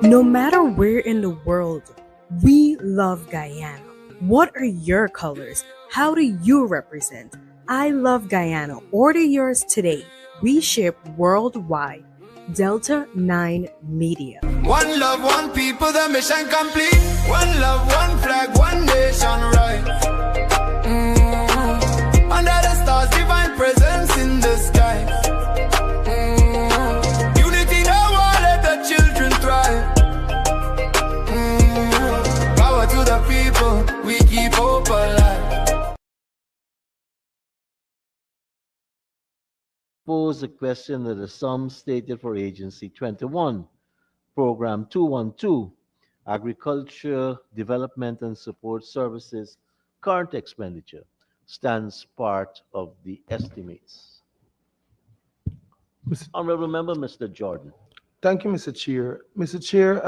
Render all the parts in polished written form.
No matter where in the world, we love Guyana. What are your colors? How do you represent? I love Guyana. Order yours today. We ship worldwide. Delta 9 Media. One love, one people, the mission complete. One love, one flag, one nation, right? Under the stars, divine presence in the sky. Unity, no war, let the children thrive. Power to the people, we keep hope alive. Pose a question that the sum stated for Agency 21, Program 212, Agriculture, Development and Support Services, current expenditure stands part of the estimates. Honorable Member, Mr. Jordan. Thank you, Mr. Chair. Mr. Chair,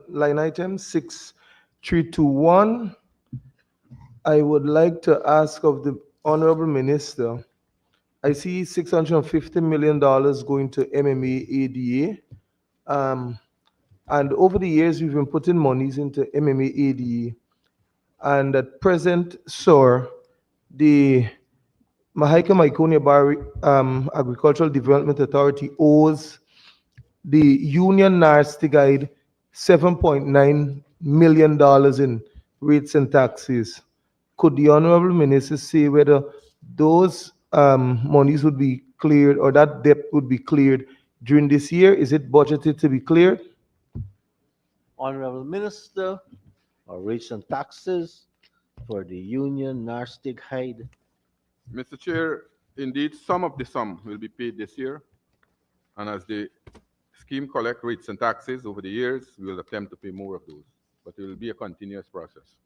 line item 6321, I would like to ask of the Honorable Minister, I see $650 million going to MMA ADA. And over the years, we've been putting monies into MMA ADA. And at present, sir, the Mahaica Myconia Bar Agricultural Development Authority owes the Union NARST Guide $7.9 million in rates and taxes. Could the Honorable Minister say whether those monies would be cleared or that debt would be cleared during this year? Is it budgeted to be cleared? Honorable Minister, rates and taxes for the Union NARST Guide. Mr. Chair, indeed, some of the sum will be paid this year. And as the scheme collect rates and taxes over the years, we will attempt to pay more of those. But it will be a continuous process.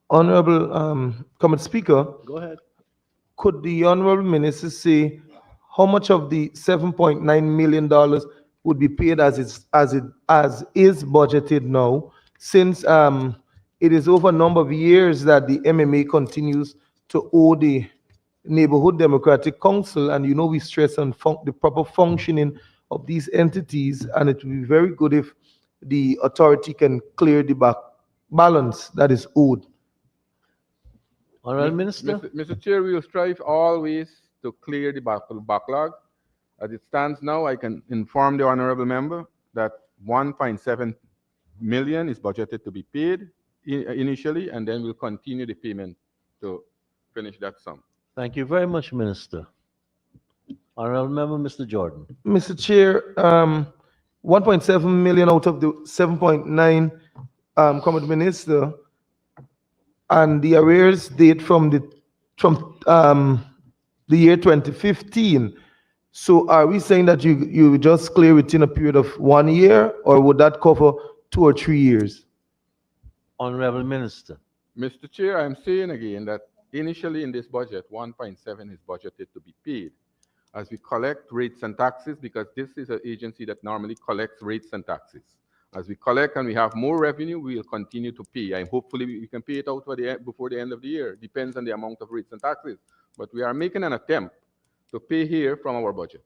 Honorable Comment Speaker, Go ahead. could the Honorable Minister say how much of the $7.9 million would be paid as is budgeted now, since it is over a number of years that the MMA continues to owe the Neighborhood Democratic Council, and we stress on the proper functioning of these entities, and it would be very good if the authority can clear the balance that is owed. Honorable Minister. Mr. Chair, we will strive always to clear the backlog. As it stands now, I can inform the honorable member that 1.7 million is budgeted to be paid initially, and then we'll continue the payment to finish that sum. Thank you very much, Minister. Honorable Member, Mr. Jordan. Mr. Chair, 1.7 million out of the 7.9, Comment Minister, and the arrears date from the year 2015. So are we saying that you just clear within a period of 1 year, or would that cover 2 or 3 years? Honorable Minister. Mr. Chair, I'm saying again that initially in this budget, 1.7 is budgeted to be paid. As we collect rates and taxes, because this is an agency that normally collects rates and taxes. As we collect and we have more revenue, we will continue to pay. And hopefully we can pay it out before the end of the year. Depends on the amount of rates and taxes. But we are making an attempt to pay here from our budget.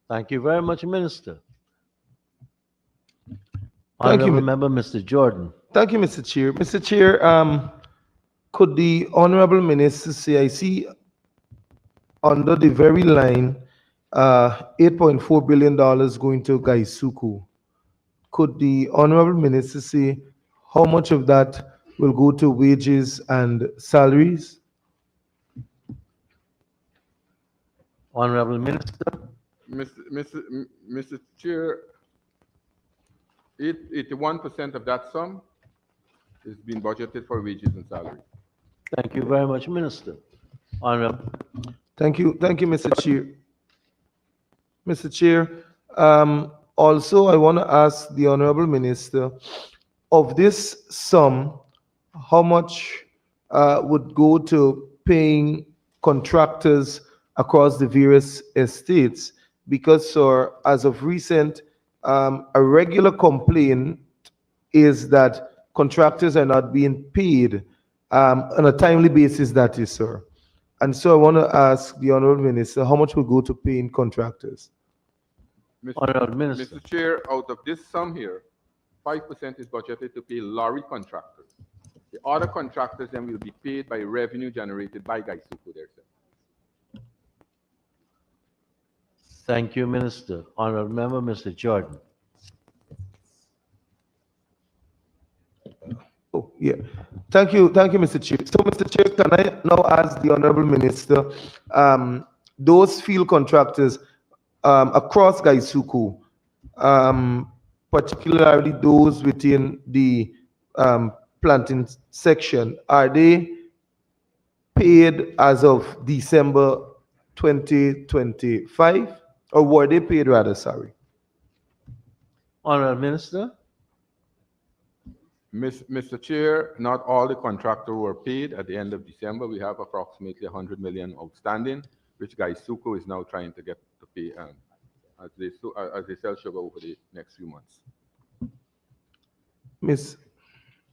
Thank you very much, Minister. Thank you, Honorable Member, Mr. Jordan. Thank you, Mr. Chair. Mr. Chair, could the Honorable Minister say, I see under the very line, $8.4 billion going to Gaisuku. Could the Honorable Minister say how much of that will go to wages and salaries? Honorable Minister. Mr. Chair, 81% of that sum is being budgeted for wages and salary. Thank you very much, Minister. Honorable. Thank you, Mr. Chair. Mr. Chair, also I want to ask the Honorable Minister, of this sum, how much would go to paying contractors across the various estates? Because, sir, as of recent, a regular complaint is that contractors are not being paid on a timely basis, that is, sir. And so I want to ask the Honorable Minister, how much will go to paying contractors? Honorable Minister. Mr. Chair, out of this sum here, 5% is budgeted to pay lorry contractors. The other contractors then will be paid by revenue generated by Gaisuku themselves. Thank you, Minister. Honorable Member, Mr. Jordan. Oh, yeah. Thank you, Mr. Chair. So, Mr. Chair, can I now ask the Honorable Minister, those field contractors across Gaisuku, particularly those within the planting section, are they paid as of December 2025? Or were they paid rather, sorry? Honorable Minister. Mr. Chair, not all the contractors were paid at the end of December. We have approximately 100 million outstanding, which Gaisuku is now trying to get to pay as they sell sugar over the next few months.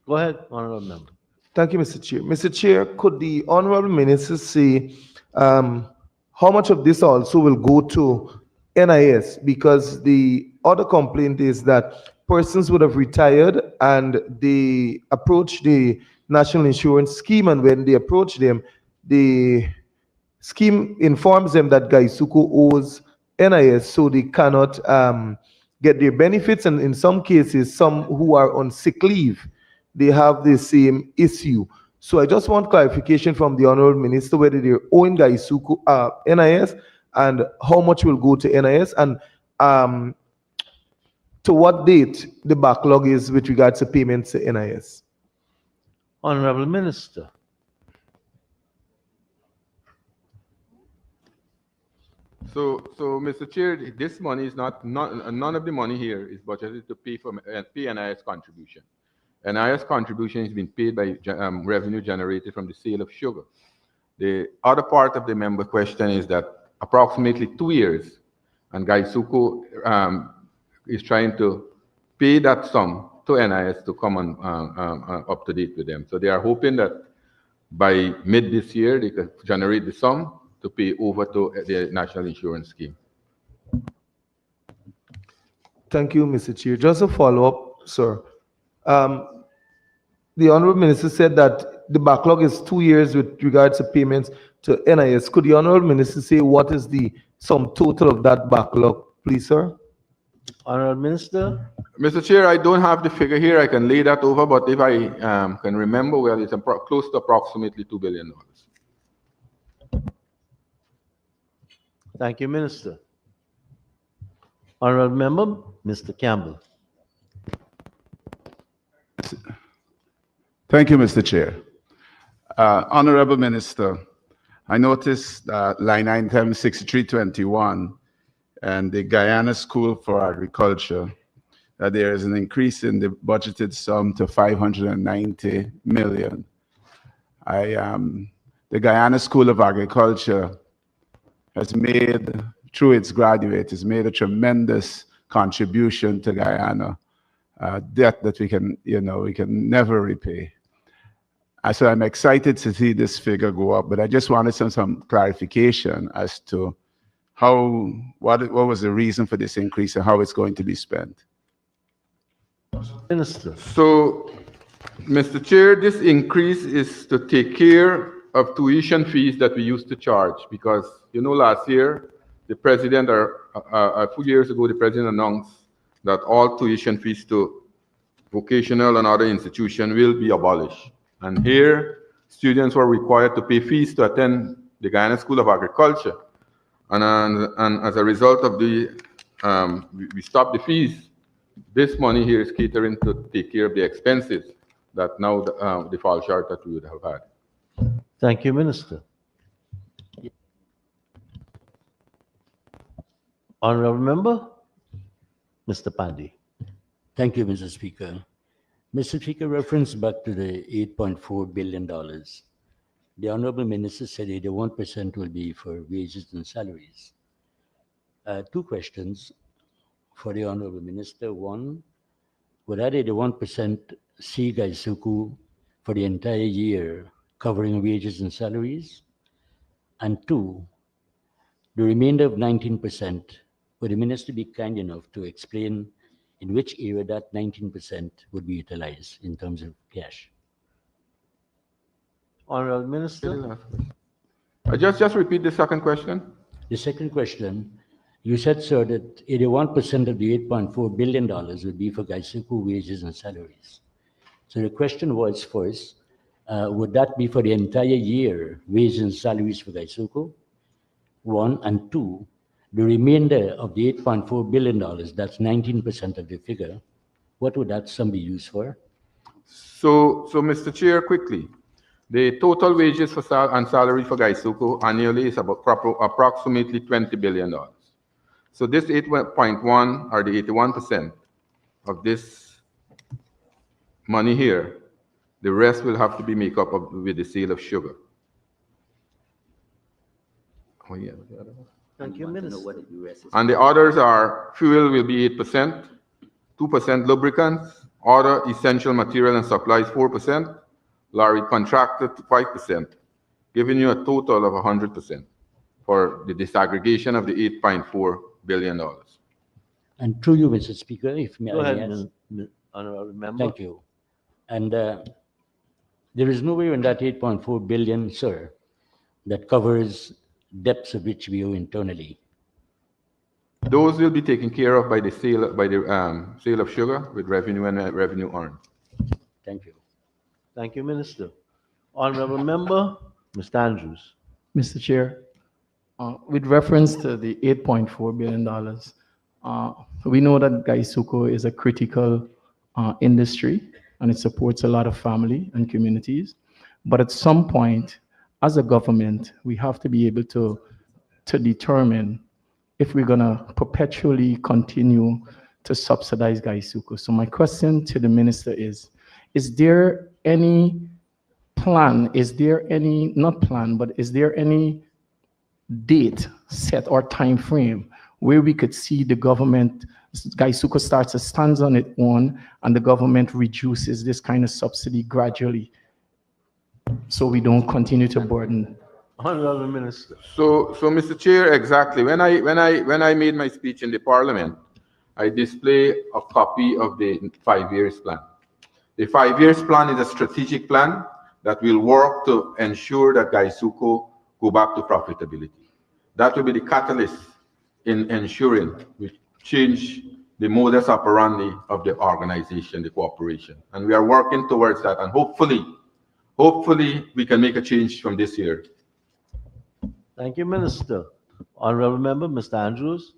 Go ahead, Honorable Member. Thank you, Mr. Chair. Mr. Chair, could the Honorable Minister say how much of this also will go to NIS? Because the other complaint is that persons would have retired and they approach the National Insurance Scheme, and when they approach them, the scheme informs them that Gaisuku owes NIS, so they cannot get their benefits, and in some cases, some who are on sick leave, they have the same issue. So I just want clarification from the Honorable Minister whether they're owing Gaisuku NIS and how much will go to NIS, and to what date the backlog is with regards to payments to NIS. Honorable Minister. So, Mr. Chair, this money is none of the money here is budgeted to pay for NIS contribution. NIS contribution is being paid by revenue generated from the sale of sugar. The other part of the member question is that approximately 2 years, and Gaisuku is trying to pay that sum to NIS to come on up to date with them. So they are hoping that by mid this year, they can generate the sum to pay over to the National Insurance Scheme. Thank you, Mr. Chair. Just a follow-up, sir. The Honorable Minister said that the backlog is 2 years with regards to payments to NIS. Could the Honorable Minister say what is the sum total of that backlog, please, sir? Honorable Minister. Mr. Chair, I don't have the figure here. I can lay that over, but if I can remember well, it's close to approximately $2 billion. Thank you, Minister. Honorable Member, Mr. Campbell. Thank you, Mr. Chair. Honorable Minister, I noticed line item 6321 and the Guyana School for Agriculture, that there is an increase in the budgeted sum to 590 million. The Guyana School of Agriculture has made, through its graduates, has made a tremendous contribution to Guyana, debt that we can never repay. So I'm excited to see this figure go up, but I just wanted some clarification as to what was the reason for this increase and how it's going to be spent. Minister. So, Mr. Chair, this increase is to take care of tuition fees that we used to charge, because last year the president, or a few years ago, the president announced that all tuition fees to vocational and other institutions will be abolished. And here, students were required to pay fees to attend the Guyana School of Agriculture. And as a result of we stopped the fees. This money here is catering to take care of the expenses that now the fall short that we would have had. Thank you, Minister. Honorable Member, Mr. Pandey. Thank you, Mr. Speaker. Mr. Speaker, reference back to the $8.4 billion. The Honorable Minister said 81% will be for wages and salaries. Two questions for the Honorable Minister. One, would that 81% see Gaisuku for the entire year covering wages and salaries? And two, the remainder of 19%, Would the minister be kind enough to explain in which area that 19% would be utilized in terms of cash? Honorable Minister. Just repeat the second question. The second question, you said, sir, that 81% of the $8.4 billion would be for Gaisuku wages and salaries. So the question was first, would that be for the entire year, wages and salaries for Gaisuku? One, and two, the remainder of the $8.4 billion, that's 19% of the figure, what would that sum be used for? So Mr. Chair, quickly, the total wages for and salary for Gaisuku annually is about approximately $20 billion. So this 8.1 or the 81% of this money here, the rest will have to be made up with the sale of sugar. Oh, yeah. Thank you, Minister. And the others are fuel will be 8%, 2% lubricants, other essential material and supplies 4%, lorry contracted 5%, giving you a total of 100% for the disaggregation of the $8.4 billion. And through you, Mr. Speaker, if may Go I ahead, ask? Honorable Member. Thank you. And there is no way in that 8.4 billion, sir, that covers debts of which we owe internally. Those will be taken care of by the sale of sugar with revenue and revenue earned. Thank you. Thank you, Minister. Honorable Member, Mr. Andrews. Mr. Chair, with reference to the $8.4 billion, we know that Gaisuku is a critical industry and it supports a lot of family and communities. But at some point, as a government, we have to be able to determine if we're going to perpetually continue to subsidize Gaisuku. So my question to the minister is there any plan, is there any, not plan, but is there any date set or time frame where we could see the government, Gaisuku starts to stand on its own and the government reduces this kind of subsidy gradually so we don't continue to burden? Honorable Minister. So Mr. Chair, exactly. When I made my speech in the Parliament, I display a copy of the 5 years plan. The 5 years plan is a strategic plan that will work to ensure that Gaisuku go back to profitability. That will be the catalyst in ensuring we change the modus operandi of the organization, the corporation. And we are working towards that. And hopefully we can make a change from this year. Thank you, Minister. Honorable Member, Mr. Andrews.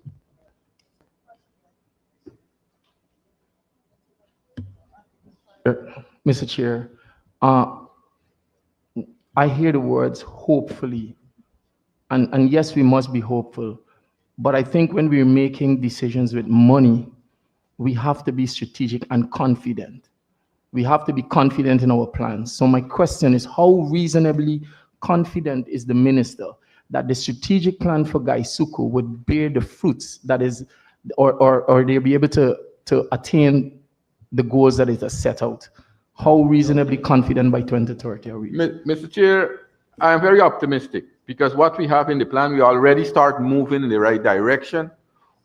Mr. Chair, I hear the words hopefully, and yes, we must be hopeful, but I think when we're making decisions with money, we have to be strategic and confident. We have to be confident in our plans. So my question is, how reasonably confident is the minister that the strategic plan for Gaisuku would bear the fruits that is, or they'll be able to attain the goals that it has set out? How reasonably confident by 2030 are we? Mr. Chair, I am very optimistic because what we have in the plan, we already start moving in the right direction.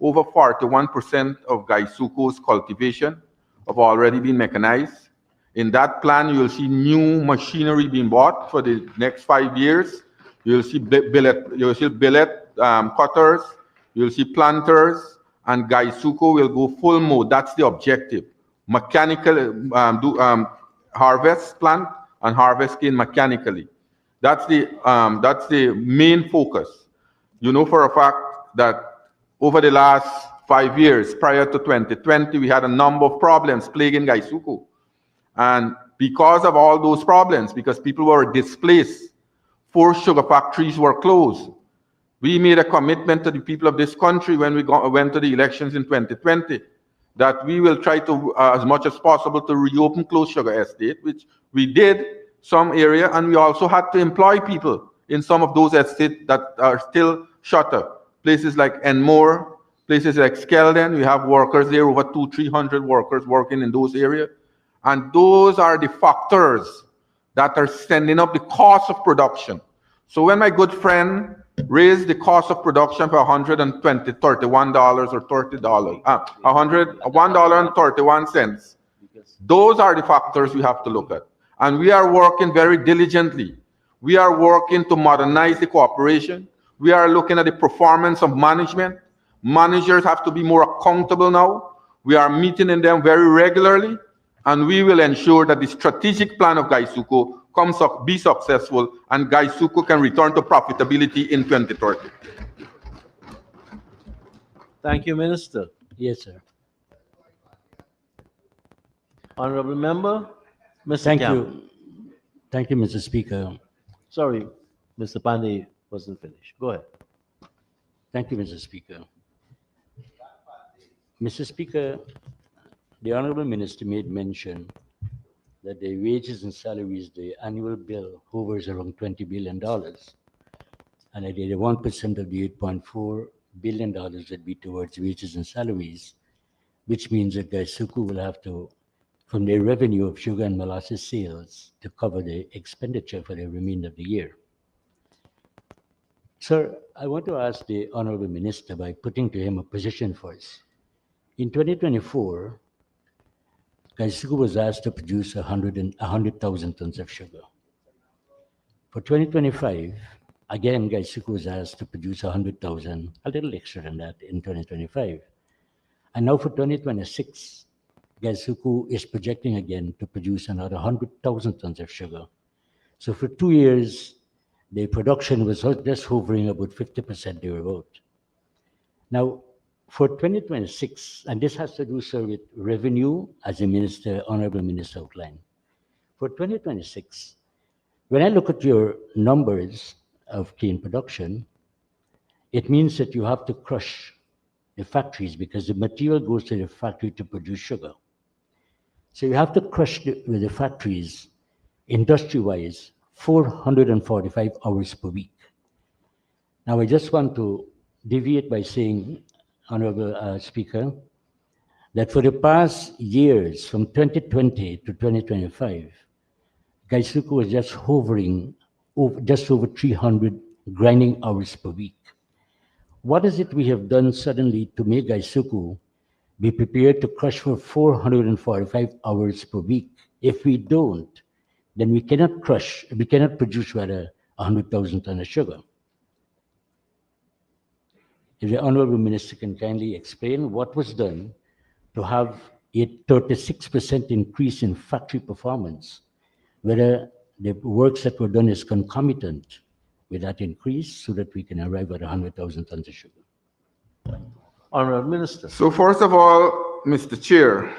Over 41% of Gaisuku's cultivation have already been mechanized. In that plan, you'll see new machinery being bought for the next 5 years. You'll see billet cutters, you'll see planters, and Gaisuku will go full mode. That's the objective. Mechanical harvest plant and harvest cane mechanically. That's the main focus. You know for a fact that over the last 5 years, prior to 2020, we had a number of problems plaguing Gaisuku. And because of all those problems, because people were displaced, 4 sugar factories were closed. We made a commitment to the people of this country when we went to the elections in 2020 that we will try to, as much as possible, to reopen closed sugar estate, which we did some area, and we also had to employ people in some of those estates that are still shutter. Places like Enmore, places like Skeldon, we have workers there, over 200-300 workers working in those areas. And those are the factors that are sending up the cost of production. So when my good friend raise the cost of production for $31 or $30, $101.31. Those are the factors we have to look at. And we are working very diligently. We are working to modernize the cooperation. We are looking at the performance of management. Managers have to be more accountable now. We are meeting in them very regularly, and we will ensure that the strategic plan of Gaisuku be successful, and Gaisuku can return to profitability in 2030. Thank you, Minister. Yes, sir. Honorable Member, Mr. Thank Campbell. you. Thank you, Mr. Speaker. Sorry, Mr. Pandey wasn't finished. Go ahead. Thank you, Mr. Speaker. Mr. Speaker, the Honorable Minister made mention that the wages and salaries, the annual bill hovers around $20 billion. And that the 1% of the $8.4 billion that be towards wages and salaries, which means that Gaisuku will have to, from their revenue of sugar and molasses sales, to cover the expenditure for the remainder of the year. Sir, I want to ask the Honorable Minister by putting to him a position first. In 2024, Gaisuku was asked to produce 100,000 tons of sugar. For 2025, again, Gaisuku was asked to produce 100,000, a little extra than that in 2025. And now for 2026, Gaisuku is projecting again to produce another 100,000 tons of sugar. So for 2 years, the production was just hovering about 50% thereabout. Now, for 2026, and this has to do, sir, with revenue, as the Honorable Minister outlined. For 2026, when I look at your numbers of cane production, it means that you have to crush the factories because the material goes to the factory to produce sugar. So you have to crush with the factories, industry-wise, 445 hours per week. Now, I just want to deviate by saying, Honorable Speaker, that for the past years, from 2020 to 2025, Gaisuku was just hovering just over 300 grinding hours per week. What is it we have done suddenly to make Gaisuku be prepared to crush for 445 hours per week? If we don't, then we cannot produce rather 100,000 tons of sugar. If the Honorable Minister can kindly explain what was done to have a 36% increase in factory performance, whether the works that were done is concomitant with that increase so that we can arrive at 100,000 tons of sugar. Honorable Minister. So first of all, Mr. Chair,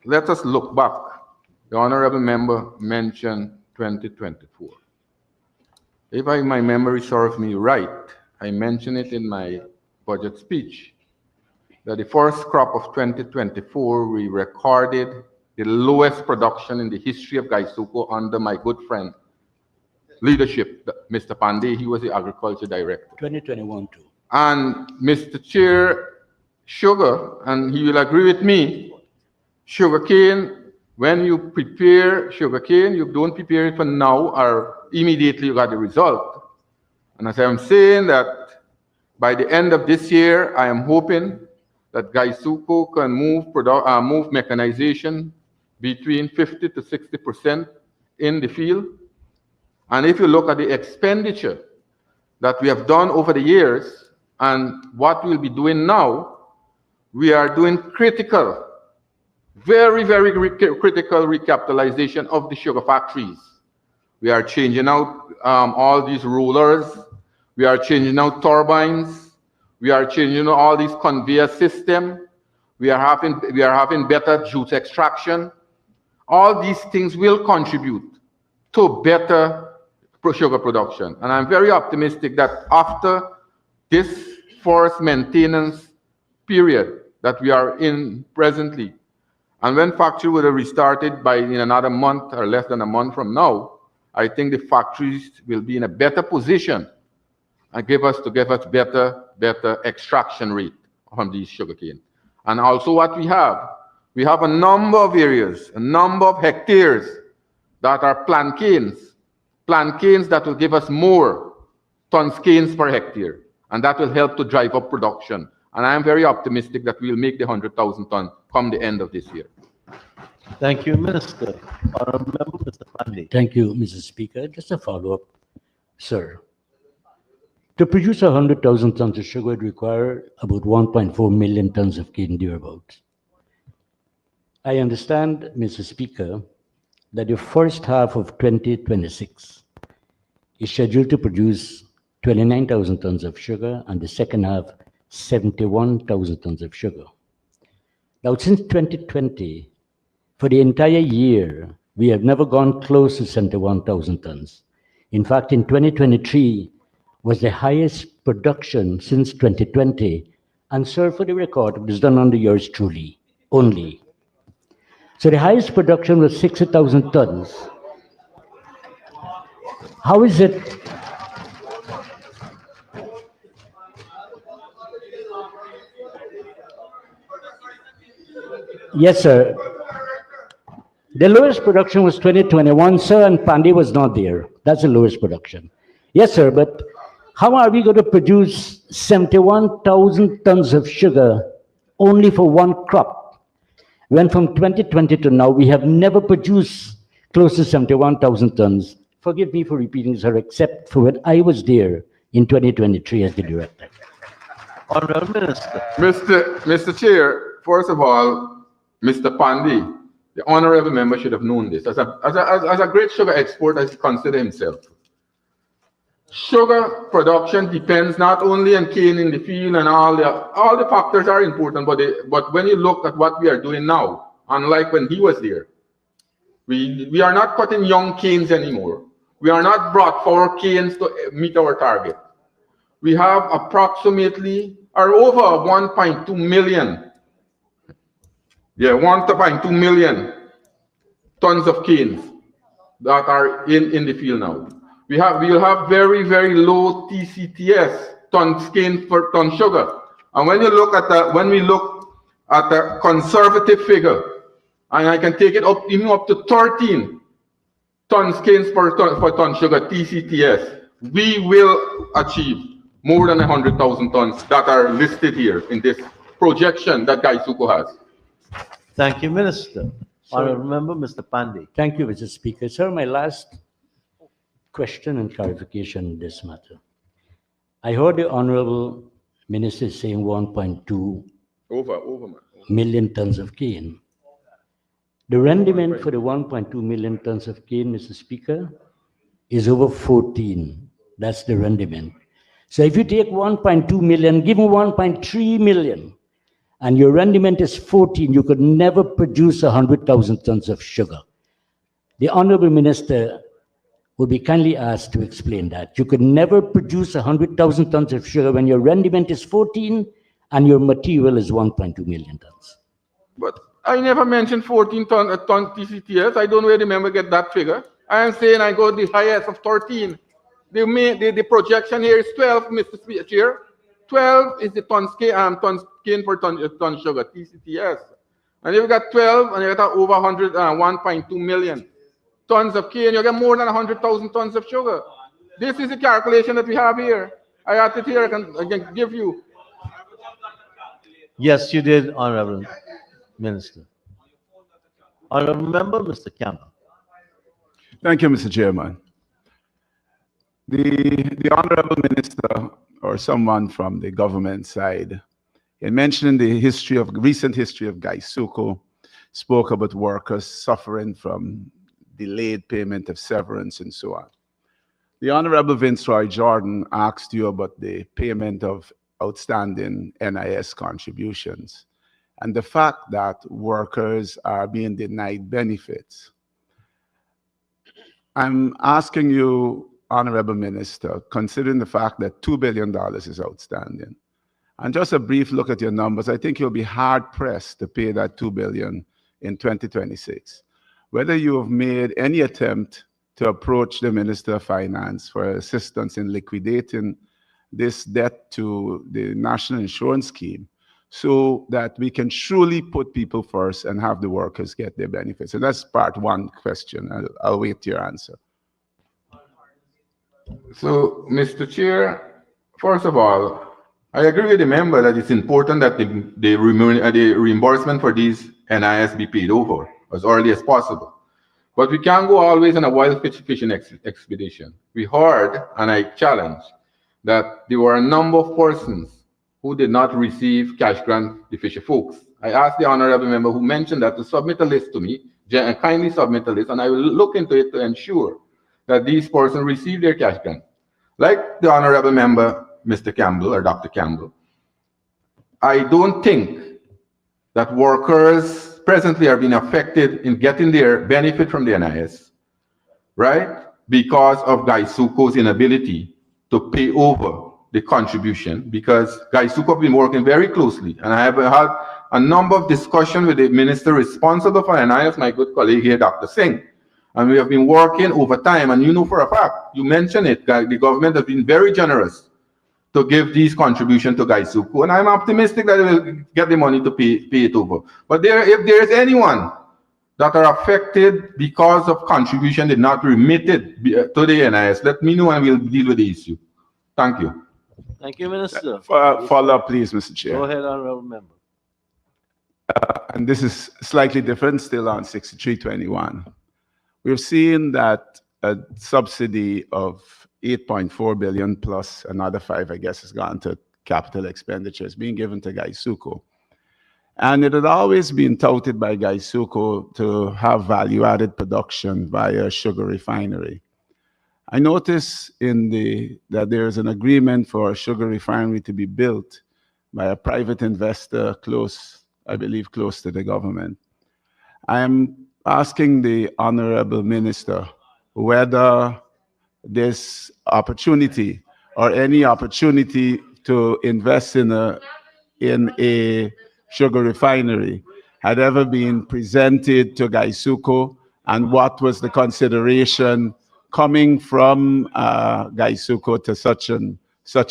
let us look back. The Honorable Member mentioned 2024. If my memory serves me right, I mentioned it in my budget speech, that the first crop of 2024, we recorded the lowest production in the history of Gaisuku under my good friend leadership, Mr. Pandey. He was the agriculture director. 2021 too. And Mr. Chair, sugar, and he will agree with me, sugarcane, when you prepare sugarcane, you don't prepare it for now or immediately you got the result. And as I'm saying that by the end of this year, I am hoping that Gaisuku can move mechanization between 50 to 60% in the field. And if you look at the expenditure that we have done over the years and what we'll be doing now, we are doing critical, very, very critical recapitalization of the sugar factories. We are changing out all these rollers. We are changing out turbines. We are changing out all these conveyor system. We are having better juice extraction. All these things will contribute to better sugar production. And I'm very optimistic that after this first maintenance period that we are in presently, and when factory will have restarted in another month or less than a month from now, I think the factories will be in a better position and give us better extraction rate from these sugarcane. And also what we have a number of areas, a number of hectares that are plantains that will give us more tons canes per hectare, and that will help to drive up production. And I am very optimistic that we'll make the 100,000 ton come the end of this year. Thank you, Minister. Honorable Member, Mr. Pandey. Thank you, Mr. Speaker. Just a follow-up, sir. To produce 100,000 tons of sugar would require about 1.4 million tons of cane thereabouts. I understand, Mr. Speaker, that the first half of 2026 is scheduled to produce 29,000 tons of sugar and the second half 71,000 tons of sugar. Now, since 2020, for the entire year, we have never gone close to 71,000 tons. In fact, in 2023 was the highest production since 2020. And sir, for the record, it was done under yours truly, only. So the highest production was 60,000 tons. How is it? Yes, sir. The lowest production was 2021, sir, and Pandey was not there. That's the lowest production. Yes, sir, but how are we going to produce 71,000 tons of sugar only for one crop, when from 2020 to now, we have never produced close to 71,000 tons? Forgive me for repeating, sir, except for when I was there in 2023 as the director. Honorable Minister. Mr. Chair, first of all, Mr. Pandey, the honorable member should have known this. As a great sugar exporter, as he considers himself, sugar production depends not only on cane in the field, and all the factors are important, but when you look at what we are doing now, unlike when he was there, we are not cutting young canes anymore. We are not brought forward canes to meet our target. We have approximately or over 1.2 million. Yeah, 1.2 million tons of canes that are in the field now. We'll have very, very low TCTS, tons cane per ton sugar. And when we look at the conservative figure, and I can take it up even up to 13 tons canes per ton sugar, TCTS, we will achieve more than 100,000 tons that are listed here in this projection that Gaisuko has. Thank you, Minister. Honorable Member, Mr. Pandey. Thank you, Mr. Speaker. Sir, my last question and clarification in this matter. I heard the Honorable Minister saying 1.2 million tons of cane. The rendement for the 1.2 million tons of cane, Mr. Speaker, is over 14. That's the rendement. So if you take 1.2 million, give me 1.3 million, and your rendement is 14, you could never produce 100,000 tons of sugar. The Honorable Minister would be kindly asked to explain that. You could never produce 100,000 tons of sugar when your rendement is 14 and your material is 1.2 million tons. But I never mentioned 14 ton TCTS. I don't really remember get that figure. I am saying I go the highest of 13. The projection here is 12, Mr. Chair. 12 is the tons cane per ton sugar, TCTS. And you've got 12, and you got over 1.2 million tons of cane, you get more than 100,000 tons of sugar. This is the calculation that we have here. I have it here, I can give you. Yes, you did, Honorable Minister. Honorable Member, Mr. Campbell. Thank you, Mr. Chairman. The Honorable Minister or someone from the government side, in mentioning the recent history of Gaisuko, spoke about workers suffering from delayed payment of severance and so on. The Honorable Viceroy Jordan asked you about the payment of outstanding NIS contributions and the fact that workers are being denied benefits. I'm asking you, Honorable Minister, considering the fact that $2 billion is outstanding, and just a brief look at your numbers, I think you'll be hard-pressed to pay that $2 billion in 2026. Whether you have made any attempt to approach the Minister of Finance for assistance in liquidating this debt to the National Insurance Scheme so that we can truly put people first and have the workers get their benefits. And that's part one question. I'll wait your answer. So, Mr. Chair, first of all, I agree with the member that it's important that the reimbursement for these NIS be paid over as early as possible. But we can't go always on a wild fishing expedition. We heard, and I challenge, that there were a number of persons who did not receive cash grant, the fisher folks. I asked the honorable member who mentioned that to submit a list to me, and kindly submit a list, and I will look into it to ensure that these persons receive their cash grant. Like the honorable member, Mr. Campbell or Dr. Campbell, I don't think that workers presently are being affected in getting their benefit from the NIS, right? Because of Gaisuko's inability to pay over the contribution, because Gaisuko have been working very closely, and I have had a number of discussions with the minister responsible for NIS, my good colleague here, Dr. Singh, and we have been working over time, and you know for a fact, you mentioned it, the government has been very generous to give these contributions to Gaisuko, and I'm optimistic that they will get the money to pay it over. But if there is anyone that are affected because of contribution did not remitted to the NIS, let me know and we'll deal with the issue. Thank you. Thank you, Minister. Follow up, please, Mr. Chair. Go ahead, honorable member. And this is slightly different, still on 6321. We've seen that a subsidy of 8.4 billion plus another 5, I guess, has gone to capital expenditures being given to Gaisuko. And it had always been touted by Gaisuko to have value-added production via a sugar refinery. I notice that there's an agreement for a sugar refinery to be built by a private investor I believe close to the government. I am asking the honorable minister whether this opportunity or any opportunity to invest in a sugar refinery had ever been presented to Gaisuko, and what was the consideration coming from Gaisuko to such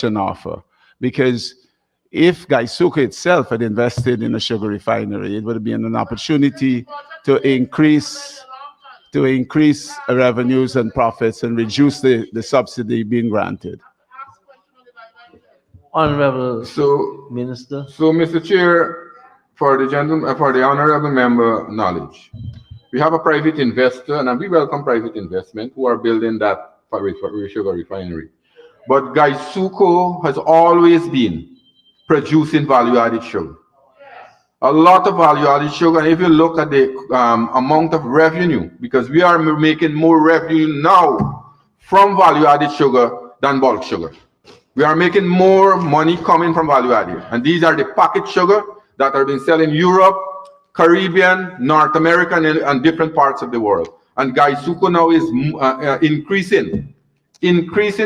an offer. Because if Gaisuko itself had invested in a sugar refinery, it would have been an opportunity to increase revenues and profits and reduce the subsidy being granted. Honorable Minister. So, Mr. Chair, for the honorable member knowledge, we have a private investor, and we welcome private investment who are building that sugar refinery. But Gaisuko has always been producing value-added sugar. A lot of value-added sugar, and if you look at the amount of revenue, because we are making more revenue now from value-added sugar than bulk sugar. We are making more money coming from value-added, and these are the packaged sugar that are being sold in Europe, Caribbean, North America, and different parts of the world. And Gaisuko now is increasing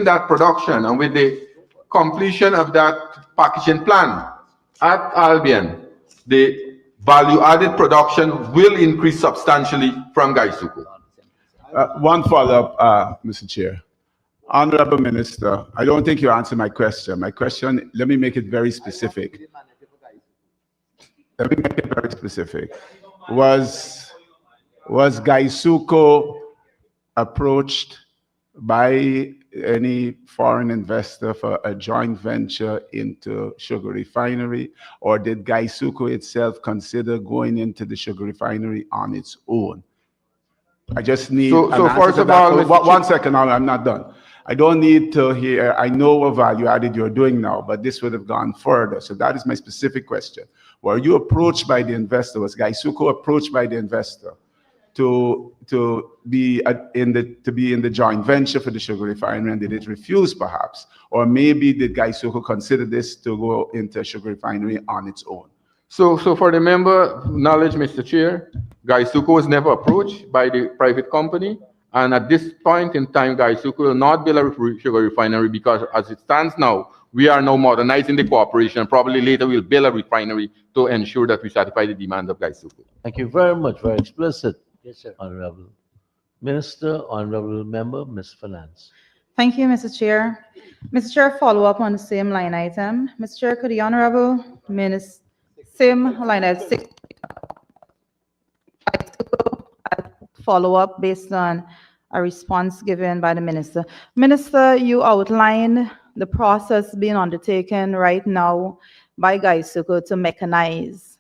that production, and with the completion of that packaging plan at Albion, the value-added production will increase substantially from Gaisuko. One follow-up, Mr. Chair. Honorable Minister, I don't think you answered my question. My question, let me make it very specific. Was Gaisuko approached by any foreign investor for a joint venture into sugar refinery, or did Gaisuko itself consider going into the sugar refinery on its own? I just need so first of all, one second, I'm not done. I don't need to hear, I know what value added you're doing now, but this would have gone further. So that is my specific question. Were you approached by the investor? Was Gaisuko approached by the investor to be in the joint venture for the sugar refinery, and did it refuse perhaps? Or maybe did Gaisuko consider this to go into a sugar refinery on its own? So for the member knowledge, Mr. Chair, Gaisuko was never approached by the private company. And at this point in time, Gaisuko will not build a sugar refinery, because as it stands now, we are now modernizing the cooperation. Probably later we'll build a refinery to ensure that we satisfy the demand of Gaisuko. Thank you very much. Very explicit. Yes, sir. Honorable Minister, Honorable Member, Ms. Finance. Thank you, Mr. Chair. Mr. Chair, follow up on the same line item. Mr. Chair, could the Honorable Minister, same line item 6, follow up based on a response given by the minister. Minister, you outlined the process being undertaken right now by Gaisuko to mechanize.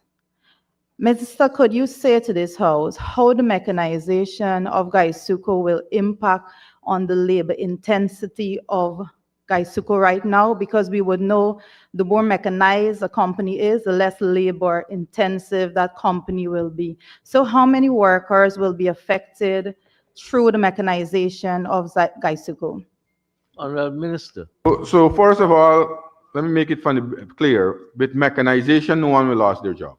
Minister, could you say to this House how the mechanization of Gaisuko will impact on the labor intensity of Gaisuko right now? Because we would know the more mechanized a company is, the less labor intensive that company will be. So how many workers will be affected through the mechanization of Gaisuko? Honorable Minister. So first of all, let me make it clear. With mechanization, no one will lose their job.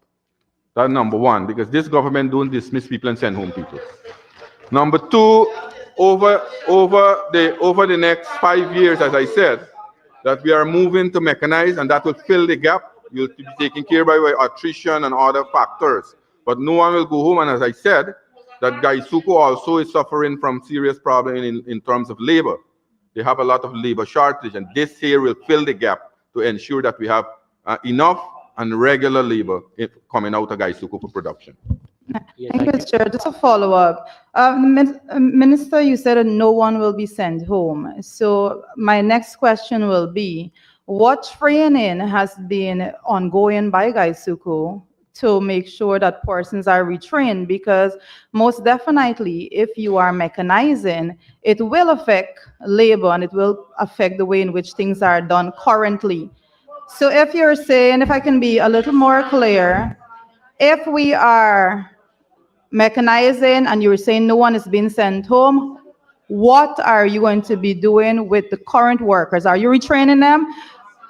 That's number one, because this government don't dismiss people and send home people. Number two, over the next 5 years, as I said, that we are moving to mechanize, and that will fill the gap. You'll be taken care of by attrition and other factors. But no one will go home, and as I said, that Gaisuko also is suffering from serious problem in terms of labor. They have a lot of labor shortage, and this here will fill the gap to ensure that we have enough and regular labor coming out of Gaisuko for production. Thank you, Mr. Chair. Just a follow-up. Minister, you said that no one will be sent home. So my next question will be, what training has been ongoing by Gaisuko to make sure that persons are retrained? Because most definitely, if you are mechanizing, it will affect labor and it will affect the way in which things are done currently. So if you're saying, if I can be a little more clear, if we are mechanizing and you're saying no one is being sent home, what are you going to be doing with the current workers? Are you retraining them,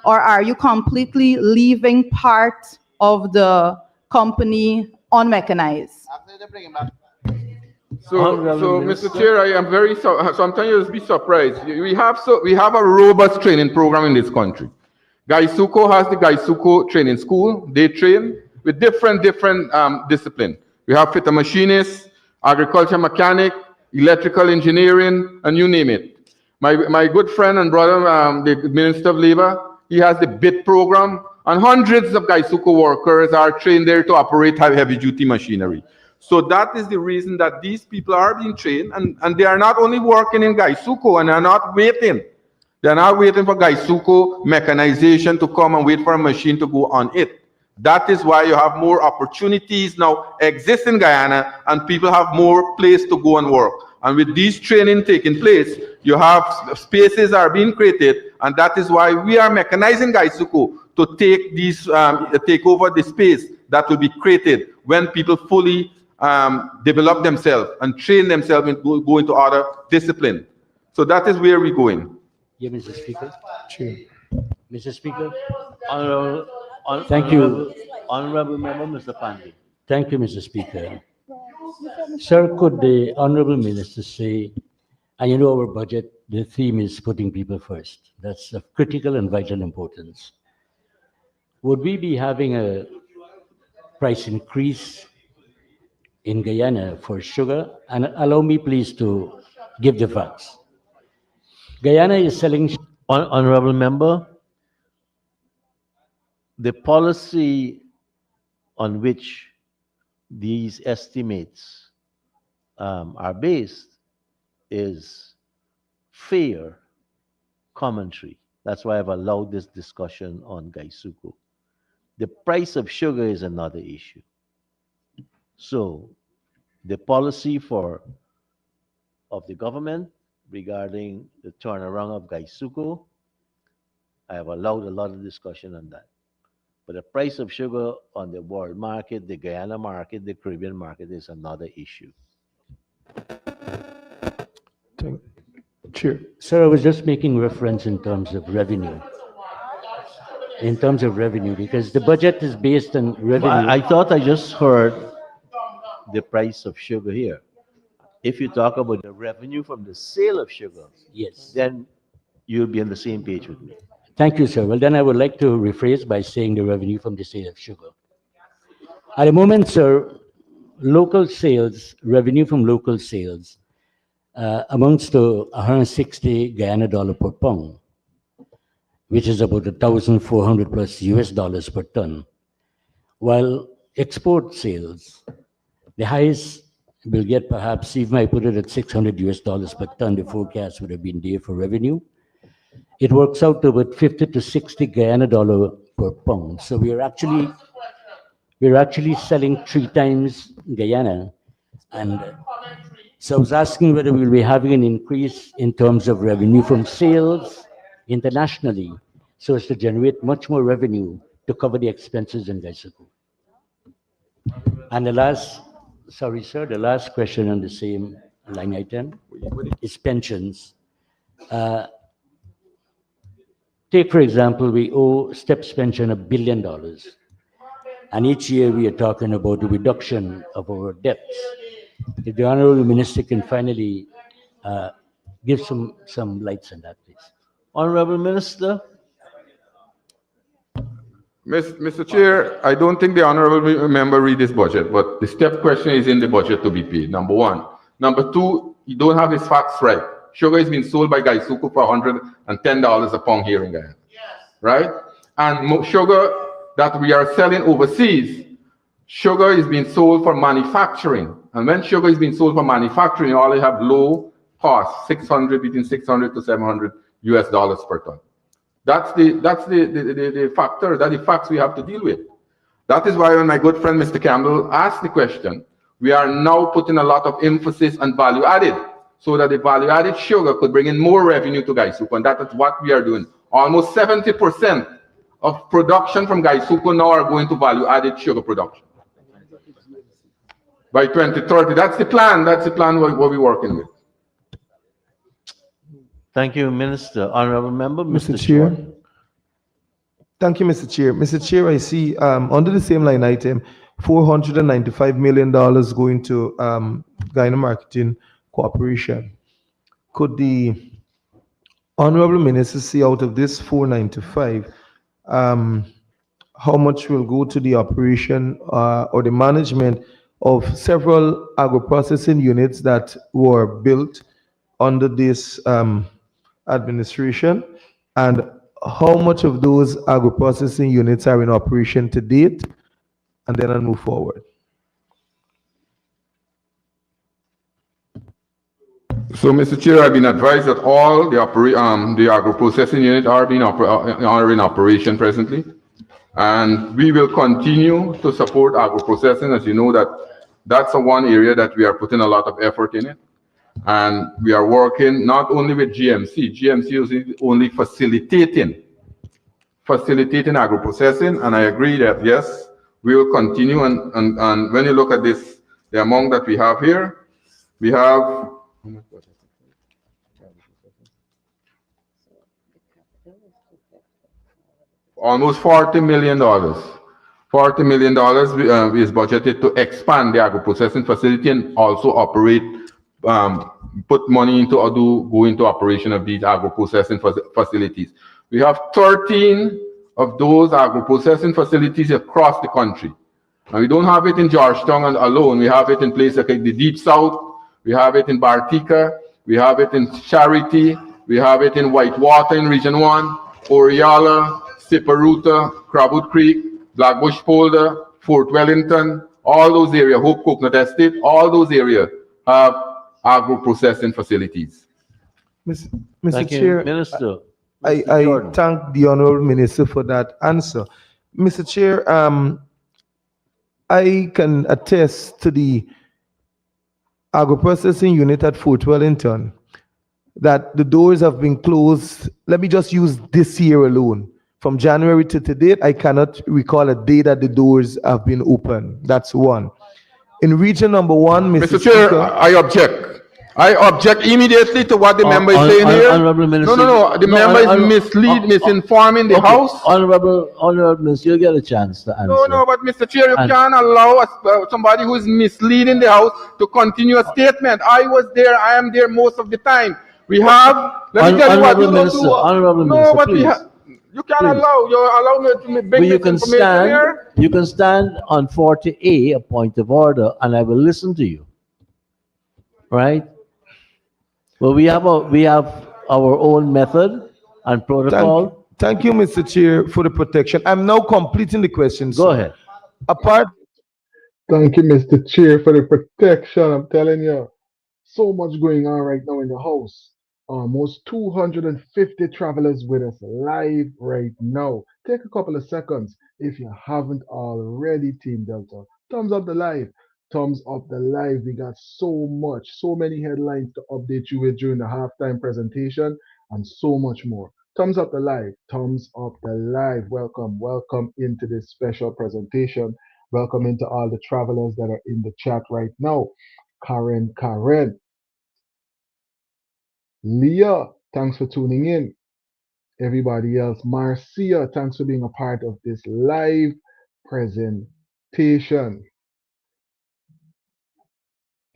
or are you completely leaving part of the company unmechanized? So Mr. Chair, I am very sometimes you'll be surprised. We have a robust training program in this country. Gaisuko has the Gaisuko Training School. They train with different disciplines. We have fitter machinists, agriculture mechanic, electrical engineering, and you name it. My good friend and brother, the Minister of Labor, he has the BIT program, and hundreds of Gaisuko workers are trained there to operate heavy-duty machinery. So that is the reason that these people are being trained, and they are not only working in Gaisuko, and they are not waiting. They're not waiting for Gaisuko mechanization to come and wait for a machine to go on it. That is why you have more opportunities now exist in Guyana, and people have more place to go and work. And with these training taking place, you have spaces are being created, and that is why we are mechanizing Gaisuko to take these take over the space that will be created when people fully develop themselves and train themselves and go into other discipline. So that is where we're going. Yeah, Mr. Speaker. Chair. Mr. Speaker. Honorable, Thank you. Honorable Member, Mr. Pandey. Thank you, Mr. Speaker. Sir, could the Honorable Minister say, and you know our budget, the theme is putting people first. That's of critical and vital importance. Would we be having a price increase in Guyana for sugar? And allow me please to give the facts. Guyana is selling... Honorable Member, the policy on which these estimates are based is fair commentary. That's why I've allowed this discussion on Gaisuko. The price of sugar is another issue. So the policy of the government regarding the turnaround of Gaisuko, I have allowed a lot of discussion on that. But the price of sugar on the world market, the Guyana market, the Caribbean market is another issue. Chair. Sir, I was just making reference in terms of revenue. In terms of revenue, because the budget is based on revenue. I thought I just heard the price of sugar here. If you talk about the revenue from the sale of sugar, Yes. then you'll be on the same page with me. Thank you, sir. Well, then I would like to rephrase by saying the revenue from the sale of sugar. At the moment, sir, local sales, revenue from local sales amounts to 160 Guyana dollar per pound, which is about 1,400 plus US dollars per ton. While export sales, the highest we'll get perhaps, even I put it at $600 per ton, the forecast would have been there for revenue. It works out to about 50 to 60 Guyana dollar per pound. So we're actually selling 3 times Guyana. And so I was asking whether we'll be having an increase in terms of revenue from sales internationally, so as to generate much more revenue to cover the expenses in Gaisuku. And the last question on the same line item is pensions. Take, for example, we owe STEPS pension $1 billion. And each year we are talking about the reduction of our debts. If the Honorable Minister can finally give some lights on that, please. Honorable Minister. Mr. Chair, I don't think the honorable member read this budget, but the step question is in the budget to be paid, number one. Number two, you don't have his facts right. Sugar is being sold by Gaisuku for $110 a pound here in Guyana. Yes. Right? And sugar that we are selling overseas, sugar is being sold for manufacturing. And when sugar is being sold for manufacturing, you only have low cost, between 600 to 700 US dollars per ton. That's the factor, that's the facts we have to deal with. That is why when my good friend Mr. Campbell asked the question, we are now putting a lot of emphasis on value added, so that the value added sugar could bring in more revenue to Gaisuku, and that is what we are doing. Almost 70% of production from Gaisuku now are going to value added sugar production. By 2030, that's the plan what we're working with. Thank you, Minister. Honorable Member, Mr. Chair. Thank you, Mr. Chair. Mr. Chair, I see under the same line item, $495 million going to Guyana Marketing Corporation. Could the Honorable Minister see out of this 495, how much will go to the operation or the management of several agro-processing units that were built under this administration, and how much of those agro-processing units are in operation to date, and then I'll move forward. So, Mr. Chair, I've been advised that all the agro-processing units are in operation presently, and we will continue to support agro-processing. As you know, that's one area that we are putting a lot of effort in it. And we are working not only with GMC. GMC is only facilitating agro-processing, and I agree that yes, we will continue. And when you look at this, the amount that we have here, we have almost $40 million. $40 million is budgeted to expand the agro-processing facility and also operate. Put money into or go into operation of these agro-processing facilities. We have 13 of those agro-processing facilities across the country. And we don't have it in Georgetown alone. We have it in places like the Deep South. We have it in Bartica. We have it in Charity. We have it in Whitewater in Region 1, Oriala, Siparuta, Crabwood Creek, Blackbush Polder, Fort Wellington, all those areas, Hope Coconut Estate, all those areas have agro-processing facilities. Mr. Chair, Minister. I thank the Honorable Minister for that answer. Mr. Chair, I can attest to the agro-processing unit at Fort Wellington that the doors have been closed. Let me just use this year alone. From January to date, I cannot recall a day that the doors have been open. That's one. In region number 1, Mr. Chair, Speaker, I object. I object immediately to what the member is saying here. Honorable Minister. No. The member is misinforming the House. Honorable Minister, you'll get a chance to answer. No, but Mr. Chair, you can't allow somebody who is misleading the House to continue a statement. I was there. I am there most of the time. We have. Let me tell you what you don't do. Honorable Minister, please. You can't allow me to bring this information here. You can stand on 40A, a point of order, and I will listen to you. Right? Well, we have our own method and protocol. Thank you, Mr. Chair, for the protection. I'm now completing the questions. Go ahead. Apart Thank you, Mr. Chair, for the protection. I'm telling you, so much going on right now in the house. Almost 250 travelers with us live right now. Take a couple of seconds if you haven't already, Team Delta. Thumbs up the live. Thumbs up the live. We got so many headlines to update you with during the halftime presentation, and so much more. Thumbs up the live. Thumbs up the live. Welcome into this special presentation. Welcome into all the travelers that are in the chat right now. Karen, Leah, thanks for tuning in. Everybody else, Marcia, thanks for being a part of this live presentation.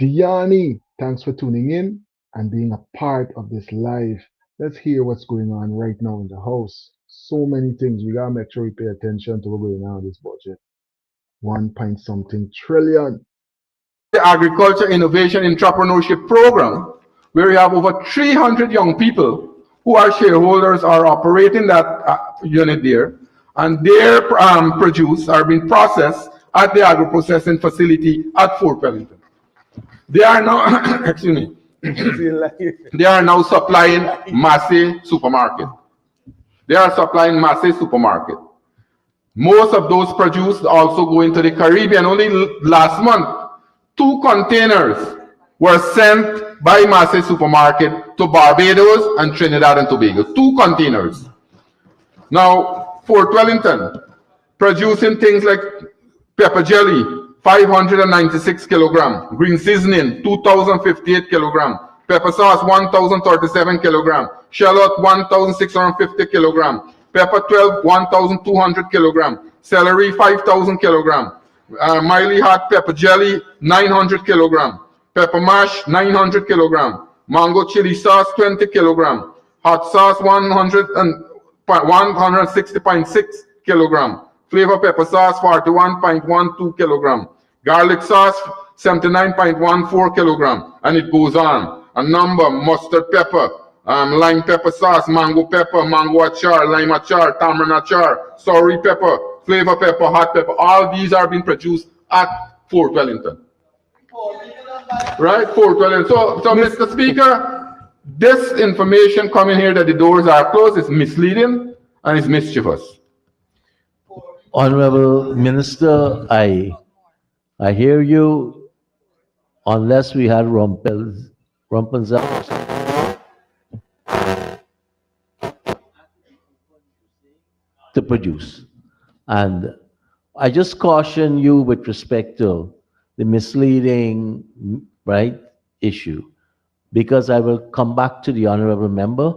Diani, thanks for tuning in and being a part of this live. Let's hear what's going on right now in the house. So many things. We gotta make sure we pay attention to what's going on in this budget. 1 point something trillion. The Agriculture Innovation Entrepreneurship Program, where we have over 300 young people who are shareholders or operating that unit there, and their produce are being processed at the agro-processing facility at Fort Wellington. They are now, excuse me, they are now supplying Massey supermarket. They are supplying Massey supermarket. Most of those produce also go into the Caribbean. Only last month, 2 containers were sent by Massey Supermarket to Barbados and Trinidad and Tobago. 2 containers. Now, Fort Wellington, producing things like pepper jelly, 596 kilogram, green seasoning, 2,058 kilogram, pepper sauce, 1,037 kilogram, shallot, 1,650 kilogram, pepper 12, 1,200 kilogram, celery, 5,000 kilogram, Miley hot pepper jelly, 900 kilogram, pepper mash, 900 kilogram, mango chili sauce, 20 kilogram, hot sauce, 160.6 kilogram, flavor pepper sauce, 41.12 kilogram, garlic sauce, 79.14 kilogram, and it goes on. A number, mustard pepper, lime pepper sauce, mango achar, lime achar, tamarind achar, sorry pepper, flavor pepper, hot pepper, all these are being produced at Fort Wellington. Right, Fort Wellington. So Mr. Speaker, this information coming here that the doors are closed is misleading and is mischievous. Honorable Minister, I hear you. Unless we had Rapunzel to produce. And I just caution you with respect to the misleading, right, issue, because I will come back to the honorable member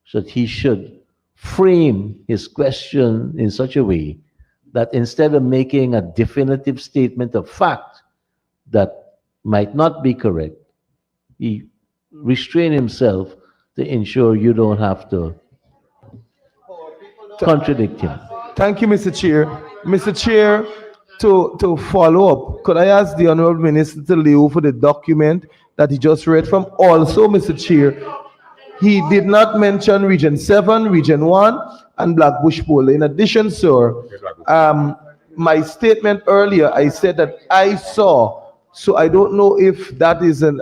so that he should frame his question in such a way that instead of making a definitive statement of fact that might not be correct, he restrain himself to ensure you don't have to contradict him. Thank you, Mr. Chair. Mr. Chair, to follow up, could I ask the Honorable Minister to lay over the document that he just read from? Also, Mr. Chair, he did not mention Region 7, Region 1, and Blackbush Pool. In addition, sir, my statement earlier, I said that I saw, so I don't know if that is an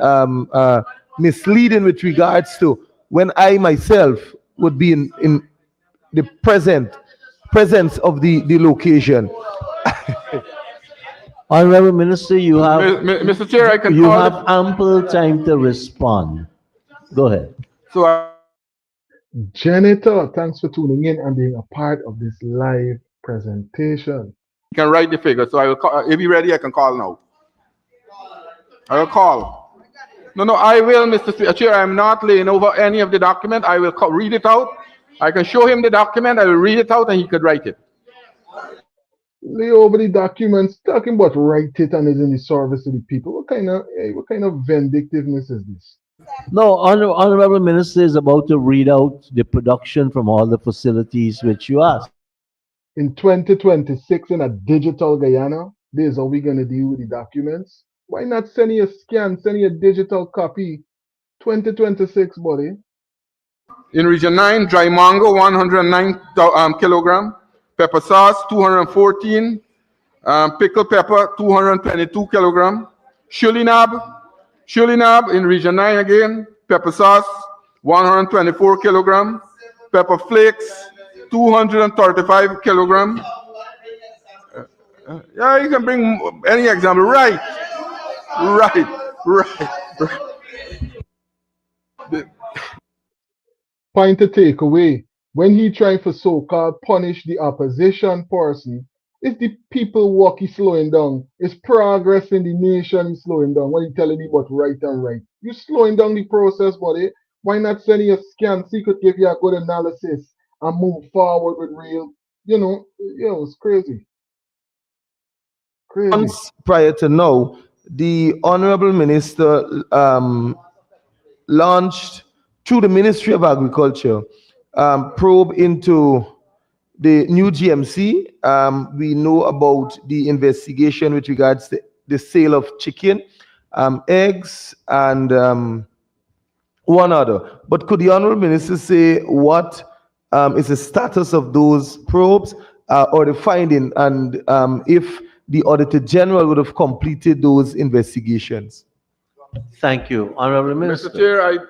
misleading with regards to when I myself would be in the presence of the location. Honorable Minister, you have Mr. Chair, I can you have ample time to respond. Go ahead. So Janitor, thanks for tuning in and being a part of this live presentation. you can write the figure. So I will call, if you're ready, I can call now. I will call. No, I will, Mr. Chair. I'm not laying over any of the document. I will read it out. I can show him the document. I will read it out and he could write it. Lay over the documents, talking about write it and is in the service to the people. What kind of vindictiveness is this? No, Honorable Minister is about to read out the production from all the facilities which you asked. In 2026, in a digital Guyana, this is how we're going to deal with the documents. Why not send you a scan, send you a digital copy? 2026, buddy. In Region 9, dry mango, 109 kilogram. Pepper sauce, 214. Pickled pepper, 222 kilogram. Shulinab in region 9 again. Pepper sauce, 124 kilogram. Pepper flakes, 235 kilogram. Yeah, you can bring any example. Right. Point to take away. When he trying to so-called punish the opposition person, it's the people work he's slowing down. It's progress in the nation he's slowing down. When he telling me about right and right. You slowing down the process, buddy. Why not send you a scan so he could give you a good analysis and move forward with real, it's crazy. Crazy. Months prior to now, the Honorable Minister launched through the Ministry of Agriculture probe into the new GMC. We know about the investigation with regards to the sale of chicken, eggs, and one other. But could the Honorable Minister say what is the status of those probes or the finding, and if the Auditor General would have completed those investigations? Thank you. Honorable Minister. Mr.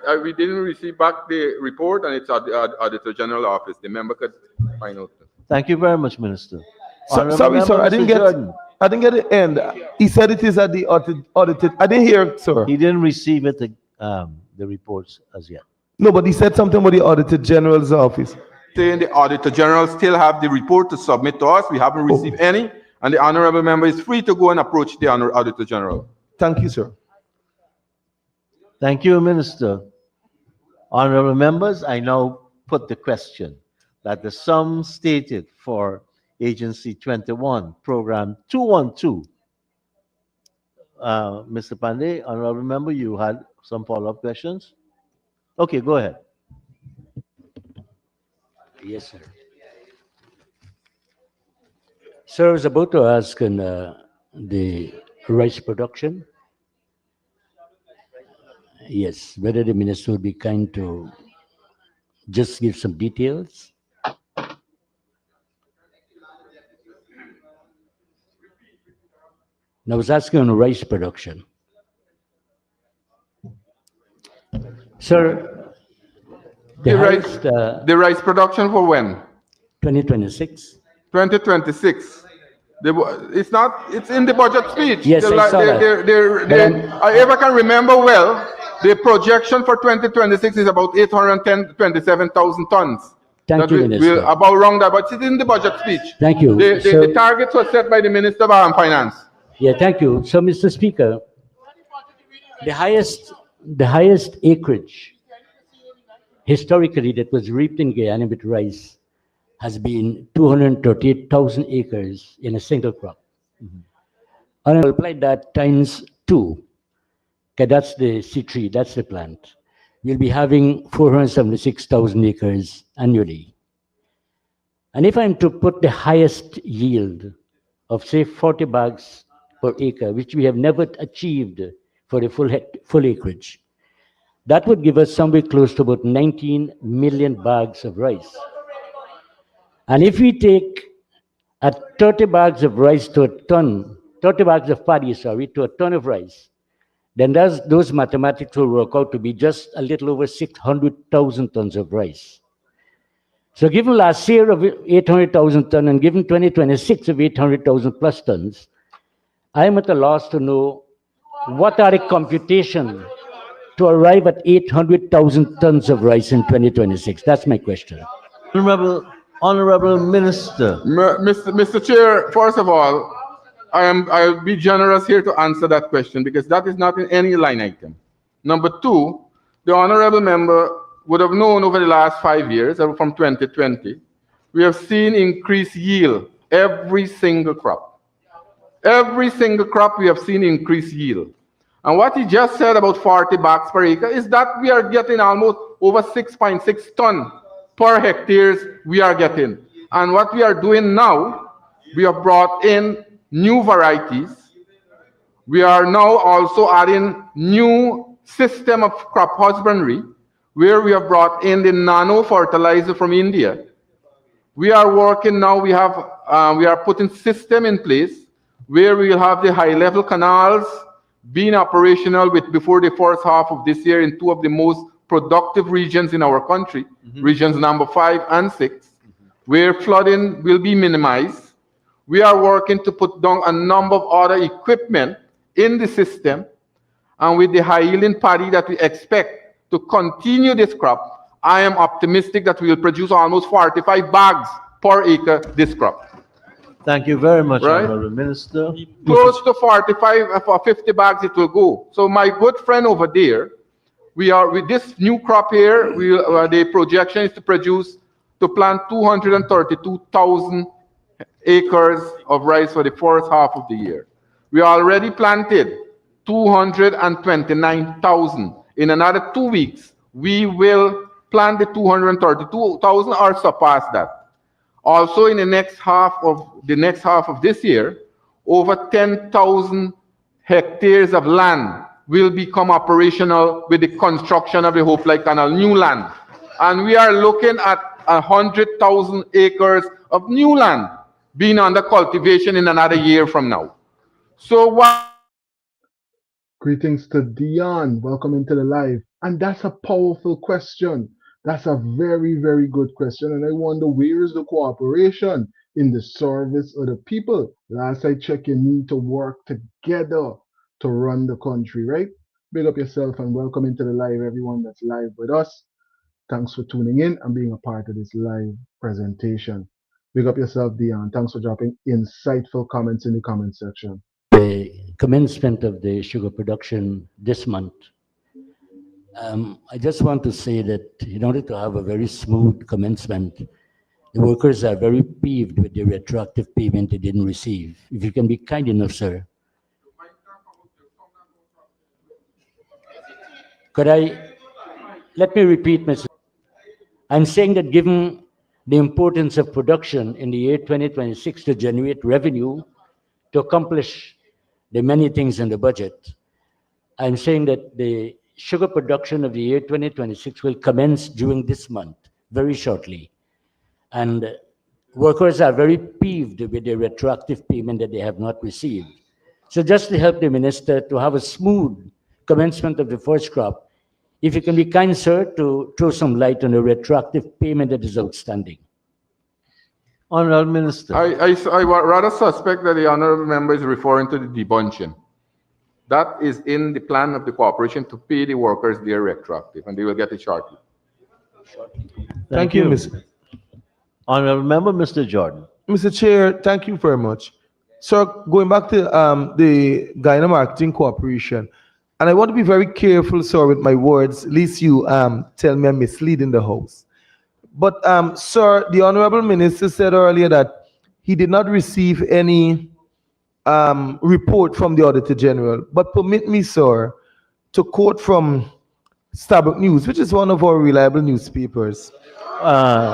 Chair, we didn't receive back the report, and it's at the Auditor General office. The member could find out. Thank you very much, Minister. Sorry, sir, I didn't get the end. He said it is at the audited. I didn't hear it, sir. He didn't receive it, the reports as yet. No, but he said something about the Auditor General's office. Saying the Auditor General still have the report to submit to us. We haven't received any, and the honorable member is free to go and approach the Auditor General. Thank you, sir. Thank you, Minister. Honorable members, I now put the question that the sum stated for Agency 21, Program 212. Mr. Pandey, Honorable Member, you had some follow-up questions? Okay, go ahead. Yes, sir. Sir, I was about to ask on the rice production. Yes, whether the minister would be kind to just give some details. And I was asking on rice production. Sir, The rice production for when? 2026. 2026. It's in the budget speech. Yes, I saw that. I ever can remember well, the projection for 2026 is about 827,000 tons. Thank you, Minister. About around that, but it's in the budget speech. Thank you. The targets were set by the Minister of Finance. Yeah, thank you. So, Mr. Speaker, the highest acreage historically that was reaped in Guyana with rice has been 238,000 acres in a single crop. And I multiply that times 2, okay, that's the C3, that's the plant. We'll be having 476,000 acres annually. And if I'm to put the highest yield of, say, 40 bags per acre, which we have never achieved for the full acreage, that would give us somewhere close to about 19 million bags of rice. And if we take at 30 bags of rice to a ton, 30 bags of paddy, to a ton of rice, then those mathematics will work out to be just a little over 600,000 tons of rice. So given last year of 800,000 tons and given 2026 of 800,000 plus tons, I am at a loss to know what are the computations to arrive at 800,000 tons of rice in 2026. That's my question. Honorable Minister. Mr. Chair, first of all, I'll be generous here to answer that question because that is not in any line item. Number 2, the honorable member would have known over the last 5 years, from 2020, we have seen increased yield every single crop. Every single crop we have seen increased yield. And what he just said about 40 bags per acre is that we are getting almost over 6.6 ton per hectares we are getting. And what we are doing now, we have brought in new varieties. We are now also adding new system of crop husbandry, where we have brought in the nano fertilizer from India. We are working now, we are putting system in place where we will have the high-level canals being operational before the first half of this year in two of the most productive regions in our country, regions number 5 and 6, where flooding will be minimized. We are working to put down a number of other equipment in the system, and with the high-yielding paddy that we expect to continue this crop, I am optimistic that we will produce almost 45 bags per acre this crop. Thank you very much, Right? Honorable Minister. Close to 45 for 50 bags it will go. So my good friend over there, we are with this new crop here, the projection is to plant 232,000 acres of rice for the first half of the year. We already planted 229,000. In another 2 weeks, we will plant the 232,000 or surpass that. Also, in the next half of this year, over 10,000 hectares of land will become operational with the construction of the Hope Light Canal, new land. And we are looking at 100,000 acres of new land being under cultivation in another year from now. So what? Greetings to Dion. Welcome into the live. And that's a powerful question. That's a very, very good question. And I wonder, where is the cooperation in the service of the people? Last I checked, you need to work together to run the country, right? Big up yourself and welcome into the live, everyone that's live with us. Thanks for tuning in and being a part of this live presentation. Big up yourself, Dion. Thanks for dropping insightful comments in the comment section. The commencement of the sugar production this month. I just want to say that in order to have a very smooth commencement, the workers are very peeved with the retroactive payment they didn't receive. If you can be kind enough, sir. Let me repeat, Mr. I'm saying that given the importance of production in the year 2026 to generate revenue, to accomplish the many things in the budget, I'm saying that the sugar production of the year 2026 will commence during this month, very shortly. And workers are very peeved with the retroactive payment that they have not received. So just to help the minister to have a smooth commencement of the first crop, if you can be kind, sir, to throw some light on the retroactive payment that is outstanding. Honorable Minister. I rather suspect that the honorable member is referring to the debunching. That is in the plan of the corporation to pay the workers their retroactive, and they will get it shortly. Thank you, Mr. Honorable Member, Mr. Jordan. Mr. Chair, thank you very much. Sir, going back to the Guyana Marketing Corporation, and I want to be very careful, sir, with my words, lest you tell me I'm misleading the House. But, sir, the Honorable Minister said earlier that he did not receive any report from the Auditor General. But permit me, sir, to quote from Starbuck News, which is one of our reliable newspapers.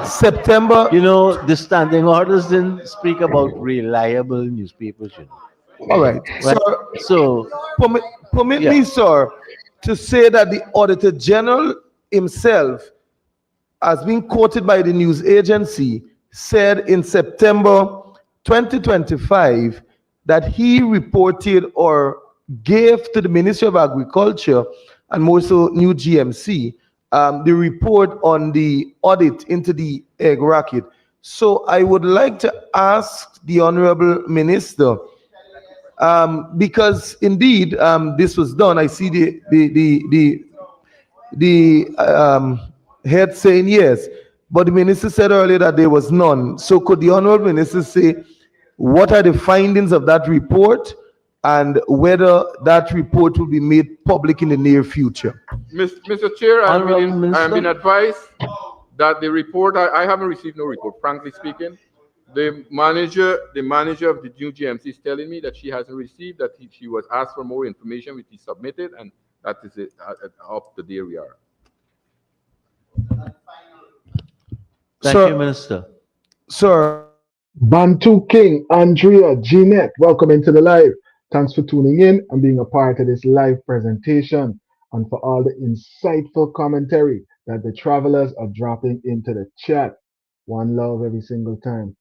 September. You know, the standing orders didn't speak about reliable newspapers, you know. All right. Sir, so permit me, sir, to say that the Auditor General himself, as being quoted by the news agency, said in September 2025 that he reported or gave to the Ministry of Agriculture and more so New GMC the report on the audit into the egg racket. So I would like to ask the Honorable Minister, because indeed this was done. I see the head saying yes, but the minister said earlier that there was none. So could the Honorable Minister say what are the findings of that report and whether that report will be made public in the near future? Mr. Chair, I have been advised that the report, I haven't received no report, frankly speaking. The manager of the new GMC is telling me that she hasn't received, that she was asked for more information, which he submitted, and that is it, up to there we are. Thank you, Minister. Sir. Bantu King, Andrea, Jeanette, welcome into the live. Thanks for tuning in and being a part of this live presentation and for all the insightful commentary that the travelers are dropping into the chat. One love every single time.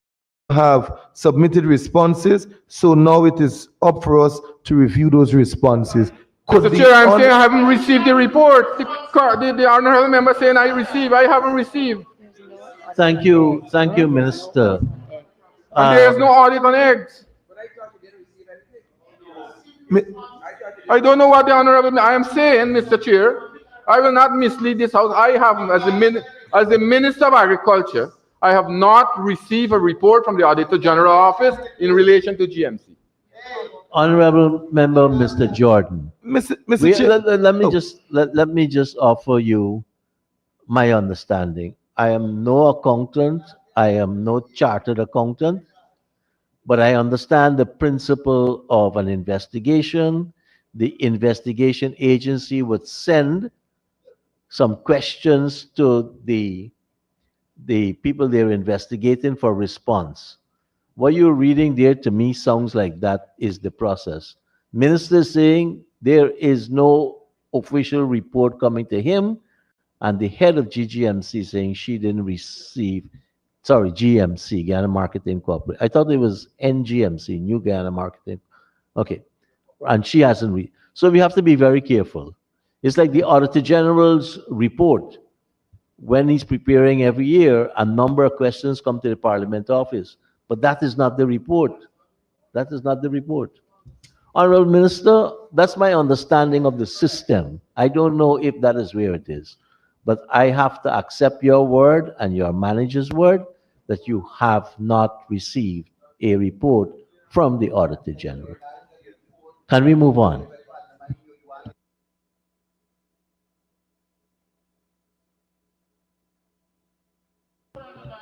have submitted responses, so now it is up for us to review those responses. Mr. Chair, I'm saying I haven't received the report. The honorable member saying I haven't received. Thank you, Minister. And there is no audit on eggs. I don't know what the honorable. I am saying, Mr. Chair, I will not mislead this house. I have, as the Minister of Agriculture, I have not received a report from the Auditor General Office in relation to GMC. Honorable Member, Mr. Jordan. Mr. Chair, Let me just offer you my understanding. I am no accountant. I am no chartered accountant. But I understand the principle of an investigation. The investigation agency would send some questions to the people they're investigating for response. What you're reading there to me sounds like that is the process. Minister saying there is no official report coming to him, and the head of GGMC saying she didn't receive, sorry, GMC, Guyana Marketing Corporation. I thought it was NGMC, New Guyana Marketing. Okay. And she hasn't so we have to be very careful. It's like the Auditor General's report. When he's preparing every year, a number of questions come to the Parliament office. But that is not the report. That is not the report. Honorable Minister, that's my understanding of the system. I don't know if that is where it is. But I have to accept your word and your manager's word that you have not received a report from the Auditor General. Can we move on?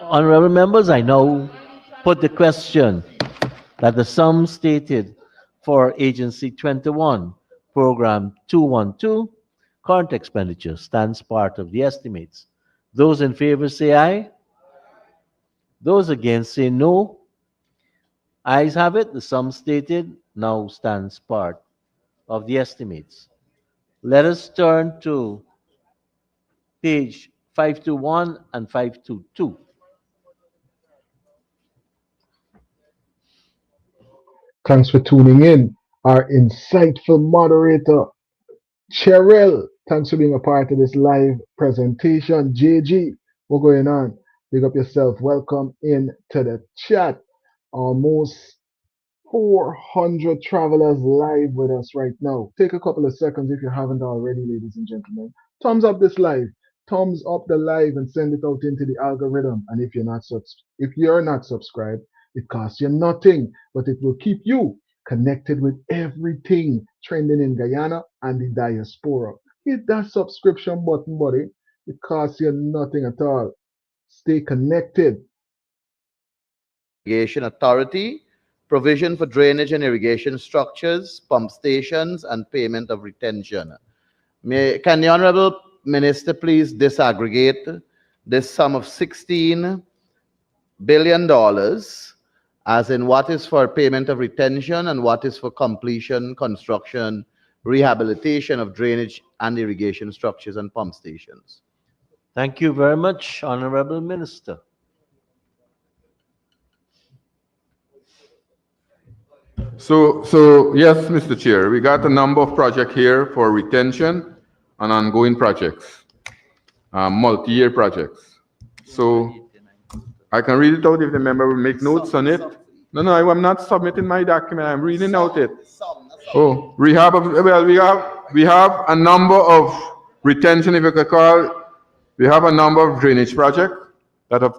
Honorable members, I now put the question that the sum stated for Agency 21, Program 212, current expenditure stands part of the estimates. Those in favor say aye. Those against say no. Ayes have it. The sum stated now stands part of the estimates. Let us turn to page 521 and 522. Thanks for tuning in. Our insightful moderator, Cheryl, thanks for being a part of this live presentation. JG, what's going on? Big up yourself. Welcome in to the chat. Almost 400 travelers live with us right now. Take a couple of seconds if you haven't already, ladies and gentlemen. Thumbs up this live. Thumbs up the live and send it out into the algorithm. And if you're not subscribed, it costs you nothing, but it will keep you connected with everything trending in Guyana and the diaspora. Hit that subscription button, buddy. It costs you nothing at all. Stay connected. Irrigation Authority, provision for drainage and irrigation structures, pump stations, and payment of retention. Can the Honorable Minister please disaggregate this sum of $16 billion as in what is for payment of retention and what is for completion, construction, rehabilitation of drainage and irrigation structures and pump stations? Thank you very much, Honorable Minister. So yes, Mr. Chair, we got a number of projects here for retention and ongoing projects, multi-year projects. So I can read it out if the member will make notes on it. No, I'm not submitting my document. I'm reading out it. Oh, we have a number of retention, if you could call. We have a number of drainage projects that have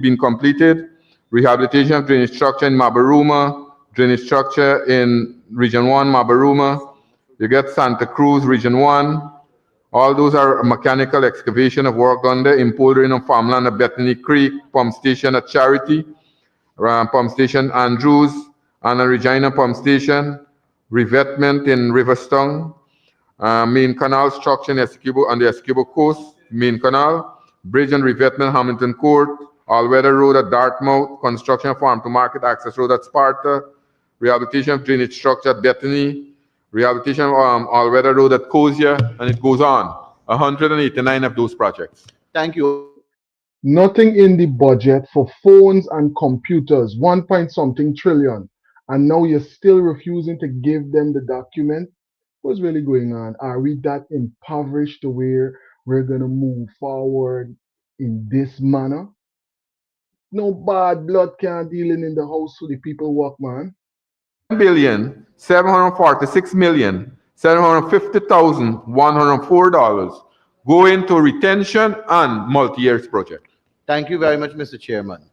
been completed. Rehabilitation of drainage structure in Mabaruma, drainage structure in Region 1, Mabaruma. You get Santa Cruz, Region 1. All those are mechanical excavation of work done there. Impouring of farmland at Bethany Creek, pump station at Charity, pump station Andrews, and a Regina pump station, revetment in Riverstone, main canal structure in on the Essequibo coast, main canal, bridge and revetment Hamilton Court, all-weather road at Dartmouth, construction of farm to market access road at Sparta, rehabilitation of drainage structure at Bethany, rehabilitation of all-weather road at Cosia, and it goes on. 189 of those projects. Thank you. Nothing in the budget for phones and computers, 1 point something trillion. And now you're still refusing to give them the document. What's really going on? Are we that impoverished to where we're going to move forward in this manner? No bad blood can't dealing in the house for the people work, man. 1,746,750,104 going to retention and multi-years project. Thank you very much, Mr. Chairman.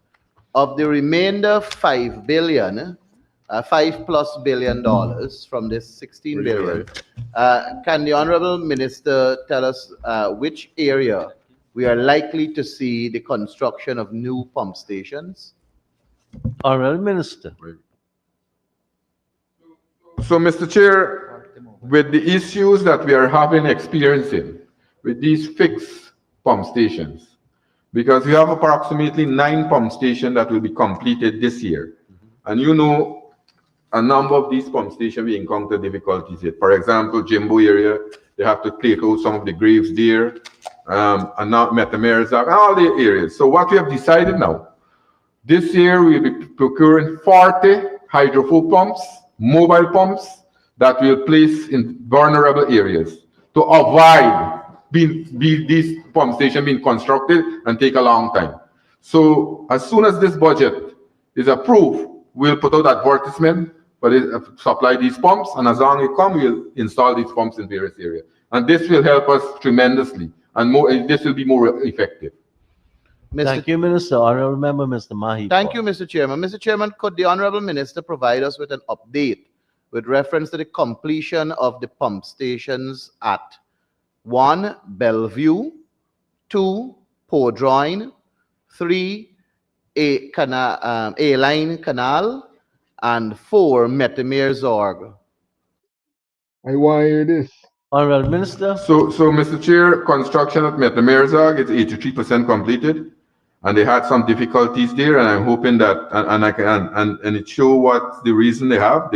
Of the remainder 5 billion, $5+ billion from this 16 billion, can the Honorable Minister tell us which area we are likely to see the construction of new pump stations? Honorable Minister. So, Mr. Chair, with the issues that we are experiencing with these fixed pump stations, because we have approximately 9 pump stations that will be completed this year. And you know, a number of these pump stations we encounter difficulties with. For example, Jimbo area, they have to take out some of the graves there, and now Metamerzak, all the areas. So what we have decided now, this year we'll be procuring 40 hydrofoil pumps, mobile pumps, that we'll place in vulnerable areas to avoid these pump stations being constructed and take a long time. So as soon as this budget is approved, we'll put out advertisement for supply these pumps, and as long as it comes, we'll install these pumps in various areas. And this will help us tremendously, and this will be more effective. Thank you, Minister. Honorable Member, Mr. Mahi. Thank you, Mr. Chairman. Mr. Chairman, could the Honorable Minister provide us with an update with reference to the completion of the pump stations at 1. Bellevue, 2. Pordroin, 3. A-Line Canal, and 4. Metamerzorg? I want to hear this. Honorable Minister. So Mr. Chair, construction at Metamerzorg is 83% completed, and they had some difficulties there, and I'm hoping that, and it shows what the reason they have.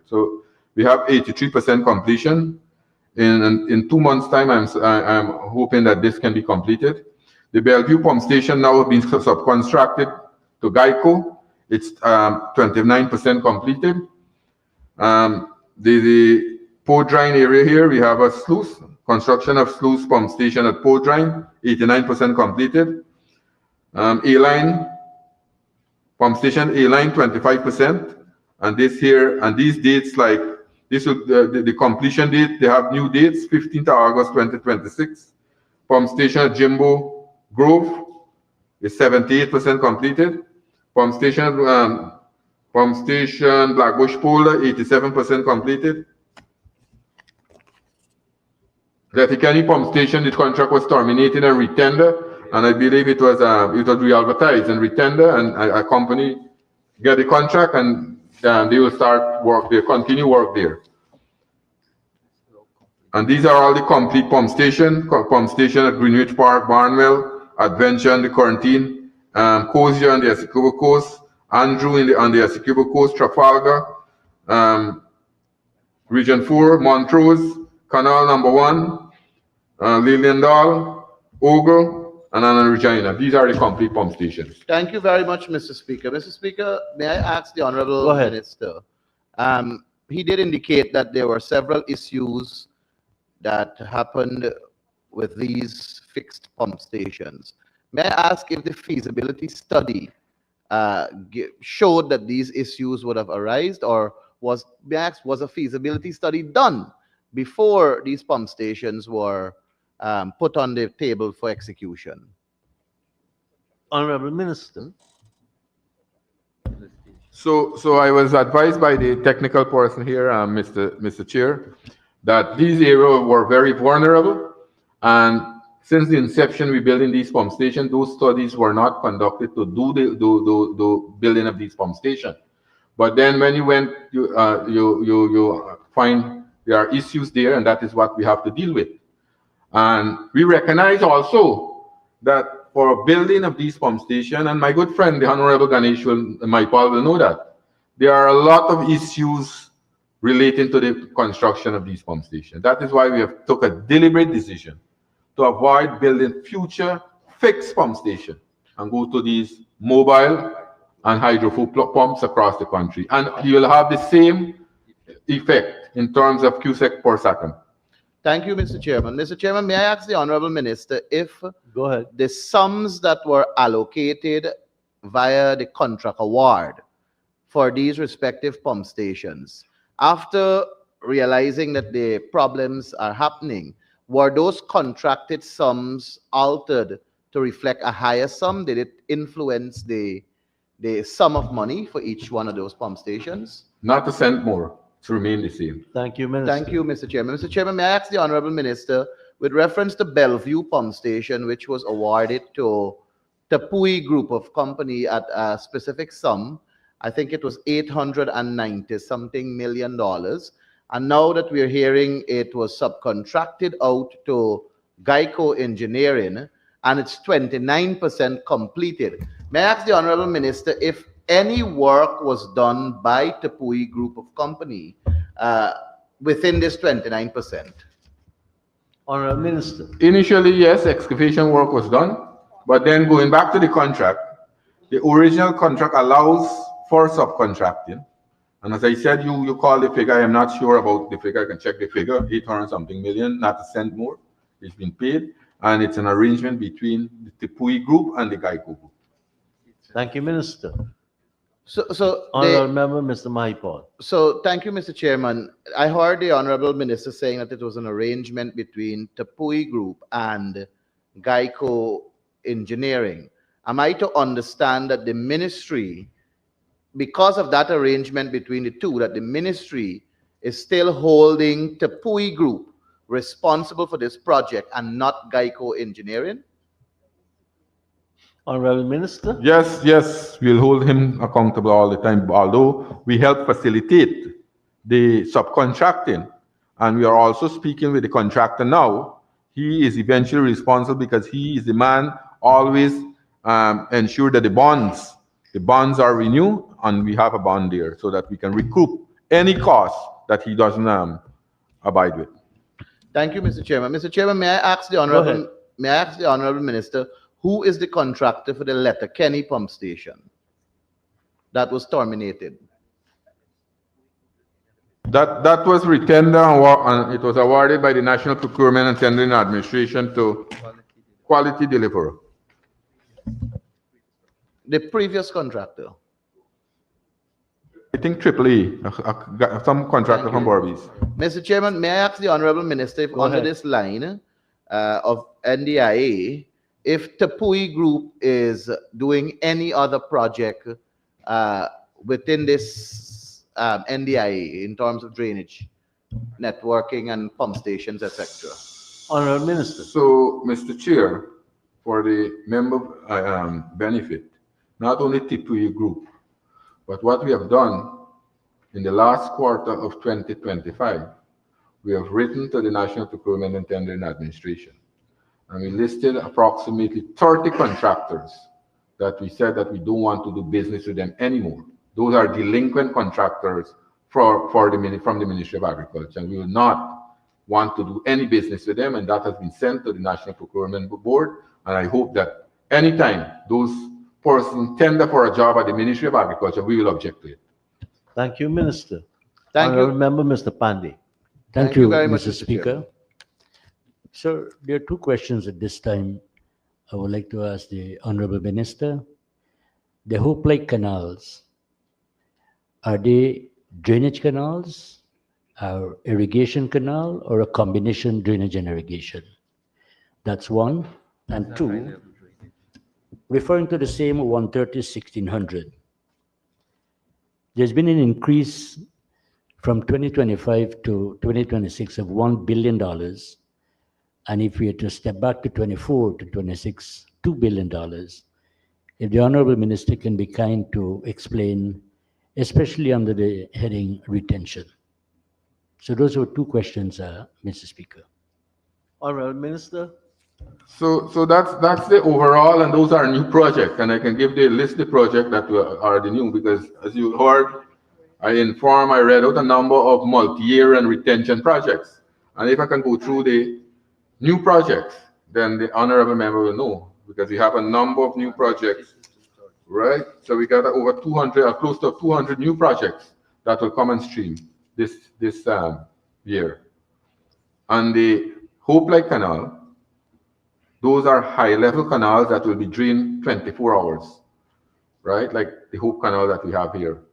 So we have 83% completion. In 2 months' time, I'm hoping that this can be completed. The Bellevue pump station now has been subcontracted to Geico. It's 29% completed. The Pordrine area here, we have a sluice, construction of sluice pump station at Pordrine, 89% completed. A-Line pump station, A-Line 25%. And this here, and these dates, like this will the completion date, they have new dates, 15th of August 2026. Pump station at Jimbo Grove is 78% completed. Pump station Blackbush Polar, 87% completed. Lettikani pump station, the contract was terminated and retender, and I believe it was re-advertised and retender, and a company get the contract, and they will start work there, continue work there. And these are all the complete pump station at Greenwich Park, Barnwell, Adventure on the Quarantine, Cosia on the Essequibo Coast, Andrew on the Essequibo Coast, Trafalgar, Region 4, Montrose, Canal Number 1, Liliendal, Ogle, and Anna Regina. These are the complete pump stations. Thank you very much, Mr. Speaker. Mr. Speaker, may I ask the Honorable Minister? He did indicate that there were several issues that happened with these fixed pump stations. May I ask if the feasibility study showed that these issues would have arisen, or was a feasibility study done before these pump stations were put on the table for execution? Honorable Minister. So I was advised by the technical person here, Mr. Chair, that these areas were very vulnerable, and since the inception we building these pump stations, those studies were not conducted to do the building of these pump stations. But then when you went, you find there are issues there, and that is what we have to deal with. And we recognize also that for building of these pump stations, and my good friend, the Honorable Ganesh Maipal will know that, there are a lot of issues relating to the construction of these pump stations. That is why we have took a deliberate decision to avoid building future fixed pump stations. and go to these mobile and hydro pumps across the country. And you will have the same effect in terms of cubic per second. Thank you, Mr. Chairman. Mr. Chairman, may I ask the Honorable Minister if Go ahead. the sums that were allocated via the contract award for these respective pump stations, after realizing that the problems are happening, were those contracted sums altered to reflect a higher sum? Did it influence the sum of money for each one of those pump stations? Not a cent more, to remain the same. Thank you, Minister. Thank you, Mr. Chairman. Mr. Chairman, may I ask the Honorable Minister, with reference to Bellevue Pump Station, which was awarded to Tapui Group of Company at a specific sum, I think it was $890-something million. And now that we're hearing it was subcontracted out to Geico Engineering, and it's 29% completed. May I ask the Honorable Minister if any work was done by Tapui Group of Company within this 29%? Honorable Minister. Initially, yes, excavation work was done, but then going back to the contract, the original contract allows for subcontracting. And as I said, you call the figure, I am not sure about the figure, I can check the figure, 800-something million, not a cent more, it's been paid, and it's an arrangement between the Tapui Group and the Geico Group. Thank you, Minister. So Honorable Member, Mr. Mahipal. So thank you, Mr. Chairman. I heard the Honorable Minister saying that it was an arrangement between Tapui Group and Geico Engineering. Am I to understand that the ministry, because of that arrangement between the two, that the ministry is still holding Tapui Group responsible for this project and not Geico Engineering? Honorable Minister. Yes, we'll hold him accountable all the time, although we help facilitate the subcontracting. And we are also speaking with the contractor now. He is eventually responsible because he is the man always ensure that the bonds are renewed, and we have a bond there so that we can recoup any cost that he doesn't abide with. Thank you, Mr. Chairman. Mr. Chairman, may I ask the Honorable Minister, who is the contractor for the Letterkenny pump station that was terminated? That was retender and it was awarded by the National Procurement and Tendering Administration to Quality Deliverer. The previous contractor? I think AAA, some contractor from Barbies. Mr. Chairman, may I ask the Honorable Minister if under this line of NDIA, if Tapui Group is doing any other project within this NDIA in terms of drainage, networking, and pump stations, etc. Honorable Minister. So, Mr. Chair, for the member benefit, not only Tapui Group, but what we have done in the last quarter of 2025, we have written to the National Procurement and Tendering Administration, and we listed approximately 30 contractors that we said that we don't want to do business with them anymore. Those are delinquent contractors from the Ministry of Agriculture, and we will not want to do any business with them, and that has been sent to the National Procurement Board, and I hope that anytime those persons tender for a job at the Ministry of Agriculture, we will object to it. Thank you, Minister. Thank you. Remember, Mr. Pandey. Thank you very much, Mr. Mr. Speaker. Sir, there are two questions at this time I would like to ask the Honorable Minister. The Hope Lake canals, are they drainage canals, or irrigation canal, or a combination drainage and irrigation? That's one. And two, referring to the same 130-1600, there's been an increase from 2025 to 2026 of $1 billion. And if we are to step back to 24 to 26, $2 billion, if the Honorable Minister can be kind to explain, especially under the heading retention. So those were two questions, Mr. Speaker. Honorable Minister. So that's the overall, and those are new projects, and I can give the list of projects that are the new, because as you heard, I read out a number of multi-year and retention projects. And if I can go through the new projects, then the honorable member will know. because we have a number of new projects, right? So we got over 200, close to 200 new projects that will come on stream this year. And the Hope Light Canal, those are high-level canals that will be drained 24 hours, right? Like the Hope Canal that we have here.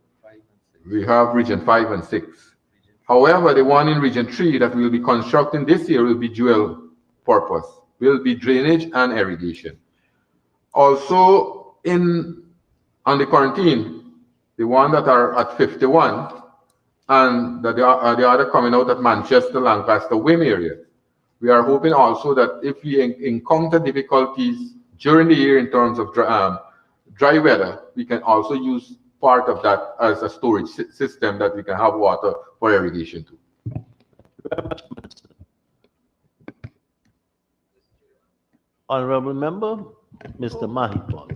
We have Region 5 and 6. However, the one in Region 3 that we will be constructing this year will be dual purpose. Will be drainage and irrigation. Also, on the quarantine, the one that are at 51 and the other coming out at Manchester, Lancaster, Wim area. We are hoping also that if we encounter difficulties during the year in terms of dry weather, we can also use part of that as a storage system that we can have water for irrigation too. Honorable Member, Mr. Mahipal.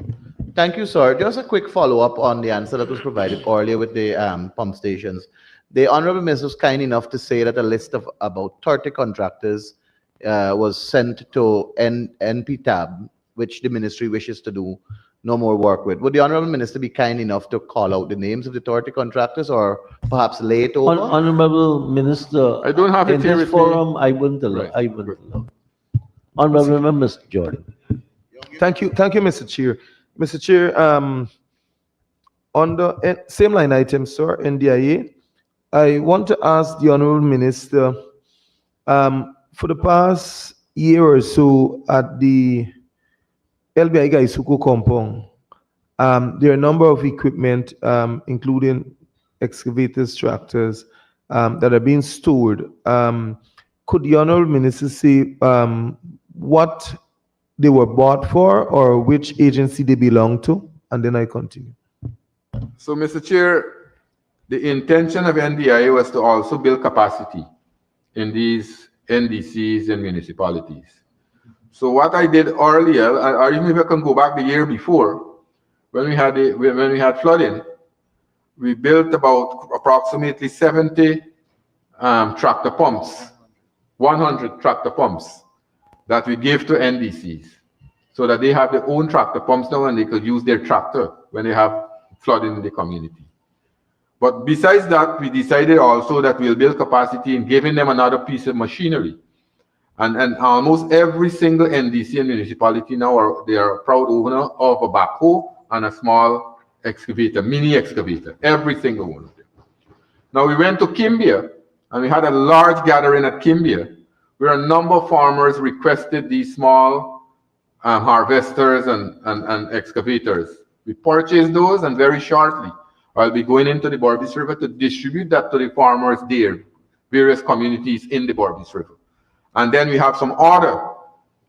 Thank you, sir. Just a quick follow-up on the answer that was provided earlier with the pump stations. The Honorable Minister was kind enough to say that a list of about 30 contractors was sent to NPTAB, which the ministry wishes to do no more work with. Would the Honorable Minister be kind enough to call out the names of the 30 contractors or perhaps lay it over? Honorable Minister, I don't have it in here this with forum, me. I wouldn't allow. I wouldn't allow. Honorable Member, Mr. Jordan. Thank you, Mr. Chair. Mr. Chair, on the same line item, sir, NDIA, I want to ask the Honorable Minister, for the past year or so at the LBI Gaisuku compound, there are a number of equipment, including excavators, tractors, that are being stored. Could the Honorable Minister say what they were bought for or which agency they belong to? And then I continue. So, Mr. Chair, the intention of NDIA was to also build capacity in these NDCs and municipalities. So what I did earlier, or even if I can go back the year before, when we had flooding, we built about approximately 70 tractor pumps, 100 tractor pumps that we gave to NDCs, so that they have their own tractor pumps now and they could use their tractor when they have flooding in the community. But besides that, we decided also that we'll build capacity in giving them another piece of machinery. And almost every single NDC and municipality now they are a proud owner of a backhoe and a small excavator, mini excavator, every single one of them. Now we went to Kimbia and we had a large gathering at Kimbia where a number of farmers requested these small harvesters and excavators. We purchased those, and very shortly I'll be going into the Borbis River to distribute that to the farmers there, various communities in the Borbis River. And then we have some other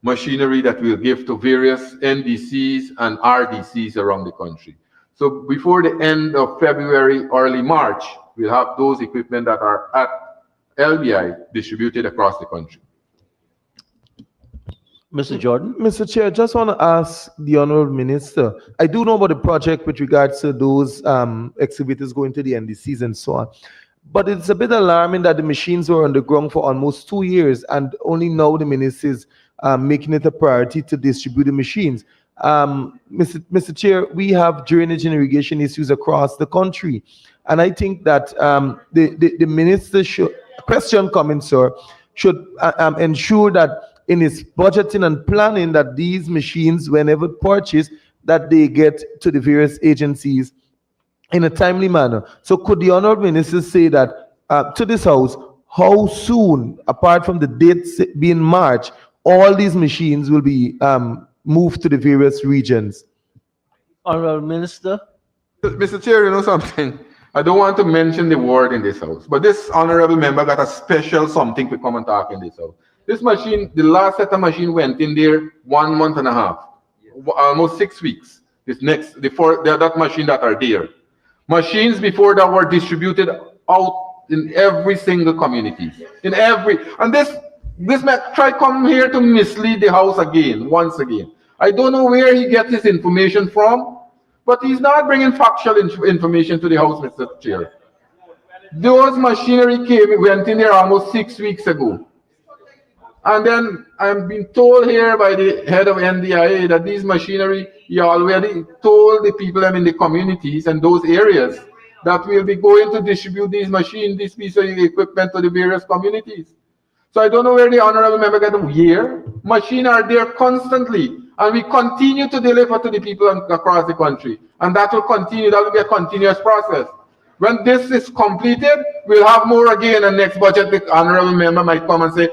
machinery that we'll give to various NDCs and RDCs around the country. So before the end of February, early March, we'll have those equipment that are at LBI distributed across the country. Mr. Jordan? Mr. Chair, I just want to ask the Honorable Minister. I do know about the project with regards to those excavators going to the NDCs and so on. But it's a bit alarming that the machines were on the ground for almost 2 years and only now the minister is making it a priority to distribute the machines. Mr. Chair, we have drainage and irrigation issues across the country. And I think that the minister should, question coming, sir, should ensure that in his budgeting and planning that these machines, whenever purchased, that they get to the various agencies in a timely manner. So could the Honorable Minister say that to this House, how soon, apart from the dates being March, all these machines will be moved to the various regions? Honorable Minister? Mr. Chair, you know something? I don't want to mention the word in this House, but this honorable member got a special something to come and talk in this House. This machine, the last set of machine went in there 1.5 months, almost 6 weeks. That machine that are there. Machines before that were distributed out in every single community. And this man try come here to mislead the House again, once again. I don't know where he gets his information from, but he's not bringing factual information to the House, Mr. Chair. Those machinery went in there almost 6 weeks ago. And then I'm being told here by the head of NDIA that these machinery, he already told the people in the communities and those areas that we'll be going to distribute these machines, this piece of equipment to the various communities. So I don't know where the honorable member got them here. Machines are there constantly, and we continue to deliver to the people across the country. And that will continue, that will be a continuous process. When this is completed, we'll have more again, and next budget, the honorable member might come and say,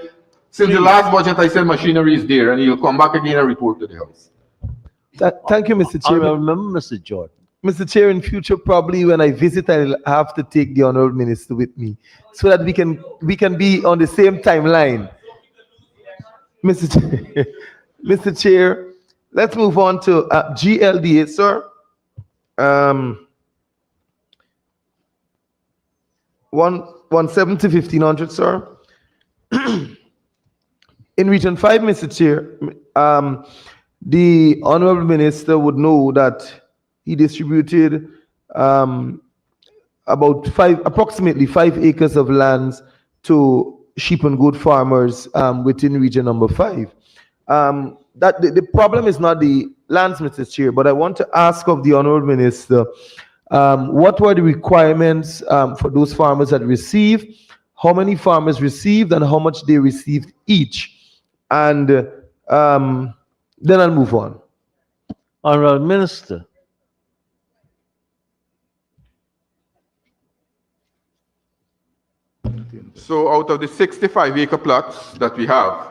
since the last budget, I said machinery is there, and he'll come back again and report to the House. Thank you, Mr. Chair. I remember Mr. Jordan. Mr. Chair, in future, probably when I visit, I'll have to take the honorable minister with me so that we can be on the same timeline. Mr. Chair, Mr. Chair, let's move on to GLDA, sir. 170, 1500, sir. In Region 5, Mr. Chair, the honorable minister would know that he distributed approximately 5 acres of lands to sheep and goat farmers within region number 5. That the problem is not the lands, Mr. Chair, but I want to ask of the honorable minister, what were the requirements for those farmers that received, how many farmers received, and how much they received each? And then I'll move on. Honorable Minister. So out of the 65-acre plots that we have,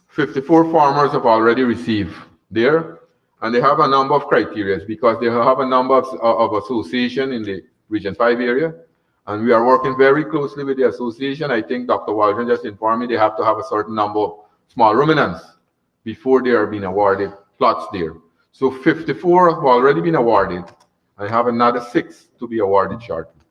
54 farmers have already received there, and they have a number of criteria because they have a number of association in the Region 5 area, and we are working very closely with the association. I think Dr. Waldron just informed me they have to have a certain number of small ruminants before they are being awarded plots there. So 54 have already been awarded. I have another 6 to be awarded shortly.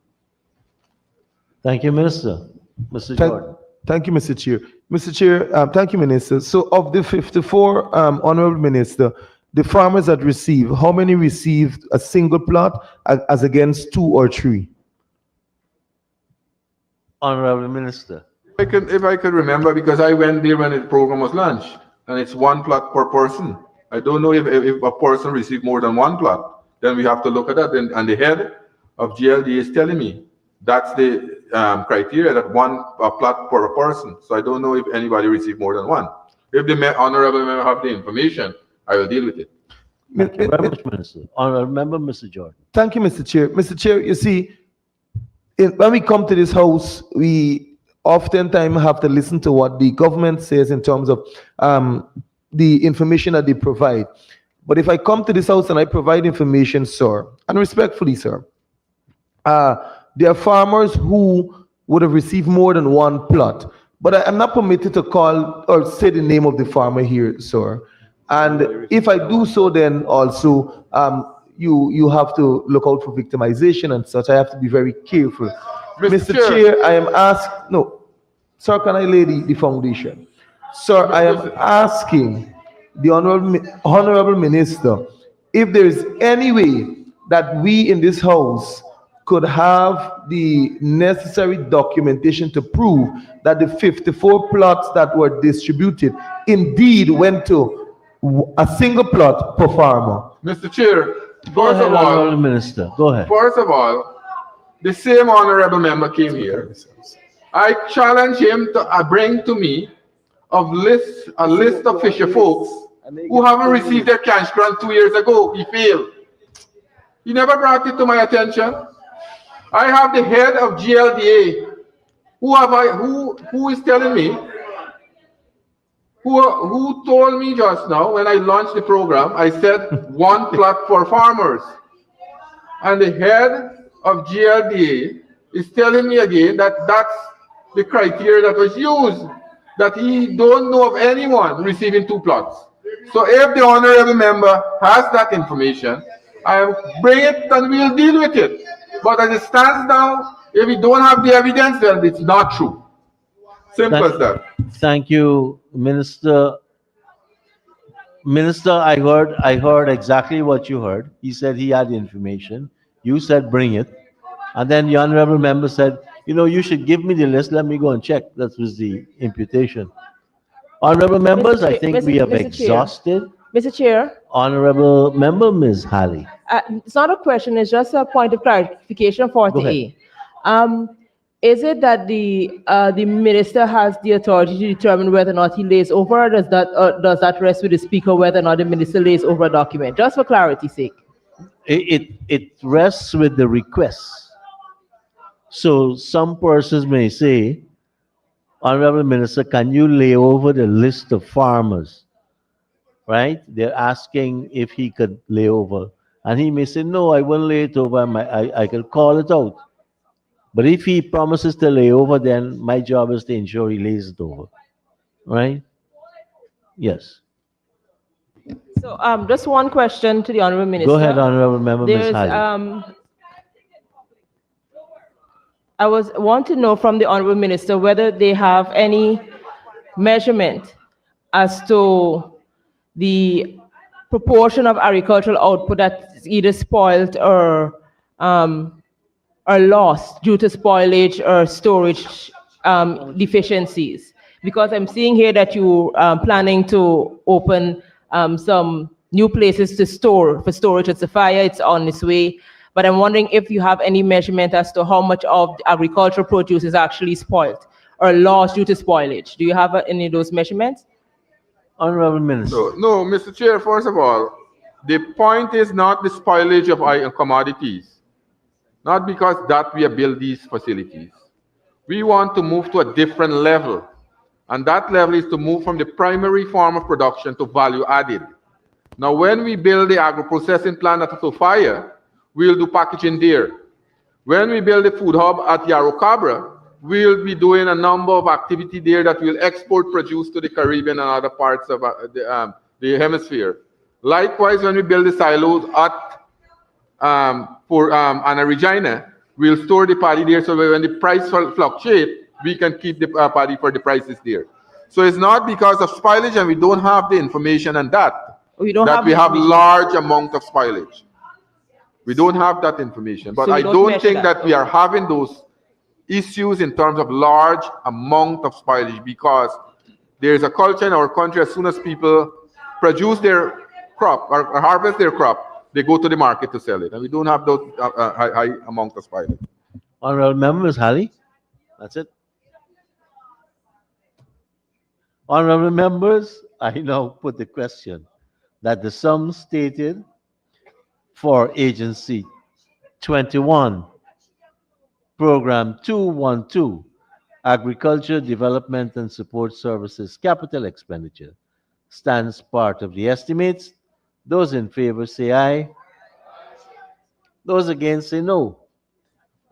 Thank you, Minister. Mr. Jordan. Thank you, Mr. Chair. Mr. Chair, thank you, Minister. So of the 54, Honorable Minister, the farmers that received, how many received a single plot as against 2 or 3? Honorable Minister. If I could remember, because I went there when the program was launched, and it's 1 plot per person. I don't know if a person received more than 1 plot. Then we have to look at that. And the head of GLD is telling me that's the criteria, that 1 plot per person. So I don't know if anybody received more than 1. If the honorable member have the information, I will deal with it. Thank you very much, Minister. Honorable Member, Mr. Jordan. Thank you, Mr. Chair. Mr. Chair, you see, when we come to this house, we oftentimes have to listen to what the government says in terms of the information that they provide. But if I come to this house and I provide information, sir, and respectfully, sir, there are farmers who would have received more than 1 plot. But I'm not permitted to call or say the name of the farmer here, sir. And if I do so, then also you have to look out for victimization and such. I have to be very careful. Mr. Chair, I am asked, no, sir, can I lay the foundation? Sir, I am asking the honorable minister if there is any way that we in this house could have the necessary documentation to prove that the 54 plots that were distributed indeed went to a single plot per farmer. Mr. Chair, first of all, Minister, go ahead. First of all, the same honorable member came here. I challenge him to bring to me a list of fisher folks who haven't received their cash grant 2 years ago. He failed. He never brought it to my attention. I have the head of GLDA who is telling me, who told me just now when I launched the program, I said 1 plot for farmers. And the head of GLDA is telling me again that that's the criteria that was used, that he don't know of anyone receiving 2 plots. So if the honorable member has that information, bring it and we'll deal with it. But as it stands now, if we don't have the evidence, then it's not true. Simple as that. Thank you, Minister. Minister, I heard exactly what you heard. He said he had the information. You said bring it. And then the honorable member said, you know, you should give me the list. Let me go and check. That was the imputation. Honorable members, I Chair- think Mr. we have Mr. Chair. exhausted. Mr. Chair, Honorable member, Ms. Halley. it's not a question, it's just a point of clarification for Go ahead. the Is it that the minister has the authority to determine whether or not he lays over, or does that rest with the speaker whether or not the minister lays over a document? Just for clarity's sake. It rests with the request. So some persons may say, Honorable Minister, can you lay over the list of farmers? Right? They're asking if he could lay over. And he may say, no, I won't lay it over. I can call it out. But if he promises to lay over, then my job is to ensure he lays it over. Right? Yes. So just one question to the Honorable Minister. Go ahead, Honorable Member, Ms. Halley. I want to know from the Honorable Minister whether they have any measurement as to the proportion of agricultural output that's either spoiled or lost due to spoilage or storage deficiencies. Because I'm seeing here that you are planning to open some new places to store for storage at Sophia. It's on its way. But I'm wondering if you have any measurement as to how much of the agricultural produce is actually spoiled or lost due to spoilage. Do you have any of those measurements? Honorable Minister. No, Mr. Chair, first of all, the point is not the spoilage of commodities. Not because that we build these facilities. We want to move to a different level. And that level is to move from the primary form of production to value added. Now, when we build the agro-processing plant at Sophia, we'll do packaging there. When we build the food hub at Yarro Cabra, we'll be doing a number of activity there that will export produce to the Caribbean and other parts of the hemisphere. Likewise, when we build the silos at Anna Regina, we'll store the paddy there so when the price fluctuates, we can keep the paddy for the prices there. So it's not because of spoilage, and we don't have the information on that. We have large amount of spoilage. We don't have that information. But So I we don't don't measure think that. that we are having those issues in terms of large amount of spoilage, because there is a culture in our country, as soon as people produce their crop or harvest their crop, they go to the market to sell it. And we don't have those high amount of spoilage. Honorable Member, Ms. Halley. That's it. Honorable members, I now put the question that the sum stated for Agency 21, Program 212, Agriculture Development and Support Services Capital Expenditure, stands part of the estimates. Those in favor say aye. Those against say no.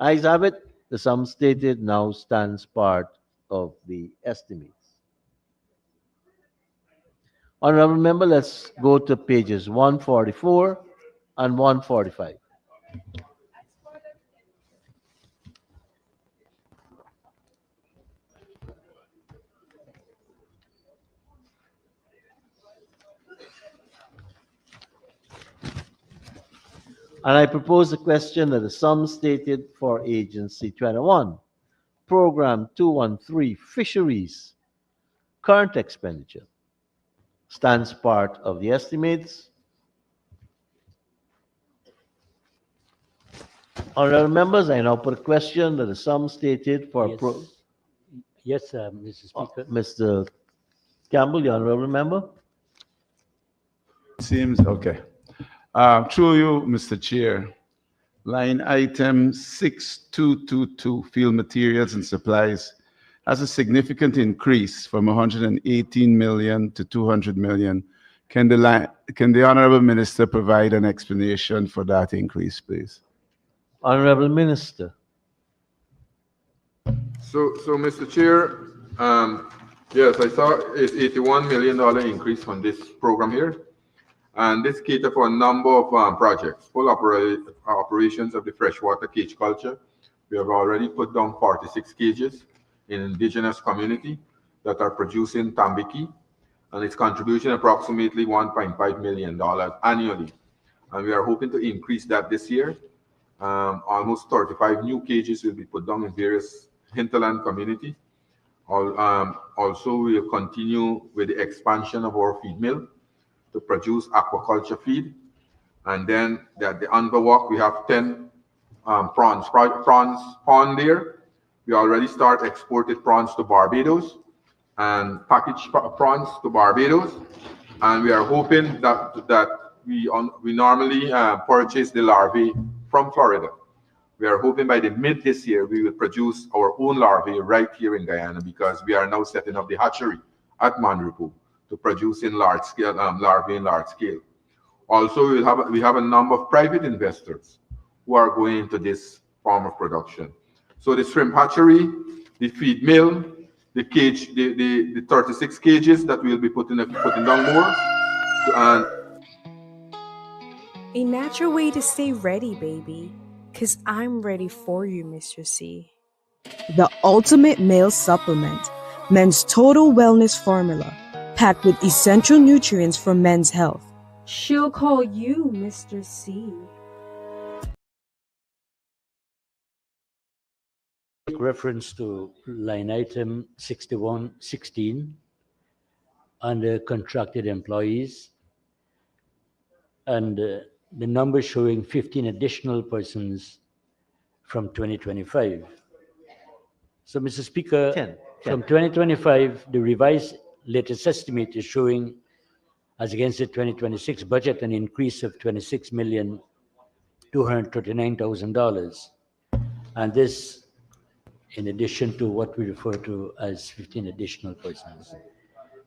Ayes have it. The sum stated now stands part of the estimates. Honorable member, let's go to pages 144 and 145. And I propose the question that the sum stated for Agency 21, Program 213, Fisheries, current expenditure, stands part of the estimates. Honorable members, I now put a question that the sum stated for Yes, Mr. Speaker. Mr. Campbell, the honorable member. Seems okay. Through you, Mr. Chair, line item 6222, field materials and supplies, has a significant increase from 118 million to 200 million. Can the Honorable Minister provide an explanation for that increase, please? Honorable Minister. So Mr. Chair, yes, I saw it's $81 million increase from this program here. And this caters for a number of projects, full operations of the freshwater cage culture. We have already put down 46 cages in indigenous community that are producing tambiki, and its contribution approximately $1.5 million annually. And we are hoping to increase that this year. Almost 35 new cages will be put down in various hinterland communities. Also, we will continue with the expansion of our feed mill to produce aquaculture feed. And then at the Underwalk, we have 10 prawns pond there. We already start exported prawns to Barbados and packaged prawns to Barbados. And we are hoping that we normally purchase the larvae from Florida. We are hoping by the mid this year, we will produce our own larvae right here in Guyana, because we are now setting up the hatchery at Manrupu to produce in large scale, larvae in large scale. Also, we have a number of private investors who are going into this form of production. So the shrimp hatchery, the feed mill, the cage, the 36 cages that we'll be putting down more, and A natural way to stay ready, baby. 'Cause I'm ready for you, Mr. C. The ultimate male supplement, men's total wellness formula, packed with essential nutrients for men's health. She'll call you Mr. C. Reference to line item 6116 under contracted employees, and the number showing 15 additional persons from 2025. So, Mr. Speaker, 10. from 2025, the revised latest estimate is showing, as against the 2026 budget, an increase of $26,239,000. And this in addition to what we refer to as 15 additional persons.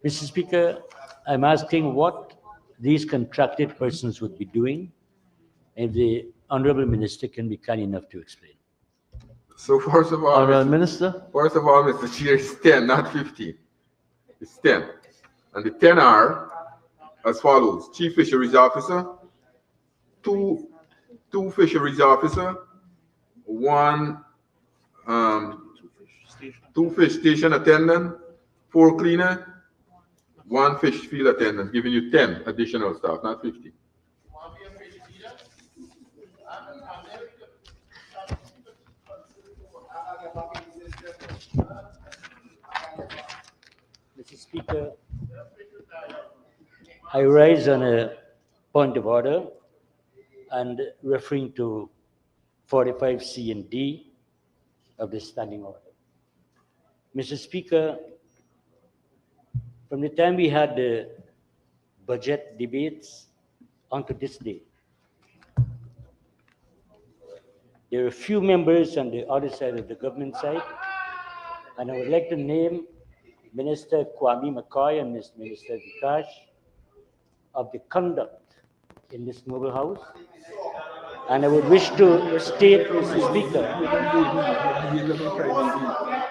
Mr. Speaker, I'm asking what these contracted persons would be doing, and the Honorable Minister can be kind enough to explain. so first of all, Honorable Minister. First of all, Mr. Chair, it's 10, not 15. It's 10. And the 10 are as follows: Chief Fisheries Officer, two fisheries officer, one two fish station attendant, 4 cleaner, 1 fish field attendant, giving you 10 additional staff, not 50. Mr. Speaker, I rise on a point of order and referring to 45C and D of the standing order. Mr. Speaker, from the time we had the budget debates onto this day, there are a few members on the other side of the government side, and I would like to name Minister Kwame McCoy and Minister Vikash of the conduct in this noble house. And I would wish to state, Mr. Speaker,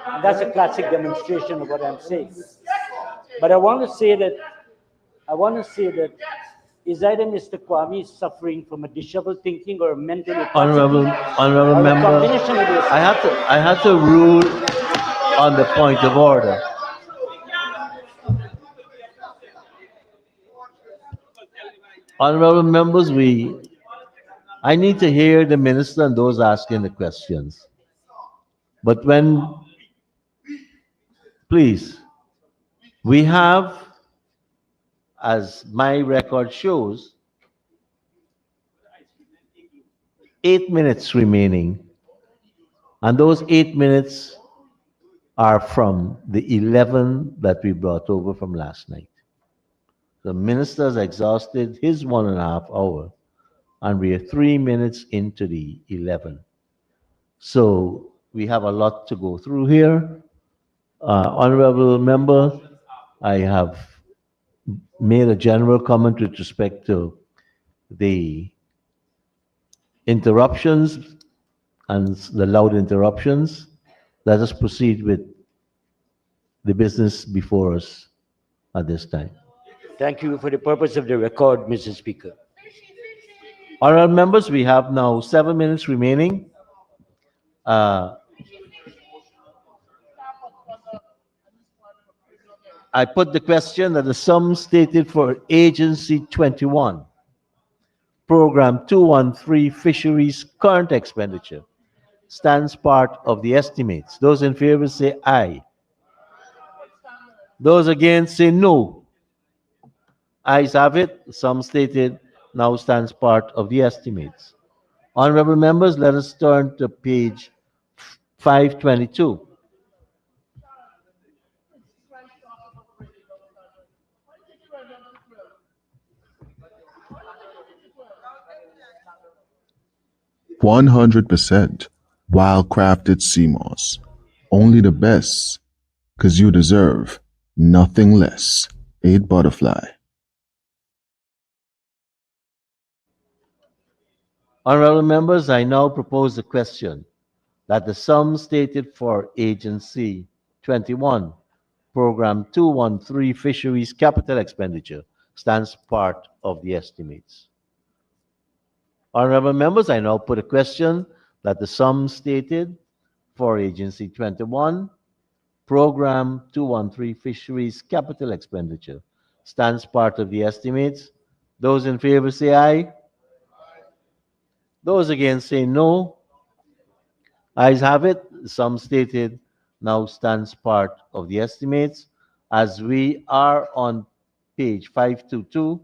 and that's a classic demonstration of what I'm saying. But I want to say that is either Mr. Kwame suffering from a disheveled thinking or a mental Honorable member, I have to rule on the point of order. Honorable members, I need to hear the minister and those asking the questions. But please, we have, as my record shows, 8 minutes remaining. And those 8 minutes are from the 11 that we brought over from last night. The minister has exhausted his 1.5 hours, and we are 3 minutes into the 11. So we have a lot to go through here. Honorable member, I have made a general comment with respect to the interruptions and the loud interruptions. Let us proceed with the business before us at this time. Thank you. For the purpose of the record, Mr. Speaker. Honorable members, we have now 7 minutes remaining. I put the question that the sum stated for Agency 21, Program 213 Fisheries current expenditure stands part of the estimates. Those in favor say aye. Those against say no. Ayes have it. The sum stated now stands part of the estimates. Honorable members, let us turn to page 522. %100% wild-crafted CMOS. Only the best, 'cause you deserve nothing less. 8 Butterfly. Honorable members, I now propose the question that the sum stated for Agency 21, Program 213 Fisheries Capital Expenditure stands part of the estimates. Honorable members, I now put a question that the sum stated for Agency 21, Program 213 Fisheries Capital Expenditure stands part of the estimates. Those in favor say aye. Those against say no. Ayes have it. The sum stated now stands part of the estimates. As we are on page 522,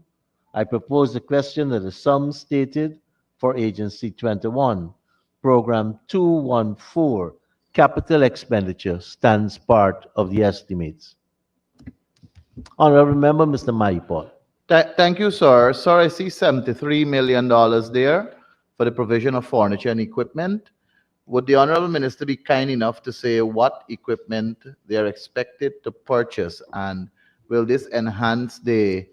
I propose the question that the sum stated for Agency 21, Program 214, Capital Expenditure stands part of the estimates. Honorable Member, Mr. Mahipol. Thank you, sir. Sir, I see $73 million there for the provision of furniture and equipment. Would the Honorable Minister be kind enough to say what equipment they are expected to purchase, and will this enhance the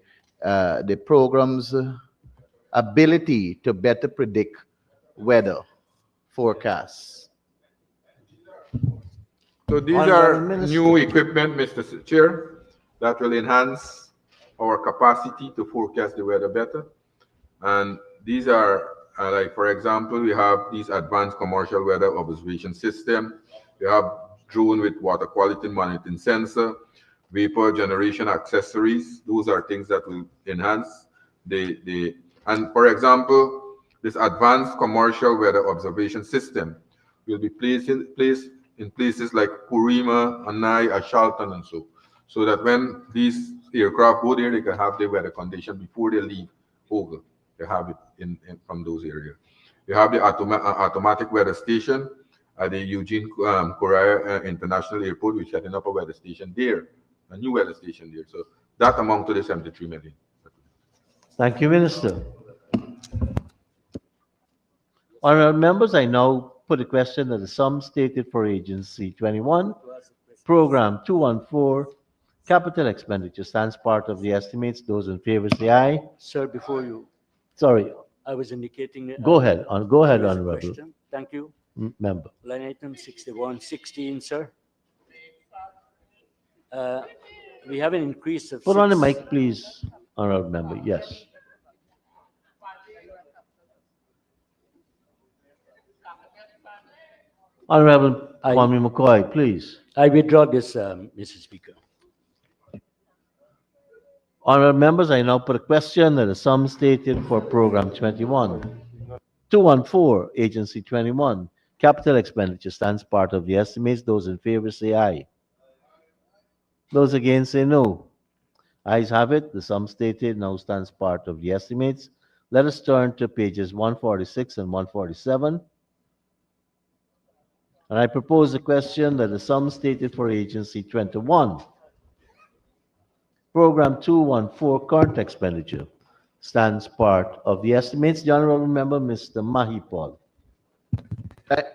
program's ability to better predict weather forecasts? So these are new equipment, Mr. Chair, that will enhance our capacity to forecast the weather better. And these are, like, for example, we have these advanced commercial weather observation system. We have drone with water quality monitoring sensor, vapor generation accessories. Those are things that will enhance and for example, this advanced commercial weather observation system will be placed in places like Purima, Anai, Ashalton, and so that when these aircraft go there, they can have the weather condition before they leave over. They have it from those areas. We have the automatic weather station at the Eugene Correa International Airport. We're setting up a weather station there, a new weather station there. So that amount to the 73 million. Thank you, Minister. Honorable members, I now put a question that the sum stated for Agency 21, Program 214, Capital Expenditure stands part of the estimates. Those in favor say aye. Sir, before you, Sorry, I was indicating. go ahead, there is a Honorable question. Thank you. Member. Line item 6116, sir. We have an increase of. Put on the mic, please, Honorable Member. Yes. Honorable Kwame McCoy, please. I withdraw this, Mr. Speaker. Honorable members, I now put a question that the sum stated for Program 21, 214, Agency 21, Capital Expenditure stands part of the estimates. Those in favor say aye. Those against say no. Ayes have it. The sum stated now stands part of the estimates. Let us turn to pages 146 and 147. And I propose a question that the sum stated for Agency 21, Program 214, Current Expenditure stands part of the estimates. The Honorable Member, Mr. Mahipol.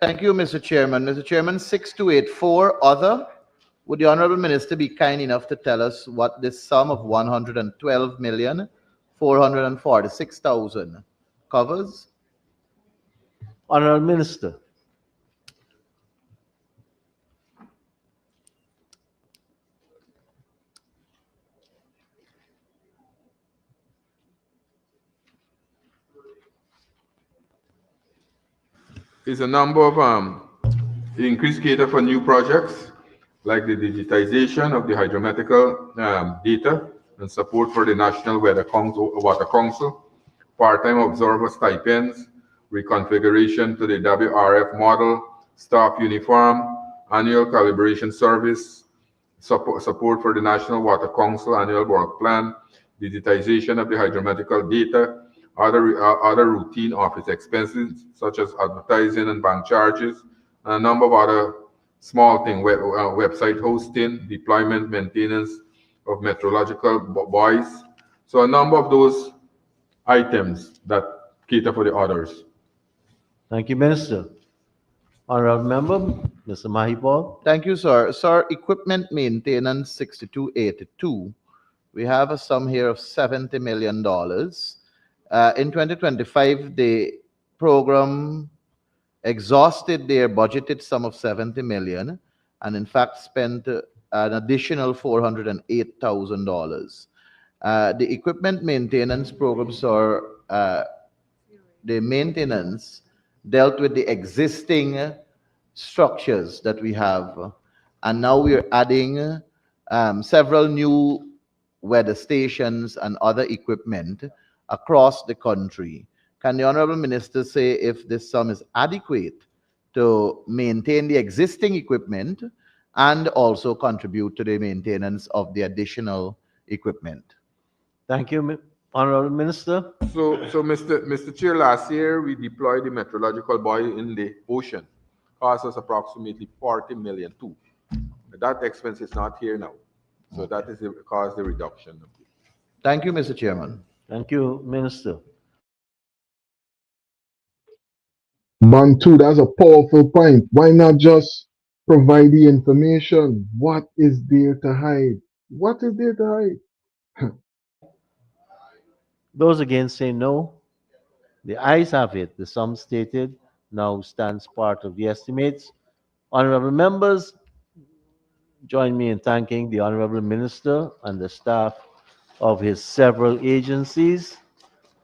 Thank you, Mr. Chairman. Mr. Chairman, 6284, Other. Would the Honorable Minister be kind enough to tell us what this sum of 112,446,000 covers? Honorable Minister. Is a number of increased cater for new projects, like the digitization of the hydrometrical data and support for the National Water Council, part-time observer stipends, reconfiguration to the WRF model, staff uniform, annual calibration service, support for the National Water Council Annual Work Plan, digitization of the hydrometrical data, other routine office expenses such as advertising and bank charges, and a number of other small things, website hosting, deployment, maintenance of meteorological buoys. So a number of those items that cater for the others. Thank you, Minister. Honorable Member, Mr. Mahipal. Thank you, sir. Sir, equipment maintenance 6282. We have a sum here of $70 million. In 2025, the program exhausted their budgeted sum of $70 million and in fact spent an additional $408,000. The equipment maintenance program, sir, the maintenance dealt with the existing structures that we have, and now we're adding several new weather stations and other equipment across the country. Can the Honorable Minister say if this sum is adequate to maintain the existing equipment and also contribute to the maintenance of the additional equipment? Thank you, Honorable Minister. So Mr. Chair, last year we deployed the meteorological buoy in the ocean. Cost us approximately $40 million too. That expense is not here now. So that is caused the reduction. Thank you, Mr. Chairman. Thank you, Minister. Bantu, that's a powerful point. Why not just provide the information? What is there to hide? What is there to hide? Those against say no. The ayes have it. The sum stated now stands part of the estimates. Honorable members, join me in thanking the Honorable Minister and the staff of his several agencies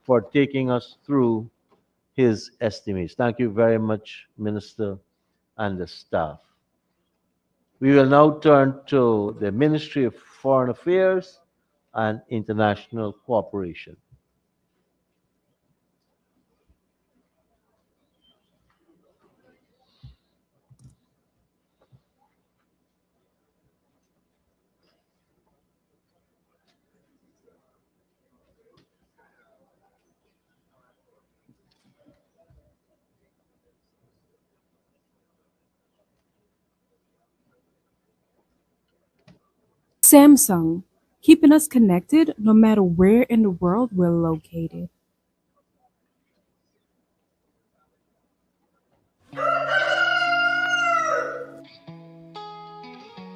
for taking us through his estimates. Thank you very much, Minister and the staff. We will now turn to the Ministry of Foreign Affairs and International Cooperation. Samsung, keeping us connected no matter where in the world we're located.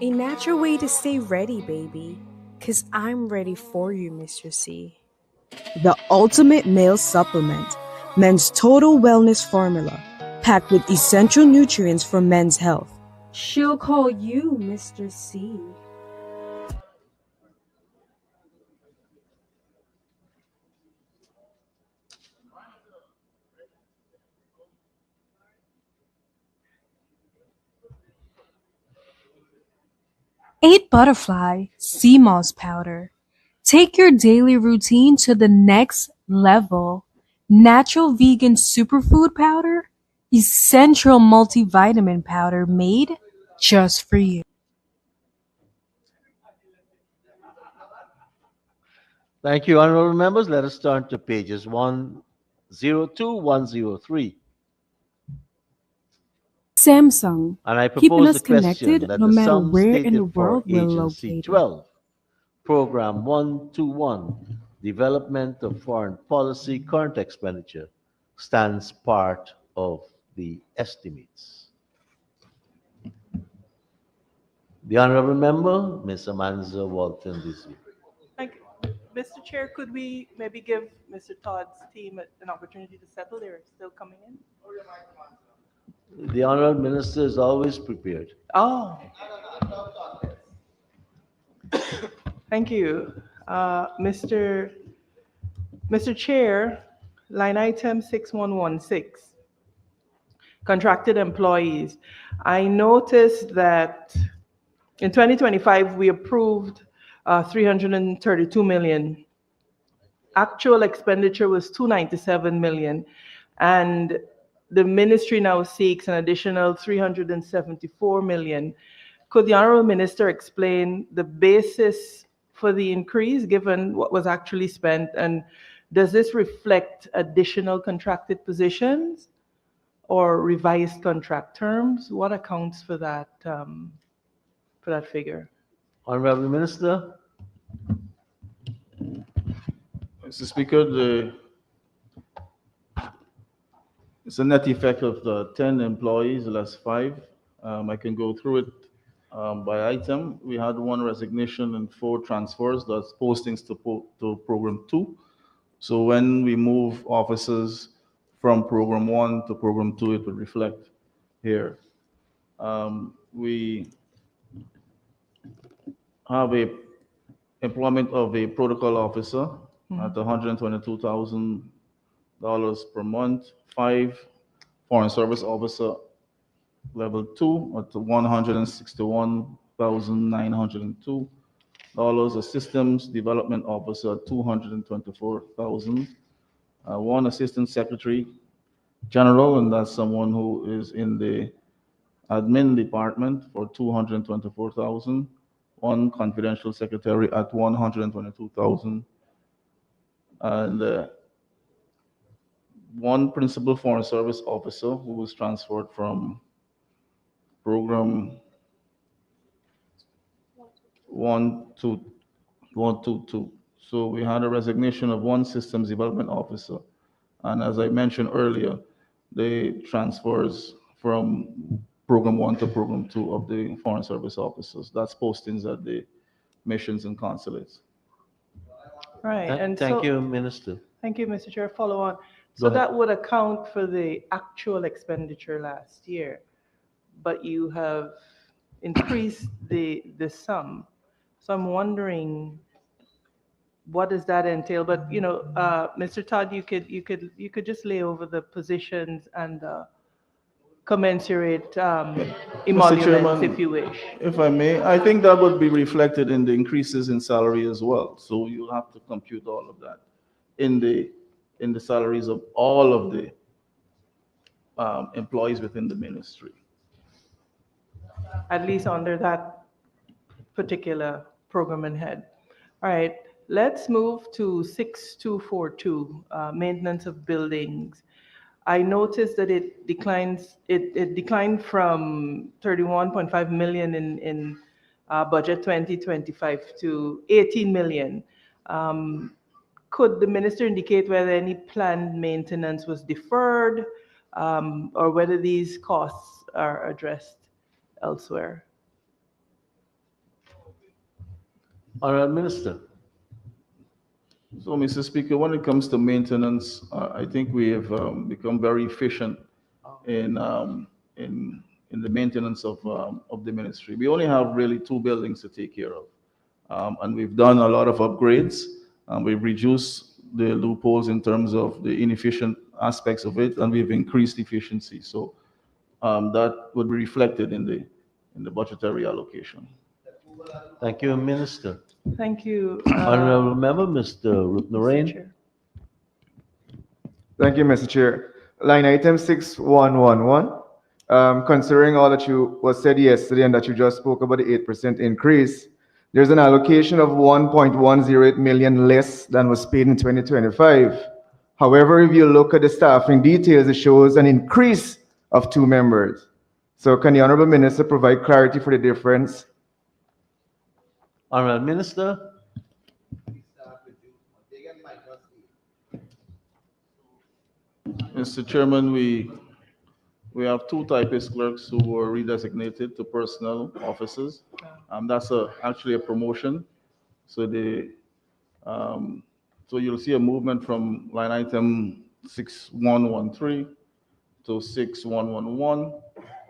A natural way to stay ready, baby. 'Cause I'm ready for you, Mr. C. The ultimate male supplement, men's total wellness formula, packed with essential nutrients for men's health. She'll call you Mr. C. Eight Butterfly Sea Moss Powder. Take your daily routine to the next level. Natural vegan superfood powder, essential multivitamin powder made just for you. Thank you, honorable members. Let us turn to pages 102, 103. Samsung, And I keeping propose us the question connected that no the matter sum where in the stated for world we're Agency located. 12, Program 121, Development of Foreign Policy Current Expenditure, stands part of the estimates. The Honorable Member, Ms. Amanza Walton Dizu. Thank you. Mr. Chair, could we maybe give Mr. Todd's team an opportunity to settle? They're still coming in. The Honorable Minister is always prepared. Oh. Thank you. Mr. Chair, line item 6116, contracted employees. I noticed that in 2025, we approved 332 million. Actual expenditure was 297 million. And the ministry now seeks an additional 374 million Could the Honorable Minister explain the basis for the increase given what was actually spent? And does this reflect additional contracted positions or revised contract terms? What accounts for that figure? Honorable Minister. Mr. Speaker, it's a net effect of the 10 employees less 5. I can go through it by item. We had 1 resignation and 4 transfers. That's postings to Program 2. So when we move officers from Program 1 to Program 2, it will reflect here. We have a employment of a protocol officer at $122,000 per month, 5 foreign service officer level 2 at $161,902, a systems development officer at $224,000, 1 assistant secretary general, and that's someone who is in the admin department for $224,000, 1 confidential secretary at $122,000, and 1 principal foreign service officer who was transferred from Program 122. So we had a resignation of 1 systems development officer. And as I mentioned earlier, the transfers from Program 1 to Program 2 of the foreign service officers. That's postings at the missions and consulates. Right. And thank you, Minister. Thank you, Mr. Chair. Follow on. So that would account for the actual expenditure last year, but you have increased the sum. So I'm wondering, what does that entail? But Mr. Todd, you could just lay over the positions and commensurate emoluments, if you wish. If I may, I think that would be reflected in the increases in salary as well. So you'll have to compute all of that in the salaries of all of the employees within the ministry. At least under that particular program and head. All right, let's move to 6242, maintenance of buildings. I noticed that it declined from 31.5 million in budget 2025 to 18 million. Could the minister indicate whether any planned maintenance was deferred or whether these costs are addressed elsewhere? Honourable Minister. So, Mr. Speaker, when it comes to maintenance, I think we have become very efficient in the maintenance of the ministry. We only have really 2 buildings to take care of, and we've done a lot of upgrades. We've reduced the loopholes in terms of the inefficient aspects of it, and we've increased efficiency. So that would be reflected in the budgetary allocation. Thank you, Minister. Thank you. Honourable Member, Mr. Rupnarain. Thank you, Mr. Chair. Line item 6111. Considering all that was said yesterday and that you just spoke about the 8% increase, there's an allocation of 1.108 million less than was paid in 2025. However, if you look at the staffing details, it shows an increase of 2 members. So can the Honourable Minister provide clarity for the difference? Honourable Minister. Mr. Chairman, we have 2 typist clerks who were redesignated to personnel officers. That's actually a promotion. So so you'll see a movement from line item 6113 to 6111,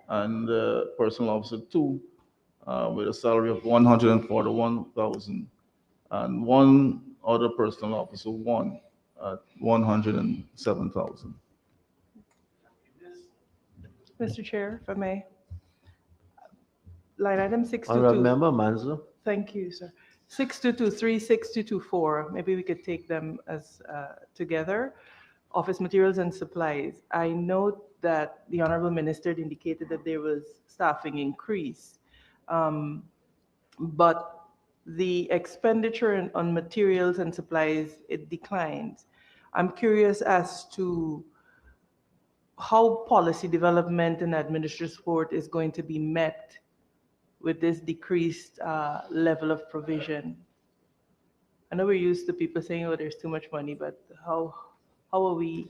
and personnel officer 2 with a salary of 141,000, and 1 other personnel officer 1 at 107,000. Mr. Chair, if I may. Line item 622. Honourable Member Manzo. Thank you, sir. 6223, 6224. Maybe we could take them as together. Office materials and supplies. I note that the Honourable Minister indicated that there was staffing increase. But the expenditure on materials and supplies, it declines. I'm curious as to how policy development and administrative support is going to be met with this decreased level of provision. I know we're used to people saying, oh, there's too much money, but how are we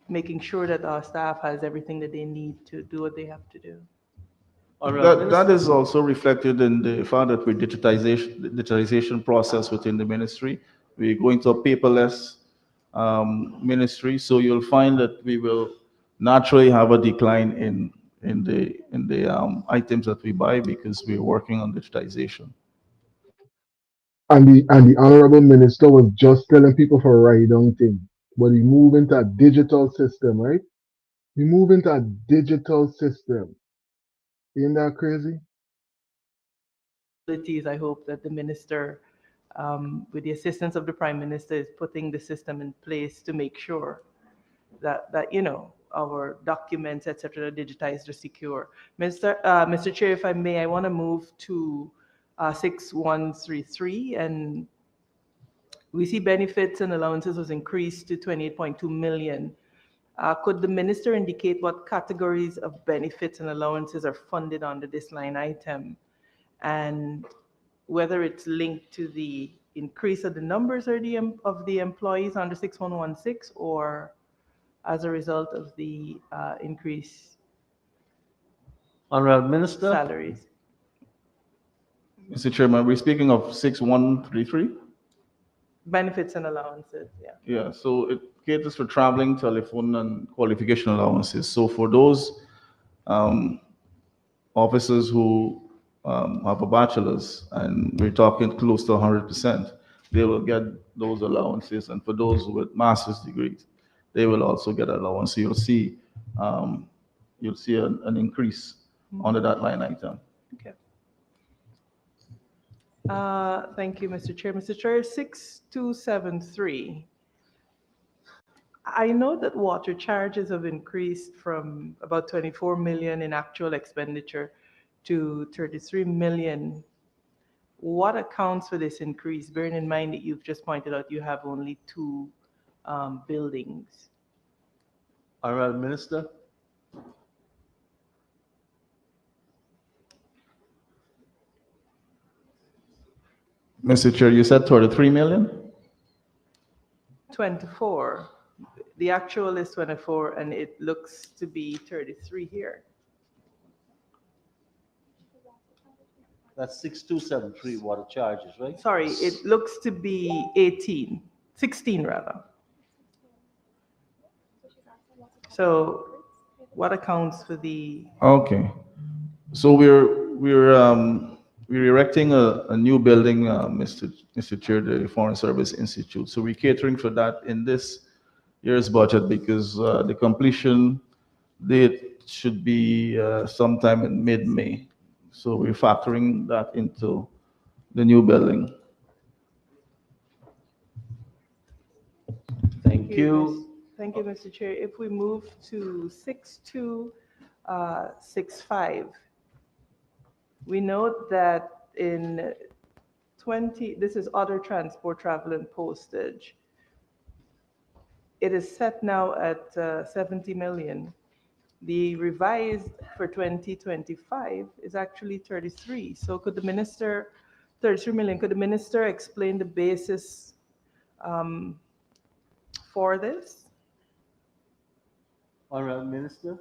making sure that our staff has everything that they need to do what they have to do? That is also reflected in the fact that with digitization process within the ministry, we're going to a paperless ministry. So you'll find that we will naturally have a decline in the items that we buy because we're working on digitization. And the honorable minister was just telling people for write down thing, but he move into a digital system, right? We move into a digital system. Isn't that crazy? I hope that the minister, with the assistance of the prime minister, is putting the system in place to make sure that our documents, etc., are digitized or secure. Mr. Chair, if I may, I want to move to 6133, and we see benefits and allowances was increased to 28.2 million. Could the minister indicate what categories of benefits and allowances are funded under this line item, and whether it's linked to the increase of the numbers of the employees under 6116, or as a result of the increase Honorable Minister. Salaries? Mr. Chairman, we're speaking of 6133? Benefits and allowances, yeah. Yeah, so it caters for traveling, telephone, and qualification allowances. So for those officers who have a bachelor's, and we're talking close to 100%, they will get those allowances. And for those with master's degrees, they will also get allowance. So you'll see an increase under that line item. Okay. Thank you, Mr. Chair. Mr. Chair, 6273. I know that water charges have increased from about 24 million in actual expenditure to 33 million. What accounts for this increase, bearing in mind that you've just pointed out you have only 2 buildings? Honorable Minister. Mr. Chair, you said 33 million? 24. The actual is 24, and it looks to be 33 here. That's 6273 water charges, right? Sorry, it looks to be 16 rather. So what accounts for the... Okay. So we're erecting a new building, Mr. Chair, the Foreign Service Institute. So we're catering for that in this year's budget because the completion date should be sometime in mid-May. So we're factoring that into the new building. Thank you. Thank you, Mr. Chair. If we move to 6265, we note that in this is other transport, travel, and postage. It is set now at 70 million. The revised for 2025 is actually 33. So could the minister, 33 million, could the minister explain the basis for this? Honorable Minister.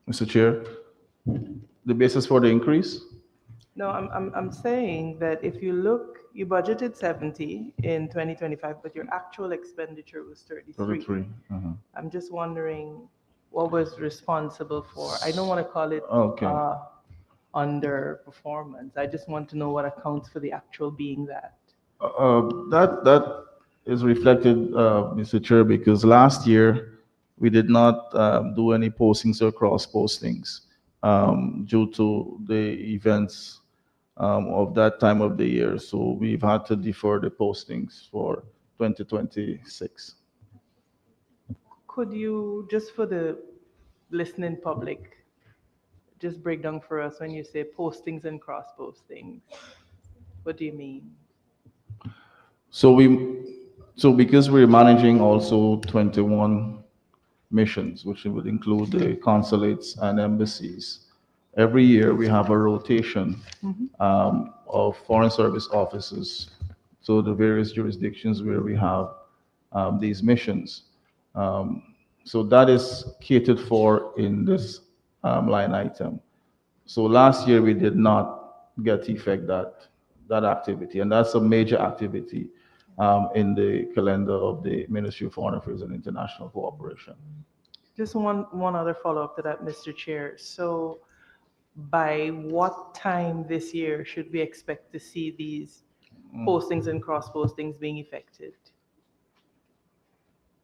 Mr. Chair, the basis for the increase? No, I'm saying that if you look, you budgeted 70 in 2025, but your actual expenditure was 33. 33. I'm just wondering what was responsible for. I don't want to call it underperformance. I just want to know what accounts for the actual being that. That is reflected, Mr. Chair, because last year we did not do any postings or cross postings due to the events of that time of the year. So we've had to defer the postings for 2026. Could you, just for the listening public, just break down for us when you say postings and cross postings? What do you mean? So because we're managing also 21 missions, which would include the consulates and embassies, every year we have a rotation of foreign service officers to the various jurisdictions where we have these missions. So that is catered for in this line item. So last year we did not get effect that activity, and that's a major activity in the calendar of the Ministry of Foreign Affairs and International Cooperation. Just one other follow-up to that, Mr. Chair. So by what time this year should we expect to see these postings and cross postings being effected?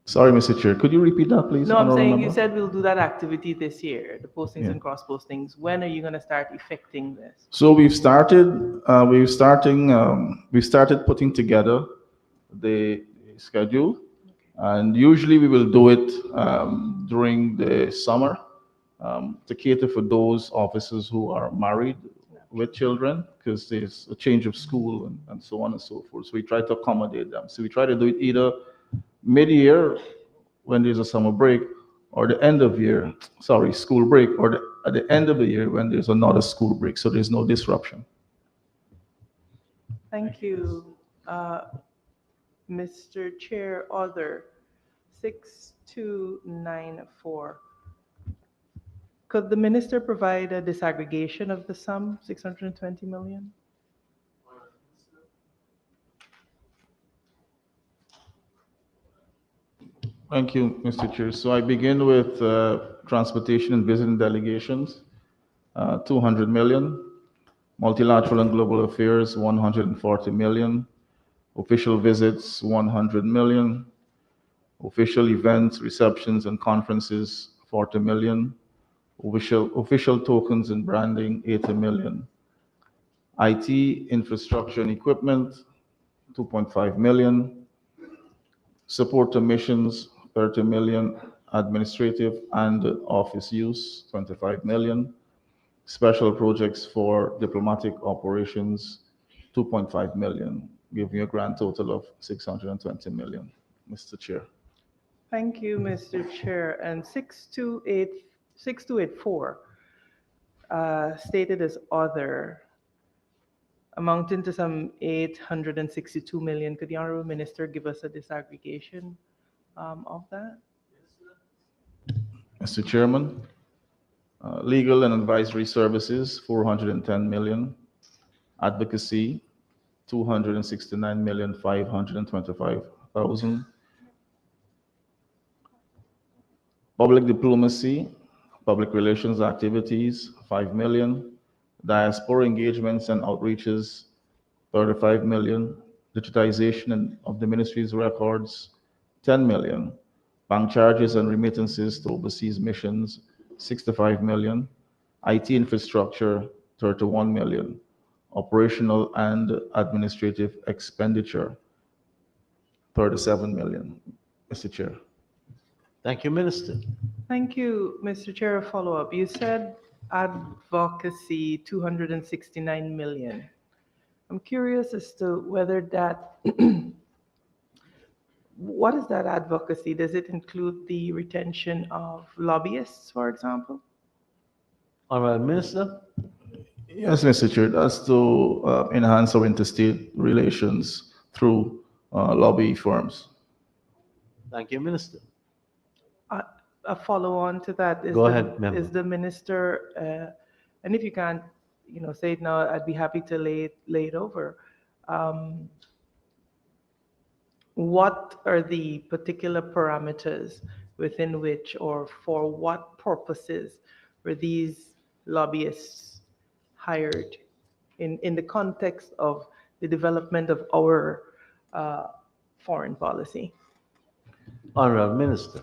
Sorry, Mr. Chair, could you repeat that, please? No, I'm saying you member? said we'll do that activity this year, the postings Yeah. and cross postings. When are you going to start effecting this? So we've started putting together the schedule, and usually we will do it during the summer to cater for those officers who are married with children, because there's a change of school and so on and so forth. So we try to accommodate them. So we try to do it either mid-year when there's a summer break, or the end of year, school break, or at the end of the year when there's another school break, so there's no disruption. Thank you. Mr. Chair, other 6294. Could the minister provide a disaggregation of the sum, 620 million? Thank you, Mr. Chair. So I begin with transportation and visiting delegations, 200 million. Multilateral and global affairs, 140 million. Official visits, 100 million. Official events, receptions, and conferences, 40 million. Official tokens and branding, 80 million. IT, infrastructure and equipment, 2.5 million. Support to missions, 30 million. Administrative and office use, 25 million. Special projects for diplomatic operations, 2.5 million, giving a grand total of 620 million, Mr. Chair. Thank you, Mr. Chair. And 6284, stated as other, amounting to some 862 million. Could the Honorable Minister give us a disaggregation of that? Mr. Chairman, legal and advisory services, 410 million. Advocacy, 269,525,000. Public diplomacy, public relations activities, 5 million. Diaspora engagements and outreaches, 35 million. Digitization of the ministry's records, 10 million. Bank charges and remittances to overseas missions, 65 million. IT infrastructure, 31 million. Operational and administrative expenditure, 37 million, Mr. Chair. Thank you, Minister. Thank you, Mr. Chair. A follow-up. You said advocacy, 269 million. I'm curious as to whether that, what is that advocacy? Does it include the retention of lobbyists, for example? Honorable Minister. Yes, Mr. Chair, that's to enhance our interstate relations through lobby firms. Thank you, Minister. A follow-on to that is Go ahead, member. Is the minister, and if you can't, say it now, I'd be happy to lay it over. What are the particular parameters within which, or for what purposes, were these lobbyists hired in the context of the development of our foreign policy? Honorable Minister.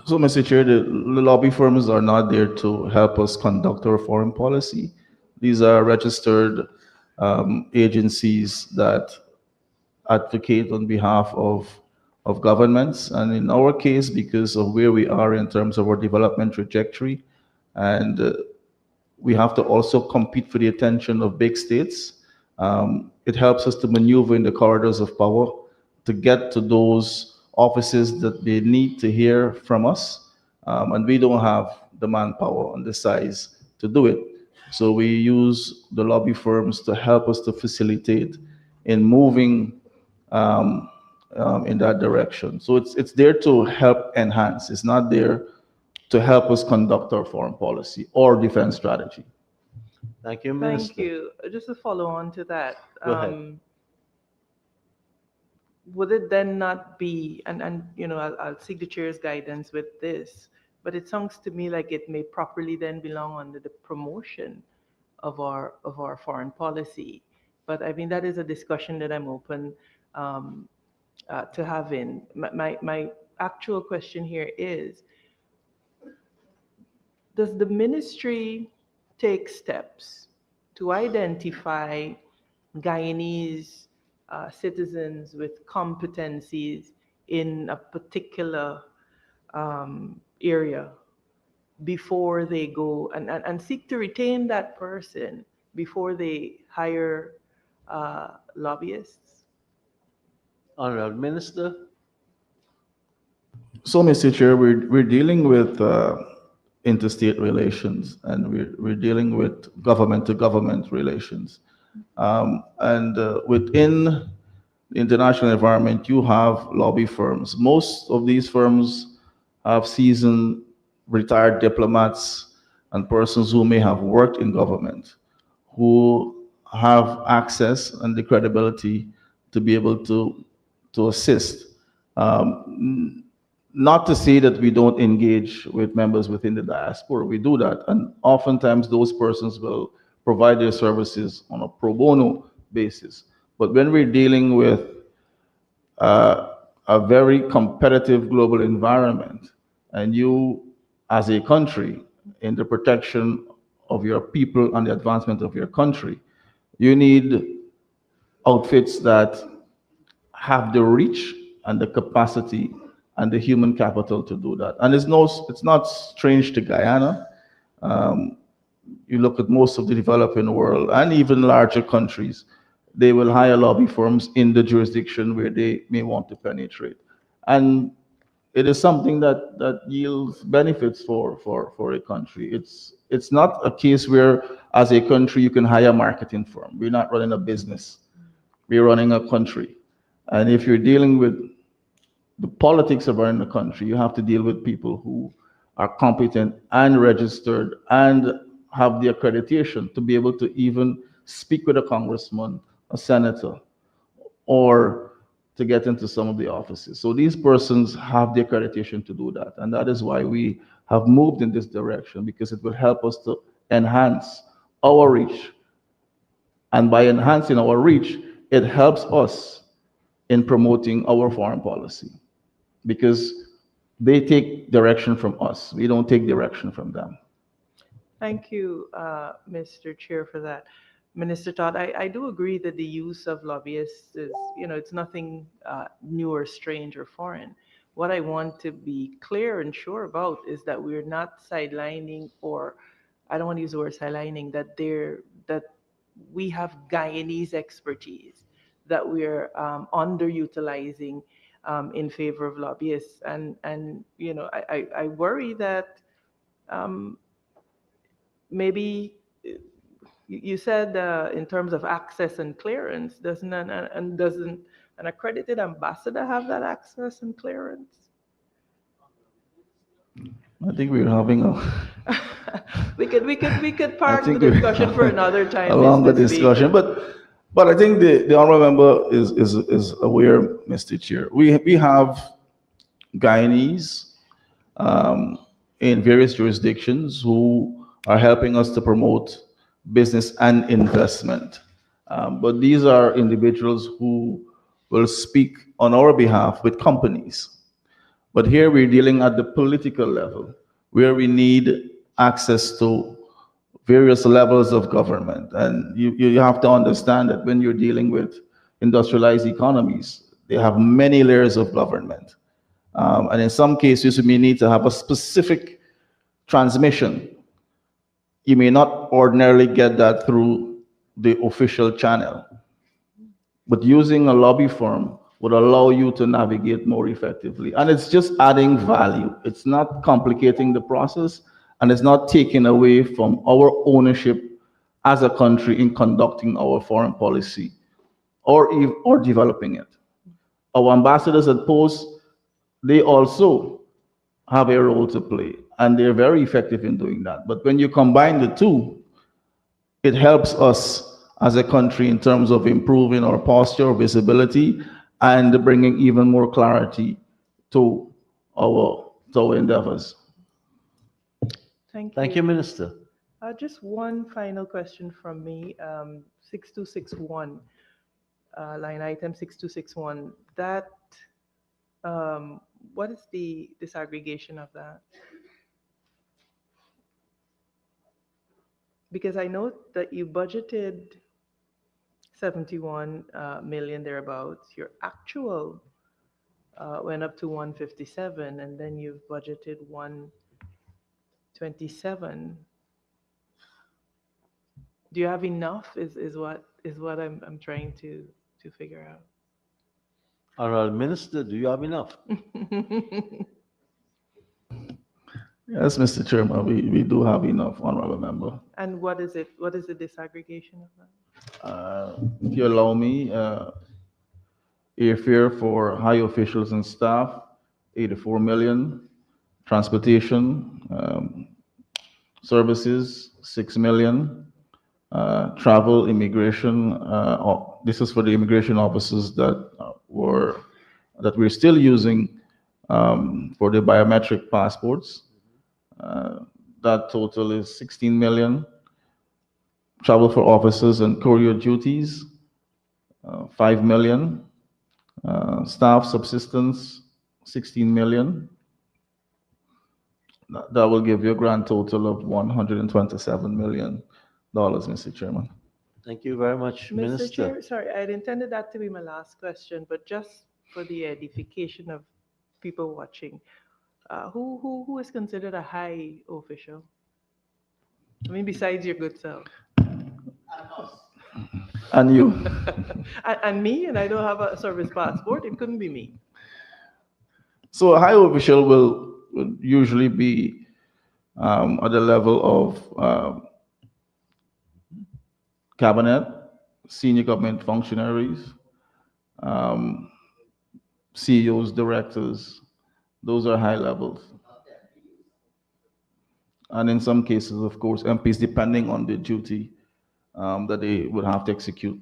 So, Mr. Chair, the lobby firms are not there to help us conduct our foreign policy. These are registered agencies that advocate on behalf of governments. And in our case, because of where we are in terms of our development trajectory, and we have to also compete for the attention of big states, it helps us to maneuver in the corridors of power to get to those offices that they need to hear from us. And we don't have the manpower and the size to do it. So we use the lobby firms to help us to facilitate in moving in that direction. So it's there to help enhance. It's not there to help us conduct our foreign policy or defense strategy. Thank you, Minister. Thank you. Just to follow on to that. Go ahead. Would it then not be, and I'll seek the chair's guidance with this, but it sounds to me like it may properly then belong under the promotion of our foreign policy. But I mean, that is a discussion that I'm open to having. My actual question here is, does the ministry take steps to identify Guyanese citizens with competencies in a particular area before they go and seek to retain that person before they hire lobbyists? Honorable Minister. So, Mr. Chair, we're dealing with interstate relations, and we're dealing with government-to-government relations. Within the international environment, you have lobby firms. Most of these firms have seasoned retired diplomats and persons who may have worked in government, who have access and the credibility to be able to assist. Not to say that we don't engage with members within the diaspora, we do that. And oftentimes those persons will provide their services on a pro bono basis. But when we're dealing with a very competitive global environment, and you as a country, in the protection of your people and the advancement of your country, you need outfits that have the reach and the capacity and the human capital to do that. And it's not strange to Guyana. You look at most of the developing world and even larger countries, they will hire lobby firms in the jurisdiction where they may want to penetrate. And it is something that yields benefits for a country. It's not a case where, as a country, you can hire a marketing firm. We're not running a business. We're running a country. And if you're dealing with the politics of running the country, you have to deal with people who are competent and registered and have the accreditation to be able to even speak with a congressman, a senator, or to get into some of the offices. So these persons have the accreditation to do that. And that is why we have moved in this direction, because it will help us to enhance our reach. And by enhancing our reach, it helps us in promoting our foreign policy, because they take direction from us. We don't take direction from them. Thank you, Mr. Chair, for that. Minister Todd, I do agree that the use of lobbyists is, it's nothing new or strange or foreign. What I want to be clear and sure about is that we're not sidelining, or I don't want to use the word sidelining, that we have Guyanese expertise that we're underutilizing in favor of lobbyists. And I worry that maybe you said in terms of access and clearance, doesn't an accredited ambassador have that access and clearance? I think we're having a we could park the discussion for another time. A longer discussion, but I think the honorable member is aware, Mr. Chair. We have Guyanese in various jurisdictions who are helping us to promote business and investment. But these are individuals who will speak on our behalf with companies. But here we're dealing at the political level, where we need access to various levels of government. And you have to understand that when you're dealing with industrialized economies, they have many layers of government. And in some cases, you may need to have a specific transmission. You may not ordinarily get that through the official channel. But using a lobby firm would allow you to navigate more effectively. And it's just adding value. It's not complicating the process, and it's not taking away from our ownership as a country in conducting our foreign policy or developing it. Our ambassadors at post, they also have a role to play, and they're very effective in doing that. But when you combine the two, it helps us as a country in terms of improving our posture, visibility, and bringing even more clarity to our endeavors. Thank you. Thank you, Minister. Just one final question from me. 6261, line item 6261. That, what is the disaggregation of that? Because I note that you budgeted 71 million thereabouts. Your actual went up to 157, and then you've budgeted 127. Do you have enough? Is what I'm trying to figure out. Honorable Minister, do you have enough? Yes, Mr. Chairman, we do have enough, honorable member. And what is it? What is the disaggregation of that? If you allow me, airfare for high officials and staff, 84 million. Transportation services, 6 million. Travel, immigration, this is for the immigration officers that we're still using for the biometric passports. That total is 16 million. Travel for officers and courier duties, 5 million. Staff subsistence, 16 million. That will give you a grand total of $127 million, Mr. Chairman. Thank you very much, Minister. Mr. Chair, sorry, I had intended that to be my last question, but just for the edification of people watching, who is considered a high official? I mean, besides your good self. And you. and me, and I don't have a service passport. It couldn't be me. So a high official will usually be at the level of cabinet, senior government functionaries, CEOs, directors. Those are high levels. And in some cases, of course, MPs, depending on the duty that they would have to execute.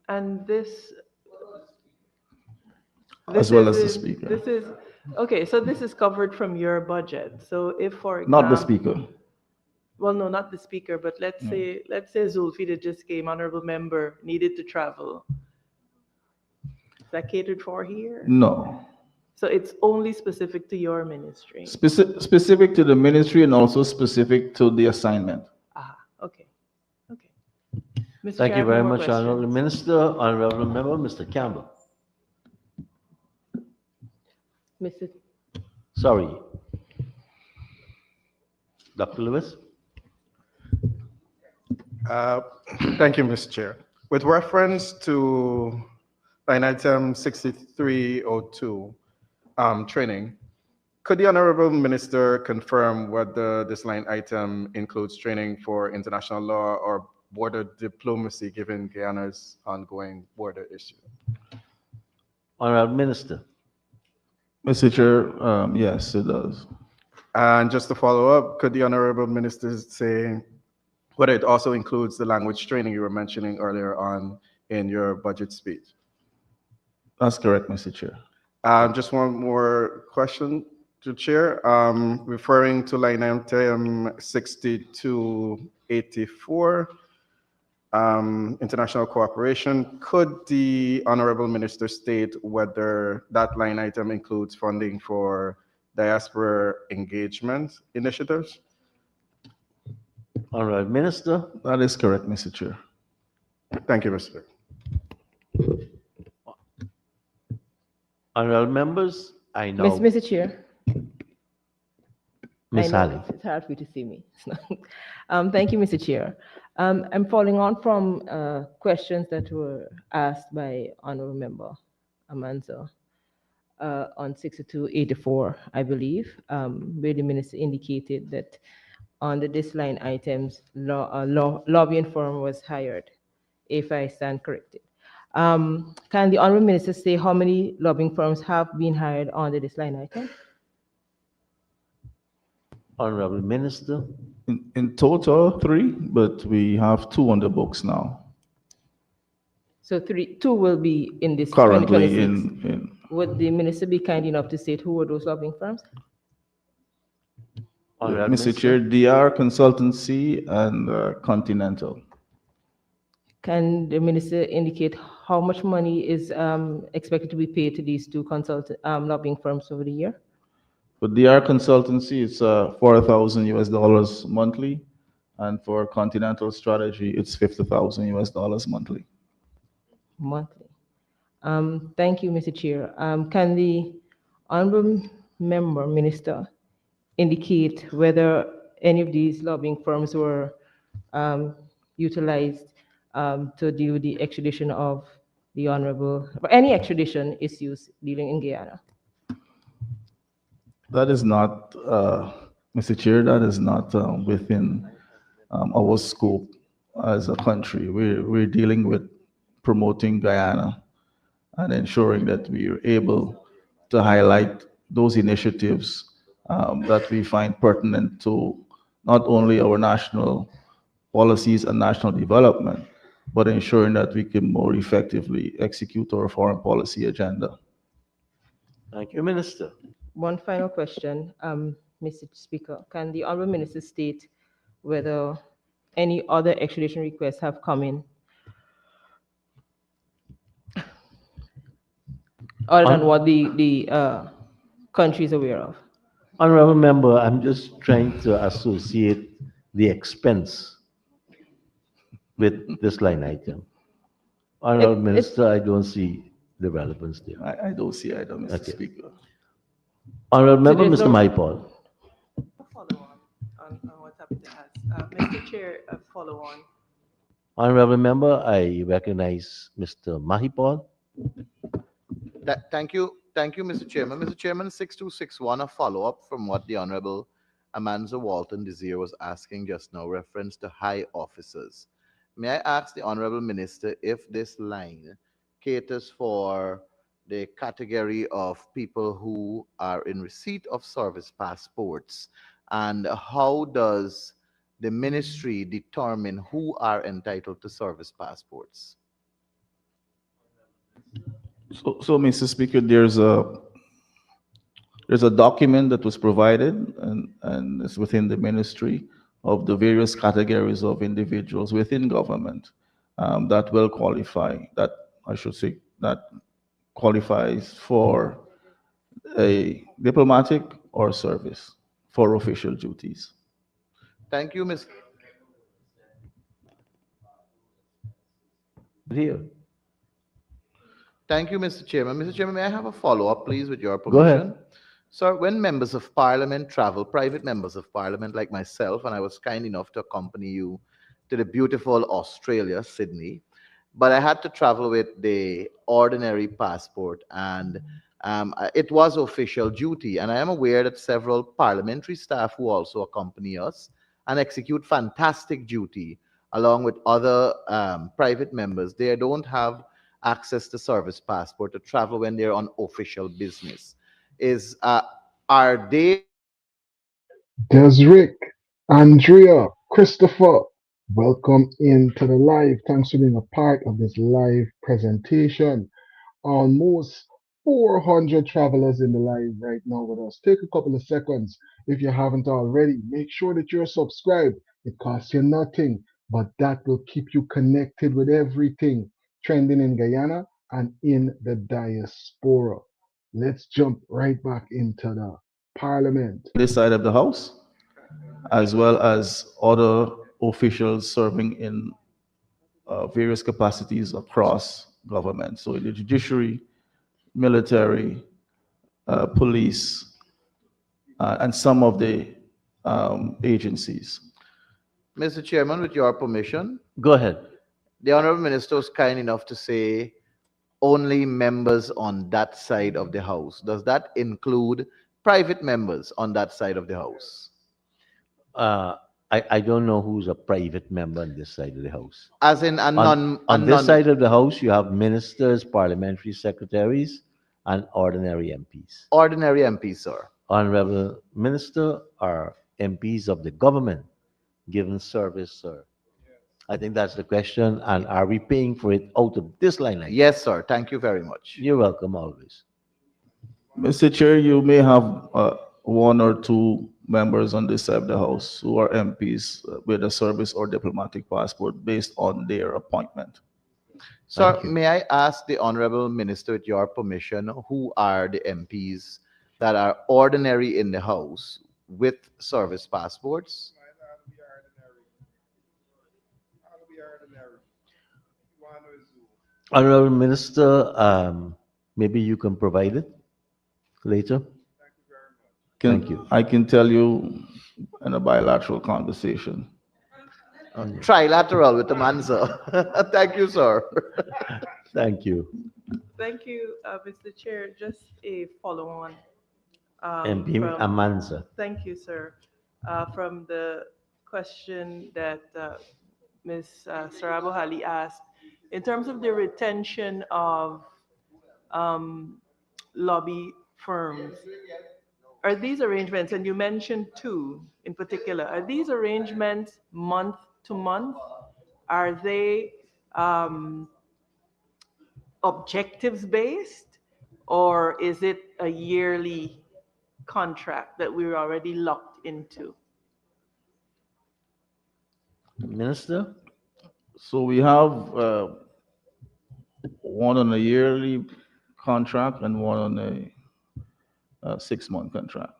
And this as well as the speaker. This is okay. So this is covered from your budget. So if, for example, not the speaker. Well, no, not the speaker, but let's say Zulfi that just came, honorable member, needed to travel. Is that catered for here? No. So it's only specific to your ministry. Specific to the ministry and also specific to the assignment. Ah, okay. Okay. Mr. Thank Chair, you very no more much, questions. Honorable Minister. Honorable Member, Mr. Campbell. Mr. Sorry. Dr. Lewis? Thank you, Mr. Chair. With reference to line item 6302, training, could the Honorable Minister confirm whether this line item includes training for international law or border diplomacy, given Guyana's ongoing border issue? Honorable Minister. Mr. Chair, yes, it does. And just to follow up, could the Honorable Minister say whether it also includes the language training you were mentioning earlier on in your budget speech? That's correct, Mr. Chair. Just one more question to Chair. Referring to line item 6284, international cooperation, could the Honorable Minister state whether that line item includes funding for diaspora engagement initiatives? Honorable Minister. That is correct, Mr. Chair. Thank you, Mr. Speaker. Honorable members, I now. Mr. Chair. Ms. I know Halley. it's hard for you to see me. Thank you, Mr. Chair. I'm following on from questions that were asked by Honorable Member Amanzo on 6284, I believe, where the minister indicated that under this line items, lobbying firm was hired, if I stand corrected. Can the Honorable Minister say how many lobbying firms have been hired under this line item? Honorable Minister. In total, 3, but we have 2 on the books now. So 2 will be in this Currently 2026. Would the minister be kind enough to state who were those lobbying firms? Mr. Chair, DR Consultancy and Continental. Can the minister indicate how much money is expected to be paid to these 2 lobbying firms over the year? For DR Consultancy, it's $4,000 monthly, and for Continental Strategy, it's $50,000 monthly. Monthly. Thank you, Mr. Chair. Can the honorable member minister indicate whether any of these lobbying firms were utilized to do the extradition of the honorable, or any extradition issues dealing in Guyana? That is not, Mr. Chair, that is not within our scope as a country. We're dealing with promoting Guyana and ensuring that we are able to highlight those initiatives that we find pertinent to not only our national policies and national development, but ensuring that we can more effectively execute our foreign policy agenda. Thank you, Minister. One final question, Mr. Speaker. Can the honorable minister state whether any other extradition requests have come in other than what the country is aware of? Honorable member, I'm just trying to associate the expense with this line item. Honorable Minister, I don't see the relevance there. I don't see either, Mr. Speaker. Honorable member, Mr. Maipol. Follow on what's happened to us. Mr. Chair, a follow on. Honorable member, I recognize Mr. Mahipal. Thank you, Mr. Chairman. Mr. Chairman, 6261, a follow-up from what the Honorable Amanzo Walton Desir was asking just now, reference to high officers. May I ask the Honorable Minister if this line caters for the category of people who are in receipt of service passports, and how does the ministry determine who are entitled to service passports? So, Mr. Speaker, there's a document that was provided and it's within the ministry of the various categories of individuals within government that will qualify, that I should say, that qualifies for a diplomatic or service for official duties. Thank you, Ms. Here. Thank you, Mr. Chairman. Mr. Chairman, may I have a follow-up, please, with your Go permission? ahead. Sir, when members of parliament travel, private members of parliament like myself, and I was kind enough to accompany you to the beautiful Australia, Sydney, but I had to travel with the ordinary passport, and it was official duty. And I am aware that several parliamentary staff who also accompany us and execute fantastic duty along with other private members, they don't have access to service passport to travel when they're on official business. Are they? Desrick, Andrea, Christopher, welcome into the live. Thanks for being a part of this live presentation. Almost 400 travelers in the live right now with us. Take a couple of seconds. If you haven't already, make sure that you're subscribed. It costs you nothing, but that will keep you connected with everything trending in Guyana and in the diaspora. Let's jump right back into the parliament. This side of the house, as well as other officials serving in various capacities across government. So in the judiciary, military, police, and some of the agencies. Mr. Chairman, with your permission, Go ahead. the Honorable Minister was kind enough to say only members on that side of the House. Does that include private members on that side of the House? I don't know who's a private member on this side of the House. As in a On this side of the House, you have ministers, parliamentary secretaries, and ordinary MPs. Ordinary MPs, sir. Honorable Minister are MPs of the government given service, sir. I think that's the question. And are we paying for it out of this line item? Yes, sir. Thank you very much. You're welcome always. Mr. Chair, you may have one or two members on this side of the House who are MPs with a service or diplomatic passport based on their appointment. Sir, may I ask the Honorable Minister, with your permission, who are the MPs that are ordinary in the House with service passports? Honorable Minister, maybe you can provide it later. Thank you. I can tell you in a bilateral conversation. Trilateral with the man, sir. Thank you, sir. Thank you. Thank you, Mr. Chair. Just a follow-on. MP Amanza. Thank you, sir. From the question that Ms. Sarabo Hali asked, in terms of the retention of lobby firms, are these arrangements, and you mentioned two in particular, are these arrangements month to month? Are they objectives based, or is it a yearly contract that we're already locked into? Minister? So we have one on a yearly contract and one on a 6-month contract.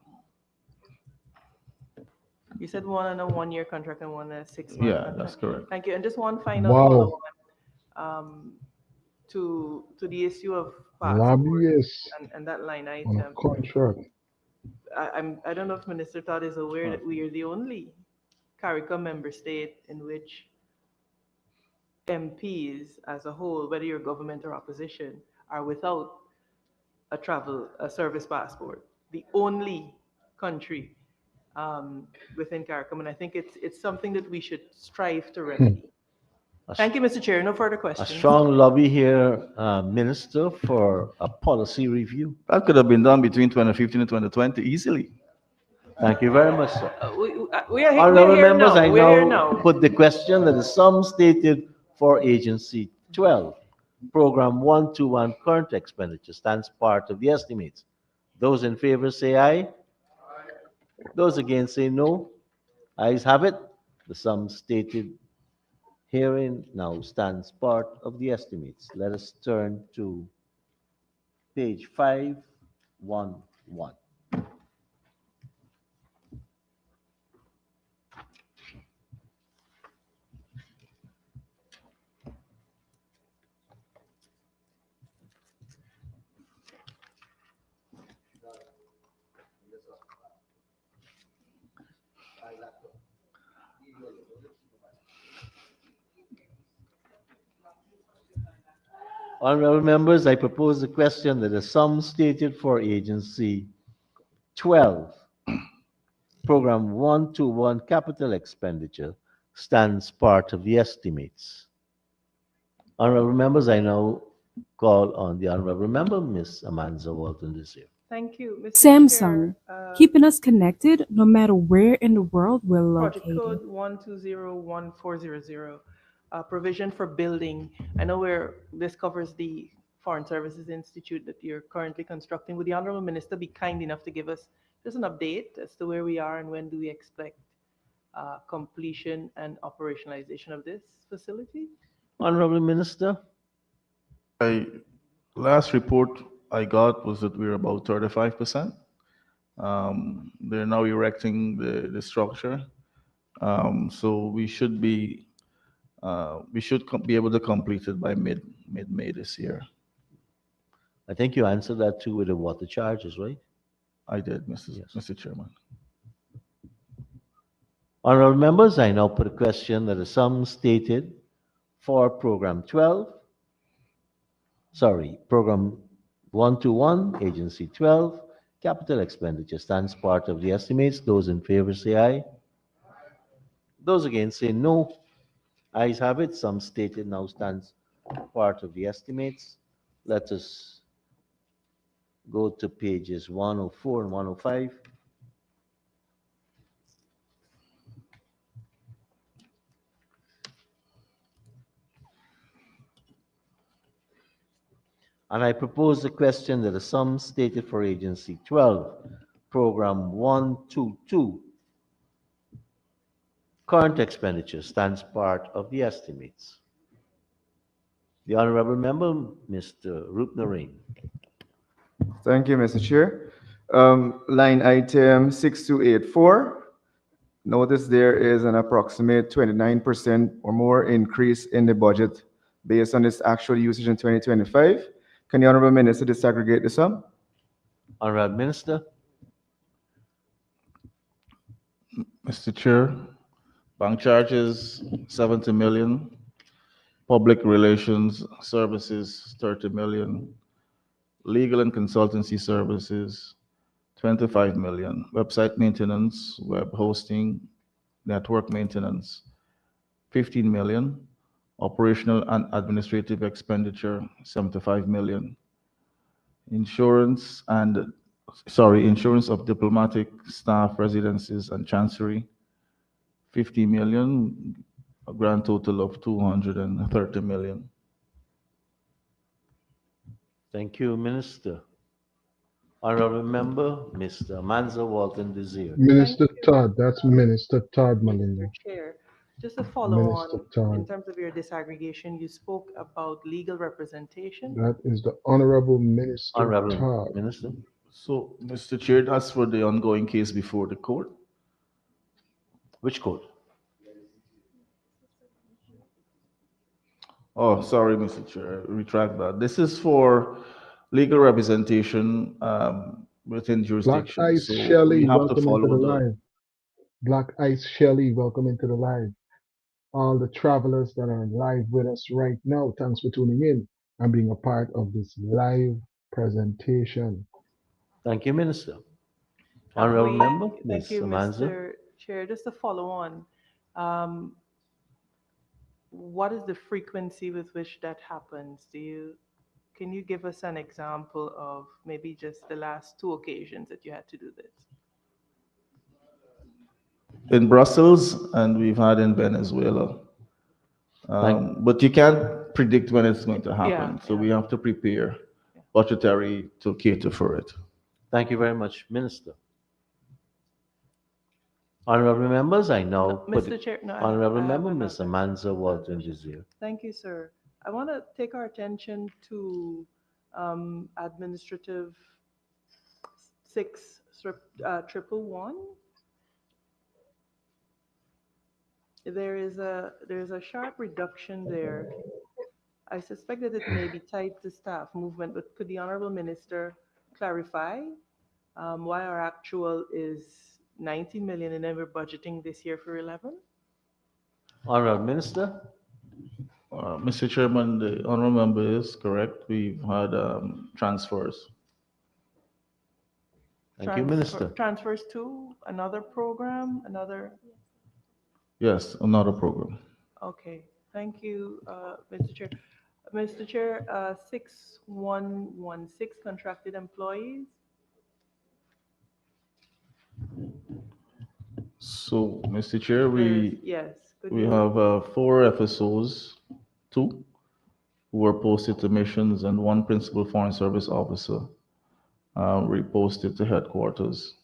You said one on a 1-year contract and one on a 6-month contract. That's correct. Thank you. And just one final follow-on to the issue of Lobbyists and that line on item. a contract. I don't know if Minister Todd is aware that we are the only CARICOM member state in which MPs as a whole, whether you're government or opposition, are without a service passport. The only country within CARICOM, and I think it's something that we should strive to remedy. Thank you, Mr. Chair. No further questions. A strong lobby here, Minister, for a policy review. That could have been done between 2015 and 2020 easily. Thank you very much, sir. We are Honorable here members, now. I We're here now now. put the question that the sum stated for Agency 12, Program 121 current expenditure stands part of the estimates. Those in favor say aye. Those against say no. Ayes have it. The sum stated herein now stands part of the estimates. Let us turn to page 511. Honorable members, I propose the question that the sum stated for Agency 12, Program 121 capital expenditure stands part of the estimates. Honorable members, I now call on the Honorable Member, Ms. Amanza Walton this year. Thank you, Mr. Samsung, Chair. keeping us connected no matter where in the world we're Project located. code 1201400, provision for building. I know this covers the Foreign Services Institute that you're currently constructing. Would the Honorable Minister be kind enough to give us just an update as to where we are and when do we expect completion and operationalization of this facility? Honorable Minister. Last report I got was that we're about 35%. They're now erecting the structure. So we should be be able to complete it by mid-May this year. I think you answered that too with the water charges, right? I did, Mr. Chairman. Honorable members, I now put a question that the sum stated for Program 12, Program 121, Agency 12, capital expenditure stands part of the estimates. Those in favor say aye. Those against say no. Ayes have it. Sum stated now stands part of the estimates. Let us go to pages 104 and 105. And I propose the question that the sum stated for Agency 12, Program 122, current expenditure stands part of the estimates. The Honorable Member, Mr. Rupnarain. Thank you, Mr. Chair. Line item 6284. Notice there is an approximate 29% or more increase in the budget based on its actual usage in 2025. Can the Honorable Minister disaggregate the sum? Honorable Minister. Mr. Chair, bank charges 70 million, public relations services 30 million, legal and consultancy services 25 million, website maintenance, web hosting, network maintenance 15 million, operational and administrative expenditure 75 million, insurance of diplomatic staff, residences and chancery 50 million, a grand total of 230 million. Thank you, Minister. Honorable Member, Mr. Manza Walton Desir. Minister Todd, that's Minister Todd Malinga. Chair, just to follow Minister on, Todd. in terms of your disaggregation, you spoke about legal representation. That is the Honorable Minister Honorable Todd. Minister. So, Mr. Chair, that's for the ongoing case before the court. Which court? Oh, sorry, Mr. Chair, retract that. This is for legal representation within Black jurisdiction. Ice So we Shelley, have to welcome into follow the the. live. Black Ice Shelley, welcome into the live. All the travelers that are live with us right now, thanks for tuning in and being a part of this live presentation. Thank you, Minister. Honorable Member, Ms. Thank you, Manza. Mr. Chair. Just to follow on, what is the frequency with which that happens? Can you give us an example of maybe just the last 2 occasions that you had to do this? In Brussels, and we've had in Venezuela. But you can't predict when it's going to happen. So we have to prepare budgetary to cater for it. Thank you very much, Minister. Honorable members, I now Mr. Chair, Honorable Member, Mr. Manza Walton Desir. Thank you, sir. I want to take our attention to administrative 611. There is a sharp reduction there. I suspect that it may be tied to staff movement, but could the Honorable Minister clarify why our actual is 19 million and then we're budgeting this year for 11? Honorable Minister. Mr. Chairman, the honorable member is correct. We've had transfers. Thank you, Minister. Transfers to another program, another? Yes, another program. Okay, thank you, Mr. Chair. Mr. Chair, 6116 contracted employees. So, Mr. Chair, we have 4 FSOs, 2 who were posted to missions, and 1 principal foreign service officer reposted to headquarters.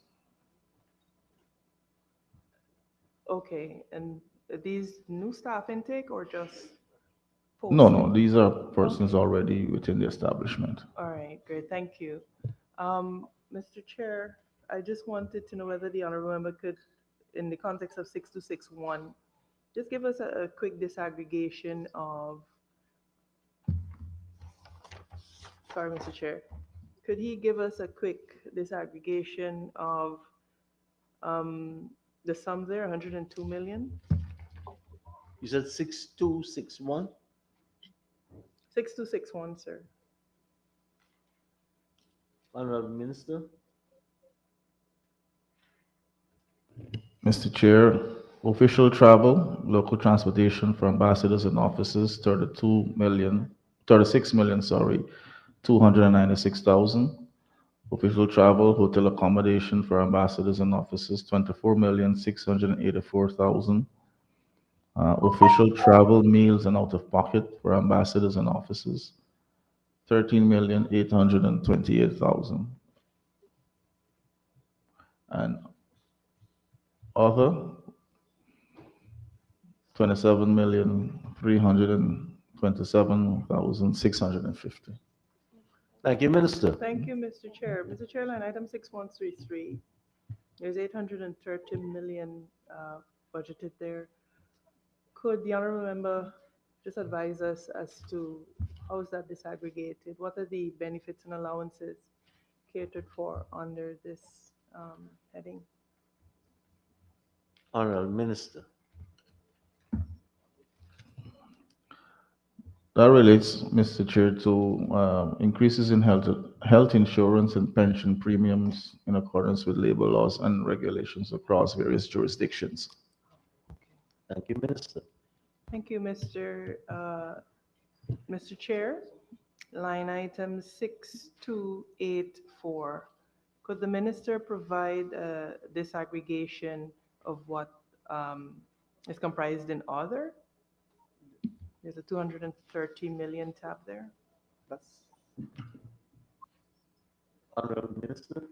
Okay, and these new staff intake or just? No, these are persons already within the establishment. All right, great, thank you. Mr. Chair, I just wanted to know whether the honorable member could in the context of 6261, just give us a quick disaggregation of, sorry, Mr. Chair, could he give us a quick disaggregation of the sum there, 102 million? You said 6261? 6261, sir. Honorable Minister. Mr. Chair, official travel, local transportation for ambassadors and officers, 36 million, sorry, 296,000. Official travel, hotel accommodation for ambassadors and officers, 24,684,000. Official travel, meals and out of pocket for ambassadors and officers, 13,828,000. And other, 27,327,650. Thank you, Minister. Thank you, Mr. Chair. Mr. Chair, line item 6133. There's 830 million budgeted there. Could the honorable member just advise us as to how is that disaggregated? What are the benefits and allowances catered for under this heading? Honorable Minister. That relates, Mr. Chair, to increases in health insurance and pension premiums in accordance with labor laws and regulations across various jurisdictions. Thank you, Minister. Thank you, Mr. Chair. Line item 6284. Could the minister provide a disaggregation of what is comprised in other? There's a 230 million tab there. That's Honorable Minister.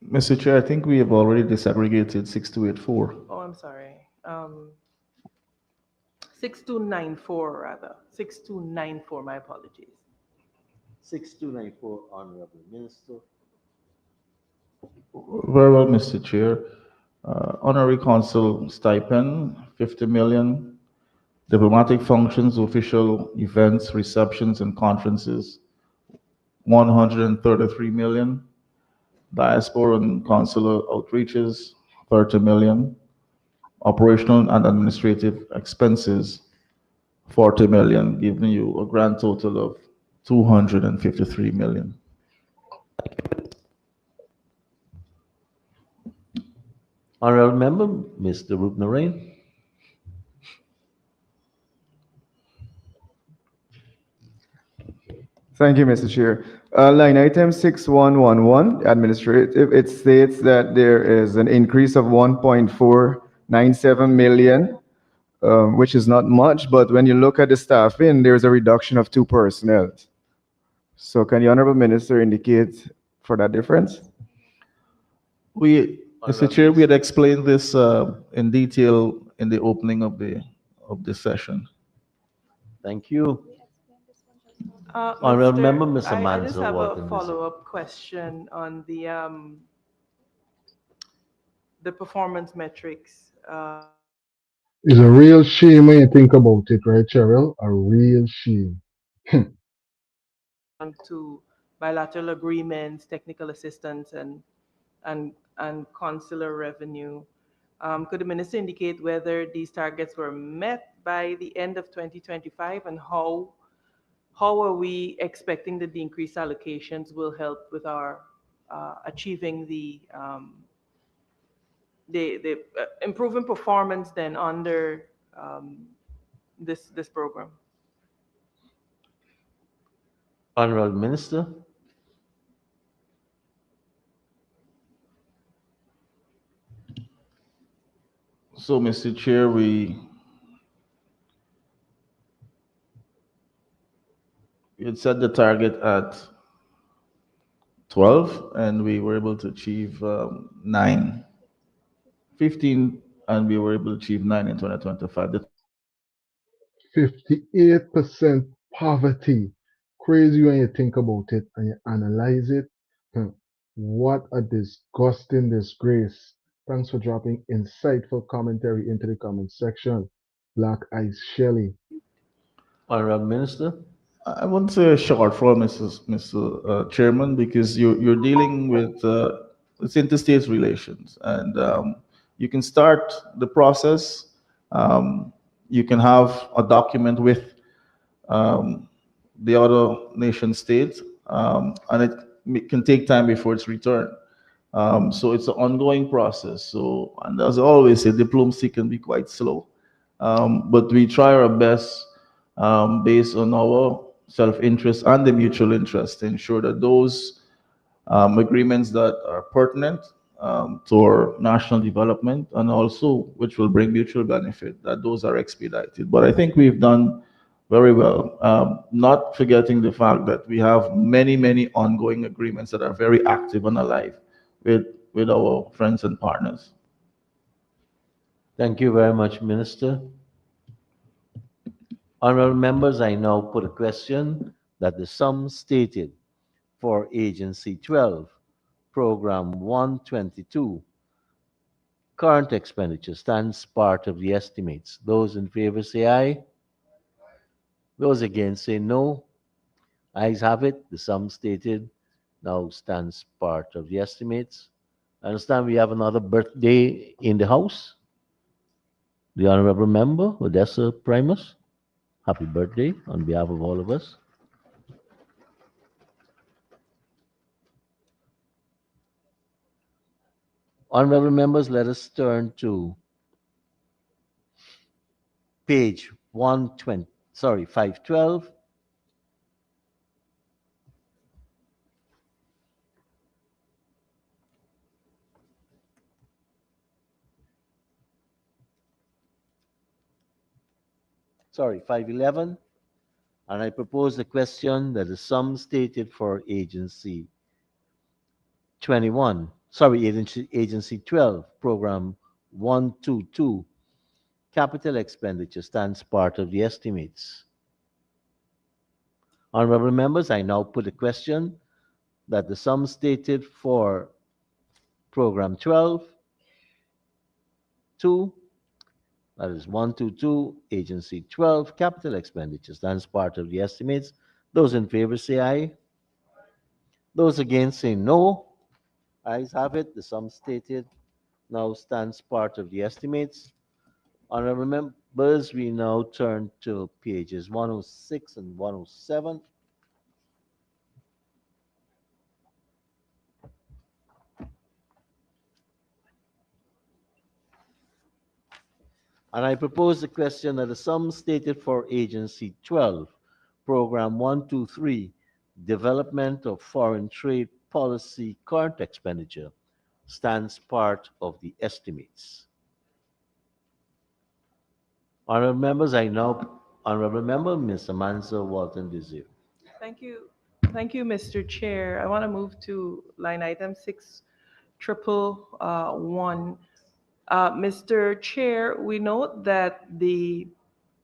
Mr. Chair, I think we have already disaggregated 6284. Oh, I'm sorry. 6294 rather. 6294, my apologies. 6294, Honorable Minister. Very well, Mr. Chair. Honorary Consul stipend, 50 million. Diplomatic functions, official events, receptions, and conferences, 133 million. Diaspora and consular outreaches, 30 million. Operational and administrative expenses, 40 million, giving you a grand total of 253 million. Honorable Member, Mr. Rupnarain. Thank you, Mr. Chair. Line item 6111, administrative, it states that there is an increase of 1.497 million, which is not much, but when you look at the staffing, there's a reduction of 2 personnel. So can the Honorable Minister indicate for that difference? Mr. Chair, we had explained this in detail in the opening of the session. Thank you. Honorable Member, Mr. I just have a Walton. follow-up question on the performance metrics. It's a real shame when you think about it, right, Cheryl? A real shame. To bilateral agreements, technical assistance, and consular revenue. Could the minister indicate whether these targets were met by the end of 2025, and how are we expecting that the increased allocations will help with our achieving the improving performance then under this program? Honorable Minister. So, Mr. Chair, we had set the target at 12, and we were able to achieve 9. 15, and we were able to achieve 9 in 2025. 58% poverty. crazy when you think about it and you analyze it. Hmm, What a disgusting disgrace. Thanks for dropping insightful commentary into the comment section. Black Ice Shelly. Honorable Minister. I wouldn't say a shortfall, Mr. Chairman, because you're dealing with it's interstate relations, and you can start the process. You can have a document with um, the other nation state, and can take time before it's returned. So it's an ongoing process. So, and as I always say, diplomacy can be quite slow, but we try our best based on our self-interest and the mutual interest to ensure that those agreements that are pertinent to our national development and also which will bring mutual benefit, that those are expedited. But I think we've done very well, not forgetting the fact that we have many, many ongoing agreements that are very active and alive with our friends and partners. Thank you very much, Minister. Honorable members, I now put a question that the sum stated for Agency 12, Program 122, current expenditure stands part of the estimates. Those in favor say aye. Those against say no. Ayes have it. The sum stated now stands part of the estimates. I understand we have another birthday in the House. The Honorable Member, Odessa Primus. Happy birthday on behalf of all of us. Honorable members, let us turn to page 512. Sorry, 511. And I propose the question that the sum stated for Agency 21, Agency 12, Program 122, capital expenditure stands part of the estimates. Honorable members, I now put a question that the sum stated for Program 12, 2, that is 122, Agency 12, capital expenditure stands part of the estimates. Those in favor say aye. Those against say no. Ayes have it. The sum stated now stands part of the estimates. Honorable members, we now turn to pages 106 and 107. And I propose the question that the sum stated for Agency 12, Program 123, Development of Foreign Trade Policy current expenditure, stands part of the estimates. Honorable members, Honorable Member, Ms. Amansa Walton Desir. Thank you. Thank you, Mr. Chair. I want to move to line item 6111. Mr. Chair, we note that the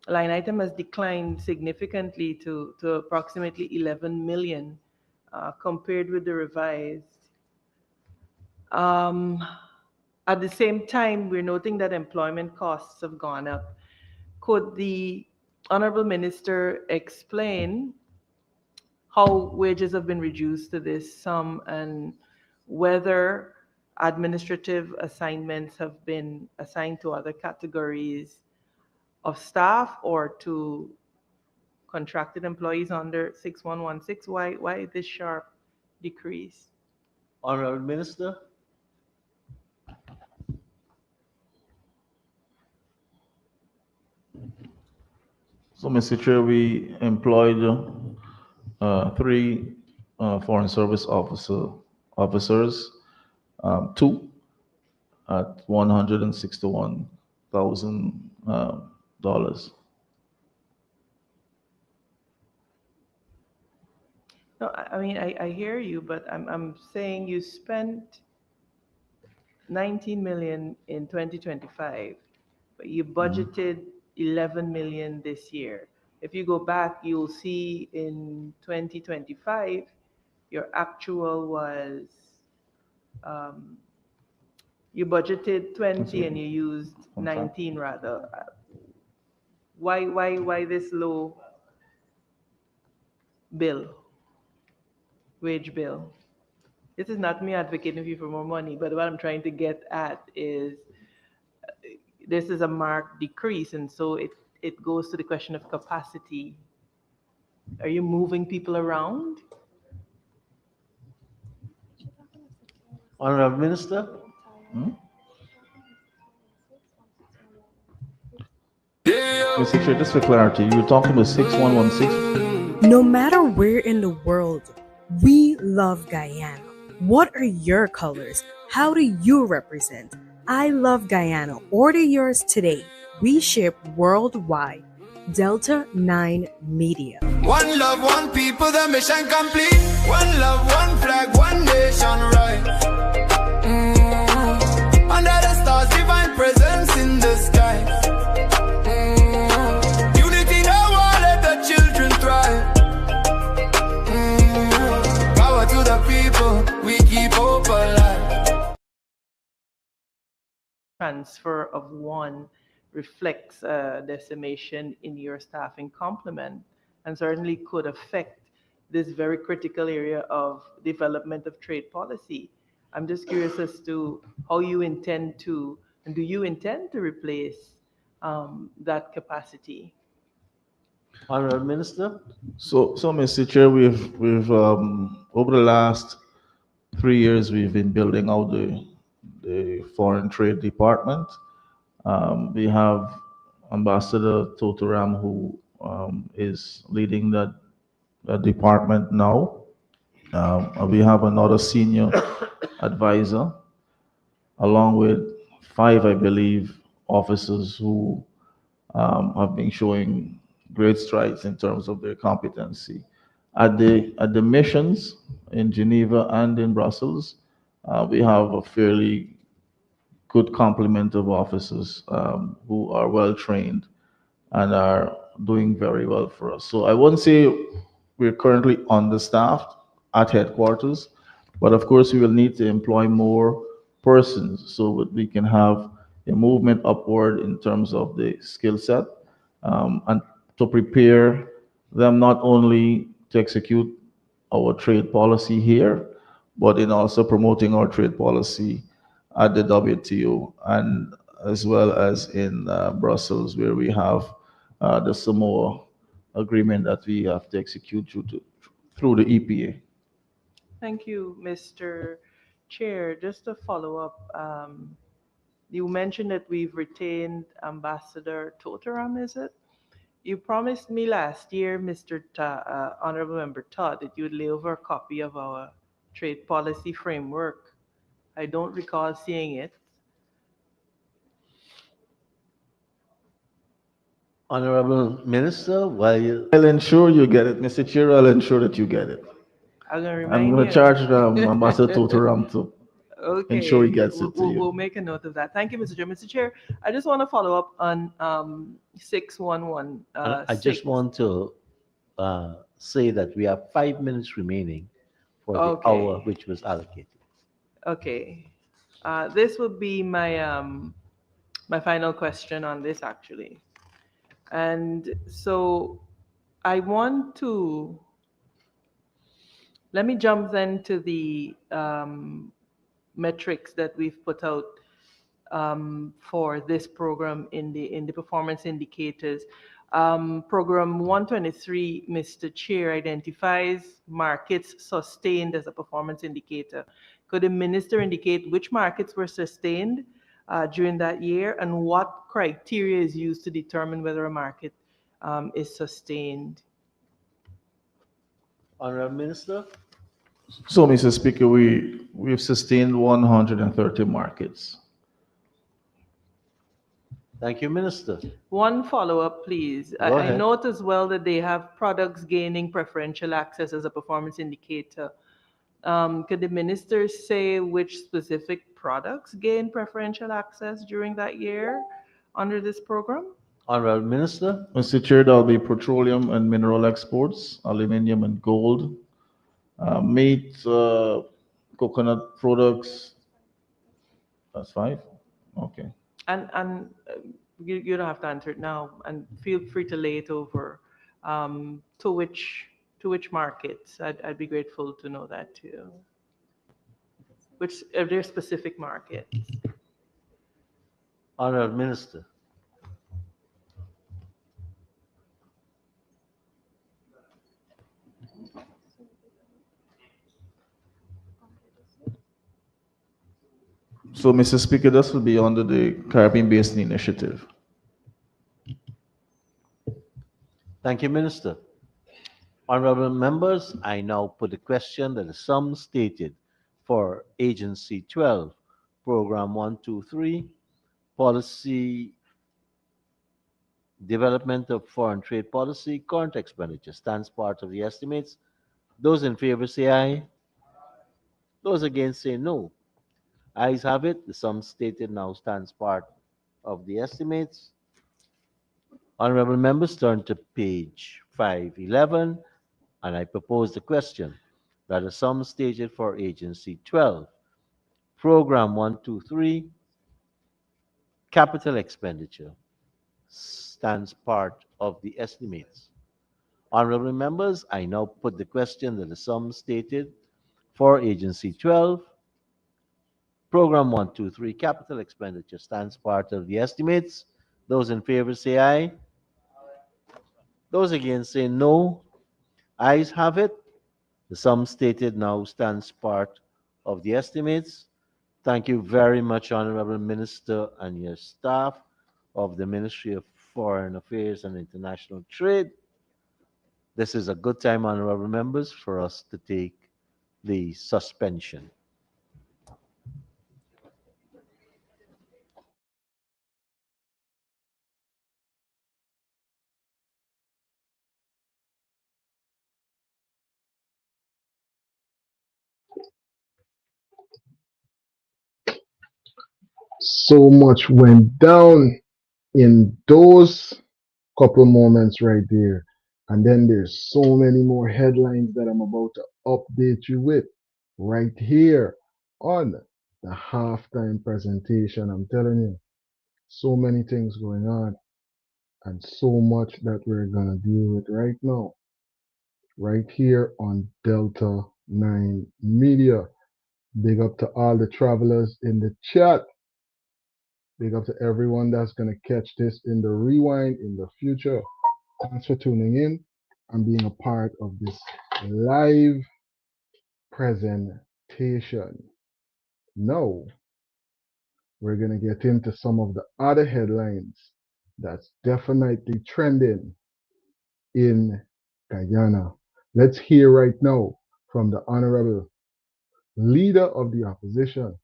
line item has declined significantly to approximately 11 million compared with the revised. At the same time, we're noting that employment costs have gone up. Could the Honorable Minister explain how wages have been reduced to this sum and whether administrative assignments have been assigned to other categories of staff or to contracted employees under 6116? Why this sharp decrease? Honorable Minister. So, Mr. Chair, we employed 3 Foreign Service officers, 2 at $161,000. No, I mean, I hear you, but I'm saying you spent 19 million in 2025, but you budgeted 11 million this year. if you go back, you'll see in 2025, your actual was, you budgeted 20 and you used 19 rather. Why this low bill, wage bill? This is not me advocating for you for more money, but what I'm trying to get at is this is a marked decrease, and so it goes to the question of capacity. Are you moving people around? Honorable Minister? Mr. Chair, just for clarity, you were talking about 6116? No matter where in the world, we love Guyana. What are your colors? How do you represent? I love Guyana. Order yours today. We ship worldwide. Delta 9 Media. One love, one people, the mission complete. One love, one flag, one nation, right? Under the stars, divine presence in the sky. Unity, no war, let the children thrive. Power to the people, we keep hope alive. Transfer of one reflects a decimation in your staffing complement and certainly could affect this very critical area of development of trade policy. I'm just curious as to how you intend to, and do you intend to replace that capacity? Honorable Minister? So, Mr. Chair, we've over the last 3 years, we've been building out the Foreign Trade Department. We have Ambassador Totoram, who is leading that department now. We have another senior advisor, along with 5, I believe, officers who have been showing great strides in terms of their competency. At the missions in Geneva and in Brussels, we have a fairly good complement of officers who are well trained and are doing very well for us. So I wouldn't say we're currently understaffed at headquarters, but of course we will need to employ more persons so that we can have a movement upward in terms of the skill set and to prepare them not only to execute our trade policy here, but in also promoting our trade policy at the WTO and as well as in Brussels, where we have the Samoa agreement that we have to execute through the EPA. Thank you, Mr. Chair. Just to follow up, you mentioned that we've retained Ambassador Totoram, is it? You promised me last year, Mr. Honorable Member Todd, that you would lay over a copy of our trade policy framework. I don't recall seeing it. Honorable Minister, I'll ensure you get it, Mr. Chair. I'll ensure that you get it. I'm going to charge Ambassador Totoram to ensure he gets it to you. We'll make a note of that. Thank you, Mr. Chair. Mr. Chair, I just want to follow up on 611. I just want to say that we have 5 minutes remaining for the hour which was allocated. Okay. This would be my my final question on this, actually. And so I want to, let me jump then to the metrics that we've put out for this program in the performance indicators. Program 123, Mr. Chair, identifies markets sustained as a performance indicator. Could the minister indicate which markets were sustained during that year and what criteria is used to determine whether a market is sustained? Honorable Minister? So, Mr. Speaker, we've sustained 130 markets. Thank you, Minister. One follow-up, please. I note as well that they have products gaining preferential access as a performance indicator. Could the minister say which specific products gained preferential access during that year under this program? Honorable Minister. Mr. Chair, there'll be petroleum and mineral exports, aluminium and gold, meat, coconut products. That's 5? Okay. And you don't have to answer it now, and feel free to lay it over. To which markets? I'd be grateful to know that too. Which are there specific markets? Honorable Minister. So, Mr. Speaker, this will be under the Caribbean Basin Initiative. Thank you, Minister. Honorable members, I now put the question that the sum stated for Agency 12, Program 123, Policy Development of Foreign Trade Policy, current expenditure stands part of the estimates. Those in favor say aye. Those against say no. Ayes have it. The sum stated now stands part of the estimates. Honorable members, turn to page 511, and I propose the question that the sum stated for Agency 12, Program 123, Capital Expenditure, stands part of the estimates. Honorable members, I now put the question that the sum stated for Agency 12, Program 123, Capital Expenditure, stands part of the estimates. Those in favor say aye. Those against say no. Ayes have it. The sum stated now stands part of the estimates. Thank you very much, Honorable Minister and your staff of the Ministry of Foreign Affairs and International Trade. This is a good time, honorable members, for us to take the suspension. So much went down in those couple moments right there. And then there's so many more headlines that I'm about to update you with right here on the halftime presentation. I'm telling you, so many things going on and so much that we're going to deal with right now, right here on Delta 9 Media. Big up to all the travelers in the chat. Big up to everyone that's going to catch this in the rewind in the future. Thanks for tuning in and being a part of this live presentation. Now, we're going to get into some of the other headlines that's definitely trending in Guyana. Let's hear right now from the Honorable Leader of the Opposition.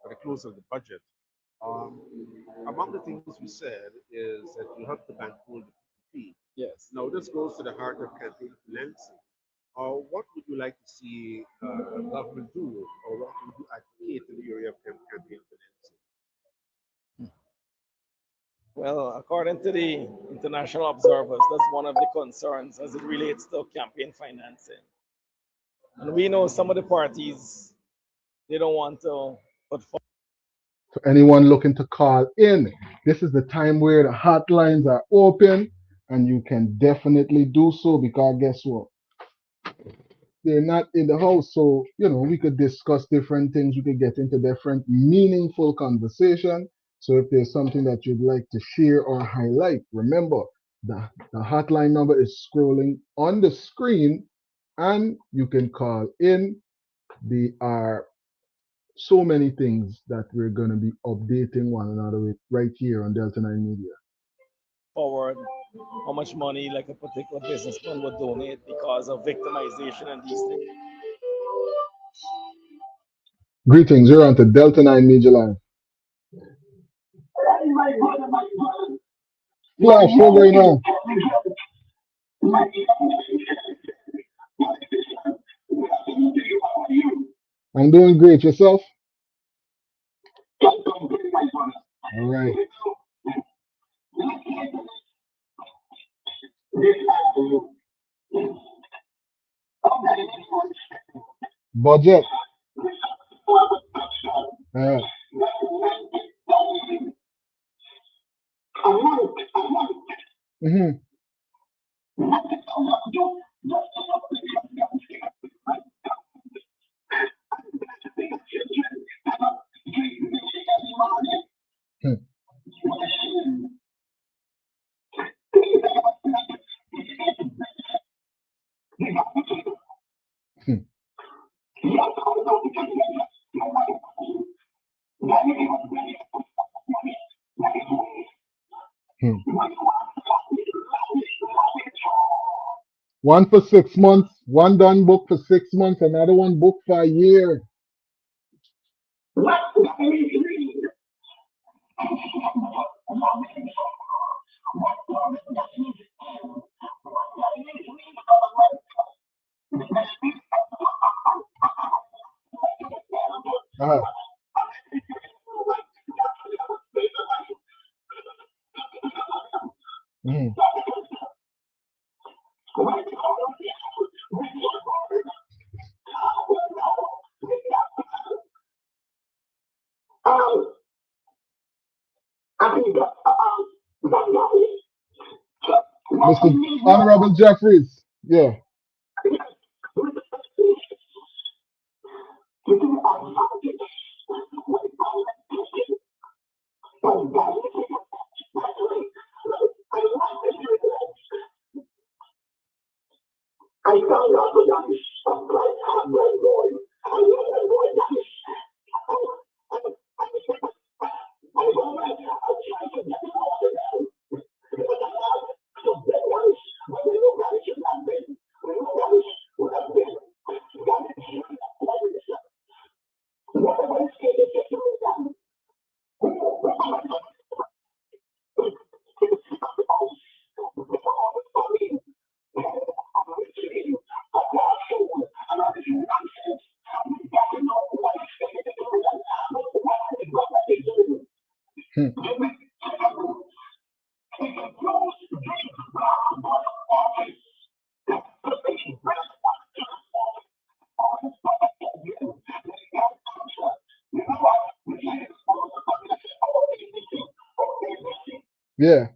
At the close of the budget. Among the things we said is that you have to bankroll the fee. Yes. Now this goes to the heart of campaign financing. What would you like to see government do, or what would you advocate in the area of campaign financing? Well, according to the international observers, that's one of the concerns as it relates to campaign financing. And we know some of the parties, they don't want to put forward. So anyone looking to call in, this is the time where the hotlines are open and you can definitely do so, because guess what? They're not in the house, so we could discuss different things. We could get into different meaningful conversation. So if there's something that you'd like to share or highlight, remember the hotline number is scrolling on the screen and you can call in. There are so many things that we're going to be updating one another with right here on Delta 9 Media. Forward how much money like a particular businessman would donate because of victimization and these things. Greetings, you're on to Delta 9 Media Live. Flash, what's going on? I'm doing great. Yourself? All right. Budget. Uh, mhm. Hmm. Hmm. Hmm. One for 6 months, one done book for 6 months, another one book for a year. Uh, mhm. Mr. Honorable Jeffries. Yeah. Hmm. Yeah.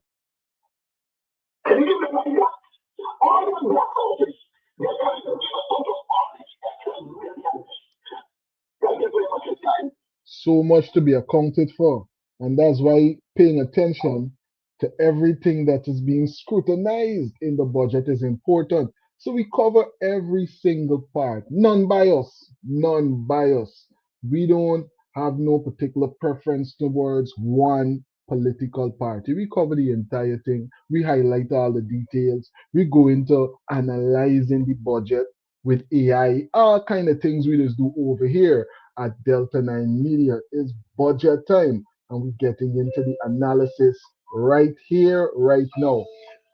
So much to be accounted for. And that's why paying attention to everything that is being scrutinized in the budget is important. So we cover every single part, none bias, none bias. We don't have no particular preference towards one political party. We cover the entire thing. We highlight all the details. We go into analyzing the budget with AI, all kind of things we just do over here at Delta 9 Media. Is budget time, and we're getting into the analysis right here, right now.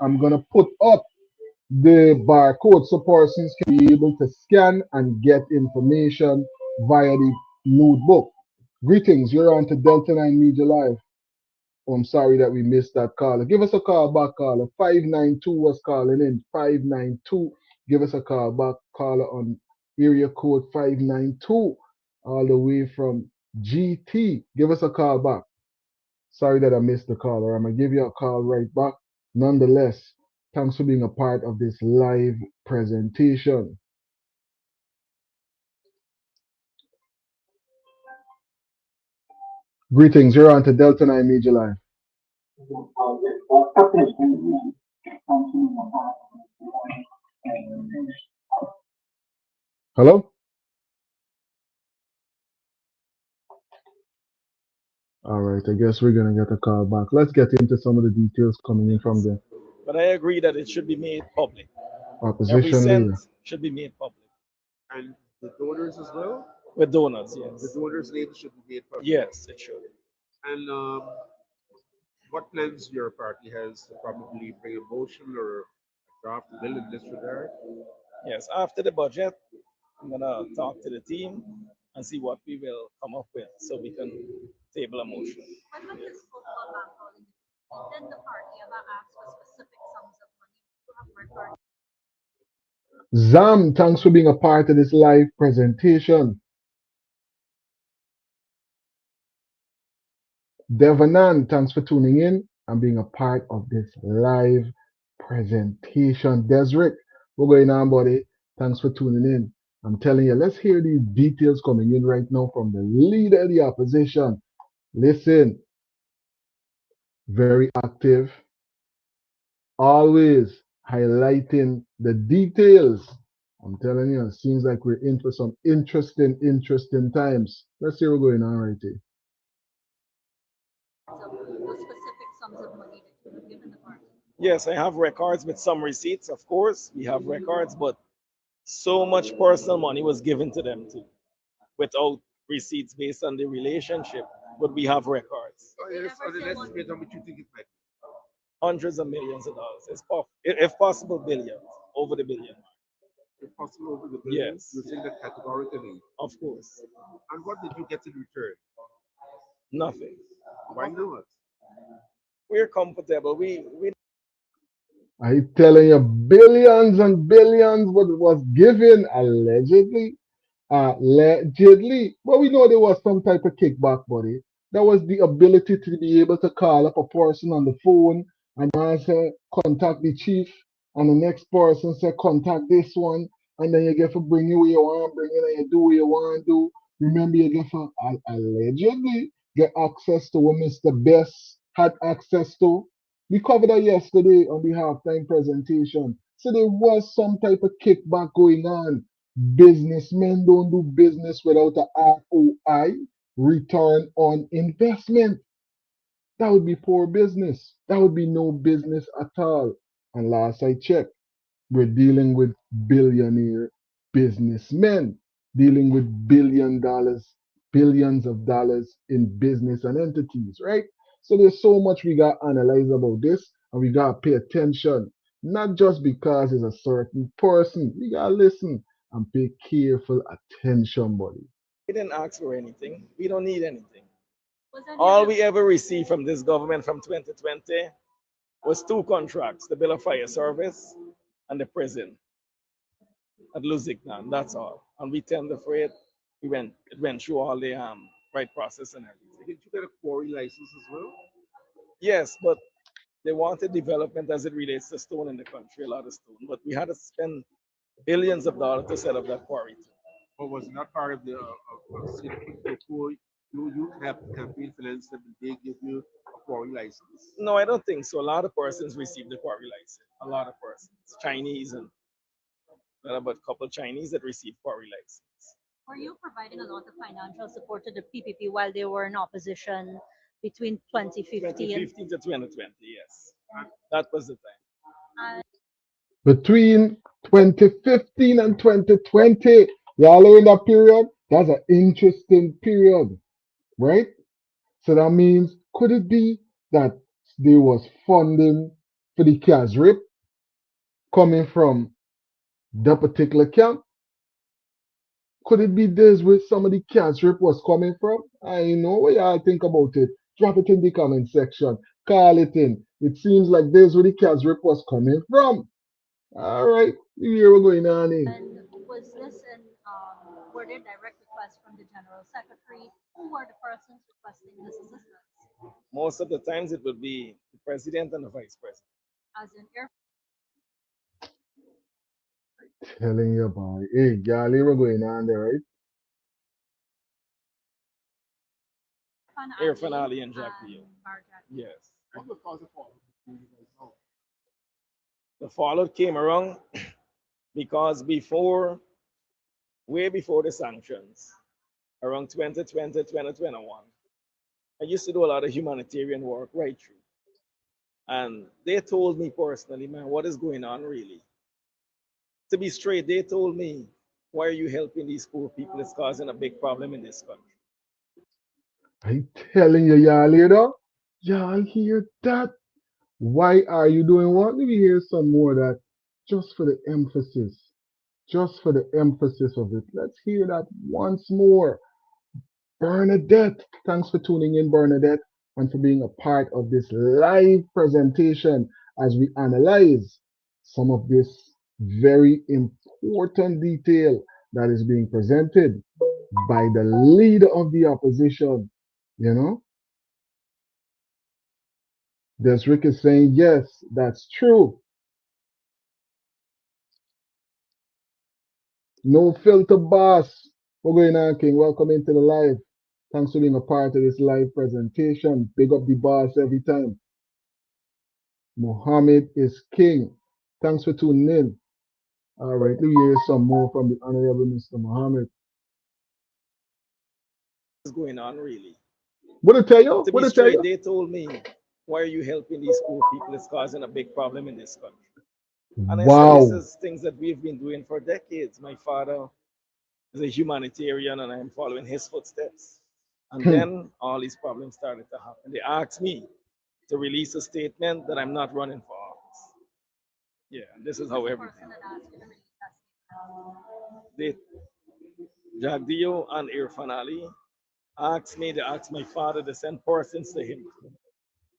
I'm gonna put up the barcode so persons can be able to scan and get information via the notebook. Greetings, you're on to Delta 9 Media Live. Oh, I'm sorry that we missed that caller. Give us a call back, caller. 592 was calling in. 592. Give us a call back, caller, on area code 592, all the way from GT. Give us a call back. Sorry that I missed the caller. I'm going to give you a call right back. Nonetheless, thanks for being a part of this live presentation. Greetings. You're on to Delta 9 Media Live. Hello? All right, I guess we're gonna get a call back. Let's get into some of the details coming in from the But I agree that it should be made public. Every opposition cent leader. should be made public. And the donors as well? With donors, The yes. donors' names should be made public. Yes, it should. And what plans your party has to probably bring a motion or a draft bill in this regard? Yes, after the budget, I'm gonna talk to the team and see what we will come up with so we can table a motion. Zam, thanks for being a part of this live presentation. Devanan, thanks for tuning in and being a part of this live presentation. Desrick, what's going on, buddy? Thanks for tuning in. I'm telling you, let's hear these details coming in right now from the leader of the opposition. Listen, very active, always highlighting the details. I'm telling you, it seems like we're in for some interesting times. Let's see what's going on right here. Yes, I have records with some receipts, of course. We have records, but so much personal money was given to them too, without receipts based on the relationship. But we have records. Hundreds of millions of dollars. If possible, billions, over the billion. If possible, over the billion. Yes. You think that categorically? Of course. And what did you get in return? Nothing. Why not? We're comfortable. We I telling you, billions and billions was given allegedly. But we know there was some type of kickback, buddy. That was the ability to be able to call up a person on the phone and answer, contact the chief, and the next person say, contact this one, and then you get to bring you where you want, bring it, and you do what you want to do. Remember, you get to allegedly get access to what Mr. Best had access to. We covered that yesterday on the halftime presentation. So there was some type of kickback going on. Businessmen don't do business without a ROI, return on investment. That would be poor business. That would be no business at all. And last I checked, we're dealing with billionaire businessmen, dealing with billions of dollars in business and entities, right? So there's so much we got to analyze about this, and we got to pay attention, not just because it's a certain person. We got to listen and pay careful attention, buddy. didn't ask for anything. We don't need anything. All we ever received from this government from 2020 was two contracts, the Bill of Fire Service and the prison at Luzignan. That's all. And we tendered for it. It went through all the right process and everything. Did you get a quarry license as well? Yes, but they wanted development as it relates to stone in the country, a lot of stone. But we had to spend billions of dollars to set up that quarry. Or was it not part of the Civic pool? You have campaign finance and they give you a quarry license? No, I don't think so. A lot of persons received the quarry license. A lot of persons, Chinese and about a couple Chinese that received quarry license. Were you providing a lot of financial support to the PPP while they were in opposition between 2015 to 2020? Yes, that was the time. Between 2015 and 2020, y'all are in that period. That's an interesting period, right? So that means, could it be that there was funding for the CASRIP coming from that particular camp? Could it be this where some of the CASRIP was coming from? I know what y'all think about it. Drop it in the comment section. Call it in. It seems like this where the CASRIP was coming from. All right, you hear what's going on here. And was this in, were there direct requests from the General Secretary? Who were the persons requesting this assistance? Most of the times it would be the president and the vice president. As in Air Telling you about it. Hey, y'all hear what's going on there, right? Air Finale and Jack Pio. Yes. What was the cause of fall? The fallout came around because way before the sanctions, around 2020, 2021, I used to do a lot of humanitarian work right through. And they told me personally, man, what is going on really? To be straight, they told me, why are you helping these poor people? It's causing a big problem in this country. I'm telling you, y'all hear that? Y'all hear that? Why are you doing what? Let me hear some more of that, just for the emphasis. Just for the emphasis of it. Let's hear that once more. Bernadette, thanks for tuning in, Bernadette, and for being a part of this live presentation as we analyze some of this very important detail that is being presented by the leader of the opposition. You know, Desrick is saying, yes, that's true. No filter boss. What's going on, King? Welcome into the live. Thanks for being a part of this live presentation. Big up the boss every time. Muhammad is king. Thanks for tuning in. All right, let me hear some more from the Honorable Mr. Muhammad. What's going on, really? What I tell you? To What be I tell straight, you? they told me, why are you helping these poor people? It's causing a big problem in this country. And I said, this Wow. is things that we've been doing for decades. My father is a humanitarian and I'm following his footsteps. And then all these problems started to happen. They asked me to release a statement that I'm not running for office. Yeah, and this is how everything. They, Jagdio and Irfan Ali asked me to ask my father to send persons to him.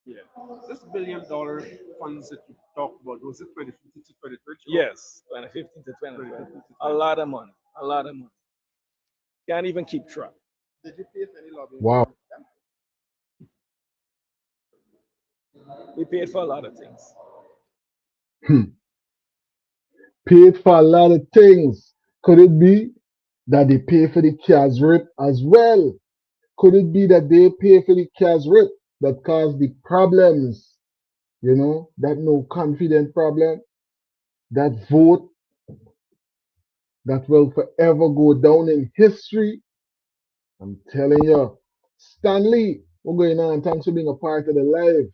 Yeah. This $1 billion funds that you talked about, was it 2015 to 2030? Yes, 2015 to 2020. A lot of money. A lot of money. Can't even keep track. Did you pay for any lobbying? Wow. We paid for a lot of things. Paid for a lot of things. Could it be that they pay for the CAS rip as well? Could it be that they pay for the CAS rip that caused the problems? You know, that no confident problem, that vote that will forever go down in history. I'm telling you. Stanley, what's going on? Thanks for being a part of the live.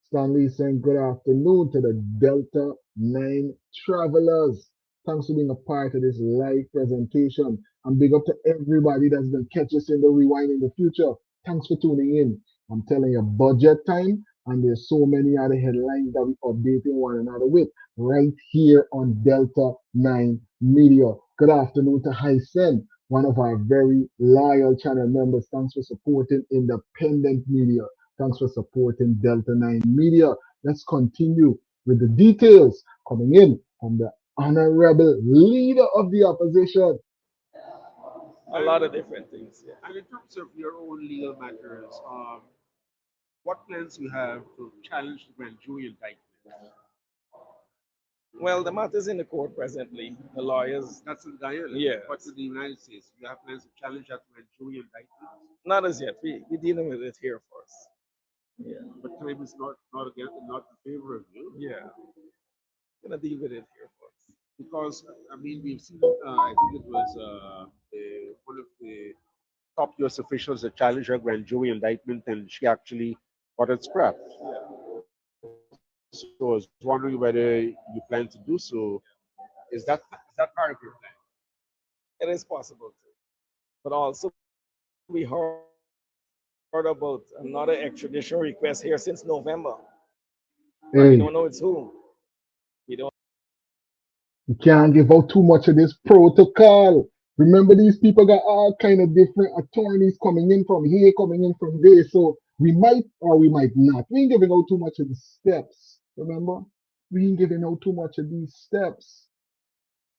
Stanley saying good afternoon to the Delta 9 travelers. Thanks for being a part of this live presentation. And big up to everybody that's going to catch us in the rewind in the future. Thanks for tuning in. I'm telling you, budget time, and there's so many other headlines that we're updating one another with right here on Delta 9 Media. Good afternoon to Hysen, one of our very loyal channel members. Thanks for supporting independent media. Thanks for supporting Delta 9 Media. Let's continue with the details coming in from the honorable leader of the opposition. A lot of different things. Yeah. And in terms of your own legal matters, what plans you have to challenge the grand jury indictment? Well, the matter's in the court presently. The lawyers. That's in Guyana. Yeah. But in the United States, you have plans to challenge that grand jury indictment? Not as yet. We're dealing with it here first. Yeah. But time is not in favor of you. Yeah. Gonna deal with it here first. Because I mean, we've seen. I think it was one of the top U.S. officials that challenged her grand jury indictment, and she actually got it scrapped. So I was wondering whether you plan to do so. Is that part of your plan? It is possible to. But also, we heard about another extradition request here since November. Hey. We don't know it's who. We don't. You can't give out too much of this protocol. Remember, these people got all kind of different attorneys coming in from here, coming in from there. So we might or we might not. We ain't giving out too much of the steps. Remember? We ain't giving out too much of these steps.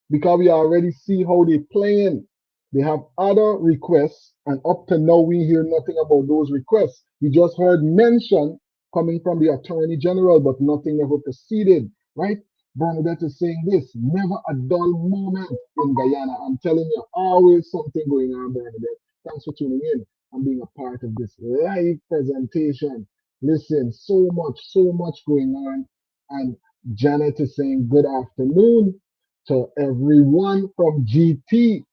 Because we already see how they playing. They have other requests, and up to now we hear nothing about those requests. We just heard mention coming from the Attorney General, but nothing ever proceeded, right? Bernadette is saying this, never a dull moment in Guyana. I'm telling you, always something going on, Bernadette. Thanks for tuning in and being a part of this live presentation. Listen, so much going on. And Janet is saying good afternoon to everyone from GT.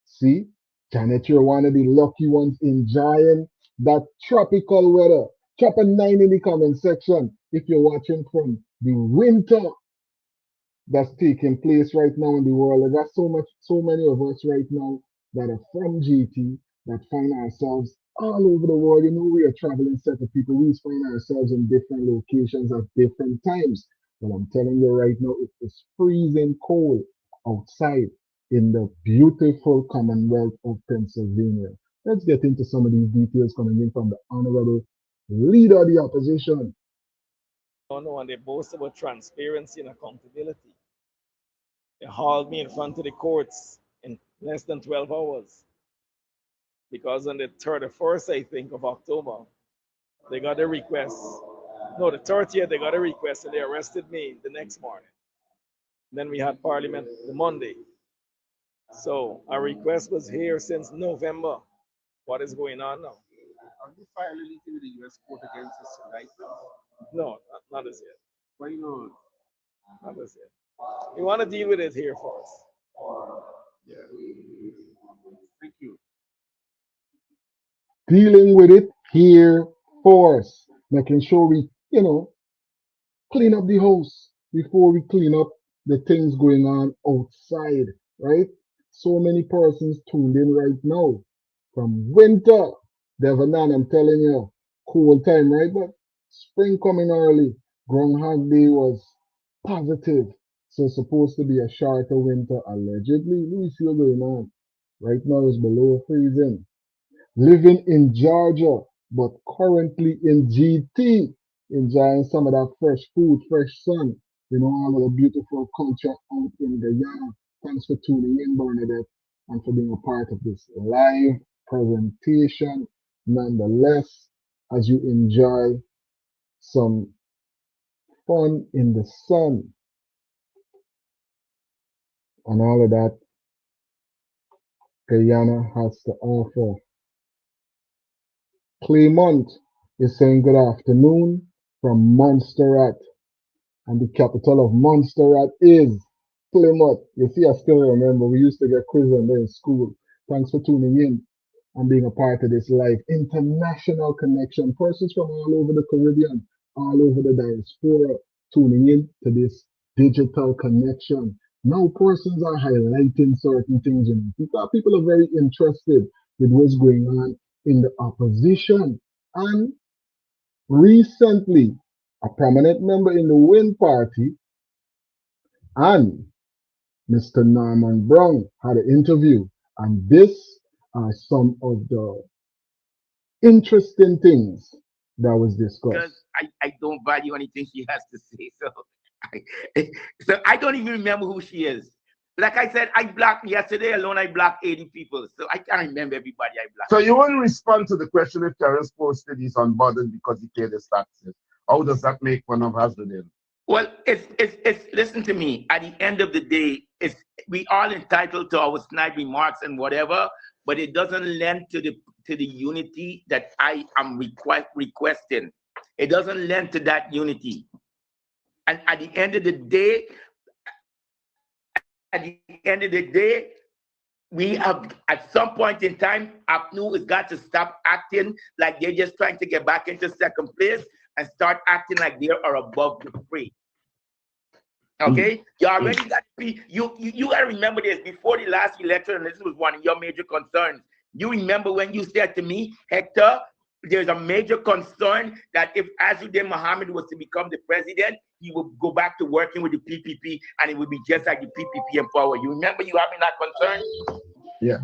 See, Janet, you're one of the lucky ones enjoying that tropical weather. Drop a 9 in the comment section if you're watching from the winter that's taking place right now in the world. I got so many of us right now that are from GT that find ourselves all over the world. You know, we are traveling set of people. We find ourselves in different locations at different times. But I'm telling you right now, it is freezing cold outside in the beautiful Commonwealth of Pennsylvania. Let's get into some of these details coming in from the Honorable Leader of the Opposition. No, and they boast about transparency and accountability. They hauled me in front of the courts in less than 12 hours. Because on the 31st, I think, of October, they got a request. No, the 30th, they got a request and they arrested me the next morning. Then we had Parliament the Monday. So our request was here since November. What is going on now? Are you filing anything with the U.S. court against us right now? No, not as yet. Why not? Not as yet. We want to deal with it here first. Yeah. Thank you. Dealing with it here first, making sure we, clean up the house before we clean up the things going on outside, right? So many persons tuned in right now from winter. Devon, I'm telling you, cool time, right? But spring coming early. Groundhog Day was positive. So it's supposed to be a shorter winter, allegedly. We see what's going on. Right now it's below freezing. Living in Georgia, but currently in GT, enjoying some of that fresh food, fresh sun, all of the beautiful culture out in Guyana. Thanks for tuning in, Bernadette, and for being a part of this live presentation. Nonetheless, as you enjoy some fun in the sun and all of that Guyana has to offer. Claymont is saying good afternoon from Montserrat, and the capital of Montserrat is Plymouth. You see, I still remember we used to get quizzed on there in school. Thanks for tuning in and being a part of this live international connection. Persons from all over the Caribbean, all over the diaspora, tuning in to this digital connection. Now persons are highlighting certain things, because people are very interested with what's going on in the opposition. And recently, a prominent member in the Win Party and Mr. Norman Brown had an interview, and this are some of the interesting things that was discussed. Because I don't value anything she has to say, so I don't even remember who she is. Like I said, I blocked yesterday alone. I blocked 80 people, so I can't remember everybody I blocked. So you won't respond to the question if Terence posted he's unburdened because he paid his taxes. How does that make one of Hasdale? Well, it's listen to me. At the end of the day, we all entitled to our snide remarks and whatever, but it doesn't lend to the unity that I am requesting. It doesn't lend to that unity. And at the end of the day, we have, at some point in time, APNU has got to stop acting like they're just trying to get back into second place and start acting like they are above the fray. Okay? You already got to be, you got to remember this, before the last election, and this was one of your major concerns. You remember when you said to me, Hector, there's a major concern that if Azuddin Mohammed was to become the president, he would go back to working with the PPP and it would be just like the PPP in power. You remember you having that concern? Yeah.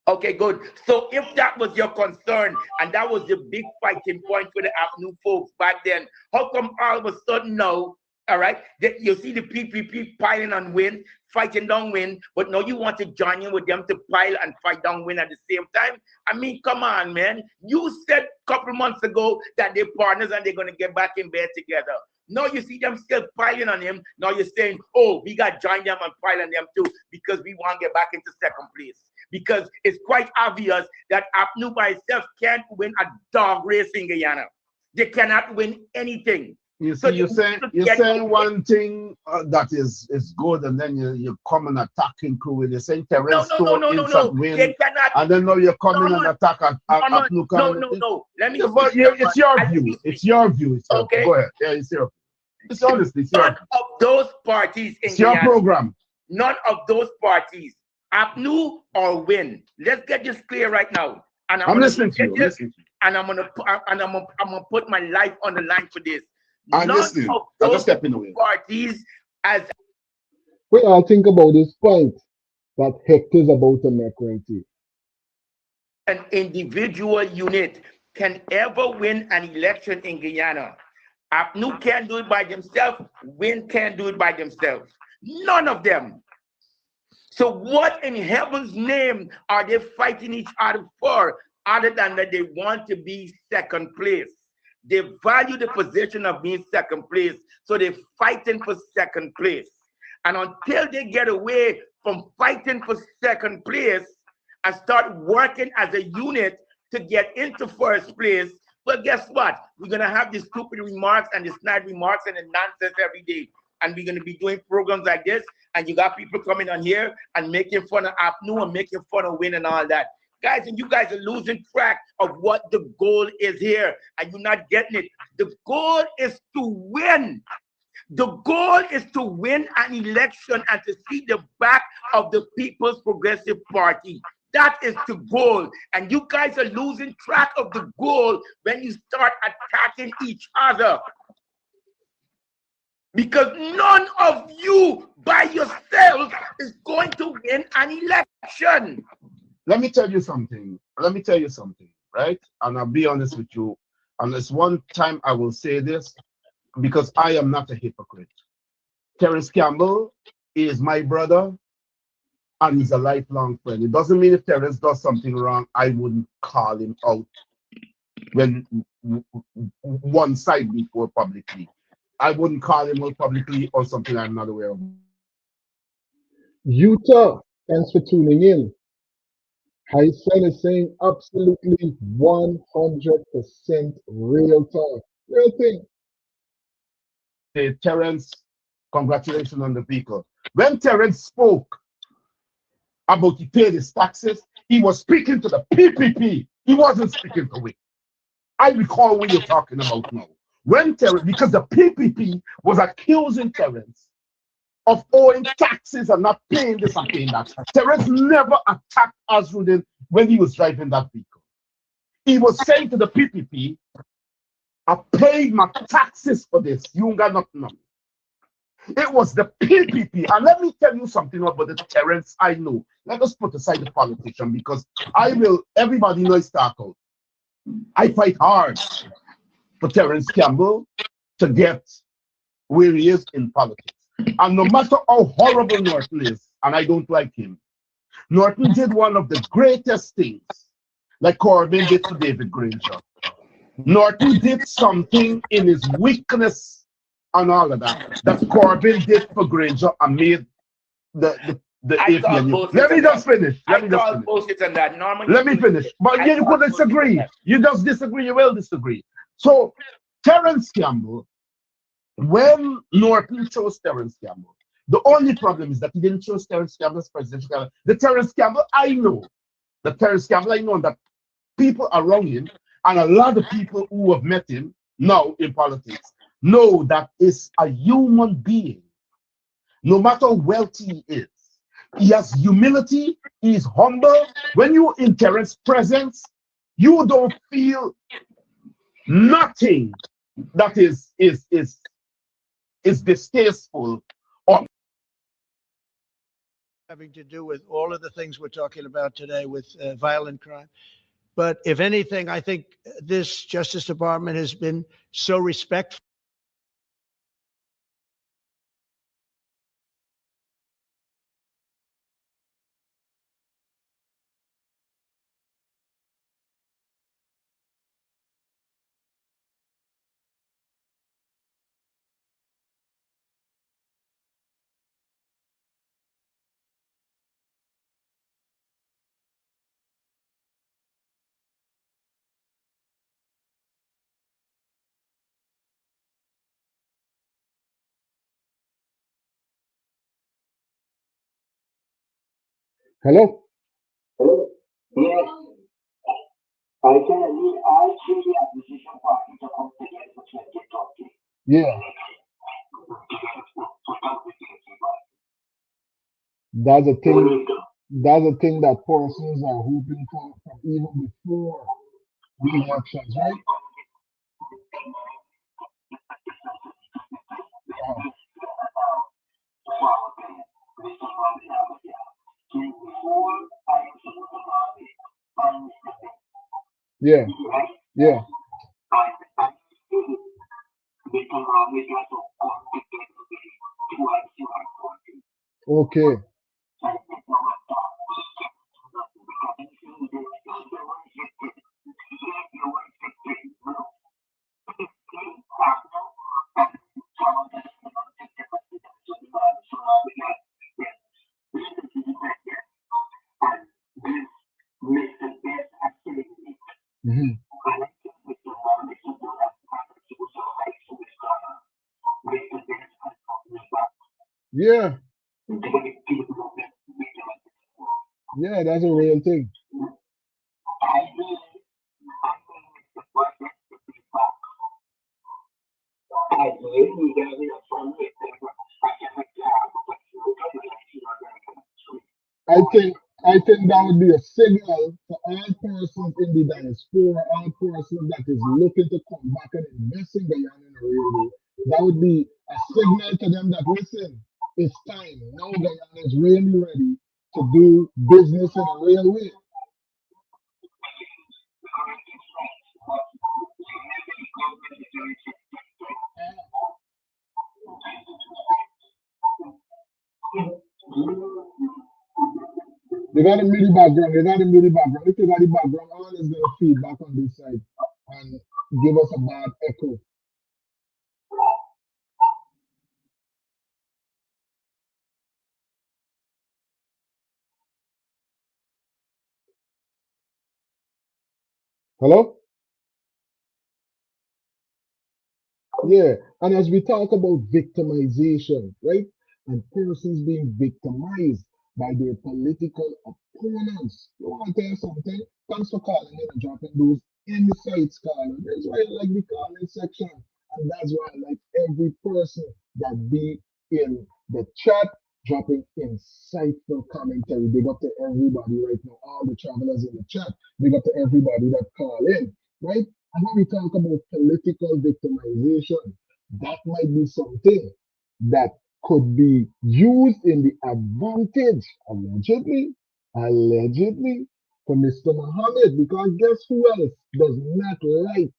Okay, good. So if that was your concern and that was the big fighting point for the APNU folks back then, how come all of a sudden now, all right, that you see the PPP piling on Win, fighting down Win, but now you want to join in with them to pile and fight down Win at the same time? I mean, come on, man. You said a couple months ago that they're partners and they're going to get back in bed together. Now you see them still piling on him. Now you're saying, oh, we got to join them and pile on them too because we want to get back into second place. Because it's quite obvious that APNU by itself can't win a dog race in Guyana. They cannot win anything. You see, So you're saying one thing that is good, and then you come and attacking crew with. You're saying Terence no. Win, They cannot. and then now you're coming and attack at APNU. No. Let me. But it's your view. It's your view. Okay. Go ahead. Yeah, it's your. It's honestly. None of those parties in it's your Guyana, program. None of those parties, APNU or Win. Let's get this clear right now. And I'm listening to you. And I'm gonna put my life on the line for this. I'm None listening. of I'm those just stepping away. parties as What I think about this point that Hector's about to make right here. an individual unit can ever win an election in Guyana. APNU can't do it by themselves. WIN can't do it by themselves. None of them. So what in heaven's name are they fighting each other for, other than that they want to be second place? They value the position of being second place, so they're fighting for second place. And until they get away from fighting for second place and start working as a unit to get into first place, well, guess what? We're going to have the stupid remarks and the snide remarks and the nonsense every day. And we're going to be doing programs like this, and you got people coming on here and making fun of APNU and making fun of WIN and all that. Guys, and you guys are losing track of what the goal is here, and you're not getting it. The goal is to win. The goal is to win an election and to see the back of the People's Progressive Party. That is the goal. And you guys are losing track of the goal when you start attacking each other. Because none of you by yourself is going to win an election. Let me tell you something. Right? And I'll be honest with you. And this one time I will say this, because I am not a hypocrite. Terence Campbell is my brother, and he's a lifelong friend. It doesn't mean if Terence does something wrong, I wouldn't call him out when one side before publicly. I wouldn't call him out publicly on something I'm not aware of. Utah, thanks for tuning in. Hyson is saying absolutely 100% real talk. Real thing. Hey, Terence, congratulations on the vehicle. When Terence spoke about he paid his taxes, he was speaking to the PPP. He wasn't speaking to we. I recall what you're talking about now. When Terence, because the PPP was accusing Terence of owing taxes and not paying this and paying that. Terence never attacked Azrudin when he was driving that vehicle. He was saying to the PPP, I paid my taxes for this. You got nothing. It was the PPP. And let me tell you something about the Terence I know. Let us put aside the politician, because everybody knows talk out. I fight hard for Terence Campbell to get where he is in politics. And no matter how horrible Norton is, and I don't like him, Norton did one of the greatest things, like Corbyn did to David Granger. Norton did something in his weakness and all of that Corbyn did for Granger and made the APNU. Let me just finish. Let me finish. But you could disagree. You just disagree. You will disagree. So Terence Campbell, when Norton chose Terence Campbell, the only problem is that he didn't choose Terence Campbell as presidential candidate. The Terence Campbell I know, that people around him and a lot of people who have met him now in politics know that is a human being. No matter how wealthy he is, he has humility, he is humble. When you're in Terence's presence, you don't feel nothing that is distasteful or having to do with all of the things we're talking about today with violent crime. But if anything, I think this Justice Department has been so respectful. Hello? Yes, I can lead all three opposition parties to come together for 2020. Yeah. That's a thing that persons are hoping for from even before the elections, right? Yeah. Yeah. Okay. Mhm. Yeah. Yeah, that's a real thing. I think I think that would be a signal for all persons in the diaspora, all persons that is looking to come back and invest in Guyana in a real way. That would be a signal to them that listen, it's time. Now Guyana is really ready to do business in a real way. They got a MIDI background. They got a MIDI background. If you got the background, all is going to feed back on this side and give us a bad echo. Hello? Yeah, and as we talk about victimization, right? And persons being victimized by their political opponents. You want to tell you something? Thanks for calling in and dropping those insights, Carla. That's why I like the comment section. And that's why I like every person that be in the chat dropping insightful commentary. Big up to everybody right now, all the travelers in the chat. Big up to everybody that call in, right? And when we talk about political victimization, that might be something that could be used in the advantage, allegedly, for Mr. Mohammed. Because guess who else does not like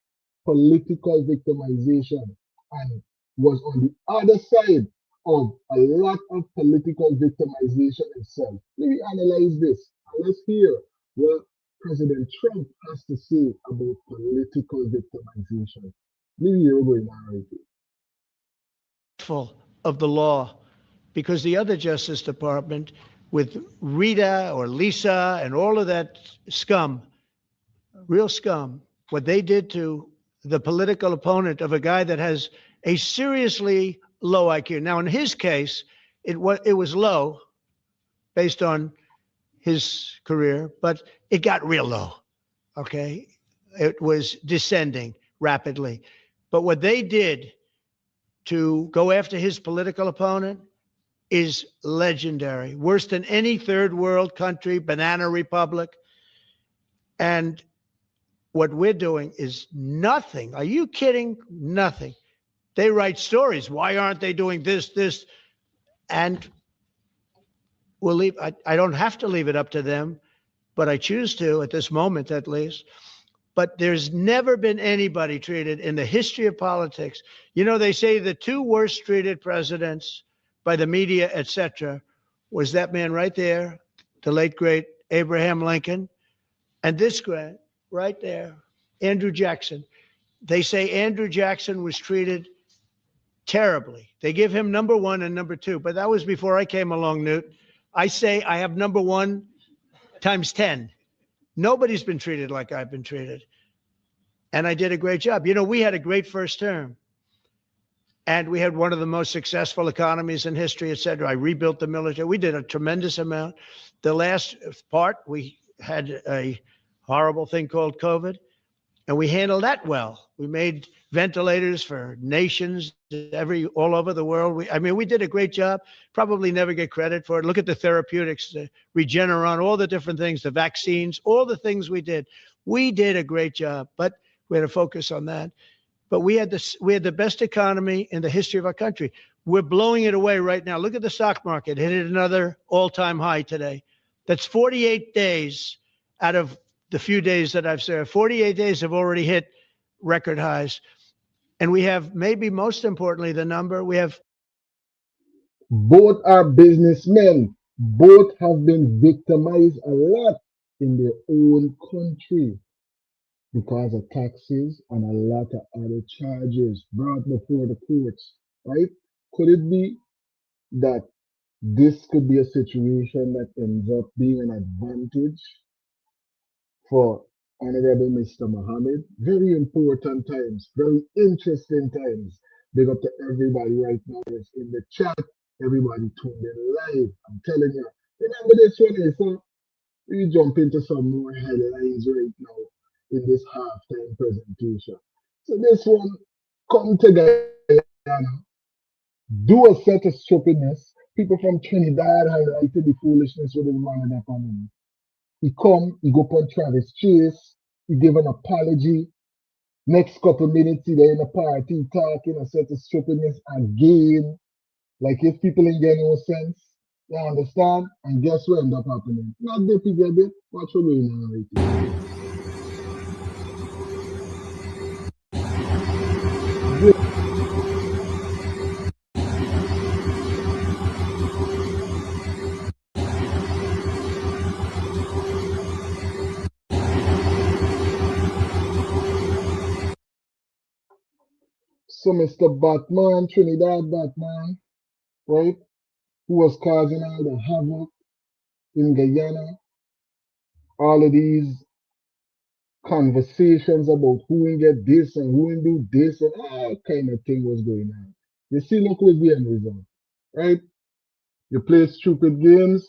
political victimization and was on the other side of a lot of political victimization itself? Let me analyze this and let's hear what President Trump has to say about political victimization. Maybe you're going to narrate of the law, because the other Justice Department, with Rita or Lisa and all of that scum, real scum, what they did to the political opponent of a guy that has a seriously low IQ. Now, in his case, it was low based on his career, but it got real low. Okay, it was descending rapidly. But what they did to go after his political opponent is legendary, worse than any third world country, banana republic. And what we're doing is nothing. Are you kidding? Nothing. They write stories. Why aren't they doing this? And we'll leave. I don't have to leave it up to them, but I choose to at this moment, at least. But there's never been anybody treated in the history of politics. You know, they say the two worst treated presidents by the media, etc., was that man right there, the late, great Abraham Lincoln, and this guy right there, Andrew Jackson. They say Andrew Jackson was treated terribly. They give him number one and number two, but that was before I came along, Newt. I say I have number one times 10. Nobody's been treated like I've been treated. And I did a great job. You know, we had a great first term. And we had one of the most successful economies in history, et cetera. I rebuilt the military. We did a tremendous amount. The last part, we had a horrible thing called COVID, and we handled that well. We made ventilators for nations all over the world. We did a great job. Probably never get credit for it. Look at the therapeutics, the Regeneron, all the different things, the vaccines, all the things we did. We did a great job, but we had to focus on that. But we had the best economy in the history of our country. We're blowing it away right now. Look at the stock market. It hit another all-time high today. That's 48 days out of the few days that I've served. 48 days have already hit record highs. And we have, maybe most importantly, the number, we have Both are businessmen. Both have been victimized a lot in their own country because of taxes and a lot of other charges brought before the courts, right? Could it be that this could be a situation that ends up being an advantage for Honorable Mr. Mohammed? Very important times, very interesting times. Big up to everybody right now that's in the chat, everybody tuned in live. I'm telling you, remember this one is, so we jump into some more headlines right now in this halftime presentation. So this one, come to Guyana, do a set of stupidness. People from Trinidad highlighted the foolishness with the man in that family. He come, he go upon Travis Chase, he give an apology. Next couple minutes, he there in the party talking a set of stupidness again. Like if people ain't get no sense, you understand? And guess what end up happening? Not the get it. What's going on right here? So Mr. Batman, Trinidad Batman, right, who was causing all the havoc in Guyana, all of these conversations about who will get this and who will do this and all kind of thing was going on. You see, look what's the end result, right? You play stupid games,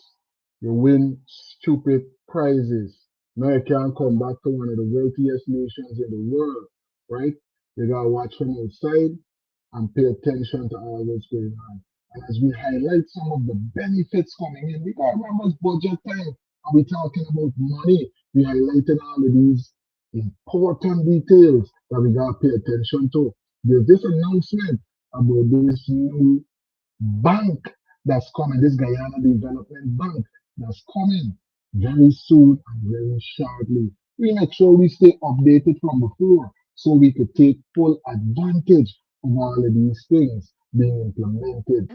you win stupid prizes. Now you can't come back to one of the wealthiest nations in the world, right? You gotta watch from outside and pay attention to all what's going on. And as we highlight some of the benefits coming in, we got remember it's budget time and we're talking about money. We highlighted all of these important details that we gotta pay attention to. There's this announcement about this new bank that's coming, this Guyana Development Bank that's coming very soon and very shortly. We make sure we stay updated from before so we could take full advantage of all of these things being implemented.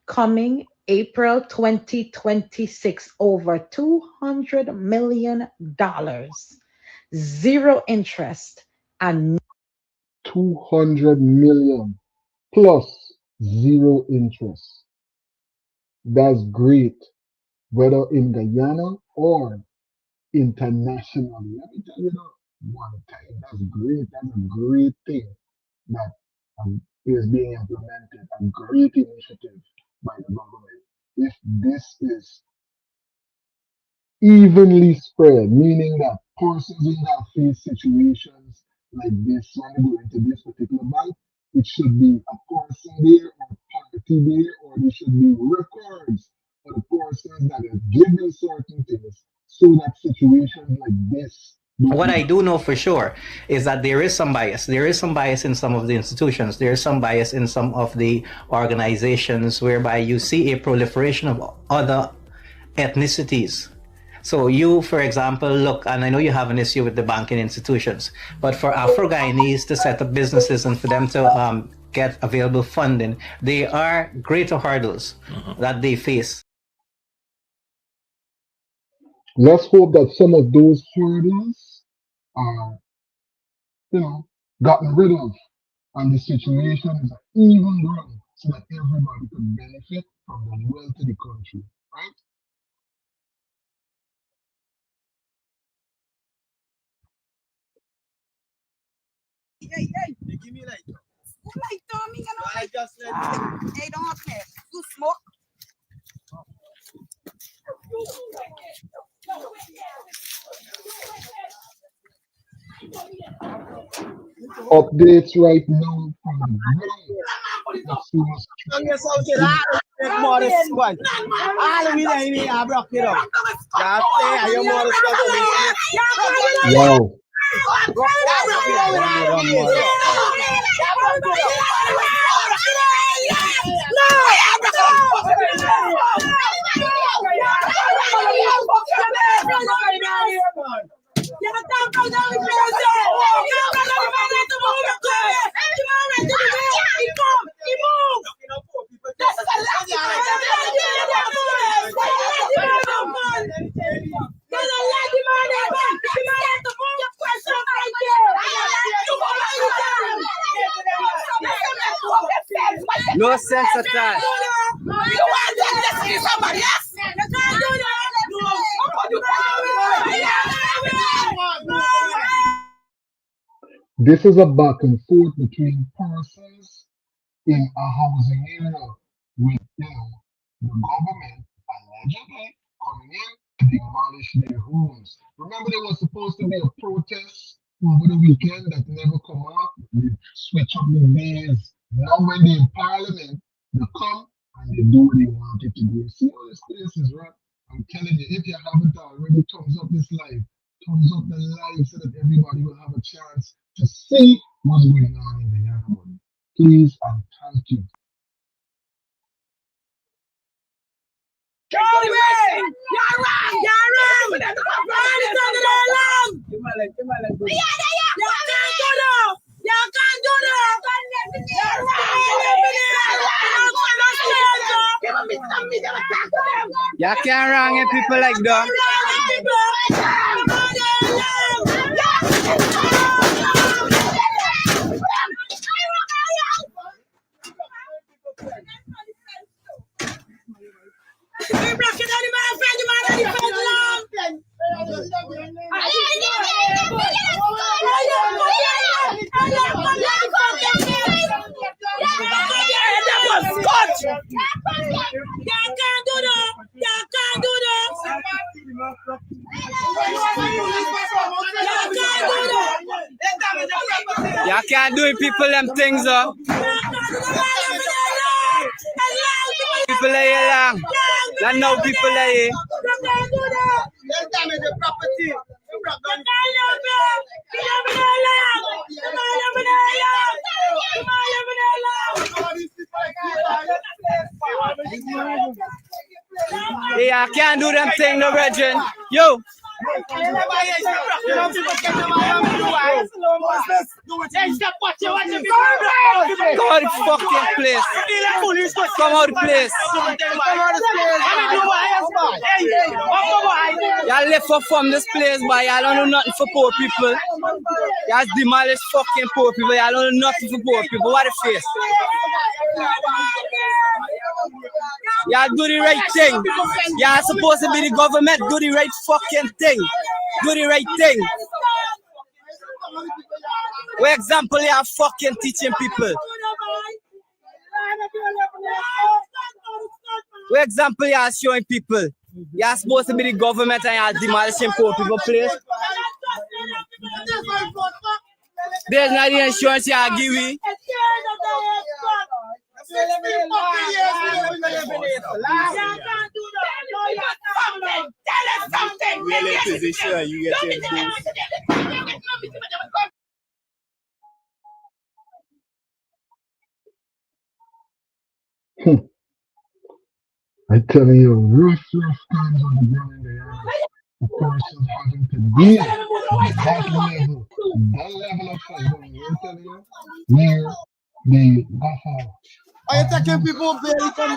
Coming April 2026, over $200 million, zero interest, and 200 million plus zero interest. That's great, whether in Guyana or internationally. Let me tell you that one time. That's great. That's a great thing that is being implemented. A great initiative by the government. If this is evenly spread, meaning that persons in that face situations like this when they go into this particular bank, it should be a person there or a party there, or there should be records for the persons that are given certain things so that situations like this. What I do know for sure is that there is some bias. There is some bias in some of the institutions. There is some bias in some of the organizations whereby you see a proliferation of other ethnicities. So you, for example, look, and I know you have an issue with the banking institutions, but for Afro-Guyanese to set up businesses and for them to get available funding, there are greater hurdles that they face. Let's hope that some of those hurdles are, gotten rid of, and the situation is an even ground so that everybody can benefit from the wealth of the country, right? Hey, give me light. What light on me? I just said, hey, don't have me. You smoke. Updates right now from the ground. Let's see what's wow. No sense at all. This is a back and forth between persons in a housing area with the government allegedly coming in to demolish their homes. Remember, there was supposed to be a protest over the weekend that never come out. They switch up the days. Now when they're in parliament, they come and they do what they wanted to do. See how this place is, right? I'm telling you, if you haven't already, thumbs up this live. Thumbs up the live so that everybody will have a chance to see what's going on in the Guyana. Please and thank you. You can't wrong your people like that. You can't do it, people them things up. People are here long. Not know people are here. Yeah, I can't do them thing, no virgin. Yo. Come out the fucking place. Come out the place. Y'all left from this place, but y'all don't do nothing for poor people. Y'all demolish fucking poor people. Y'all don't do nothing for poor people. What a face. Y'all do the right thing. Y'all supposed to be the government. Do the right fucking thing. Do the right thing. What example you are fucking teaching people? What example you are showing people? You are supposed to be the government and you are demolishing poor people place. There's not the insurance you are giving. Really position you get I tell you, rough times on the ground in the yard. The person having to deal with that level of fight. I'm telling you, where they go for. Are you taking people barely from the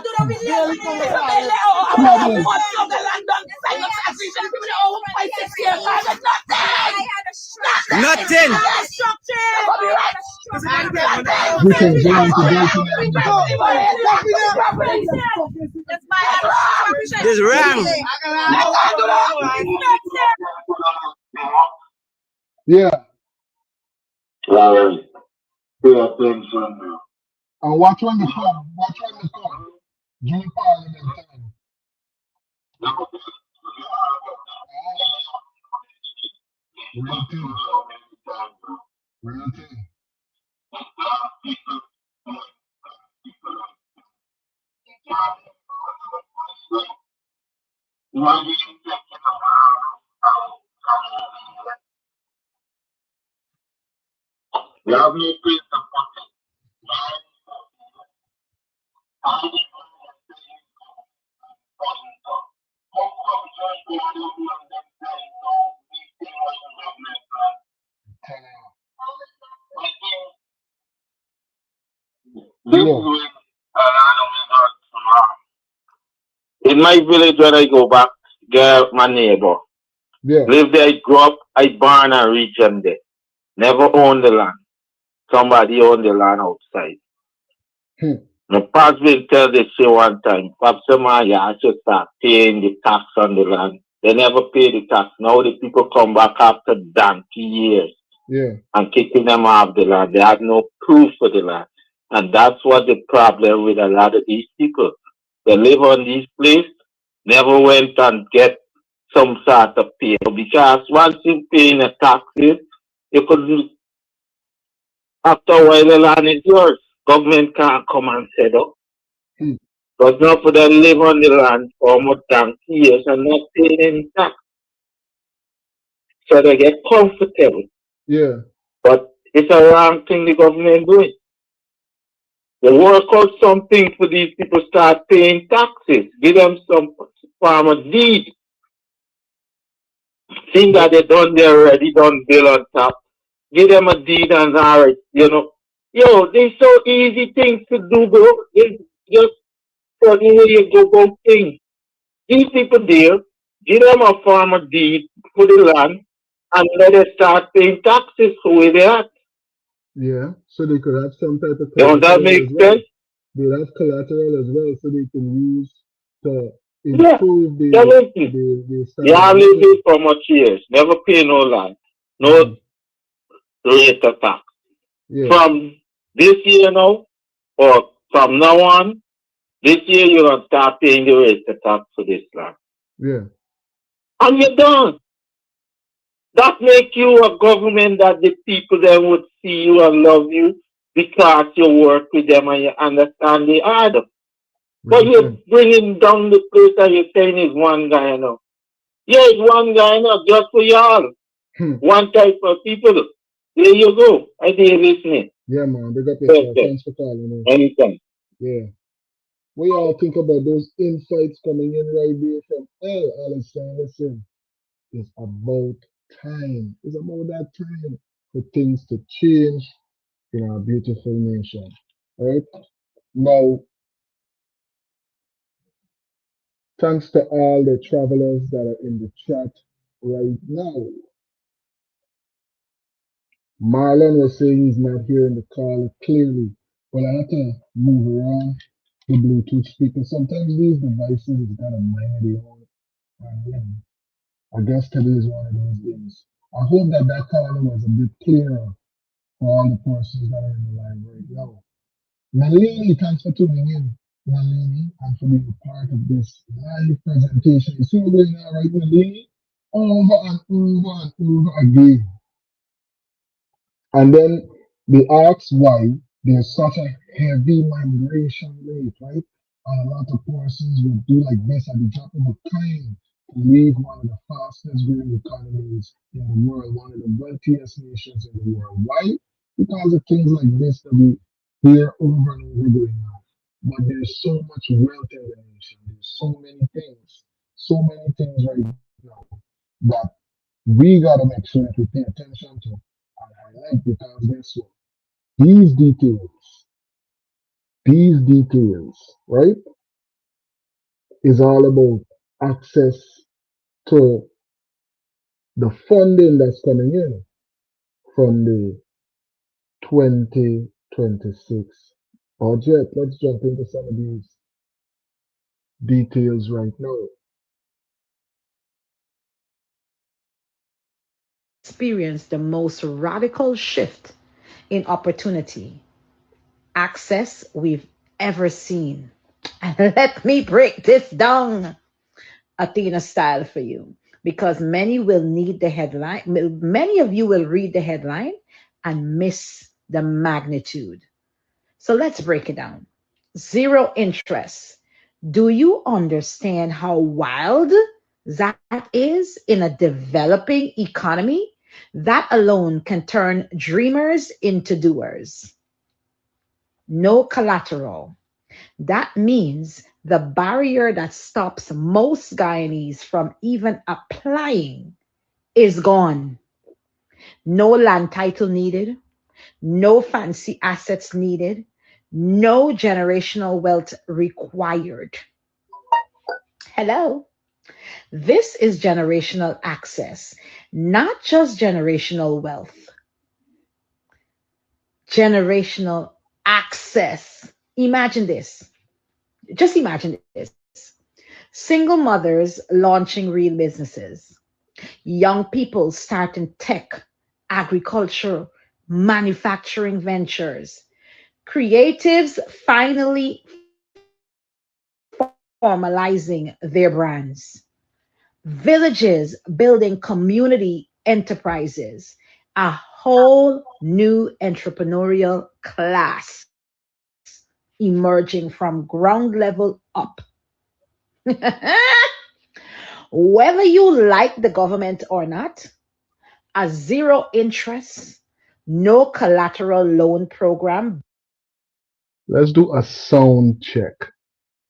Nothing. This wrong. Yeah. Pay attention. And watch when they come. Watch when they come. During Parliament time. Real thing. Real thing. This is when in my village when I go back, girl, my neighbor. Yeah. Live there, I grew up, I born and region there. Never owned the land. Somebody owned the land outside. The past will tell this shit one time. Perhaps somebody I should start paying the tax on the land. They never pay the tax. Now the people come back after donkey years Yeah. and kicking them off the land. They have no proof for the land. And that's what the problem with a lot of these people. They live on these places, never went and get some sort of pay. Because once you paying the taxes, you could, after a while, the land is yours. Government can't come and set up. But now for them live on the land for almost donkey years and not paying any tax. So they get comfortable. Yeah. But it's a wrong thing the government doing. They work out something for these people start paying taxes. Give them some form of deed. Seeing that they done there already, done bill on top. Give them a deed and all right, you know. Yo, these so easy things to do, bro. It's just for the way you go about things. These people there, give them a form of deed for the land and let them start paying taxes for where they are. Yeah. So they could have some type of Don't that collateral make as well. sense? They'll have collateral as well, so they can use to Yeah, improve definitely. the You have standard of lived living. it for much years, never pay no land, no rate of tax. Yeah. From this year now, or from now on, this year you're gonna start paying the rate of tax for this land. Yeah. And you're done. That make you a government that the people then would see you and love you because you work with them and you understand the order. But you're bringing down the place and you're saying it's one guy now. Yeah, it's one guy now, just for y'all. One type of people. There you go. I did listening. Yeah, man. Big up yourself. Thanks for calling in. Anytime. Yeah. What y'all think about those insights coming in right there from Alice saying, listen, it's about time. It's about that time for things to change in our beautiful nation. Right? Now, thanks to all the travelers that are in the chat right now. Marlon was saying he's not hearing the call clearly. Well, I have to move around the Bluetooth speaker. Sometimes these devices got a mind of their own. And I guess today is one of those days. I hope that that call was a bit clearer for all the persons that are in the line right now. Nalini, thanks for tuning in, Nalini, and for being a part of this live presentation. You see what's going on right, Nalini? Over and over and over again. And then they ask why there's such a heavy migration rate, right? And a lot of persons will do like this at the drop of a coin to leave one of the fastest growing economies in the world, one of the wealthiest nations in the world. Why? Because of things like this that we hear over and over going on. But there's so much wealth in the nation. There's so many things right now that we gotta make sure that we pay attention to and highlight, because guess what? These details, right, is all about access to the funding that's coming in from the 2026 budget. Let's jump into some of these details right now. Experience the most radical shift in opportunity access we've ever seen. And let me break this down, Athena style, for you, because many will need the headline. Many of you will read the headline and miss the magnitude. So let's break it down. Zero interest. Do you understand how wild that is in a developing economy? That alone can turn dreamers into doers. No collateral. That means the barrier that stops most Guyanese from even applying is gone. No land title needed, no fancy assets needed, No generational wealth required. Hello. This is generational access, not just generational wealth, generational access. Imagine this. Just imagine this. Single mothers launching real businesses, young people starting tech, agriculture, manufacturing ventures, creatives finally formalizing their brands, villages building community enterprises, a whole new entrepreneurial class emerging from ground level up. Whether you like the government or not, a zero interest, no collateral loan program. Let's do a sound check.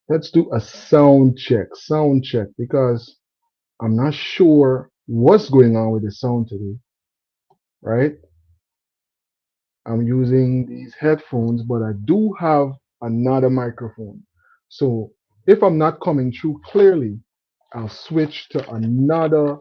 Let's do a sound check, because I'm not sure what's going on with the sound today, right? I'm using these headphones, but I do have another microphone. So if I'm not coming through clearly, I'll switch to another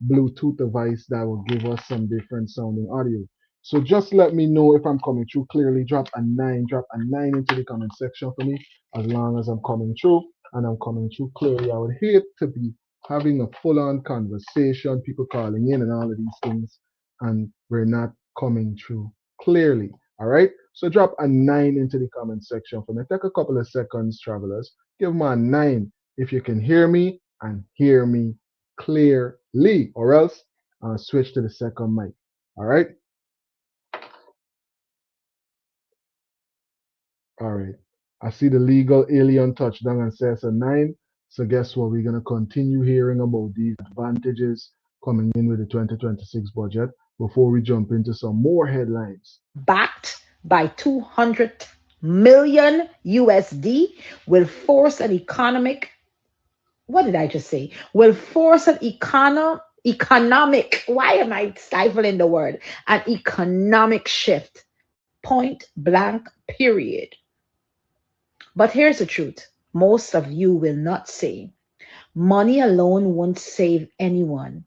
Bluetooth device that will give us some different sounding audio. So just let me know if I'm coming through clearly. Drop a nine into the comment section for me, as long as I'm coming through and I'm coming through clearly. I would hate to be having a full-on conversation, people calling in and all of these things, and we're not coming through clearly. All right. So drop a nine into the comment section for me. Take a couple of seconds, travelers. Give me a nine if you can hear me and hear me clearly, or else I'll switch to the second mic. All right. All right. I see the legal alien touchdown and says a nine. So guess what? We're gonna continue hearing about these advantages coming in with the 2026 budget before we jump into some more headlines. Backed by 200 million USD will force an economic, what did I just say? Will force an economic, why am I stifling the word? An economic shift. Point blank, period. But here's the truth. Most of you will not say money alone won't save anyone.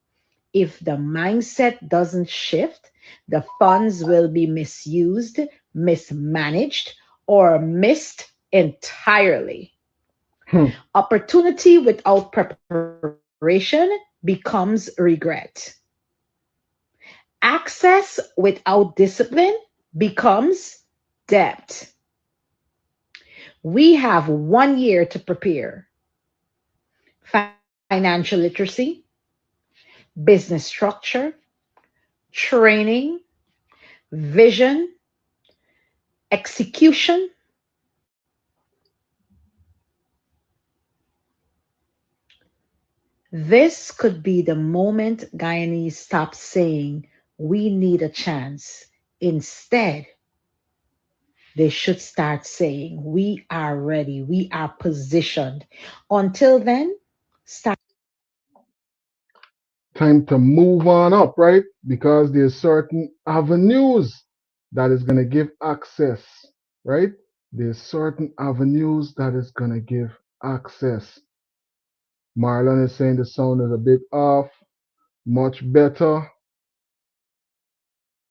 If the mindset doesn't shift, the funds will be misused, mismanaged, or missed entirely. Opportunity without preparation becomes regret. Access without discipline becomes debt. We have 1 year to prepare. Financial literacy, business structure, training, vision, execution. This could be the moment Guyanese stop saying we need a chance. Instead, they should start saying we are ready, we are positioned. Until then, start. Time to move on up, right? Because there's certain avenues that is gonna give access, right? There's certain avenues that is gonna give access. Marlon is saying the sound is a bit off. Much better.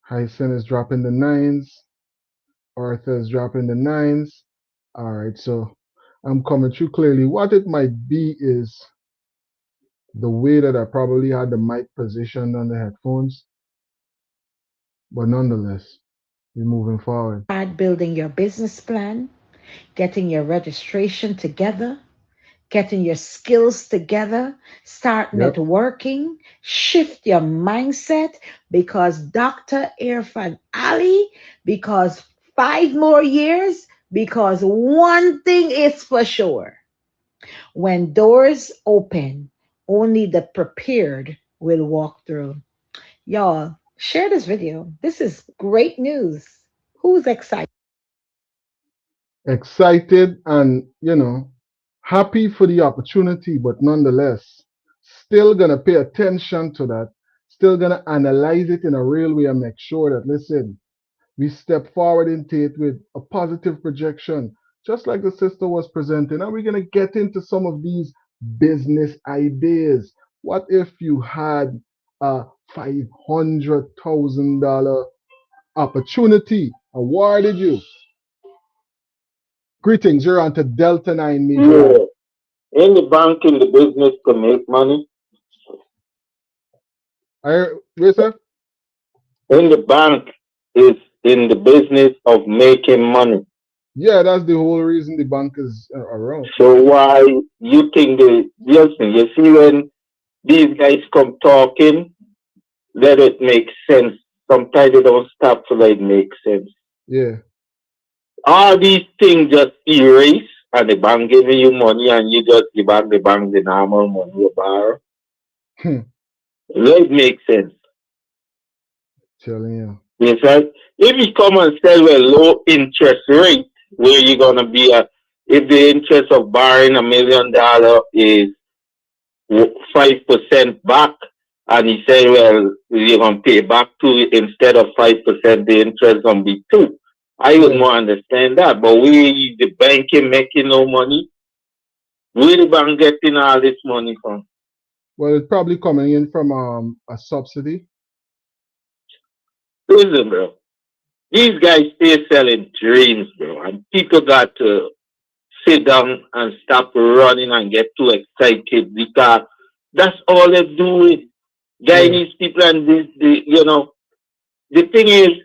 Hyson is dropping the nines. Arthur is dropping the nines. All right, so I'm coming through clearly. What it might be is the way that I probably had the mic positioned on the headphones. But nonetheless, we're moving forward. Start building your business plan, getting your registration together, getting your skills together, start networking, shift your mindset, because Dr. Irfan Ali, because 5 more years, because one thing is for sure. When doors open, only the prepared will walk through. Y'all, share this video. This is great news. Who's excited? Excited and, happy for the opportunity, but nonetheless, still gonna pay attention to that, still gonna analyze it in a real way and make sure that, listen, We step forward in Tate with a positive projection, just like the sister was presenting. And we're going to get into some of these business ideas. What if you had a $500,000 opportunity awarded you? Greetings, you're on to Delta 9 Media. Yeah. In the bank, in the business to make money. Yes, sir? In the bank is in the business of making money. Yeah, that's the whole reason the bank is around. So why you think listen, you see when these guys come talking, let it make sense. Sometimes they don't stop till it makes sense. Yeah. All these things just erase and the bank giving you money and you just give back the bank the normal money you borrow. Let it make sense. Telling you. Yes, right? If you come and sell a low interest rate, where you're gonna be at, if the interest of borrowing $1 million is 5% back, and he said, well, you're gonna pay back 2 instead of 5%, the interest gonna be 2. I would more understand that, but we the banking making no money. Where the bank getting all this money from? Well, it's probably coming in from a subsidy. Listen, bro. These guys stay selling dreams, bro, and people got to sit down and stop running and get too excited because that's all they're doing. Guyanese people and the thing is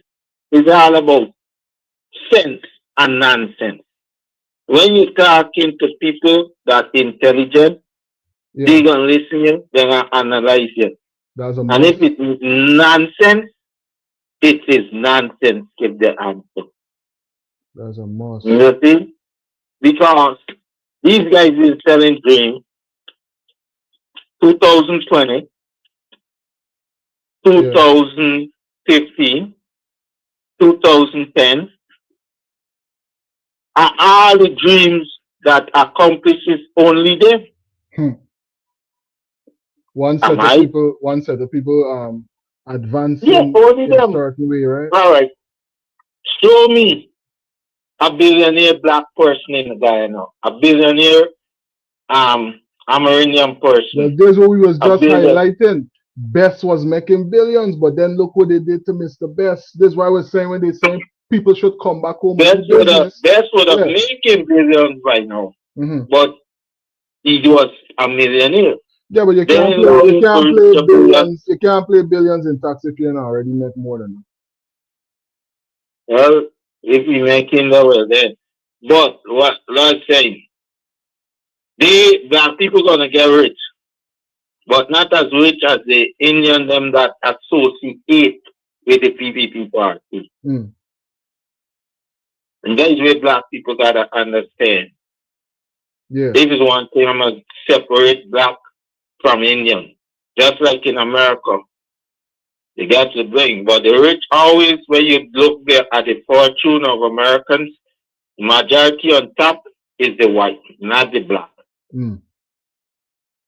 all about sense and nonsense. When you're talking to people that intelligent, they're gonna listen you, they're gonna analyze you. And if it's nonsense, it is nonsense. Give the answer. That's a must. You see? Because these guys is selling dreams 2020, 2015, 2010 are all the dreams that accomplishes only them. One set of people advancing only in them. a certain way, right? All right. Show me a billionaire black person in Guyana. A billionaire Amerindian person. Well, this is what we was just highlighting. Best was making billions, but then look what they did to Mr. Best. This is why I was saying when they saying people should come back home. Best would have making billions right now. But he was a millionaire. Yeah, but you can't play billions. You can't play billions in tax if you already make more than that. Well, if you making that well then. But what I'm saying, black people gonna get rich, but not as rich as the Indian them that associate with the PPP party. And that is where black people gotta understand. Yeah. This is one thing I'm gonna separate black from Indian. Just like in America. They got to bring. But the rich always, when you look there at the fortune of Americans, majority on top is the white, not the black. The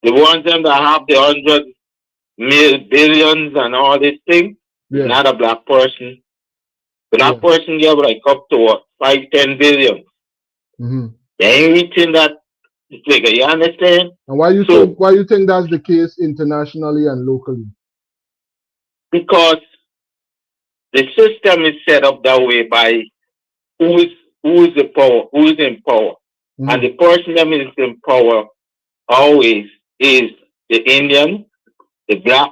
ones them that have the 100 billions and all this thing, not a black person. Black person get like up to what, 5-10 billion. They ain't reaching that figure, you understand? And why you think that's the case internationally and locally? Because the system is set up that way by who is in power. And the person that is in power always is the Indian, the black,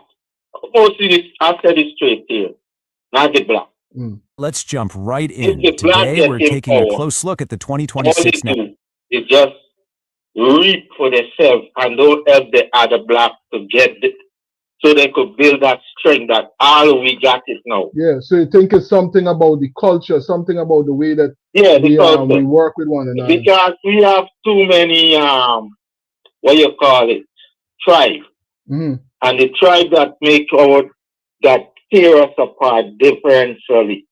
mostly after the straight here, not the black. Let's jump right in. Today we're taking a close look at the 2026 It's just reap for themselves and don't help the other black to get it, so they could build that strength that all we got is now. Yeah, so you think it's something about the culture, something about the way that we work with one another. Because we have too many tribe. And the tribe that that tear us apart differentially.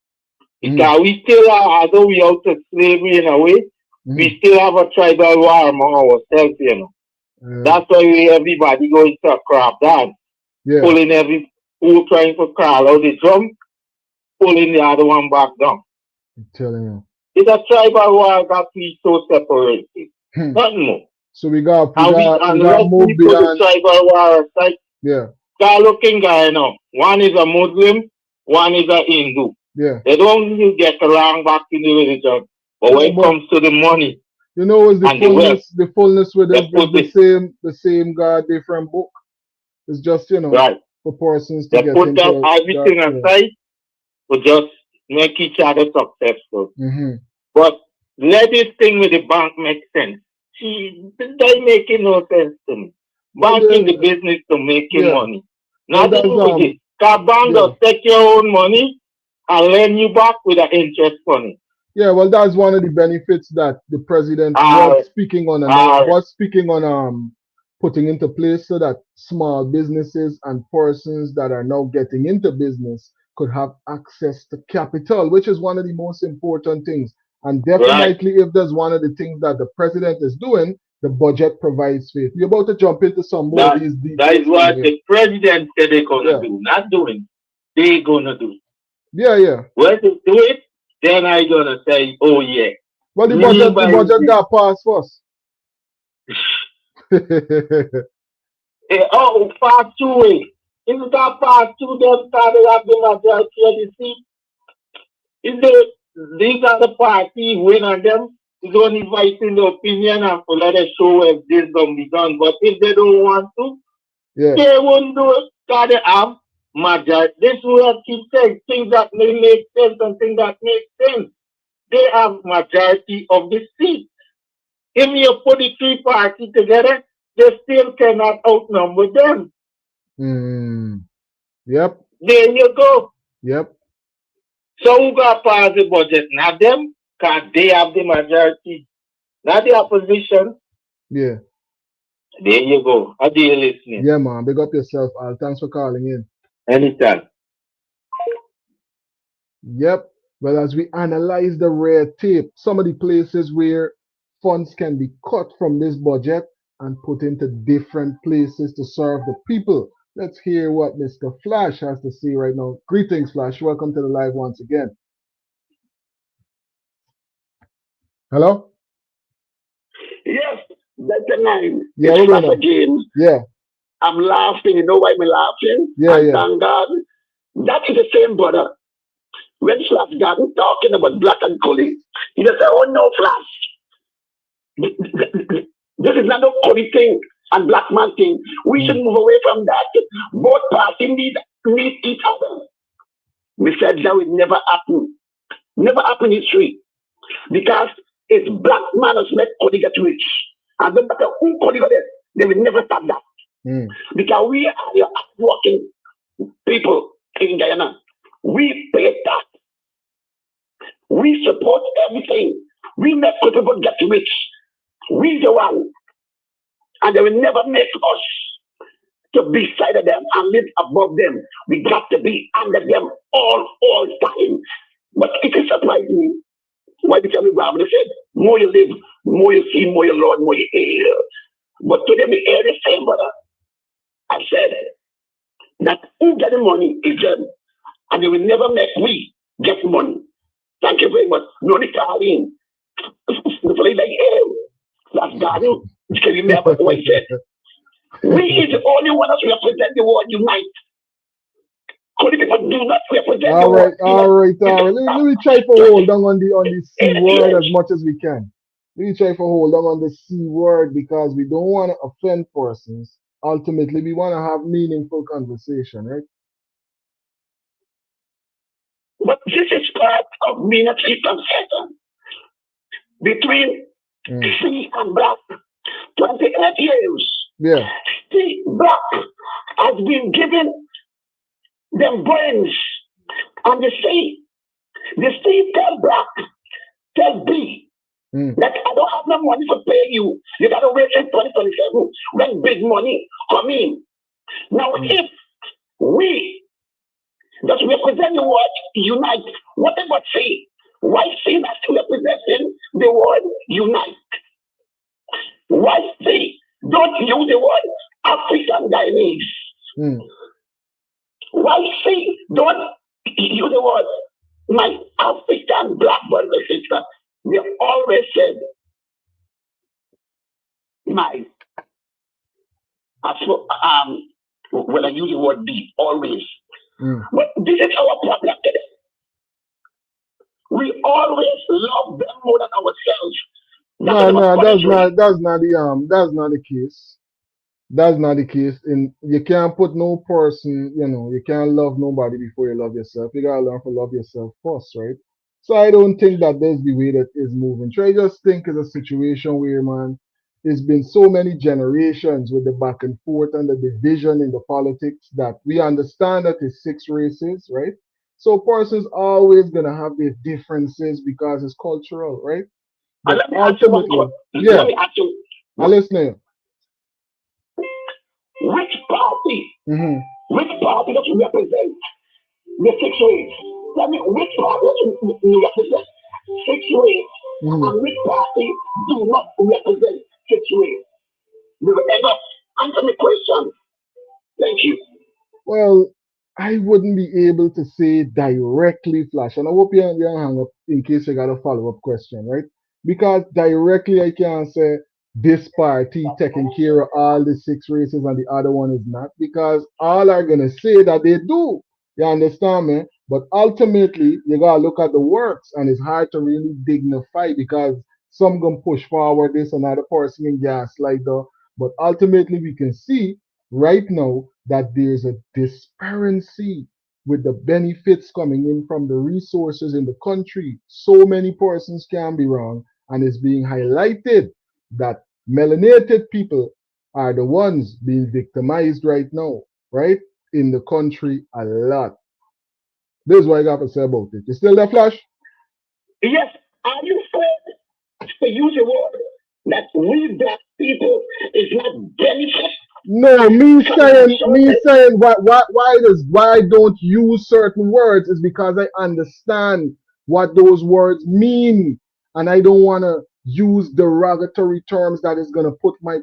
Because we still are, although we out of slavery in a way, we still have a tribal war among ourselves, you know. That's why everybody going to a crab dance. Pulling who trying to crawl out the drum, pulling the other one back down. I'm telling you. It's a tribal war that we so separated. Nothing more. So we got Unless move we put the beyond. tribal war aside, Yeah. start looking Guyana. One is a Muslim, one is a Hindu. Yeah. They don't really get along back in the religion. But when it comes to the money, you know, is the and the wealth, fullness with they put the same God, different book. It's just, you know, right. for persons to They get put into that everything aside to just make each other successful. Mm-hmm. But let this thing with the bank make sense. See, that making no sense to me. Bank in the business to making money. Nothing with it. That bank does take your own money and lend you back with an interest money. Yeah, well, that's one of the benefits that the president was speaking on, putting into place, so that small businesses and persons that are now getting into business could have access to capital, which is one of the most important things. And definitely, if there's one of the things that the president is doing, the budget provides for it. We're about to jump into some more of these details. That is what the president said they're going to do. Not doing. They're going to do. Yeah, yeah. When they do it, then I'm going to say, oh, yeah. Well, the budget got passed first. Part 2. If it got part 2, then started up the majority of the seat. These are the parties win on them. It's only voicing the opinion and to let us show if this is going to be done. But if they don't want to, they won't do it. Because they have majority. This is what I keep saying. Things that may make sense and things that make sense. They have majority of the seats. If you put the three parties together, they still cannot outnumber them. Yep. There you go. Yep. So who got pass the budget? Not them, because they have the majority. Not the opposition. Yeah. There you go. How do you listening? Yeah, man. Big up yourself, Al. Thanks for calling in. Anytime. Yep. Well, as we analyze the red tape, some of the places where funds can be cut from this budget and put into different places to serve the people. Let's hear what Mr. Flash has to say right now. Greetings, Flash. Welcome to the live once again. Hello? Yes, that's the name. Yeah, it's Flash again. Yeah. I'm laughing. You know why I'm laughing? Yeah, and yeah. Thank God. That is the same brother. When Flash got talking about black and Cully, he just said, oh no, Flash. This is not a Cully thing and black man thing. We should move away from that. Both parties need each other. We said that would never happen. Never happen in history. Because it's black man who's make Cully get rich. And no matter who Cully got it, they will never stop that. Because we are the hardworking people in Guyana. We pay tax. We support everything. We make people get rich. We the one. And they will never make us to be beside of them and live above them. We got to be under them all time. But it is surprising me. Why because we have said, more you live, more you see, more you learn, more you hear. But to them, we hear the same, brother. I said that who get the money is them. And they will never make we get money. Thank you very much. No need to in. The place like, that's God. You can remember what I said. We is the only one that represent the world unite. Could people do not represent the world? All right. Let me try for hold on the C word as much as we can. Let me try for hold on the C word because we don't want to offend persons. Ultimately, we want to have meaningful conversation, right? But this is part of military concession between C and black. 28 years. Yeah. C black has been given them brains and the C tell black, tell B that I don't have no money to pay you. You gotta wait until 2027 when big money come in. Now if we that represent the word unite, what about C? Why C not representing the word unite? Why C don't use the word African Guyanese? Why C don't use the word my African black brothers and sisters, we always said, my, when I use the word be, always. But this is our problem today. We always love them more than ourselves. That's not the case. That's not the case. And you can't put no person, you can't love nobody before you love yourself. You gotta learn to love yourself first, right? So I don't think that there's the way that is moving. So I just think it's a situation where, man, it's been so many generations with the back and forth and the division in the politics that we understand that it's six races, right? So persons always gonna have their differences because it's cultural, right? But let me ask you one ultimately, question. yeah, Let me ask you, I'm listening. which party Mm-hmm. does you represent the six ways? Tell me, which party does you represent six ways? And which party do not represent six ways? You will ever answer the question. Thank you. Well, I wouldn't be able to say directly, Flash, and I hope you don't hang up in case you got a follow-up question, right? Because directly I can't say this party taking care of all the six races and the other one is not, because all are gonna say that they do. You understand me? But ultimately, you gotta look at the works, and it's hard to really dignify because some gonna push forward this, another person in gaslight though. But ultimately, we can see right now that there's a disparity with the benefits coming in from the resources in the country. So many persons can be wrong, and it's being highlighted that melanated people are the ones being victimized right now, right? In the country a lot. This is what I got to say about it. You still there, Flash? Yes, are you afraid to use a word that we black people is not benefit? No, me saying why I don't use certain words is because I understand what those words mean, and I don't want to use derogatory terms that is gonna put my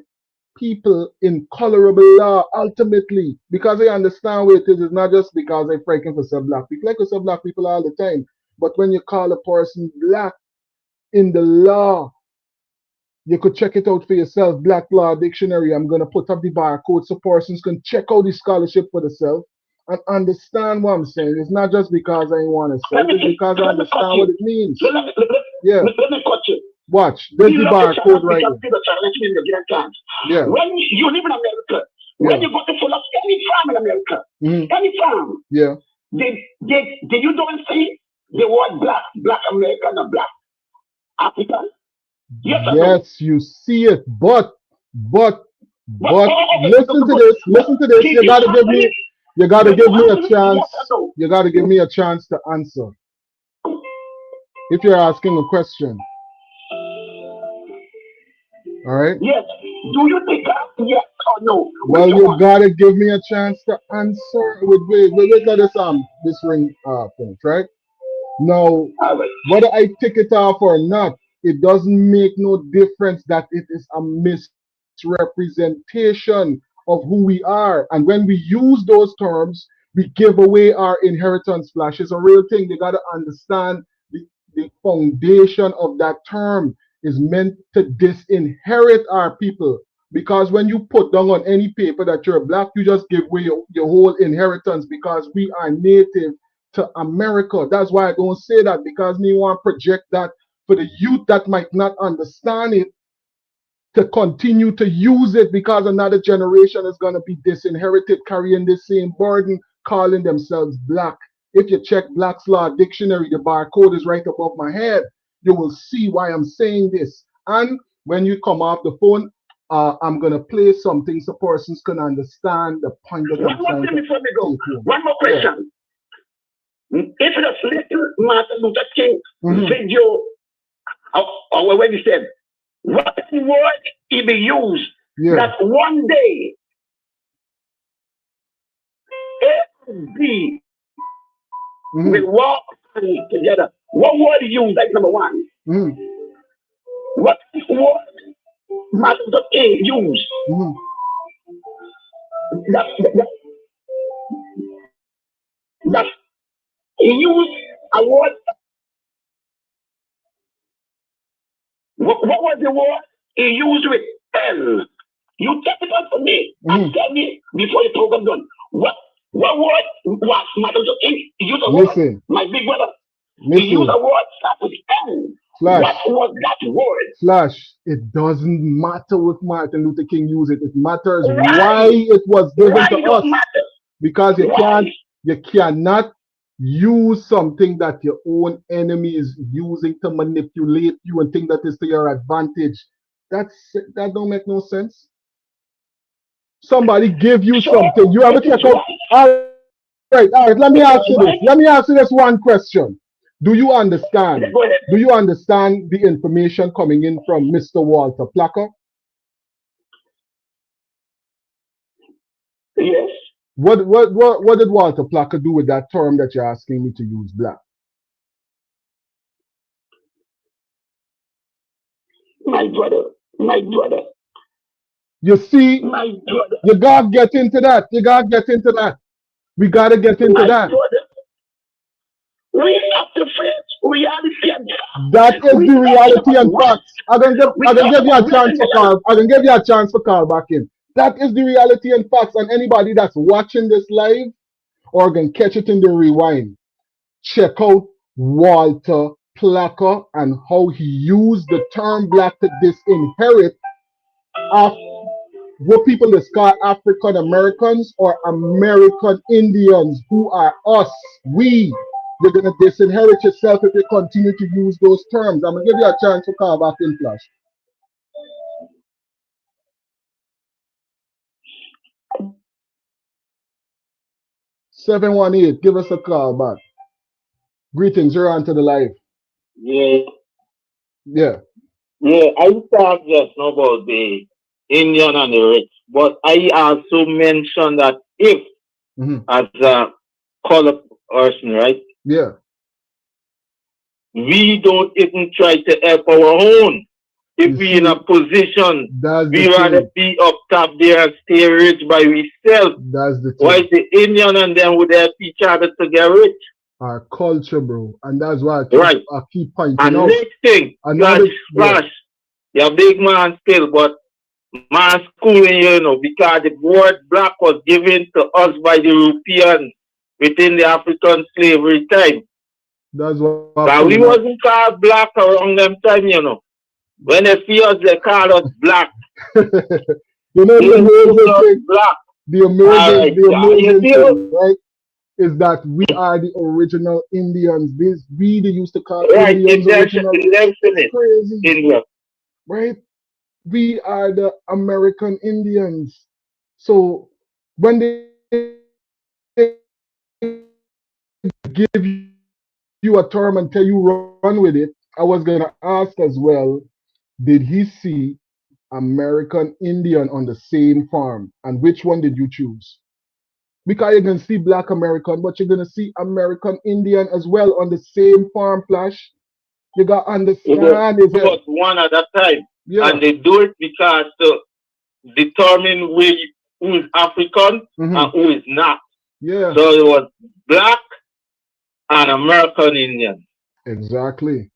people in colorable law ultimately, because I understand what it is. It's not just because I freaking for some black people. I could say black people all the time, but when you call a person black in the law, you could check it out for yourself. Black Law Dictionary. I'm gonna put up the barcode so persons can check out the scholarship for themselves and understand what I'm saying. It's not just because I want to say it, it's because I understand what it means. Yeah. Let me cut you. Watch. There's the barcode right here. Yeah. When you live in America, when you go to full of any farm in America, any farm, yeah, did you don't see the word black American or black African? Yes, you see it, but listen to this. You gotta give me a chance. You gotta give me a chance to answer. If you're asking a question. All right. Yes. Do you think yes or no? Well, you gotta give me a chance to answer. Wait, let this ring finish, right? Now, whether I tick it off or not, it doesn't make no difference that it is a misrepresentation of who we are. And when we use those terms, we give away our inheritance. Flash is a real thing. You got to understand the foundation of that term is meant to disinherit our people. Because when you put down on any paper that you're black, you just give away your whole inheritance because we are native to America. That's why I don't say that, because me want to project that for the youth that might not understand it to continue to use it, because another generation is going to be disinherited carrying this same burden, calling themselves black. If you check Black's Law Dictionary, the barcode is right above my head. You will see why I'm saying this. And when you come off the phone, I'm going to play something so persons can understand the point that I'm trying to take home. One more question. Yeah. If the little Martin Luther King video, or when he said, what word he be used that one day A and B will walk together. What word he used? That's number one. What word Martin Luther King used? That he used A word. What was the word he used with L? You check it out for me and tell me before the program done. What word was Madam He used a word, Listen, my big brother. He used listen, a word start with L. Flash, What was that word? Flash. It doesn't matter if Martin Luther King used it. It matters Why? why it was given Why to it us. don't matter? Because Why? you cannot use something that your own enemy is using to manipulate you and think that is to your advantage. That don't make no sense. Somebody give you something. You ever check out? All right. Let me ask you this. Let me ask you this one question. Do you understand? Do you understand the information coming in from Mr. Walter Placker? Yes. What did Walter Placker do with that term that you're asking me to use, black? My brother. You see, My brother. you gotta get into that. You gotta get into that. We gotta get into that. Brother. We have to face reality and That is the reality and facts. I'm gonna give you a chance for call. I'm gonna give you a chance for call back in. That is the reality and facts. And anybody that's watching this live or can catch it in the rewind, check out Walter Placker and how he used the term black to disinherit what people is called African Americans or American Indians, who are us. You're gonna disinherit yourself if you continue to use those terms. I'm gonna give you a chance to call back in, Flash. 718, give us a call back. Greetings, you're on to the live. Yeah. Yeah. Yeah, I talked just now about the Indian and the rich, but I also mentioned that if, as a colored person, right? Yeah. We don't even try to help our own. If we in a position, we rather be up top there and stay rich by ourselves. That's the thing. Why the Indian and them would help each other to get rich? Our culture, bro. And that's why I keep pointing and out. Next thing, Flash, you're a big man still, but man schooling, because the word black was given to us by the Europeans within the African slavery time. That's what. But we wasn't called black around them time, When they see us, they call us black. The amazing thing, right, is that we are the original Indians. We they used to call Indians original. Crazy. India. Right? We are the American Indians. So when they give you a term and tell you run with it, I was gonna ask as well, did he see American Indian on the same farm? And which one did you choose? Because you're gonna see Black American, but you're gonna see American Indian as well on the same farm, Flash. You gotta understand it. One at a time. Yeah. And they do it because to determine who is African and who is not. Yeah. So it was Black and American Indian. Exactly.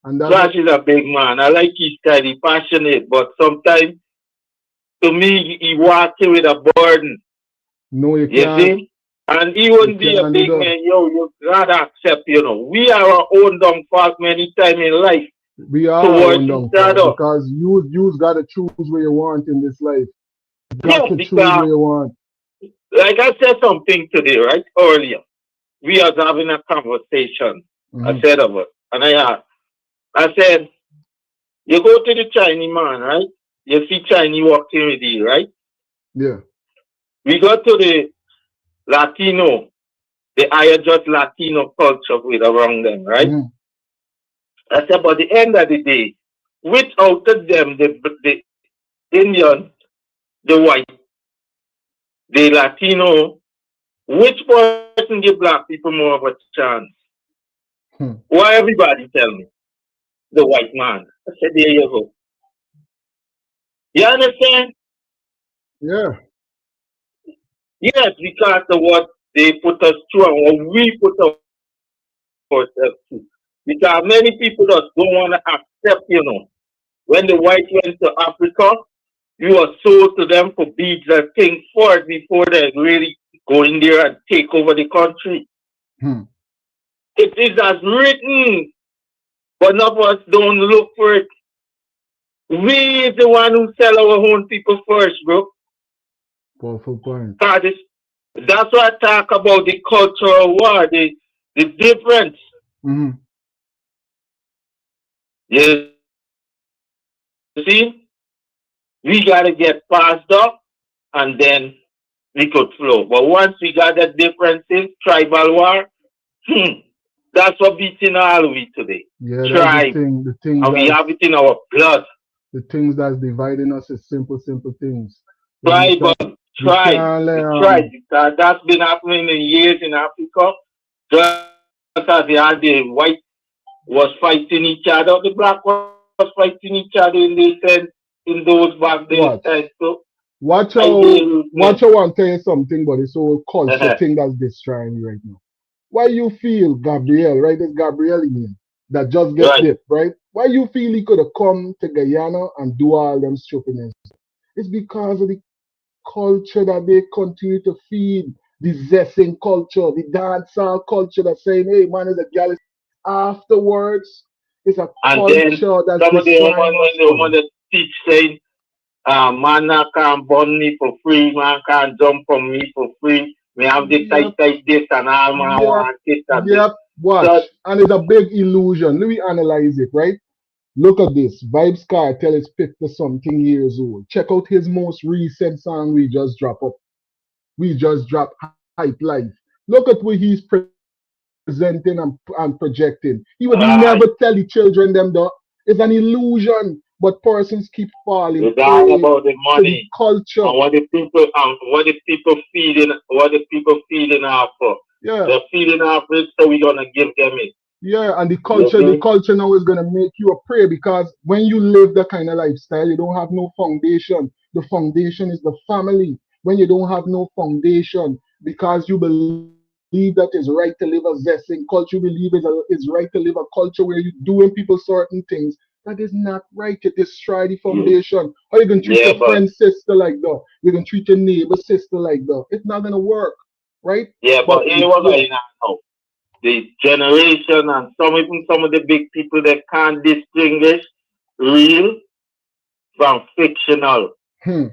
And Flash is a big man. I like his style. He's passionate, but sometimes to me he walks with a burden. No, you can't. See? And he wouldn't be a big man, you gotta accept, we are our own downfall many times in life. We are our own downfall because you gotta choose where you want in this life. You got to choose where you want. Like I said something today, right? Earlier. We was having a conversation. I said of it. And I said, you go to the Chinese man, right? You see Chinese walking with you, right? Yeah. We go to the Latino, the higher just Latino culture with around them, right? I said, but at the end of the day, which out of them, the Indian, the white, the Latino, which person give black people more of a chance? Why everybody tell me? The white man. I said, there you go. You understand? Yeah. Yes, because of what they put us through and what we put ourselves too. Because many people just don't want to accept, when the white went to Africa, you were sold to them for beads and things first before they really go in there and take over the country. It is as written, but none of us don't look for it. We is the one who sell our own people first, bro. Powerful point. That's why I talk about the cultural war, the difference. You see, we gotta get passed up, and then we could flow. But once we got the differences, tribal war, that's what beating all we today. Yeah, that's Tribe, the thing and we that's, have it in our blood. the things that's dividing us is simple things. Tribal, We can't let, tribe. That's been happening in years in Africa. Just as the white was fighting each other, the black was fighting each other in those back then. So watch out one tell you something, but it's all culture thing that's destroying you right now. Why you feel Gabriel, right? It's Gabriel in him that just get dipped, right? Why you feel he could have come to Guyana and do all them stupidness? It's because of the culture that they continue to feed, the zesting culture, the dancehall culture that's saying, hey man, is a gal. Afterwards, it's a and culture then that's some of the destroying women, us. when the woman teach saying, man can't burn me for free, man can't jump on me for free. We have the tight this and all man want this and this. Watch. So, And it's a big illusion. Let me analyze it, right? Look at this. Vibes Cartel is 50-something years old. Check out his most recent song we just dropped up. We just dropped Hype Life. Look at what he's presenting and projecting. He would never tell the children them that it's an illusion, but persons keep falling. it's all about the money, culture, and what the people feeding off for. Yeah. They're feeding off it, so we're gonna give them it. Yeah, and the culture now is gonna make you a prey because when you live that kind of lifestyle, you don't have no foundation. The foundation is the family. When you don't have no foundation, because you believe that it's right to live a zesting culture, you believe it's right to live a culture where you're doing people certain things. That is not right. You destroy the foundation. How you gonna treat your friend's sister like that? You can treat your neighbor's sister like that. It's not gonna work, right? Yeah, but here what I know. The generation and some of the big people that can't distinguish real from fictional. There's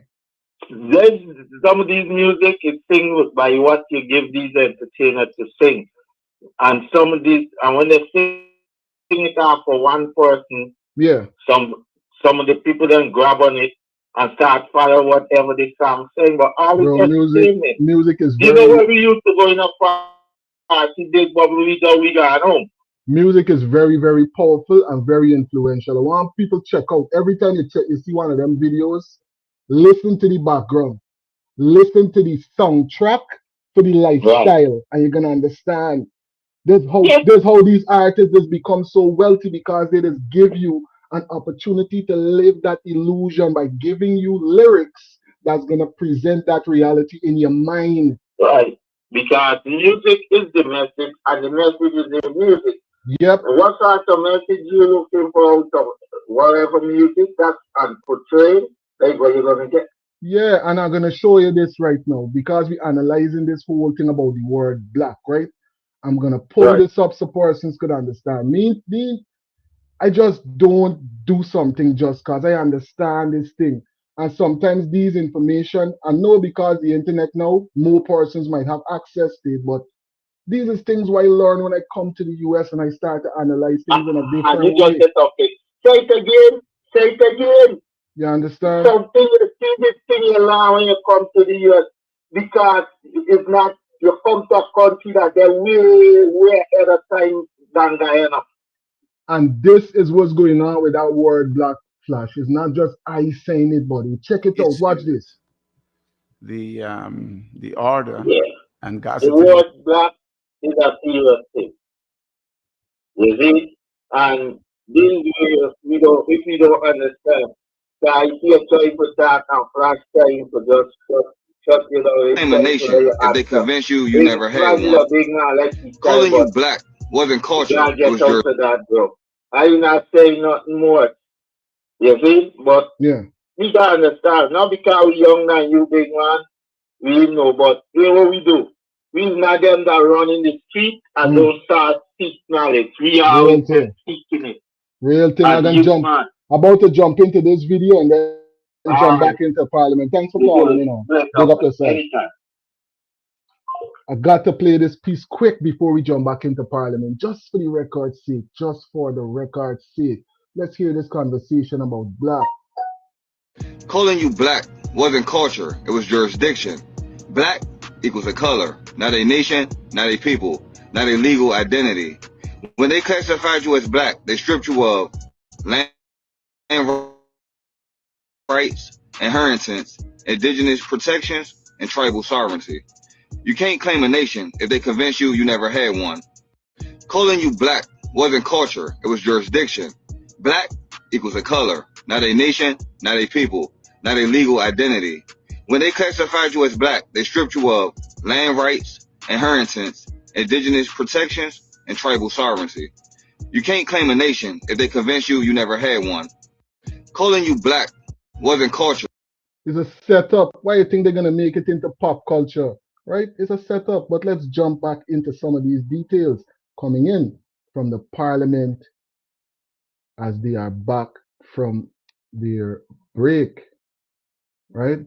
some of these music is sing by what you give these entertainers to sing. And some of these, and when they sing it out for one person, some of the people then grab on it and start follow whatever the song saying. But all the entertainment. Music is you know where we used to go in a party, big bubble, we got home. Music is very, very powerful and very influential. I want people check out every time you see one of them videos, listen to the background, listen to the soundtrack for the lifestyle, and you're gonna understand. That's how these artists just become so wealthy because they just give you an opportunity to live that illusion by giving you lyrics that's gonna present that reality in your mind. Right. Because music is the message and the message is the music. Yep. And what sort of message you looking for out of whatever music that's and portrayed, like what you're gonna get. Yeah, and I'm gonna show you this right now because we're analyzing this whole thing about the word black, right? I'm gonna pull this up so persons could understand. Me, I just don't do something just because I understand this thing. And sometimes these information, I know because the internet now, more persons might have access to it, but these are things where I learn when I come to the US and I start to analyze things in a different and you way. just okay. Say it again. You understand? Something you see this thing allow when you come to the US because it's not you come to a country that they're way ahead of time than Guyana. And this is what's going on with that word black flash. It's not just I saying it, buddy. Check it out. Watch this. The order and the word black is a serious thing. You see? And these years, if we don't understand, so I see a try for that and flash time for just shut Name a nation if they convince you you never had one. Calling you black wasn't culture, Gotta it get was out of that, bro. I not saying nothing more. You see? But Yeah. we gotta understand. Not because we young now, you big man. We know, but here's what we do. We not them that run in the street and don't start seek knowledge. We are Real out there thing. seeking it. Real thing. As I'm gonna youth jump man. about to jump into this video and then jump All back right. into Parliament. Thanks for We calling, good. you know. Bless Big up, up man. yourself. Anytime. I got to play this piece quick before we jump back into Parliament, just for the record's sake, just for the record's sake. Let's hear this conversation about black. Calling you black wasn't culture, it was jurisdiction. Black equals a color, not a nation, not a people, not a legal identity. When they classified you as black, they stripped you of land rights, inheritance, indigenous protections, and tribal sovereignty. You can't claim a nation if they convince you never had one. Calling you black wasn't culture, it was jurisdiction. Black equals a color, not a nation, not a people, not a legal identity. When they classified you as black, they stripped you of land rights, inheritance, indigenous protections, and tribal sovereignty. You can't claim a nation if they convince you never had one. Calling you black wasn't culture. It's a setup. Why you think they're gonna make it into pop culture? Right? It's a setup. But let's jump back into some of these details coming in from the Parliament as they are back from their break. Right?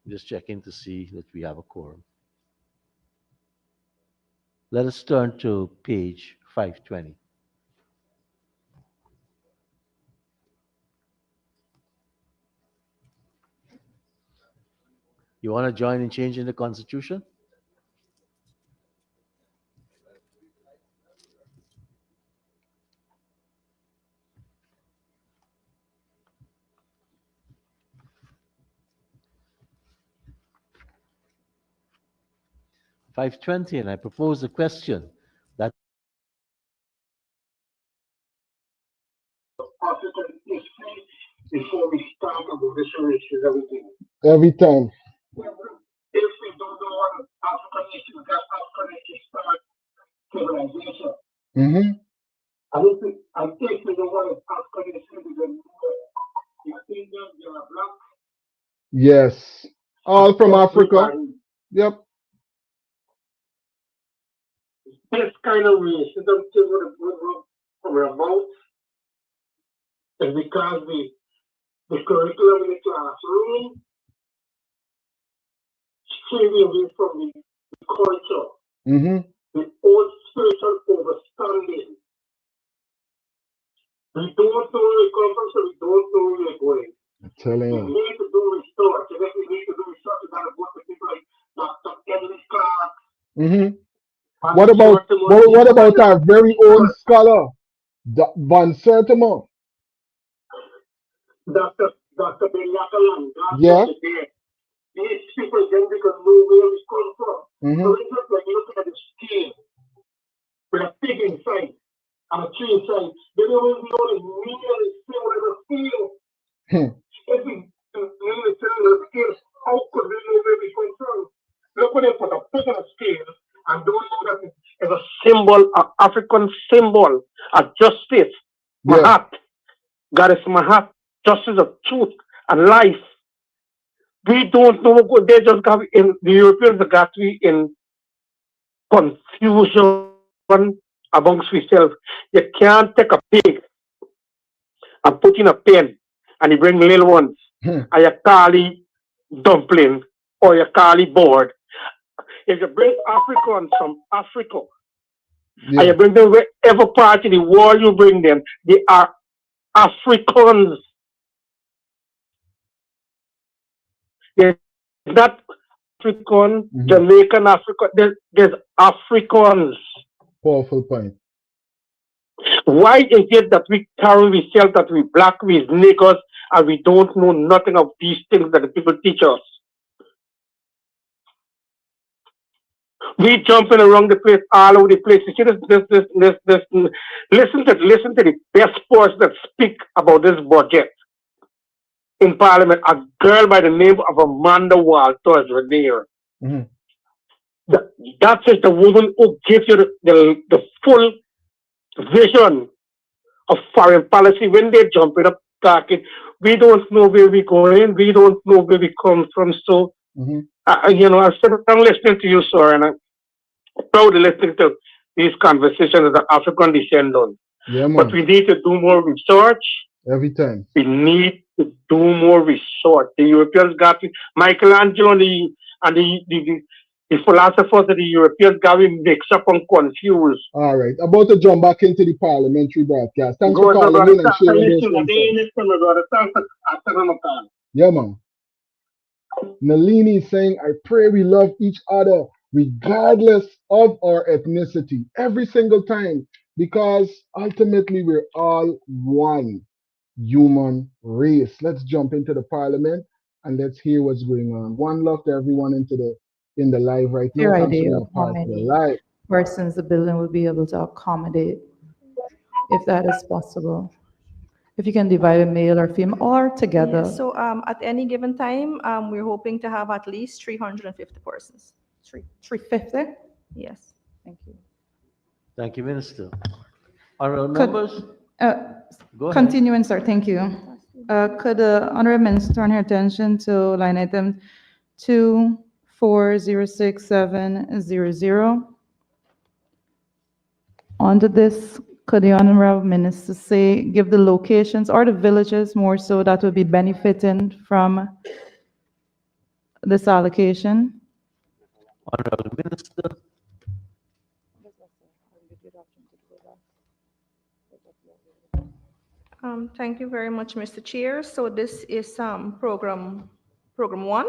Just checking to see that we have a quorum. Let us turn to page 520. You want to join in changing the Constitution? (520), and I propose a question that African history before we start about this race is everything. Every time. If we don't know what African history, that African history start civilization. Mm-hmm. And if we don't want African history, we don't know the Indians, they are black. Yes. All from Africa. Yep. This kind of racism thing we're about is because the curriculum in the classroom stray away from the culture, Mm-hmm. the old spiritual understanding. We don't know where we come from, so we don't know where we're going. I'm telling We you. need to do research, and if we need to do research, we gotta go to people like Dr. Emily Clark. Mm-hmm. What about our very own scholar, Van Sertima? Dr. Ben Yakalan, Yeah. these people then they can know where we come from. Mm-hmm. For instance, when you look at the scale, with a pig inside and a tree inside, they don't even know the meaning of the scale or the feel. If we mean the scale, how could we know where we come from? Look when they put a pig on a scale and don't know that it's a symbol, an African symbol of justice. Mahat, Goddess Mahat, justice of truth and life. We don't know what they just got in the Europeans got we in confusion amongst ourselves. You can't take a pig and put in a pen and you bring little ones and you call it dumpling or you call it board. If you bring Africans from Africa and you bring them wherever part of the world you bring them, they are Africans. There's not African, Jamaican African, there's Africans. Powerful point. Why is it that we carry ourselves that we black, we niggers, and we don't know nothing of these things that the people teach us? We jumping around the place, all over the place. You see this. Listen to the best person that speak about this budget in Parliament. A girl by the name of Amanda Walters was there. Mhm. That is the woman who gives you the full vision of foreign policy. When they jump it up talking, we don't know where we're going, we don't know where we come from. So, Mhm. I said, I'm listening to you, sir, and I'm proudly listening to these conversations as an African descendant. Yeah, But man. we need to do more research. Every time. We need to do more research. The Europeans got it. Michelangelo and the philosophers of the Europeans got it mixed up and confused. All right. About to jump back into the parliamentary broadcast. Thanks Go for on, my calling brother. in and Thanks for sharing those listening. They insights. ain't listening, my brother. Thanks for asking my call. Yeah, man. Nalini is saying, I pray we love each other regardless of our ethnicity every single time because ultimately we're all one human race. Let's jump into the parliament and let's hear what's going on. One love to everyone in the live right now. Your Thanks for idea being of a how part of the many live. persons the building will be able to accommodate, if that is possible? If you can divide a male or female or together. Yes, so at any given time, we're hoping to have at least 350 persons. 350? Yes. Thank you. Thank you, Minister. Honorable Could, members, uh, go ahead. continuing, sir, thank you. Could the Honorable Minister turn her attention to line item 24067000? Under this, could the Honorable Minister say, give the locations or the villages more so that would be benefiting from this allocation? Honorable Minister. Thank you very much, Mr. Chair. So this is program one,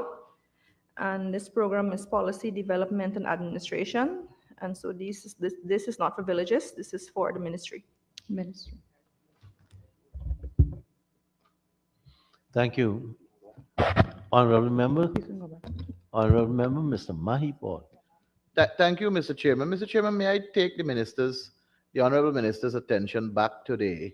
and this program is policy development and administration. And so this is not for villages. This is for the ministry. Ministry. Thank you. Honorable member. Honorable member, Mr. Mahipal. Thank you, Mr. Chairman. Mr. Chairman, may I take the Honorable Minister's attention back today?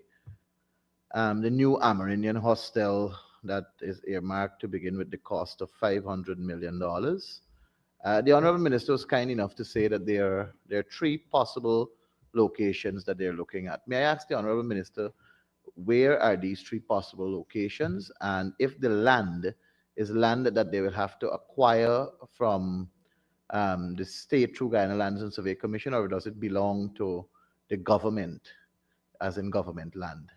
The new Amerindian hostel that is earmarked to begin with the cost of $500 million. The Honorable Minister was kind enough to say that there are three possible locations that they're looking at. May I ask the Honorable Minister, where are these three possible locations? And if the land is land that they will have to acquire from the state through Guyana Lands and Survey Commission, or does it belong to the government, as in government land?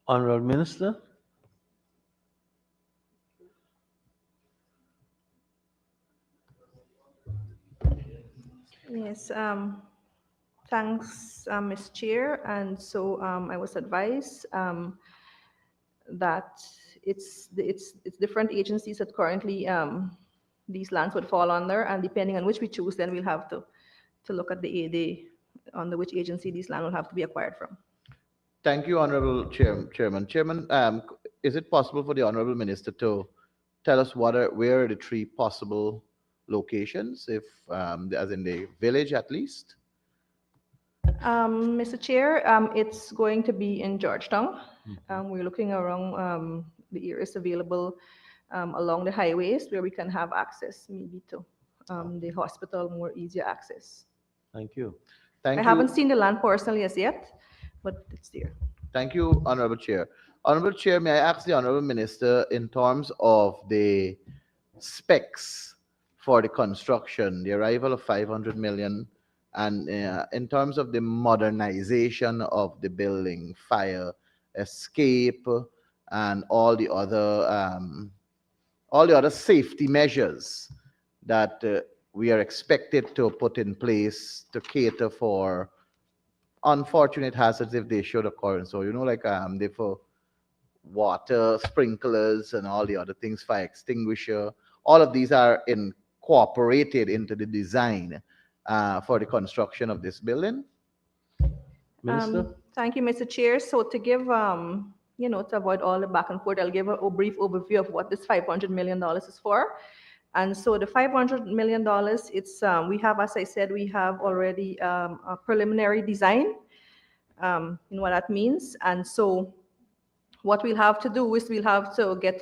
Honorable Minister. Yes, thanks, Ms. Chair. And so I was advised that it's different agencies that currently these lands would fall under, and depending on which we choose, then we'll have to look at the under which agency these land will have to be acquired from. Thank you, Honorable Chairman. Chairman, is it possible for the Honorable Minister to tell us where are the three possible locations, if as in the village at least? Mr. Chair, it's going to be in Georgetown. We're looking around the areas available along the highways where we can have access maybe to the hospital, more easier access. Thank you. I haven't seen the land personally as yet, but it's there. Thank you, Honorable Chair. Honorable Chair, may I ask the Honorable Minister, in terms of the specs for the construction, the arrival of 500 million, and in terms of the modernization of the building, fire escape, and all the other safety measures that we are expected to put in place to cater for unfortunate hazards if they should occur. So, like they for water, sprinklers, and all the other things, fire extinguisher, all of these are incorporated into the design. for the construction of this building? Minister? Thank you, Mr. Chair. So to give, to avoid all the back and forth, I'll give a brief overview of what this $500 million is for. And so the $500 million, it's we have, as I said, we have already a preliminary design. You know what that means. And so what we'll have to do is we'll have to get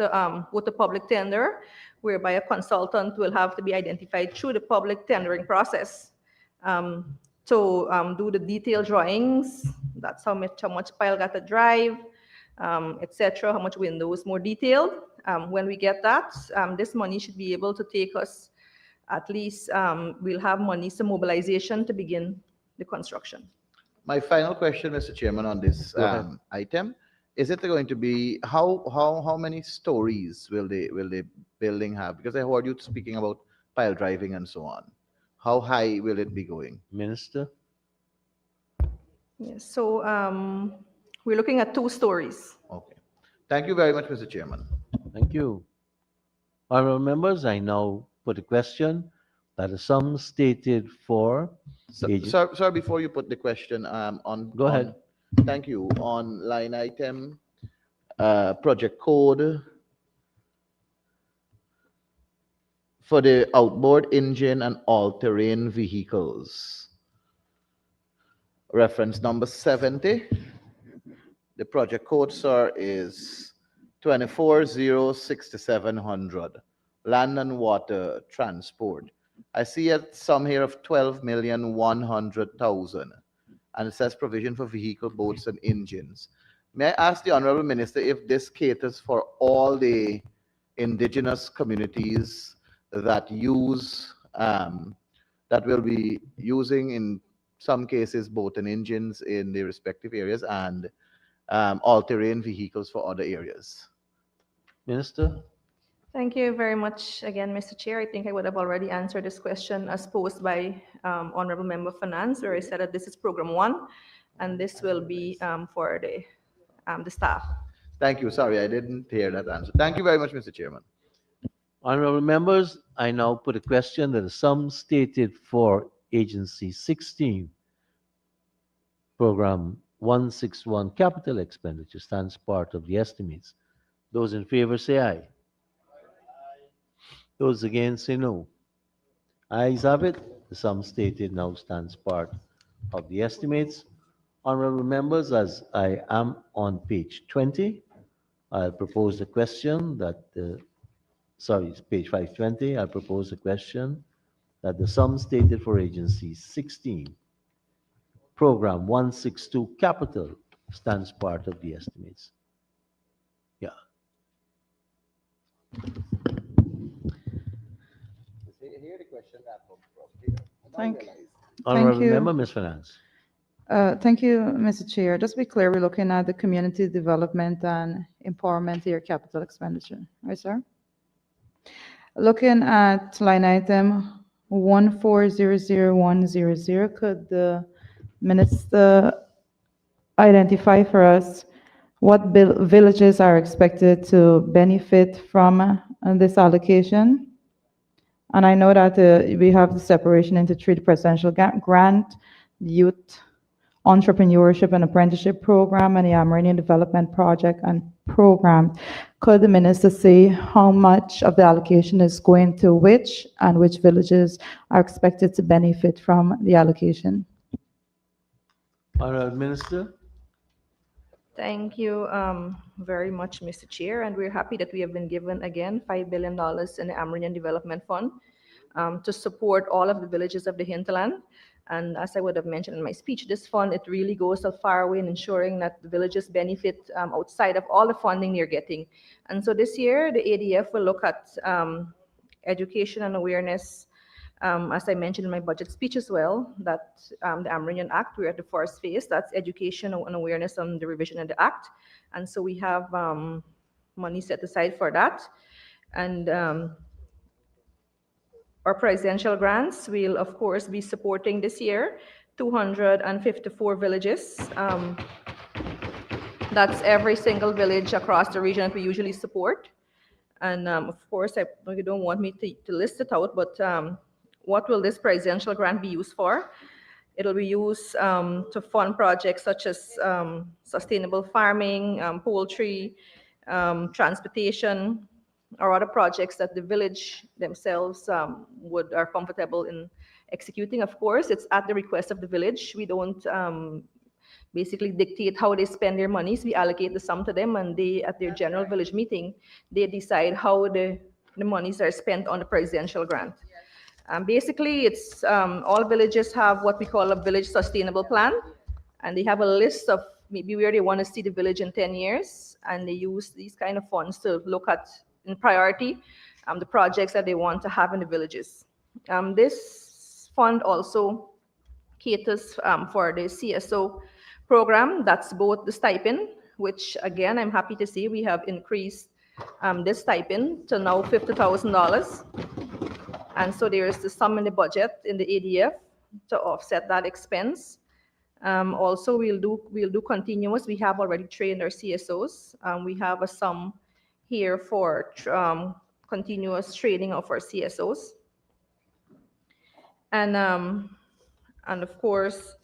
with the public tender, whereby a consultant will have to be identified through the public tendering process to do the detailed drawings. That's how much pile got to drive, etc. How much windows, more detailed. When we get that, this money should be able to take us at least, we'll have money to mobilization to begin the construction. My final question, Mr. Chairman, on this item, is it going to be, how many stories will the building have? Because I heard you speaking about pile driving and so on. How high will it be going? Minister? Yes, so we're looking at 2 stories. Okay. Thank you very much, Mr. Chairman. Thank you. Honorable members, I now put a question that the sum stated for... Sir, before you put the question on... Go ahead. Thank you. On line item, project code for the outboard engine and all-terrain vehicles. Reference number 70. The project code, sir, is 24,06700. Land and water transport. I see a sum here of 12,100,000. And it says provision for vehicle, boats, and engines. May I ask the Honorable Minister if this caters for all the indigenous communities that use, that will be using in some cases boat and engines in the respective areas and all-terrain vehicles for other areas? Minister? Thank you very much again, Mr. Chair. I think I would have already answered this question as posed by Honorable Member Finance, where I said that this is Program 1, and this will be for the staff. Thank you. Sorry, I didn't hear that answer. Thank you very much, Mr. Chairman. Honorable members, I now put a question that the sum stated for Agency 16, Program 161, Capital Expenditure stands part of the estimates. Those in favor say aye. Those against say no. Ayes have it. The sum stated now stands part of the estimates. Honorable members, as I am on page 20, I'll propose a question that it's page 520. I'll propose a question that the sum stated for Agency 16, Program 162, Capital stands part of the estimates. Yeah. Honorable Member, Ms. Finance. Thank you, Mr. Chair. Just to be clear, we're looking at the community development and empowerment year capital expenditure, right, sir? Looking at line item 1400100, could the minister identify for us what villages are expected to benefit from this allocation? And I know that we have the separation into 3, the presidential grant, the youth entrepreneurship and apprenticeship program, and the Amerindian development project and program. Could the minister say how much of the allocation is going to which, and which villages are expected to benefit from the allocation? Honorable Minister. Thank you very much, Mr. Chair, and we're happy that we have been given again $5 billion in the Amerindian Development Fund to support all of the villages of the hinterland. And as I would have mentioned in my speech, this fund, it really goes a far way in ensuring that the villages benefit outside of all the funding they're getting. And so this year, the ADF will look at education and awareness, as I mentioned in my budget speech as well, that the Amerindian Act, we're at the first phase, that's education and awareness on the revision of the Act. And so we have money set aside for that. And our presidential grants will, of course, be supporting this year 254 villages. That's every single village across the region that we usually support. And of course, you don't want me to list it out, but What will this presidential grant be used for? It'll be used to fund projects such as sustainable farming, poultry, transportation, or other projects that the village themselves are comfortable in executing. Of course, it's at the request of the village. We don't basically dictate how they spend their monies. We allocate the sum to them, and they, at their general village meeting, they decide how the monies are spent on the presidential grant. Basically, it's all villages have what we call a village sustainable plan, and they have a list of maybe where they want to see the village in 10 years, and they use these kind of funds to look at in priority the projects that they want to have in the villages. This fund also caters for the CSO program. That's both the stipend, which again, I'm happy to see we have increased this stipend to now $50,000. And so there is the sum in the budget in the ADF to offset that expense. Also, we'll do continuous. We have already trained our CSOs. We have a sum here for continuous training of our CSOs. And of course,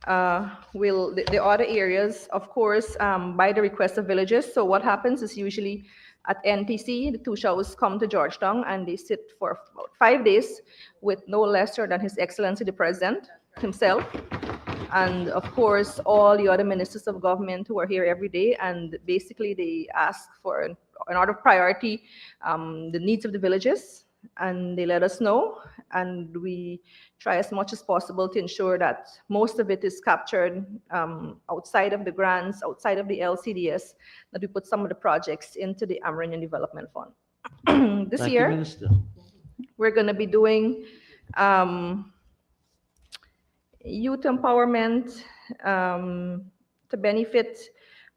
the other areas, of course, by the request of villages. So what happens is usually at NTC, the Tushas come to Georgetown and they sit for about 5 days with no lesser than His Excellency the President himself. And of course, all the other ministers of government who are here every day, and basically they ask for an order of priority, the needs of the villages, and they let us know, and we try as much as possible to ensure that most of it is captured outside of the grants, outside of the LCDS, that we put some of the projects into the Amerindian Development Fund. This Thank year, you, Minister. we're going to be doing youth empowerment to benefit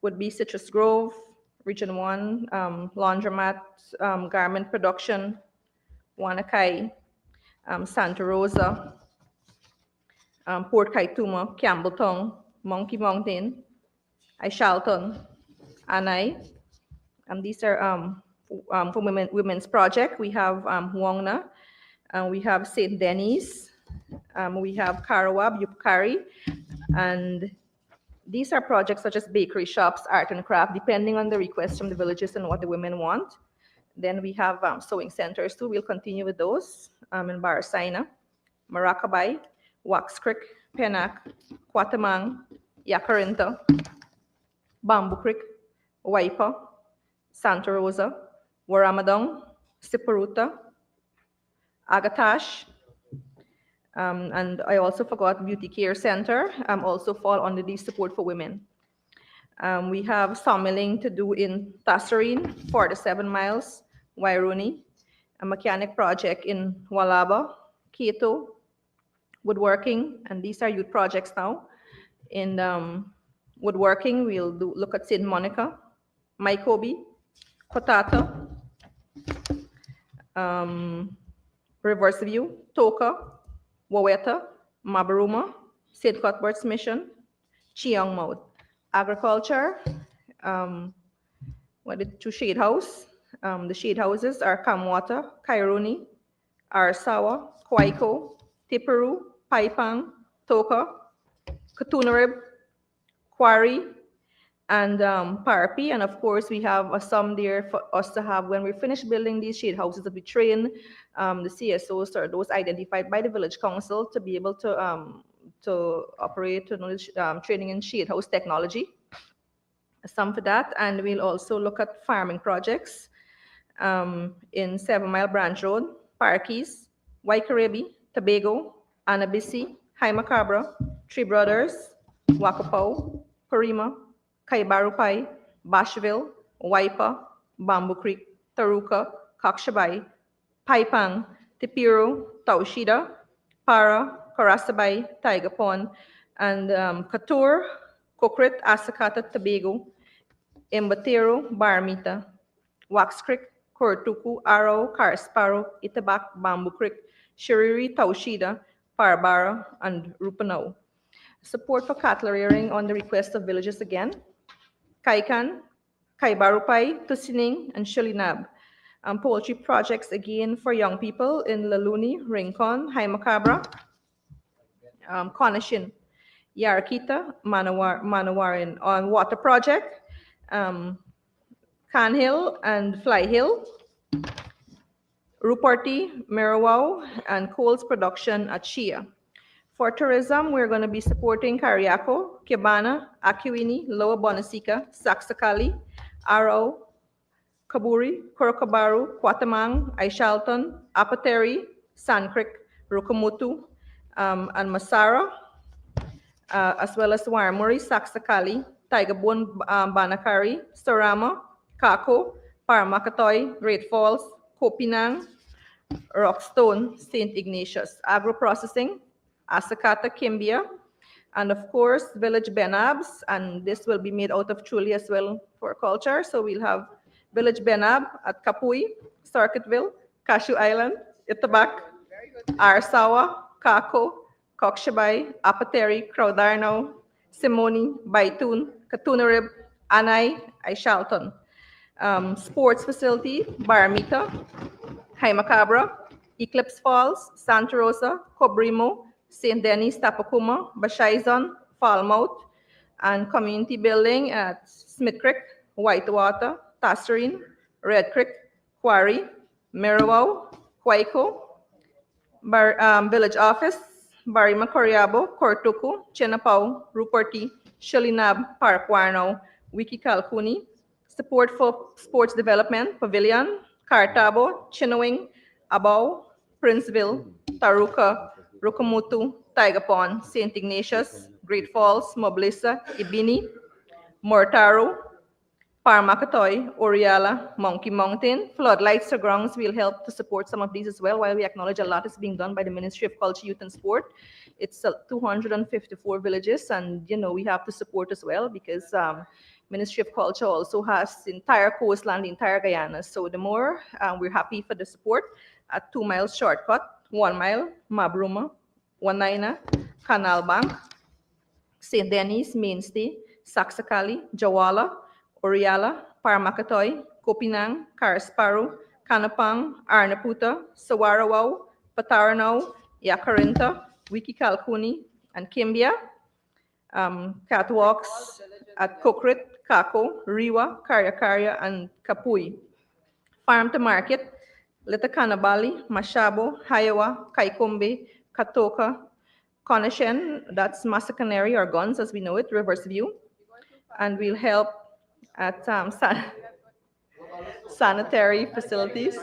would be Citrus Grove, Region 1, laundromat, garment production, Wanakai, Santa Rosa, Port Kaituma, Campbelltown, Monkey Mountain, Ishalton, Anai. These are for women's project. We have Wongna, we have St. Denis, we have Karawab, Yupkari, and these are projects such as bakery shops, art and craft, depending on the requests from the villages and what the women want. Then we have sewing centers too. We'll continue with those in Barasaina, Maracabay, Wax Creek, Penac, Quatamang, Yacarinta, Bamboo Creek, Waipa, Santa Rosa, Waramadong, Siparuta, Agatash, and I also forgot Beauty Care Center, also fall under the support for women. We have sawmilling to do in Tasserine, 4 to 7 miles, Wairuni, a mechanic project in Walaba, Keto, woodworking, and these are youth projects now. In woodworking, we'll look at St. Monica, Maikobi, Kotata, Reverse View, Toka, Waweta, Mabaruma, St. Cuthbert's Mission, Chiang Maud. Agriculture, what did two shade house? The shade houses are Kamwata, Kairuni, Arsawa, Kwaiko, Tiperu, Paipang, Toka, Katunarib, Quarry, and Parapi. And of course, we have a sum there for us to have when we finish building these shade houses, that we train the CSOs or those identified by the village council to be able to operate training in shade house technology. Some for that, and we'll also look at farming projects in 7 Mile Branch Road, Parkees, Waikaribi, Tobago, Anabisi, High Macabra, Three Brothers, Wakapau, Parima, Kaibarupai, Bashville, Waipa, Bamboo Creek, Taruka, Kakshabay, Paipang, Tipiro, Taushida, Para, Karasabay, Tiger Pond, and Katur, Kokrit, Asakata, Tobago, Embatero, Barmita, Wax Creek, Kortuku, Arrow, Karsparo, Itabak, Bamboo Creek, Shiriri, Taushida, Parbara, and Rupanao. Support for cattle rearing on the request of villages again. Kaikan, Kaibarupai, Tusining, and Shulinab. Poultry projects again for young people in Laluni, Rincon, Haimacabra, Conishin, Yarakita, Manawarin on water project, Can Hill and Fly Hill, Ruparti, Merawau, and coals production at Shia. For tourism, we're going to be supporting Cariaco, Kibana, Akiwini, Lower Bonasica, Saxacali, Aro, Kaburi, Korokabaru, Quatamang, Aishalton, Apateri, Sand Creek, Rukamutu, and Masara, as well as Waramuri, Saxacali, Tigerbone, Banakari, Sorama, Kako, Paramakatoy, Great Falls, Kopinang, Rockstone, St. Ignatius, Agro-processing, Asakata, Kimbia, and of course, Village Benabs, and this will be made out of Truly as well for culture. So we'll have Village Benab at Kapui, Circuitville, Cashew Island, Itabak, Arsawa, Kako, Kokshabay, Apateri, Crowdarno, Simoni, Baitun, Katunarib, Anay, Aishalton. Sports facility, Baramita, Haimacabra, Eclipse Falls, Santa Rosa, Cobrimo, St. Denis, Tapakuma, Bashaizon, Falmouth, and community building at Smith Creek, Whitewater, Tasserine, Red Creek, Quarry, Merawau, Kwaiko, Village Office, Barima Coriabo, Kortuku, Chenapau, Ruperti, Shalinab, Parkwarno, Wiki Kalkuni, support for sports development, Pavilion, Cartabo, Chinawing, Abao, Princeville, Taruka, Rukamutu, Tiger Pond, St. Ignatius, Great Falls, Moblisa, Ibini, Mortaro, Parmakatoy, Oriala, Monkey Mountain. Floodlights or grounds will help to support some of these as well, while we acknowledge a lot is being done by the Ministry of Culture, Youth and Sport. It's 254 villages, and we have to support as well, because Ministry of Culture also has the entire coastline, the entire Guyana. So the more, we're happy for the support. A 2-mile shortcut, 1 mile, Mabruma, Wanaina, Canal Bank, St. Denis, Mainstay, Saxacali, Jawala, Oriala, Paramakatoy, Kopinang, Carsparu, Kanapang, Arnaputa, Sawarawao, Pataranaw, Yakarinta, Wiki Kalkuni, and Kimbia. Catwalks at Kokrit, Kako, Riwa, Karya, and Kapui. Farm to market, Litakanabali, Mashabo, Hayawa, Kaikombe, Katoka, Conishen, that's Masakaneri or Guns as we know it, Reverse View. And we'll help at sanitary facilities.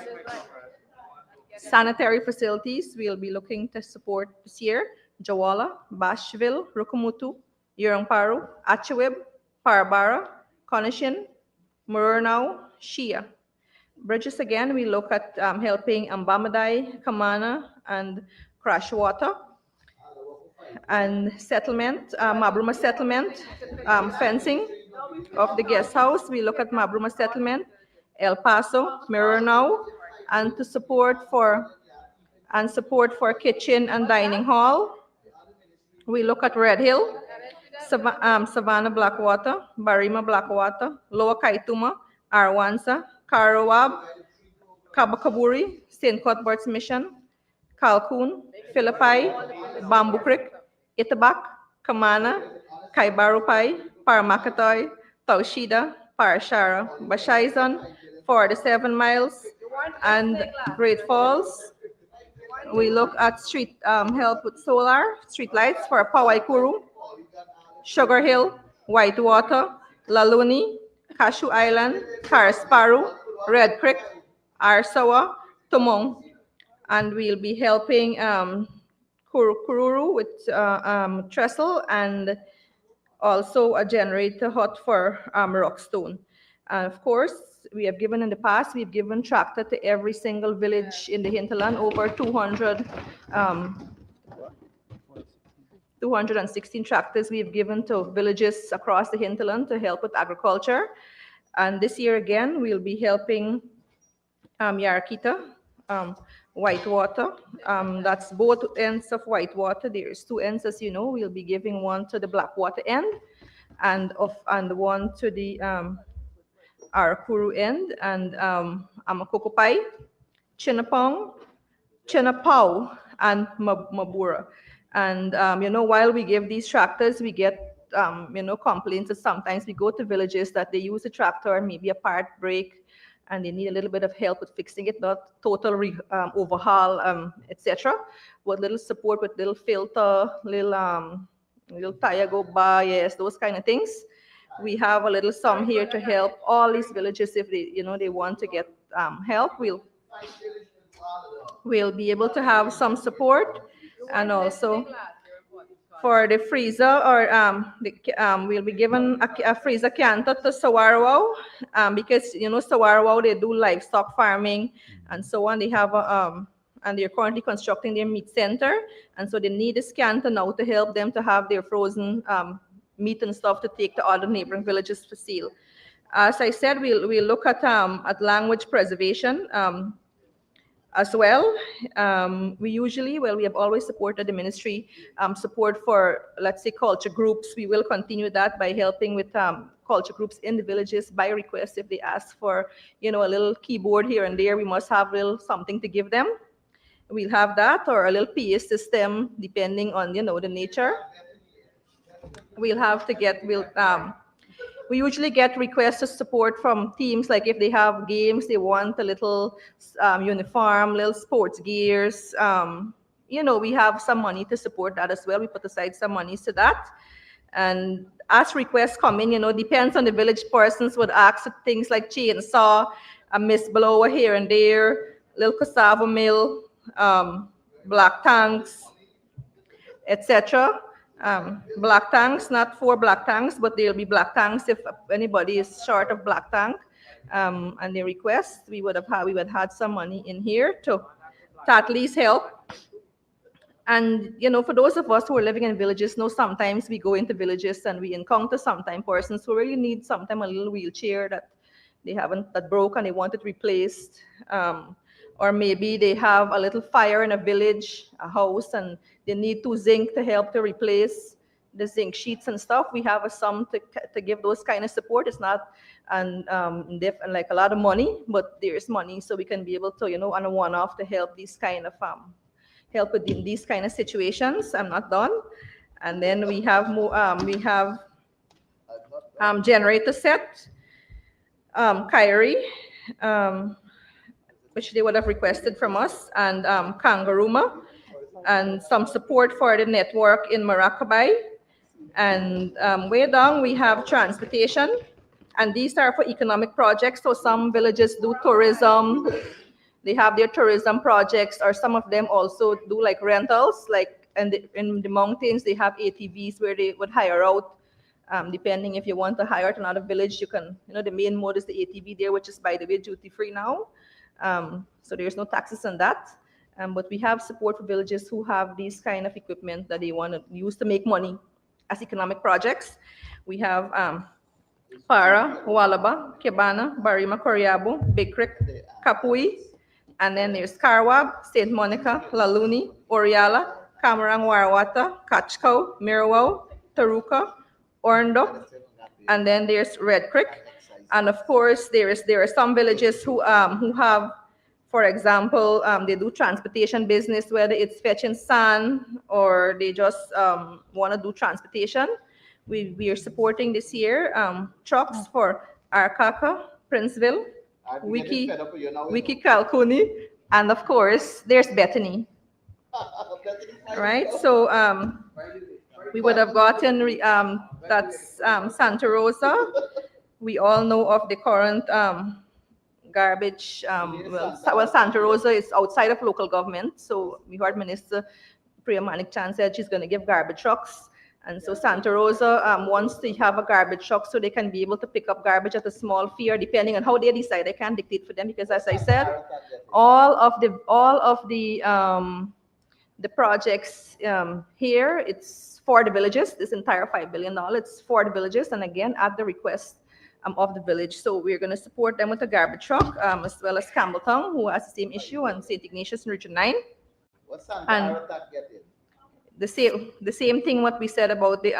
Sanitary facilities, we'll be looking to support this year. Jawala, Bashville, Rukumutu, Yurangparu, Achawib, Parabara, Conishin, Mururnau, Shia. Bridges again, we look at helping Ambamadai, Kamana, and Crashwater. And settlement, Mabruma settlement, fencing of the guest house. We look at Mabruma settlement, El Paso, Mururnau, and to support for kitchen and dining hall. We look at Red Hill, Savannah Blackwater, Barima Blackwater, Lower Kaituma, Arwansa, Karawab, Kabakaburi, St. Cuthbert's Mission, Calhoun, Philippi, Bamboo Creek, Itabak, Kamana, Kaibarupai, Paramakatoy, Taushida, Parashara, Bashaizon, 47 miles, and Great Falls. We look at street help with solar, street lights for Pawaikuru, Sugar Hill, Whitewater, Laluni, Cashew Island, Carsparu, Red Creek, Arsawa, Tumong. And we'll be helping Kururu with trestle and also a generator hut for Rockstone. And of course, we have given in the past, we've given tractor to every single village in the hinterland, over 216 tractors we've given to villages across the hinterland to help with agriculture. And this year again, we'll be helping Yarakita, Whitewater. That's both ends of Whitewater. There's 2 ends, as you know. We'll be giving one to the Blackwater end and one to the Arakuru end. And Amakokopai, Chinapong, Chinapau, and Mabura. And, while we give these tractors, we get, complaints that sometimes we go to villages that they use a tractor and maybe a part break, and they need a little bit of help with fixing it, not total overhaul, etc. With little support, with little filter, little tire go by, yes, those kind of things. We have a little sum here to help all these villages if they want to get help. We'll be able to have some support, and also for the freezer, or we'll be given a freezer canter to Sawarwao, because Sawarwao, they do livestock farming and so on. They have and they're currently constructing their meat center, and so they need this canter now to help them to have their frozen meat and stuff to take to other neighboring villages for sale. As I said, we'll look at language preservation as well. We have always supported the ministry support for, let's say, culture groups. We will continue that by helping with culture groups in the villages by request. If they ask for, a little keyboard here and there, we must have a little something to give them. We'll have that, or a little PA system, depending on, the nature. We'll have to get, we usually get requests to support from teams, like if they have games, they want a little uniform, little sports gears. We have some money to support that as well. We put aside some money to that. And as requests come in, depends on the village, persons would ask for things like chainsaw, a mist blower here and there, little cassava mill, black tanks, etc. Black tanks, not 4 black tanks, but there'll be black tanks if anybody is short of black tank, and they request, we would have had some money in here to at least help. And for those of us who are living in villages, sometimes we go into villages and we encounter sometimes persons who really need a little wheelchair that broke and they want it replaced. Or maybe they have a little fire in a village, a house, and they need 2 zinc to help to replace the zinc sheets and stuff. We have a sum to give those kind of support. It's not like a lot of money, but there's money, so we can be able to, on a one-off to help these kind of help with these kind of situations. I'm not done. And then we have more. We have generator set, Kyrie. Which they would have requested from us, and Kangaruma, and some support for the network in Maracaibo. And way down we have transportation, and these are for economic projects. So some villages do tourism, they have their tourism projects, or some of them also do like rentals, like in the mountains they have ATVs where they would hire out. Depending if you want to hire to another village, you can, the main mode is the ATV there, which is, by the way, duty free now. So there's no taxes on that. But we have support for villages who have these kind of equipment that they want to use to make money as economic projects. We have Para, Walaba, Kebana, Barima, Coriabo, Big Creek, Kapui, and then there's Carwab, St. Monica, Laluni, Oriala, Camarang, Warawata, Kachko, Mirawao, Taruka, Orndo, and then there's Red Creek. And of course, there are some villages who have, for example, they do transportation business, whether it's fetching sand or they just want to do transportation. We are supporting this year trucks for Arcaca, Princeville, Wiki Kalkuni, and of course, there's Bethany. Right? So we would have gotten, that's Santa Rosa. We all know of the current garbage. Well, Santa Rosa is outside of local government. So we heard Minister Priya Manik-Chan said she's going to give garbage trucks. And so Santa Rosa wants to have a garbage truck so they can be able to pick up garbage at a small fee, or depending on how they decide. I can't dictate for them because, as I said, all of the projects here, it's for the villages. This entire $5 billion, it's for the villages, and again at the request of the village. So we're going to support them with a garbage truck, as well as Campbelltown, who has the same issue, and St. Ignatius in Region 9. And the same thing what we said about the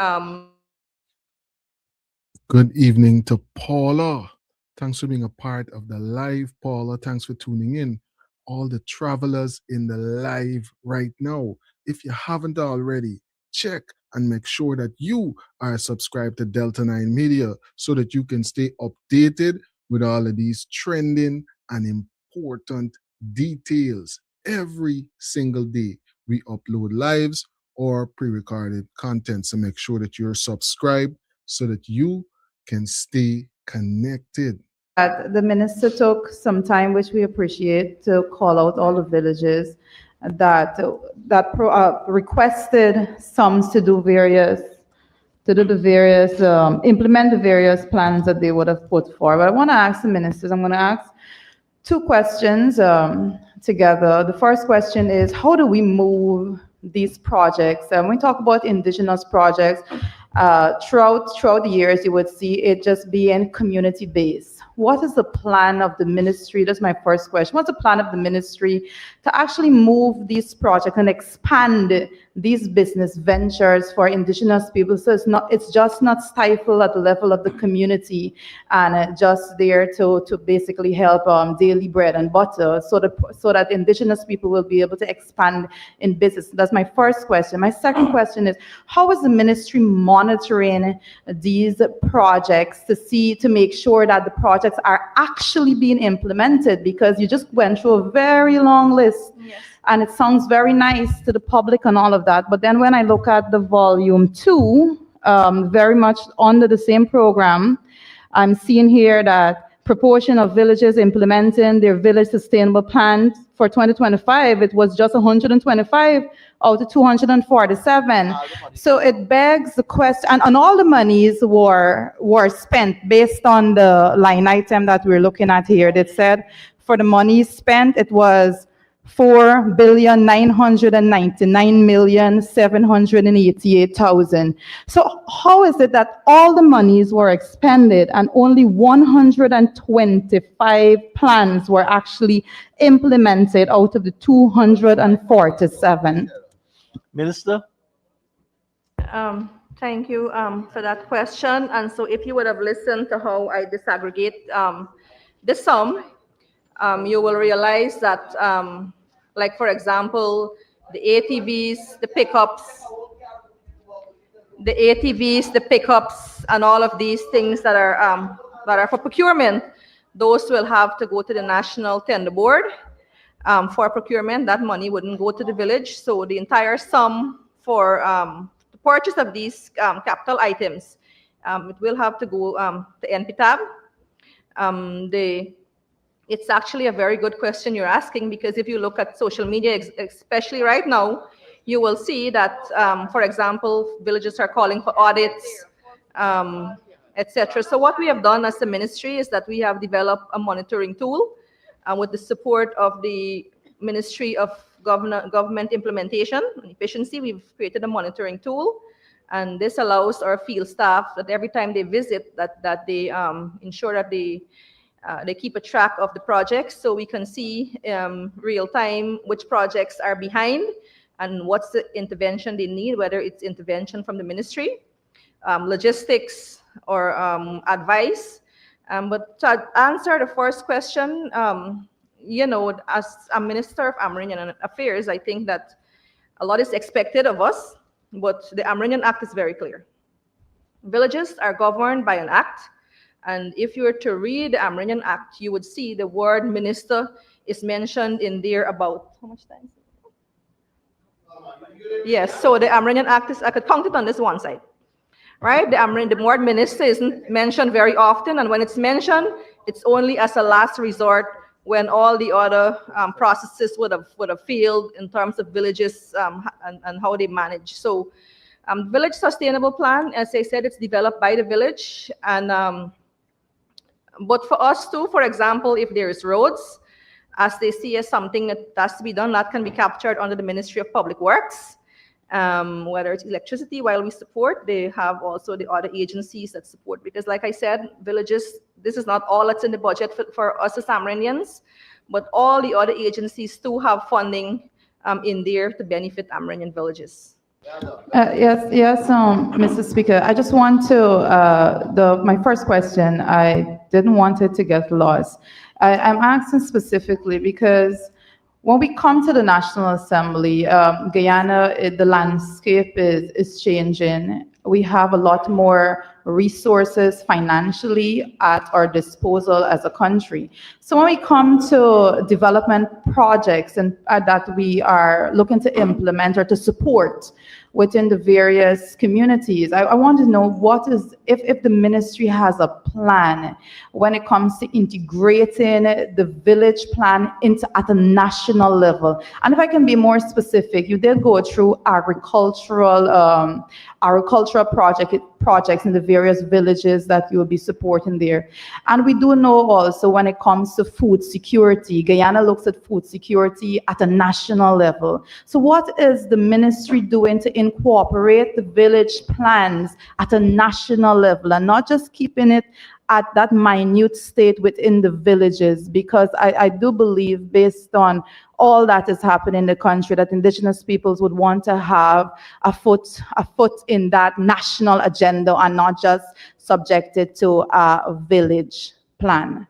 Good evening to Paula. Thanks for being a part of the live, Paula. Thanks for tuning in. All the travelers in the live right now. If you haven't already, check and make sure that you are subscribed to Delta 9 Media so that you can stay updated with all of these trending and important details. Every single day, we upload lives or pre-recorded content. So make sure that you're subscribed so that you can stay connected. The minister took some time, which we appreciate, to call out all the villages that requested sums to do the various implement the various plans that they would have put forward. I want to ask the ministers. I'm going to ask two questions together. The first question is, how do we move these projects? When we talk about indigenous projects, throughout the years, you would see it just being community-based. What is the plan of the ministry? That's my first question. What's the plan of the ministry to actually move these projects and expand these business ventures for indigenous people? So it's just not stifled at the level of the community and just there to basically help daily bread and butter, so that indigenous people will be able to expand in business. That's my first question. My second question is, how is the ministry monitoring these projects to make sure that the projects are actually being implemented? Because you just went through a very long list. Yes. And it sounds very nice to the public and all of that. But then when I look at the volume 2, very much under the same program, I'm seeing here that proportion of villages implementing their village sustainable plans for 2025, it was just 125 out of 247. So it begs the question, and all the monies were spent based on the line item that we're looking at here. That said, for the money spent, it was 4,999,788,000. So how is it that all the monies were expended and only 125 plans were actually implemented out of the 247? Minister? Thank you for that question. And so if you would have listened to how I disaggregate the sum, you will realize that, like for example, the ATVs, the pickups, and all of these things that are for procurement, those will have to go to the National Tender Board for procurement. That money wouldn't go to the village. So the entire sum for the purchase of these capital items, it will have to go to NPTAB. It's actually a very good question you're asking, because if you look at social media, especially right now, you will see that, for example, villages are calling for audits, etc. So what we have done as a ministry is that we have developed a monitoring tool with the support of the Ministry of Government Implementation and Efficiency. We've created a monitoring tool, and this allows our field staff that every time they visit, that they ensure that they keep a track of the projects, so we can see real time which projects are behind and what's the intervention they need, whether it's intervention from the ministry, logistics, or advice. But to answer the first question, as a Minister of Amerindian Affairs, I think that a lot is expected of us, but the Amerindian Act is very clear. Villages are governed by an act. And if you were to read the Amerindian Act, you would see the word minister is mentioned in there about, how much time? Yes, so the Amerindian Act is, I could count it on this one side, right? The word minister isn't mentioned very often, and when it's mentioned, it's only as a last resort when all the other processes would have failed in terms of villages and how they manage. So village sustainable plan, as I said, it's developed by the village, and but for us too, for example, if there is roads, as they see as something that has to be done, that can be captured under the Ministry of Public Works. Whether it's electricity, while we support, they have also the other agencies that support. Because like I said, villages, this is not all that's in the budget for us as Amerindians, but all the other agencies too have funding in there to benefit Amerindian villages. Mr. Speaker. I just want to, my first question, I didn't want it to get lost. I'm asking specifically because when we come to the National Assembly, Guyana, the landscape is changing. We have a lot more resources financially at our disposal as a country. So when we come to development projects and that we are looking to implement or to support within the various communities, I want to know what is, if the ministry has a plan when it comes to integrating the village plan into at a national level. And if I can be more specific, you did go through agricultural projects in the various villages that you will be supporting there. And we do know also when it comes to food security, Guyana looks at food security at a national level. So what is the ministry doing to incorporate the village plans at a national level and not just keeping it at that minute state within the villages? Because I do believe, based on all that is happening in the country, that indigenous peoples would want to have a foot in that national agenda and not just subjected to a village plan.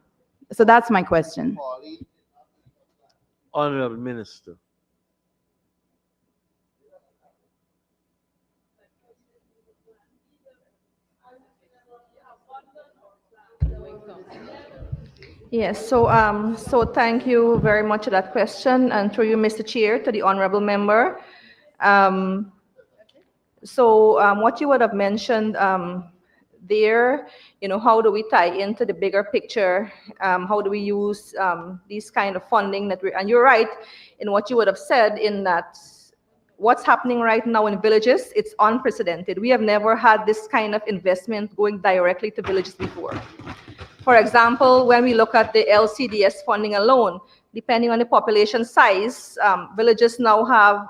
So that's my question. Honorable Minister. Yes, so thank you very much for that question, and through you, Mr. Chair, to the honorable member. What you would have mentioned there, how do we tie into the bigger picture? How do we use these kind of funding and you're right in what you would have said, in that what's happening right now in villages, it's unprecedented. We have never had this kind of investment going directly to villages before. For example, when we look at the LCDS funding alone, depending on the population size, villages now have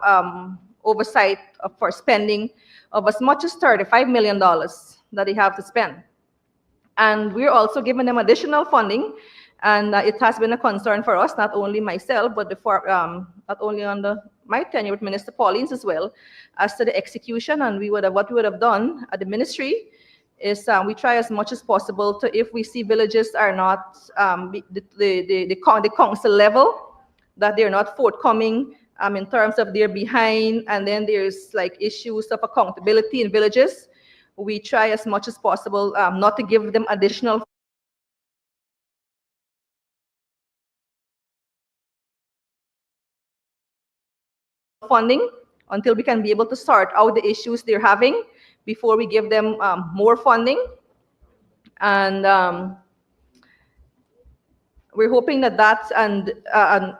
oversight for spending of as much as $35 million that they have to spend. And we're also giving them additional funding, and it has been a concern for us, not only myself, but not only under my tenure with Minister Paulins as well, as to the execution. And what we would have done at the ministry is we try as much as possible to, if we see villages are not the council level, that they're not forthcoming in terms of they're behind, and then there's like issues of accountability in villages, we try as much as possible not to give them additional funding until we can be able to sort out the issues they're having before we give them more funding. And we're hoping that and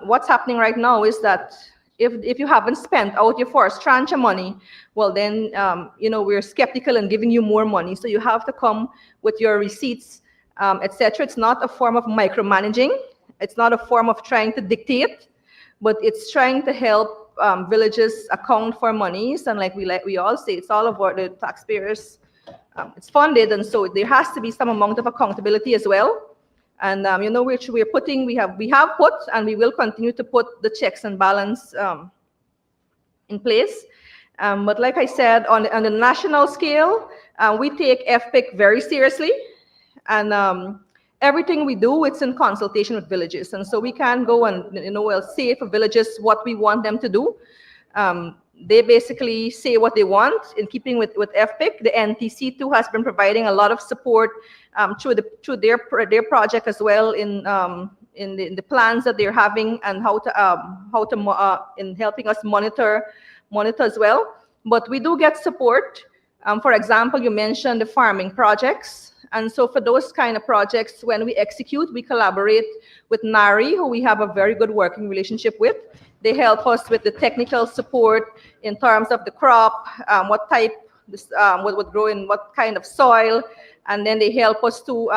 what's happening right now is that if you haven't spent out your first tranche of money, well then, we're skeptical in giving you more money. So you have to come with your receipts, etc. It's not a form of micromanaging. It's not a form of trying to dictate, but it's trying to help villages account for monies. And like we all say, it's all about the taxpayers. It's funded, and so there has to be some amount of accountability as well. And which we have put, and we will continue to put the checks and balance in place. But like I said, on the national scale, we take FPIC very seriously, and everything we do, it's in consultation with villages. And so we can go and say for villages what we want them to do. They basically say what they want in keeping with FPIC. The NTC too has been providing a lot of support through their project as well in the plans that they're having, and how to in helping us monitor as well. But we do get support. For example, you mentioned the farming projects. And so for those kind of projects, when we execute, we collaborate with NARI, who we have a very good working relationship with. They help us with the technical support in terms of the crop, what type, what would grow in what kind of soil, and then they help us to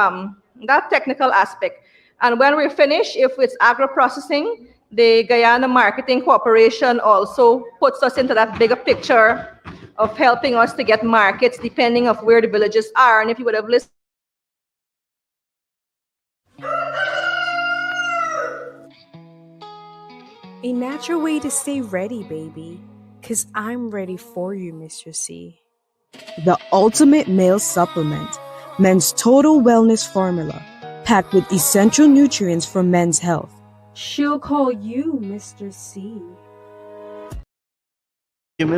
that technical aspect. And when we're finished, if it's agro-processing, the Guyana Marketing Corporation also puts us into that bigger picture of helping us to get markets depending of where the villages are. And if you would have listened, a natural way to stay ready, baby. 'Cause I'm ready for you, Mr. C. The ultimate male supplement, men's total wellness formula, packed with essential nutrients for men's health. She'll call you Mr. C.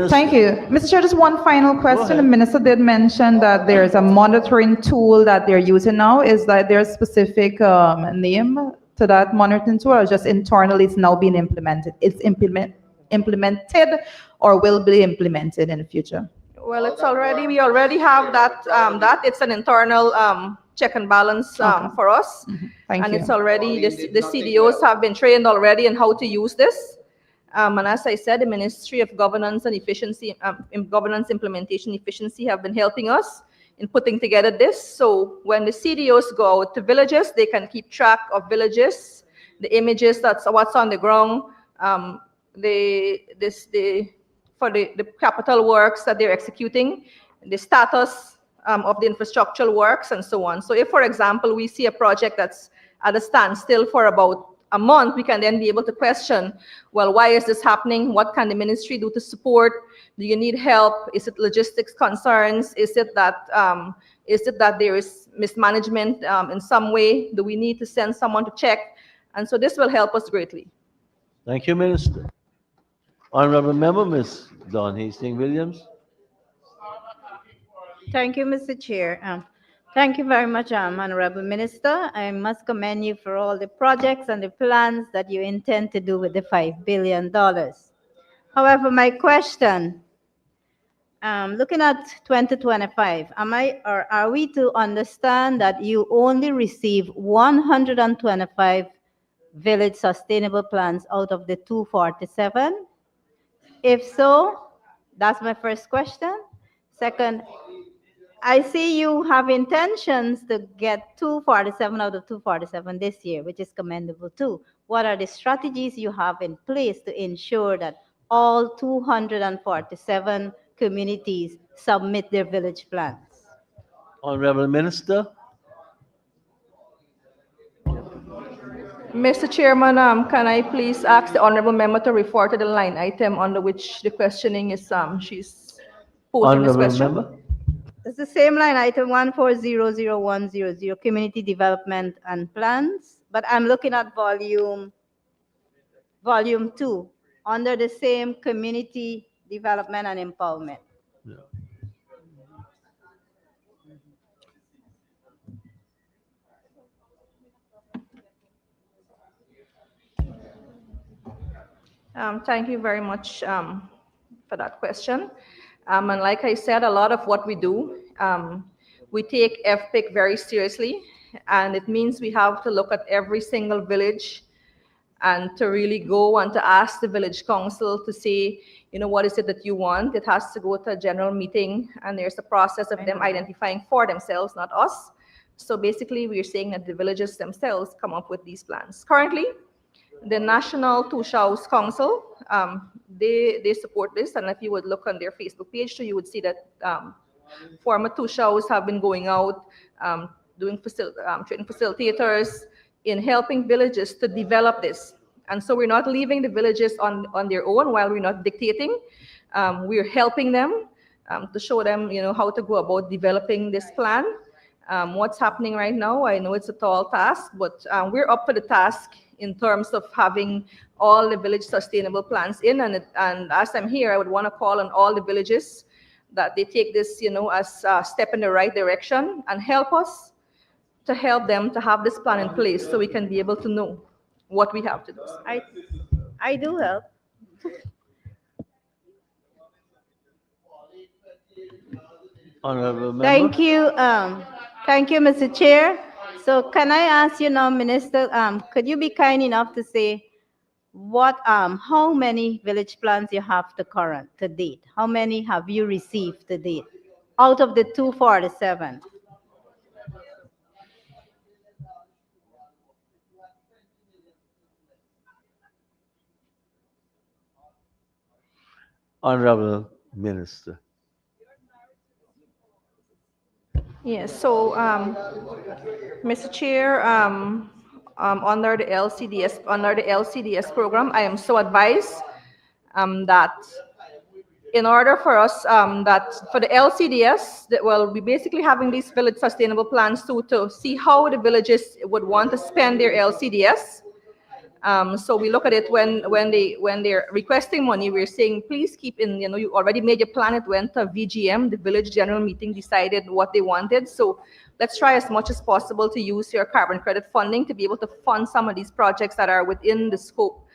Thank you. Mr. Chair, just one final question. The minister did mention that there's a monitoring tool that they're using now. Is that there a specific name to that monitoring tool, or just internally it's now being implemented? It's implemented or will be implemented in the future? Well, we already have that it's an internal check and balance for us. Thank and you. It's already, the CDOs have been trained already on how to use this. And as I said, the Ministry of Governance and Efficiency, Governance Implementation Efficiency have been helping us in putting together this. So when the CDOs go out to villages, they can keep track of villages, the images, that's what's on the ground, for the capital works that they're executing, the status of the infrastructural works, and so on. So if, for example, we see a project that's at a standstill for about a month, we can then be able to question, well, why is this happening? What can the ministry do to support? Do you need help? Is it logistics concerns? Is it that there is mismanagement in some way? Do we need to send someone to check? And so this will help us greatly. Thank you, Minister. Honorable Member, Ms. Dawn Hastings-Williams. Thank you, Mr. Chair. Thank you very much, Honorable Minister. I must commend you for all the projects and the plans that you intend to do with the $5 billion. However, my question, looking at 2025, are we to understand that you only receive 125 village sustainable plans out of the 247? If so, that's my first question. Second, I see you have intentions to get 247 out of 247 this year, which is commendable too. What are the strategies you have in place to ensure that all 247 communities submit their village plans? Honorable Minister. Mr. Chairman, can I please ask the honorable member to refer to the line item under which the questioning is, she's posing this question? Member. It's the same line item 1400100, community development and plans, but I'm looking at volume 2 under the same community development and empowerment. Thank you very much for that question. And like I said, a lot of what we do, we take FPIC very seriously, and it means we have to look at every single village and to really go and to ask the village council to say, what is it that you want? It has to go to a general meeting, and there's a process of them identifying for themselves, not us. So basically, we're saying that the villages themselves come up with these plans. Currently, the National Tushaus Council, they support this, and if you would look on their Facebook page, so you would see that former Tushaus have been going out, training facilitators in helping villages to develop this. And so we're not leaving the villages on their own while we're not dictating. We're helping them to show them, how to go about developing this plan. What's happening right now, I know it's a tall task, but we're up for the task in terms of having all the village sustainable plans in. And as I'm here, I would want to call on all the villages that they take this, as a step in the right direction and help us to help them to have this plan in place so we can be able to know what we have to do. I do help. Honorable Member. Thank you, Mr. Chair. So can I ask you now, Minister, could you be kind enough to say how many village plans you have to date? How many have you received to date out of the 247? Honorable Minister. Yes, so Mr. Chair, under the LCDS program, I am so advised that in order for us that for the LCDS, that we'll be basically having these village sustainable plans to see how the villages would want to spend their LCDS. So we look at it when they're requesting money, we're saying, please keep in, you already made your plan, it went to VGM, the village general meeting decided what they wanted. So let's try as much as possible to use your carbon credit funding to be able to fund some of these projects that are within the scope.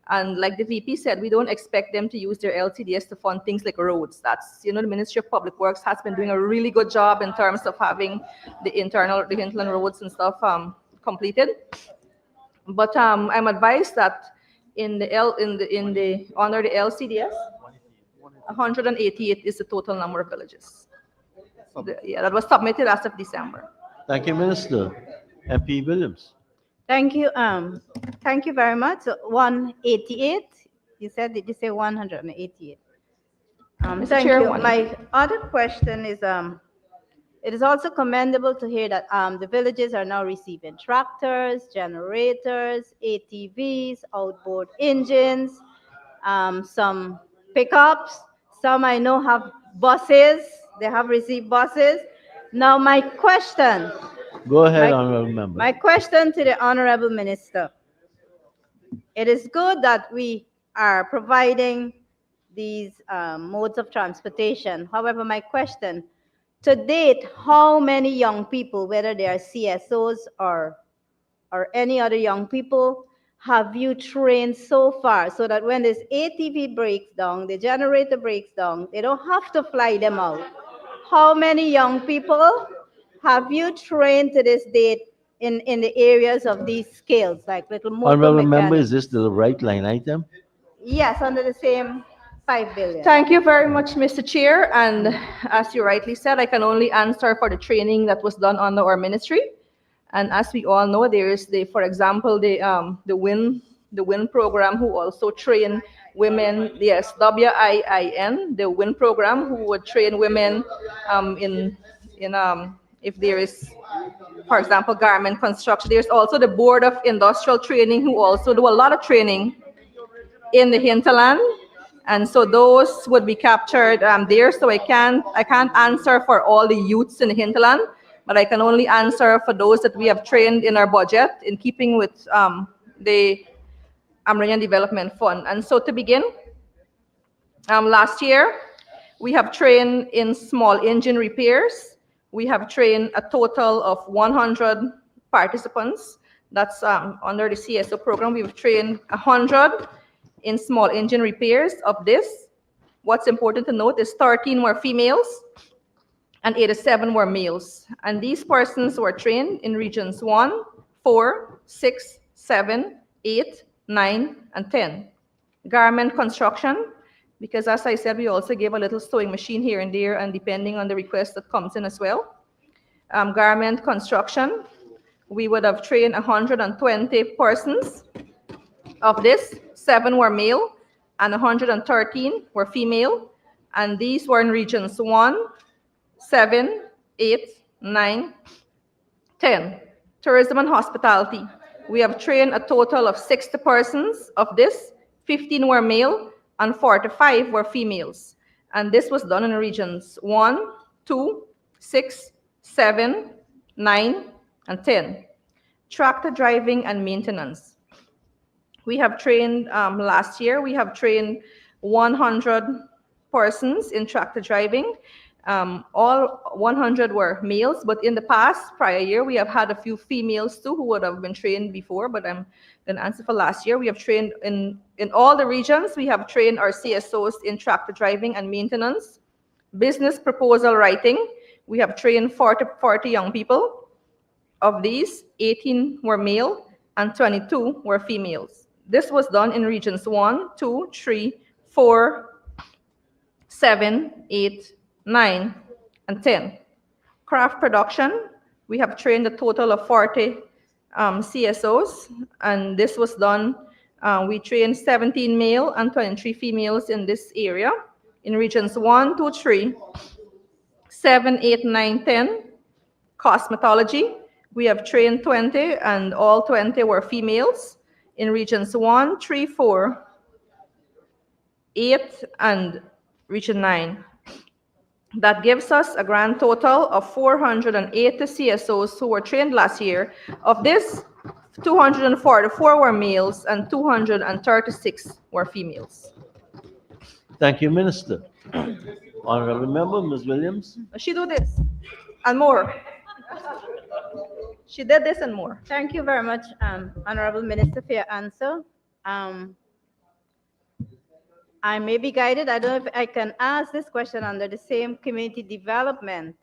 And like the VP said, we don't expect them to use their LCDS to fund things like roads. That's, the Ministry of Public Works has been doing a really good job in terms of having the hinterland roads and stuff completed. But I'm advised that under the LCDS, 188 is the total number of villages. Yeah, that was submitted as of December. Thank you, Minister. MP Williams. Thank you. Thank you very much. So 188. You said, did you say 188? Thank Chair, you. My other question is, it is also commendable to hear that the villages are now receiving tractors, generators, ATVs, outboard engines, some pickups. Some I know have buses. They have received buses. Now my question. Go ahead, Honorable Member. My question to the Honorable Minister. It is good that we are providing these modes of transportation. However, my question, to date, how many young people, whether they are CSOs or any other young people, have you trained so far so that when this ATV breaks down, the generator breaks down, they don't have to fly them out? How many young people have you trained to this date in the areas of these skills, like little motor Honorable Member, mechanics? is this the right line item? Yes, under the same 5 billion. Thank you very much, Mr. Chair. And as you rightly said, I can only answer for the training that was done under our ministry. And as we all know, there is for example, the WIN program, who also train women. Yes, WIIN, the WIN program, who would train women if there is, for example, garment construction. There's also the Board of Industrial Training, who also do a lot of training in the hinterland. And so those would be captured there. So I can't answer for all the youths in the hinterland, but I can only answer for those that we have trained in our budget in keeping with the Amerindian Development Fund. And so to begin, last year, we have trained in small engine repairs. We have trained a total of 100 participants. That's under the CSO program. We've trained 100 in small engine repairs. Of this, what's important to note is 13 were females and 87 were males. And these persons were trained in regions 1, 4, 6, 7, 8, 9, and 10. Garment construction, because as I said, we also gave a little sewing machine here and there, and depending on the request that comes in as well. Garment construction, we would have trained 120 persons. Of this, 7 were male and 113 were female. And these were in regions 1, 7, 8, 9, 10. Tourism and hospitality. We have trained a total of 60 persons. Of this, 15 were male and 45 were females. And this was done in regions 1, 2, 6, 7, 9, and 10. Tractor driving and maintenance. We have trained, last year, we have trained 100 persons in tractor driving. All 100 were males, but in the past, prior year, we have had a few females too who would have been trained before, but I'm going to answer for last year. We have trained in all the regions. We have trained our CSOs in tractor driving and maintenance. Business proposal writing. We have trained 40 young people. Of these, 18 were male and 22 were females. This was done in regions 1, 2, 3, 4, 7, 8, 9, and 10. Craft production, we have trained a total of 40 CSOs, and this was done, we trained 17 male and 23 females in this area. In regions 1, 2, 3, 7, 8, 9, 10. Cosmetology, we have trained 20, and all 20 were females. In regions 1, 3, 4, 8, and Region 9. That gives us a grand total of 480 CSOs who were trained last year. Of this, 244 were males and 236 were females. Thank you, Minister. Honorable Member, Ms. Williams. She do this and more. She did this and more. Thank you very much, Honorable Minister, for your answer. I may be guided. I don't know if I can ask this question under the same community development.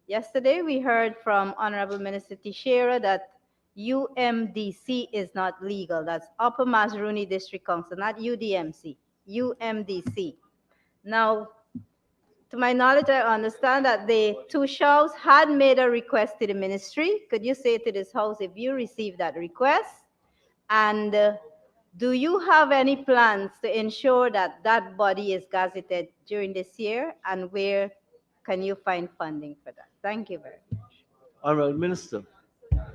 Yesterday, we heard from Honorable Minister Teixeira that UMDC is not legal. That's Upper Mazaruni District Council, not UDMC, UMDC. Now, to my knowledge, I understand that the two shows had made a request to the ministry. Could you say to this house if you received that request? And do you have any plans to ensure that that body is gazetted during this year? And where can you find funding for that? Thank you very much. Honorable Minister.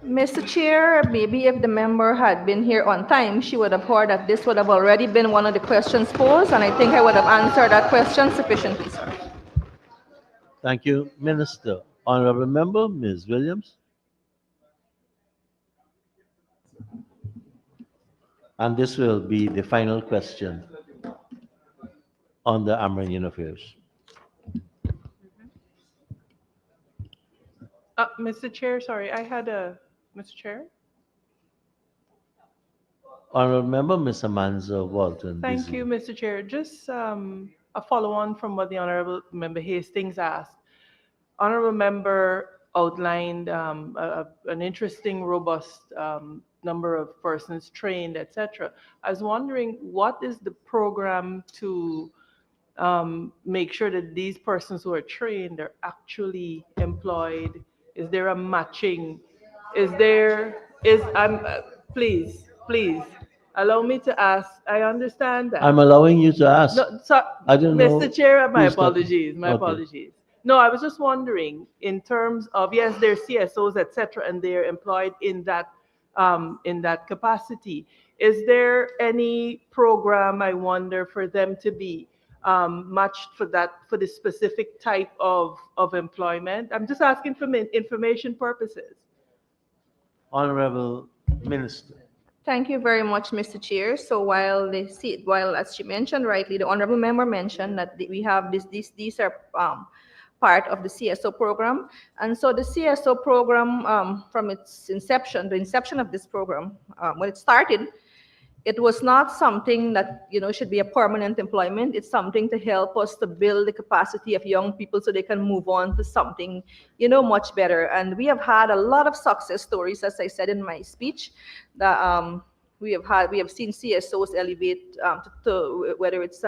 Mr. Chair, maybe if the member had been here on time, she would have heard that this would have already been one of the questions posed, and I think I would have answered that question sufficiently, sir. Thank you, Minister. Honorable Member, Ms. Williams. And this will be the final question on the Amerindian Affairs. Mr. Chair, sorry, I had a, Mr. Chair? Honorable Member, Ms. Amanza Walton. Thank you, Mr. Chair. Just a follow-on from what the Honorable Member Hastings asked. Honorable Member outlined an interesting, robust number of persons trained, etc. I was wondering, what is the program to make sure that these persons who are trained are actually employed? Is there a matching? Please, allow me to ask. I understand that. I'm allowing you to ask. No, so, I don't know. Mr. Chair, my Who's got- apologies. My Okay. apologies. No, I was just wondering, in terms of, yes, they're CSOs, etc., and they're employed in that capacity. Is there any program, I wonder, for them to be matched for the specific type of employment? I'm just asking for information purposes. Honorable Minister. Thank you very much, Mr. Chair. So while as she mentioned rightly, the honorable member mentioned that we have these are part of the CSO program, and so the CSO program from its inception, the inception of this program, when it started, it was not something that should be a permanent employment. It's something to help us to build the capacity of young people so they can move on to something much better. And we have had a lot of success stories, as I said in my speech, that we have seen CSOs elevate to whether it's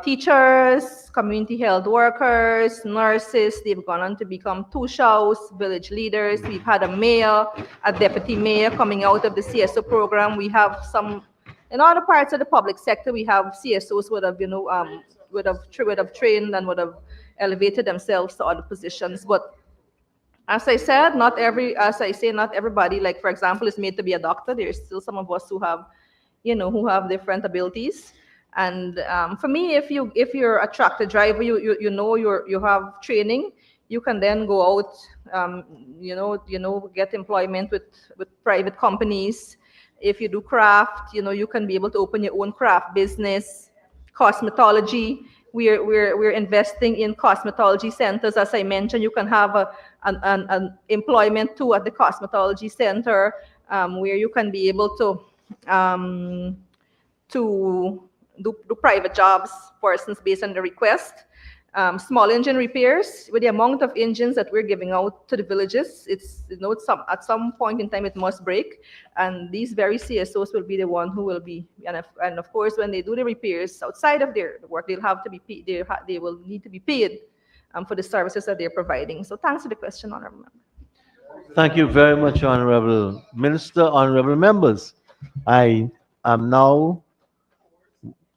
teachers, community health workers, nurses. They've gone on to become two-shows, village leaders. We've had a mayor, a deputy mayor coming out of the CSO program. We have some, in other parts of the public sector, we have CSOs would have trained and would have elevated themselves to other positions. But as I said, not everybody, like for example, is made to be a doctor. There's still some of us who have, who have different abilities. And for me, if you're a tractor driver, you have training, you can then go out, get employment with private companies. If you do craft, you can be able to open your own craft business. Cosmetology, we're investing in cosmetology centers. As I mentioned, you can have an employment too at the cosmetology center, where you can be able to do private jobs, persons based on the request. Small engine repairs, with the amount of engines that we're giving out to the villages, at some point in time it must break, and these very CSOs will be the one who will be, and of course when they do the repairs outside of their work, they'll have to be paid, they will need to be paid for the services that they're providing. So thanks for the question, Honorable Member. Thank you very much, Honorable Minister. Honorable members, I am now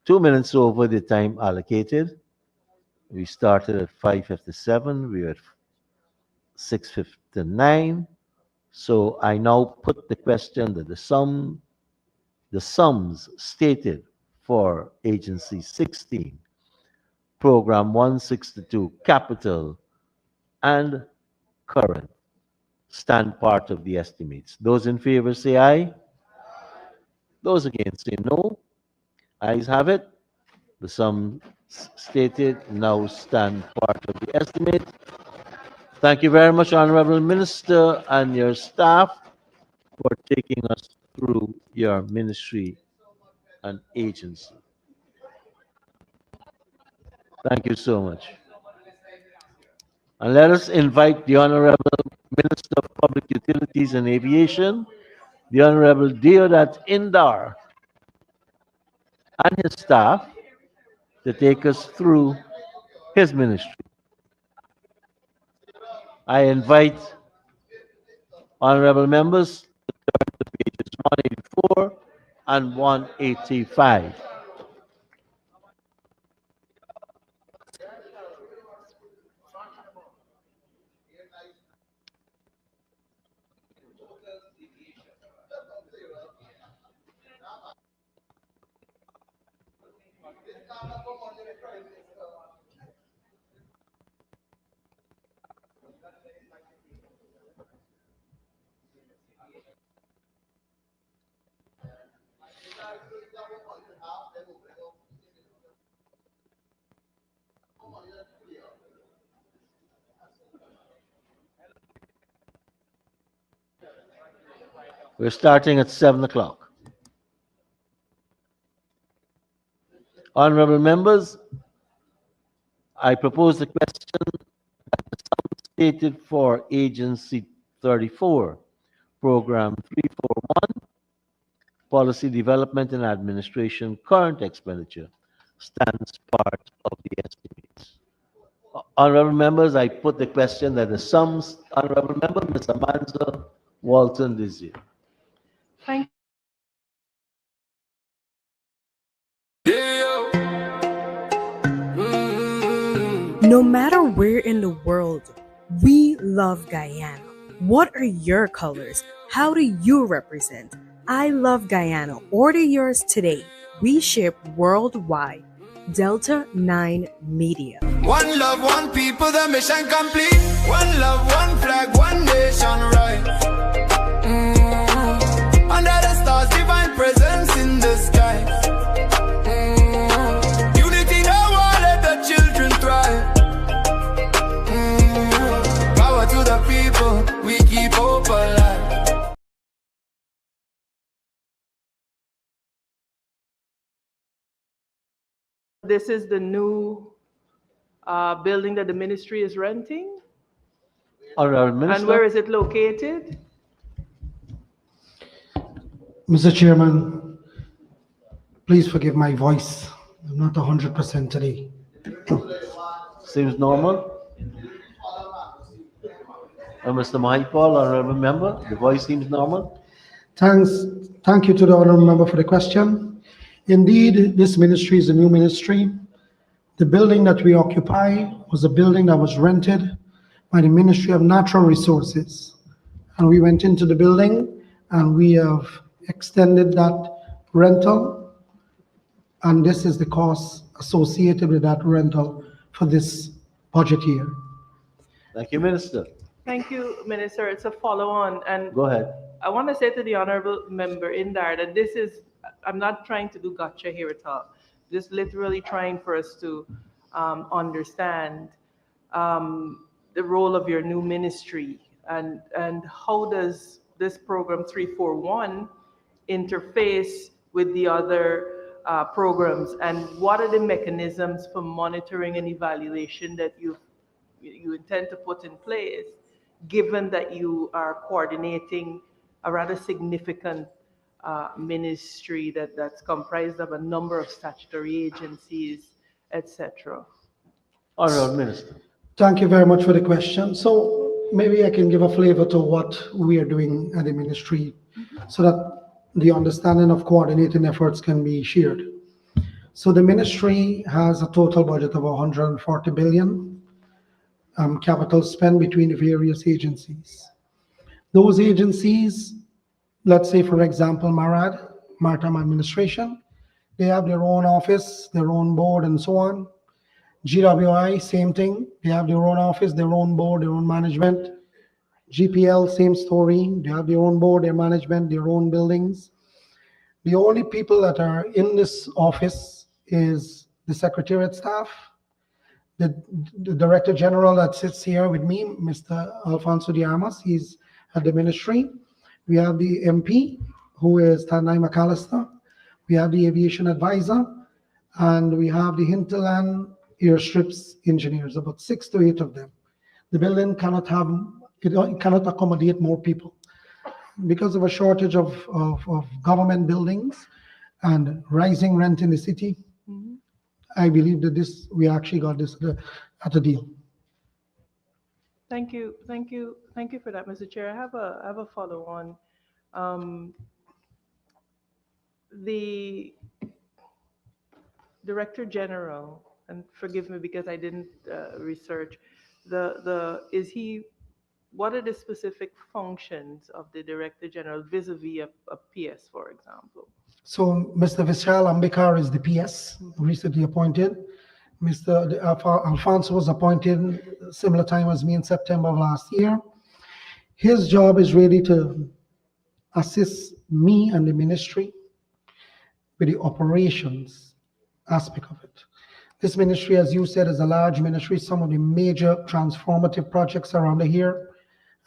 2 minutes over the time allocated. We started at 5:57. We're at 6:59. So I now put the question that the sums stated for Agency 16, Program 162, Capital and Current, stand part of the estimates. Those in favor say aye. Those against say no. Ayes have it. The sum stated now stand part of the estimate. Thank you very much, Honorable Minister and your staff, for taking us through your ministry and agency. Thank you so much. And let us invite the Honorable Minister of Public Utilities and Aviation, the Honorable Deodat Indar, and his staff to take us through his ministry. I invite honorable members to turn to pages 184 and 185. We're starting at 7 o'clock. Honorable members, I propose the question that the sum stated for Agency 34, Program 341, Policy Development and Administration, current expenditure, stands part of the estimates. Honorable members, I put the question that the sums, honorable member, Mr. Manzo Walton Desir. Thank No matter where in the world, we love Guyana. What are your colors? How do you represent? I love Guyana. Order yours today. We ship worldwide. Delta 9 Media. One love, one people, the mission complete. One love, one flag, one nation, right? Under the stars, divine presence in the sky. Unity, no war, let the children thrive. Power to the people, we keep hope alive. This is the new building that the ministry is renting. Honorable Minister. And where is it located? Mr. Chairman, please forgive my voice. I'm not 100% today. Seems normal. Mr. Mahipal, honorable member, the voice seems normal. Thank you to the honorable member for the question. Indeed, this ministry is a new ministry. The building that we occupy was a building that was rented by the Ministry of Natural Resources. And we went into the building and we have extended that rental. And this is the cost associated with that rental for this budget year. Thank you, Minister. Thank you, Minister. It's a follow-on. And go ahead. I want to say to the honorable member in there that this is, I'm not trying to do gotcha here at all. Just literally trying for us to understand the role of your new ministry and how does this program 341 interface with the other programs, and what are the mechanisms for monitoring and evaluation that you intend to put in place, given that you are coordinating a rather significant ministry that's comprised of a number of statutory agencies, etc. Honorable Minister. Thank you very much for the question. So maybe I can give a flavor to what we are doing at the ministry so that the understanding of coordinating efforts can be shared. So the ministry has a total budget of 140 billion capital spend between the various agencies. Those agencies, let's say for example, MARAD, Maritime Administration, They have their own office, their own board, and so on. GWI, same thing. They have their own office, their own board, their own management. GPL, same story. They have their own board, their management, their own buildings. The only people that are in this office is the secretariat staff, the director general that sits here with me, Mr. Alfonso Diamas, he's at the ministry. We have the MP, who is Tanai McAllister. We have the aviation advisor, and we have the hinterland airstrips engineers, about 6 to 8 of them. The building cannot accommodate more people. Because of a shortage of government buildings and rising rent in the city, I believe that we actually got this at a deal. Thank you for that, Mr. Chair. I have a follow-on. The Director General, and forgive me because I didn't research, what are the specific functions of the Director General vis-a-vis a PS, for example? So Mr. Vishal Ambikar is the PS, recently appointed. Mr. Alfonso was appointed similar time as me in September of last year. His job is really to assist me and the ministry with the operations aspect of it. This ministry, as you said, is a large ministry. Some of the major transformative projects are under here.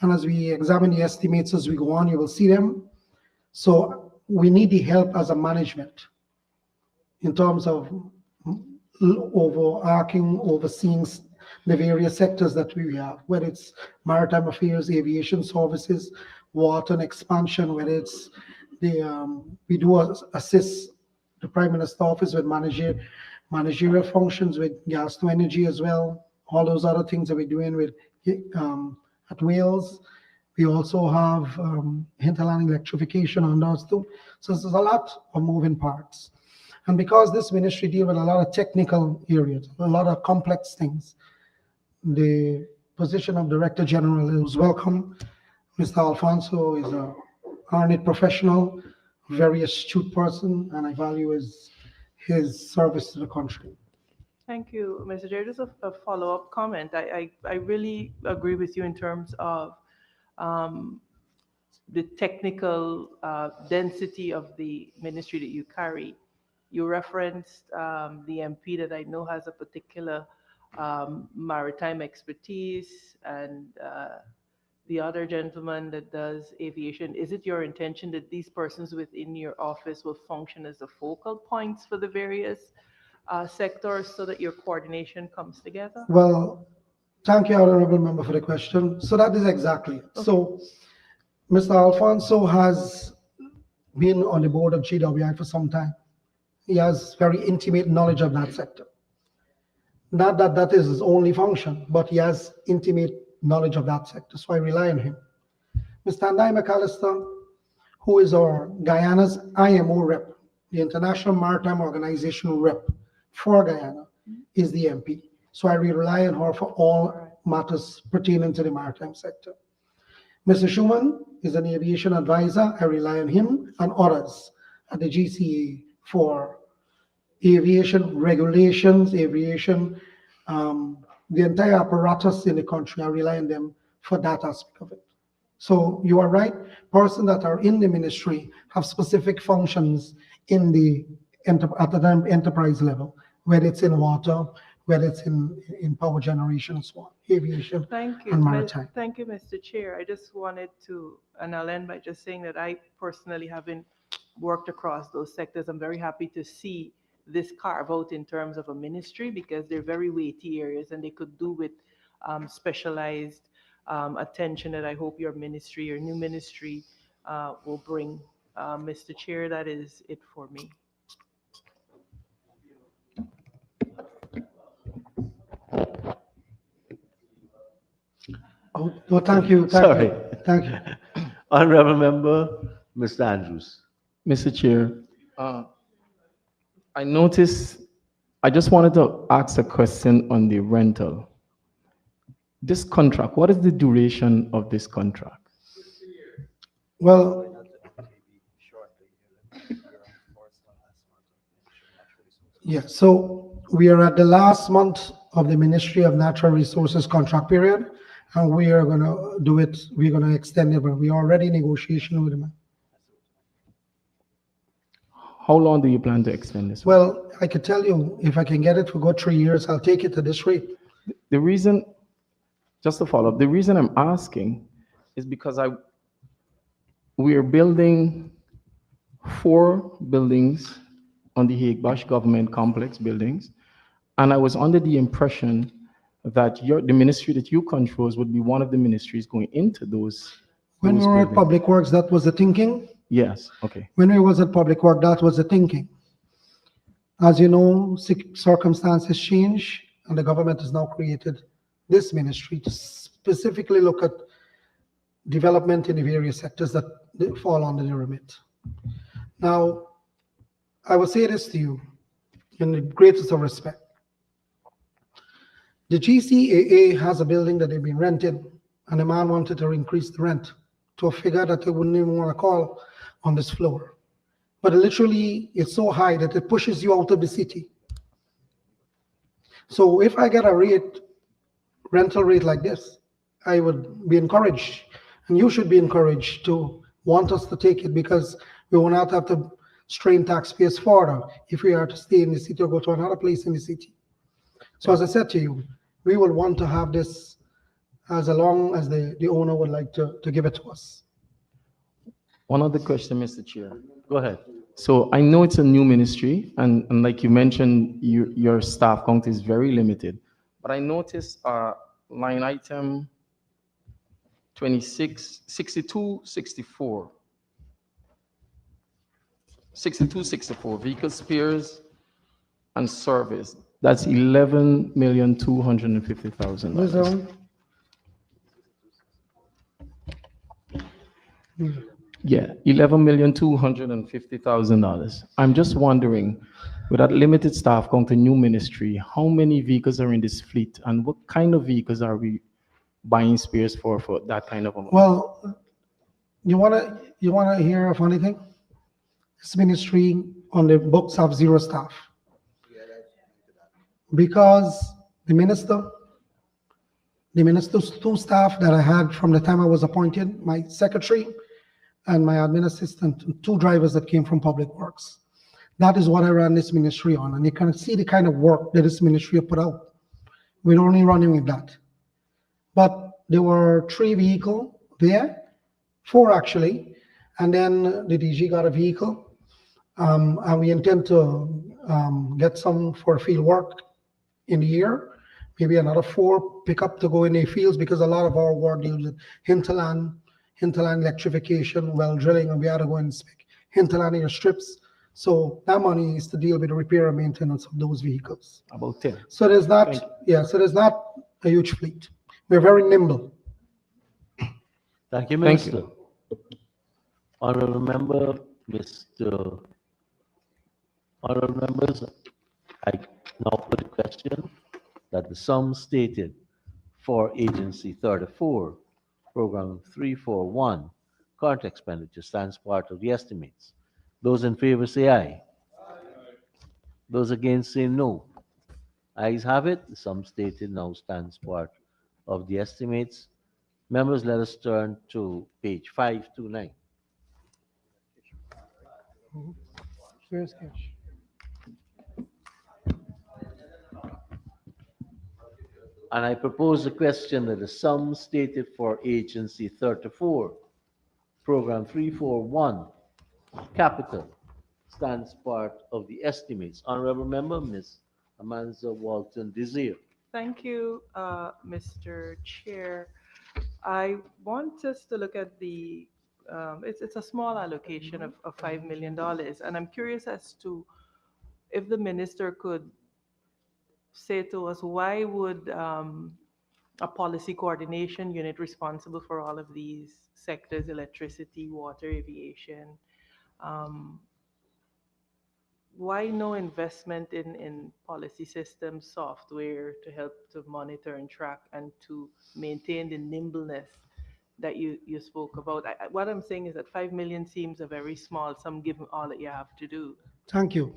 And as we examine the estimates as we go on, you will see them. So we need the help as a management in terms of overseeing the various sectors that we have, whether it's maritime affairs, aviation services, water and expansion, whether it's we do assist the Prime Minister's office with managerial functions with gas to energy as well. All those other things that we're doing with at Wales. We also have hinterland electrification on those too. So there's a lot of moving parts. And because this ministry deals with a lot of technical areas, a lot of complex things, the position of Director General is welcome. Mr. Alfonso is a learned professional, very astute person, and I value his service to the country. Thank you, Mr. Chair. Just a follow-up comment. I really agree with you in terms of the technical density of the ministry that you carry. You referenced the MP that I know has a particular maritime expertise, and the other gentleman that does aviation. Is it your intention that these persons within your office will function as the focal points for the various sectors so that your coordination comes together? Well, thank you, Honorable Member, for the question. So that is exactly it. Okay. So Mr. Alfonso has been on the board of GWI for some time. He has very intimate knowledge of that sector. Not that that is his only function, but he has intimate knowledge of that sector, so I rely on him. Mr. Andai McAllister, who is our Guyana's IMO rep, the International Maritime Organization rep for Guyana, is the MP. So I rely on her for all matters pertaining to the maritime sector. Mr. Schumann is an aviation advisor. I rely on him and others at the GCA for aviation regulations, aviation, the entire apparatus in the country. I rely on them for that aspect of it. So you are right. Persons that are in the ministry have specific functions in the enterprise level, whether it's in water, whether it's in power generation and so on, aviation and maritime. Thank you, Mr. Chair. I just wanted to, and I'll end by just saying that I personally haven't worked across those sectors. I'm very happy to see this carve out in terms of a ministry because they're very weighty areas and they could do with specialized attention that I hope your ministry, your new ministry will bring. Mr. Chair, that is it for me. Oh, well, thank you. Sorry. Thank you. Honorable Member, Mr. Andrews. Mr. Chair, I noticed, I just wanted to ask a question on the rental. This contract, what is the duration of this contract? Well, Yeah, so we are at the last month of the Ministry of Natural Resources contract period, and we are gonna do it, we're gonna extend it, but we are already in negotiation with them. How long do you plan to extend this? Well, I could tell you, if I can get it to go 3 years, I'll take it at this rate. The reason, just to follow up, the reason I'm asking is because we are building 4 buildings on the Hague-Bosch government complex buildings, and I was under the impression that the ministry that you control would be one of the ministries going into those. When we were at buildings. Public Works, that was the thinking. Yes, okay. When we was at Public Work, that was the thinking. As you know, circumstances change, and the government has now created this ministry to specifically look at development in the various sectors that fall under the remit. Now, I will say this to you in the greatest of respect. The GCAA has a building that they've been rented, and the man wanted to increase the rent to a figure that they wouldn't even want to call on this floor. But literally, it's so high that it pushes you out of the city. So if I get a rental rate like this, I would be encouraged, and you should be encouraged to want us to take it, because we will not have to strain taxpayers further if we are to stay in the city or go to another place in the city. So as I said to you, we will want to have this as long as the owner would like to give it to us. One other question, Mr. Chair. Go ahead. So I know it's a new ministry, and like you mentioned, your staff count is very limited. But I noticed line item 6264, vehicle spares and service. That's 11,250,000. Where's that one? Yeah, $11,250,000. I'm just wondering, with that limited staff count, a new ministry, how many vehicles are in this fleet, and what kind of vehicles are we buying spares for that kind of amount? Well, you wanna hear a funny thing? This ministry on the books have 0 staff. Because the minister's 2 staff that I had from the time I was appointed, my secretary and my admin assistant, 2 drivers that came from Public Works. That is what I ran this ministry on, and you can see the kind of work that this ministry put out. We're only running with that. But there were 3 vehicles there, 4 actually, and then the DG got a vehicle, and we intend to get some for field work in the year, maybe another 4 pickup to go in the fields, because a lot of our work deals with hinterland electrification, well drilling, and we had to go and inspect hinterland airstrips. So that money is to deal with the repair and maintenance of those vehicles. About 10. So there's not, so there's not a huge fleet. We're very nimble. Thank you, Thank Minister. Honorable Member, Honorable Members, I now put the question that the sum stated for Agency 34, Program 341, current expenditure stands part of the estimates. Those in favor say aye. Those against say no. Ayes have it. The sum stated now stands part of the estimates. Members, let us turn to page 529. Where's cash? And I propose the question that the sum stated for Agency 34, Program 341, Capital, stands part of the estimates. Honorable Member, Ms. Amanza Walton Desir. Thank you, Mr. Chair. I want us to look at the, it's a small allocation of $5 million, and I'm curious as to if the minister could say to us, why would a policy coordination unit responsible for all of these sectors, electricity, water, aviation, why no investment in policy systems, software to help to monitor and track and to maintain the nimbleness that you spoke about? What I'm saying is that $5 million seems a very small sum given all that you have to do. Thank you.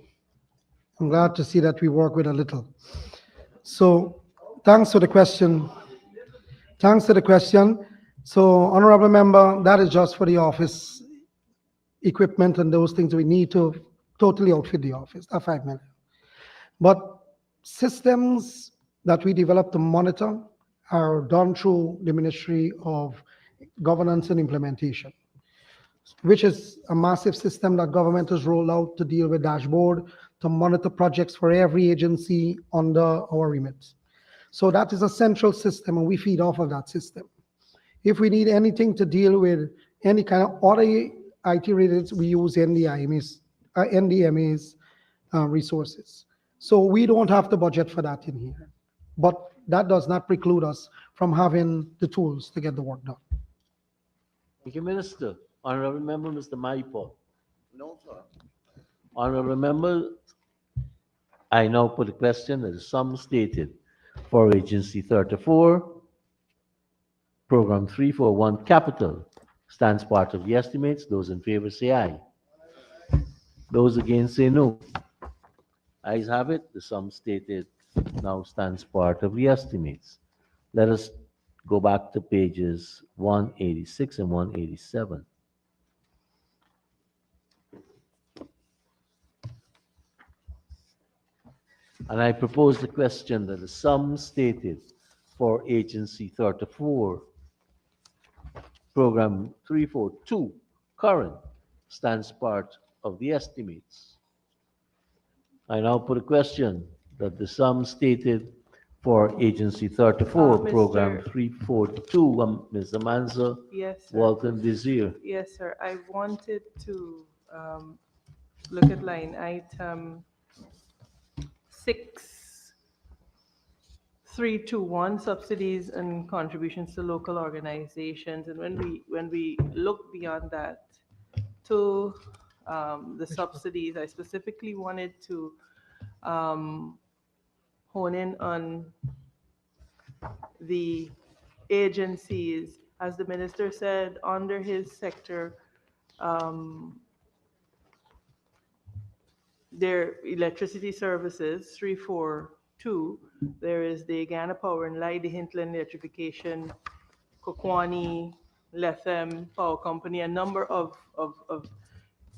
I'm glad to see that we work with a little. So thanks for the question. Thanks for the question. So, Honorable Member, that is just for the office equipment and those things we need to totally outfit the office, that 5 million. But systems that we develop to monitor are done through the Ministry of Governance and Implementation, which is a massive system that government has rolled out to deal with dashboard, to monitor projects for every agency under our remit. So that is a central system, and we feed off of that system. If we need anything to deal with any kind of other IT related, we use NDMA's resources. So we don't have to budget for that in here. But that does not preclude us from having the tools to get the work done. Thank you, Minister. Honorable Member, Mr. Maipo. No, sir. Honorable Member, I now put a question that the sum stated for Agency 34, Program 341 Capital stands part of the estimates. Those in favor say aye. Those against say no. Ayes have it. The sum stated now stands part of the estimates. Let us go back to pages 186 and 187. And I propose the question that the sum stated for Agency 34, Program 342, current, stands part of the estimates. I now put a question that the sum stated for Agency 34, Program 342, Ms. Amanza, Yes, sir. Walton Desir. Yes, sir. I wanted to look at line item 6321, subsidies and contributions to local organizations. And when we look beyond that to the subsidies, I specifically wanted to hone in on the agencies, as the minister said, under his sector, their electricity services, 342, there is the Guyana Power and Light, the Hintland Electrification, Kokwani, Lethem Power Company, a number of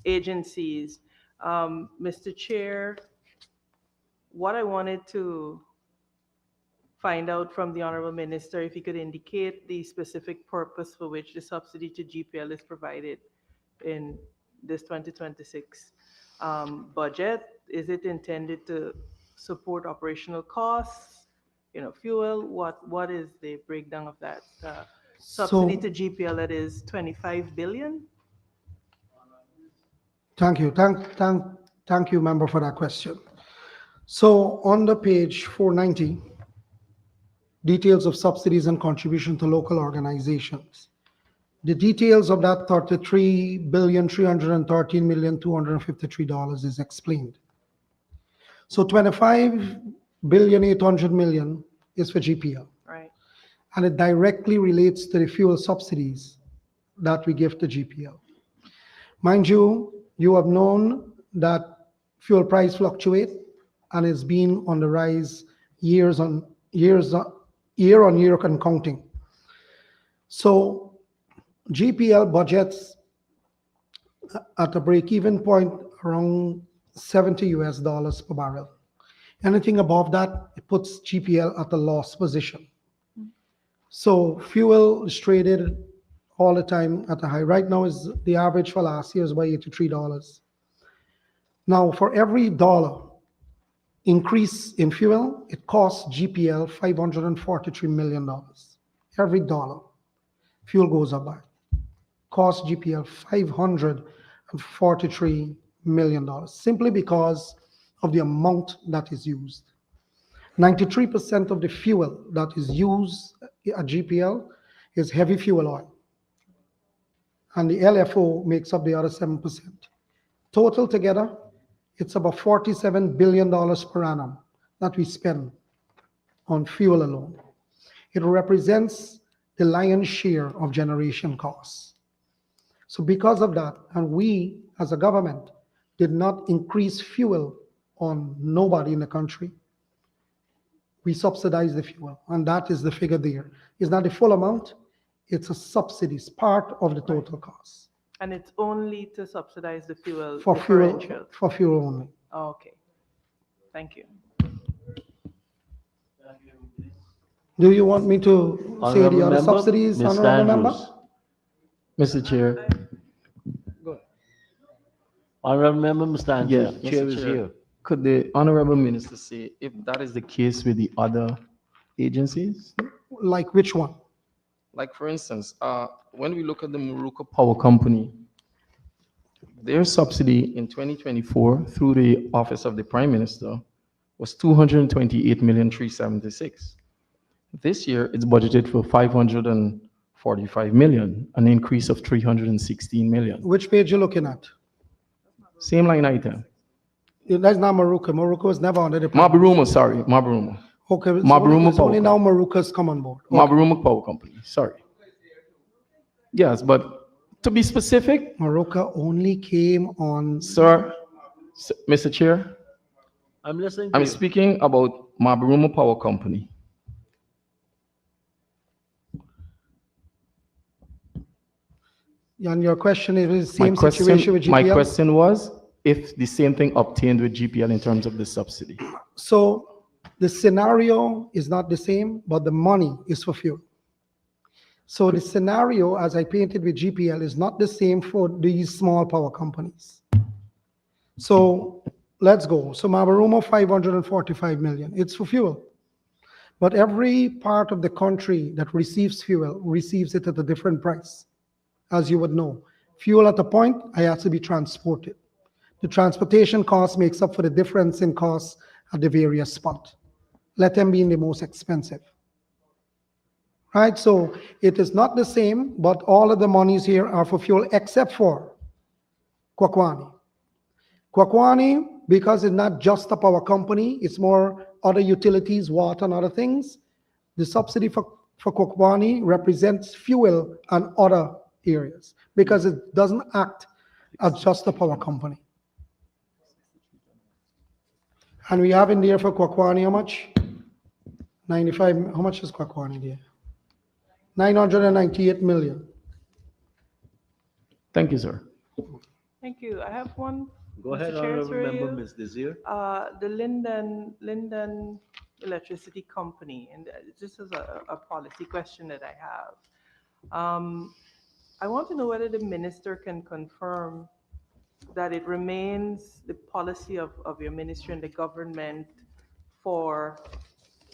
agencies. Mr. Chair, what I wanted to find out from the Honorable Minister, if he could indicate the specific purpose for which the subsidy to GPL is provided in this 2026 budget. Is it intended to support operational costs, fuel? What is the breakdown of that subsidy to GPL that is 25 billion? Thank you. Thank you, member, for that question. So on the page 490, details of subsidies and contribution to local organizations. The details of that $33,313,253 is explained. So $25,800,000,000 is for GPL. Right. And it directly relates to the fuel subsidies that we give to GPL. Mind you, you have known that fuel price fluctuate and it's been on the rise year on year and counting. So GPL budgets at a break-even point around $70 per barrel. Anything above that, it puts GPL at a loss position. So fuel is traded all the time at a high. Right now is the average for last year is by $83. Now for every dollar increase in fuel, it costs GPL $543 million. Every dollar fuel goes up by. Cost GPL $543 million, simply because of the amount that is used. 93% of the fuel that is used at GPL is heavy fuel oil. And the LFO makes up the other 7%. Total together, it's about $47 billion per annum that we spend on fuel alone. It represents the lion's share of generation costs. So because of that, and we as a government did not increase fuel on nobody in the country. We subsidize the fuel, and that is the figure there. It's not the full amount, it's a subsidy, it's part of the total cost. And it's only to subsidize the fuel For fuel, differential? for fuel only. Okay. Thank you. Do you want me to say Honorable the other member, subsidies, Mr. Honorable member? Andrews. Mr. Chair. Honorable member, Mr. Andrews. Yeah, Chair Mr. is Chair. here. Could the Honorable Minister say if that is the case with the other agencies? Like which one? Like for instance, when we look at the Morocco Power Company, their subsidy in 2024 through the Office of the Prime Minister was 228,376,000. This year, it's budgeted for 545 million, an increase of 316 million. Which page you looking at? Same line item. That's not Morocco. Morocco is never under the. Mabaruma, sorry, Mabaruma. Okay, it's Mabaruma it's only Power now Morocco's come on board. Okay. Mabaruma Power Company, sorry. Yes, but to be specific, Morocco only came on. Sir, Mr. Chair, I'm listening to I'm you. speaking about Mabaruma Power Company. And your question is the same situation with GPL? My question was if the same thing obtained with GPL in terms of the subsidy. So the scenario is not the same, but the money is for fuel. So the scenario, as I painted with GPL, is not the same for these small power companies. So let's go. So Mabaruma, 545 million. It's for fuel. But every part of the country that receives fuel receives it at a different price. As you would know, fuel at a point, I have to be transported. The transportation cost makes up for the difference in costs at the various spots. Let them be in the most expensive. Right, so it is not the same, but all of the monies here are for fuel except for Kwakwani. Kwakwani, because it's not just a power company, it's more other utilities, water and other things. The subsidy for Kwakwani represents fuel and other areas because it doesn't act as just a power company. And we have in there for Kwakwani how much? 95, how much is Kwakwani there? 998 million. Thank you, sir. Thank you. I have one. Go ahead, Mr. Chair, Honorable through member, you. Ms. Desir. The Linden Electricity Company, and this is a policy question that I have. I want to know whether the minister can confirm that it remains the policy of your ministry and the government for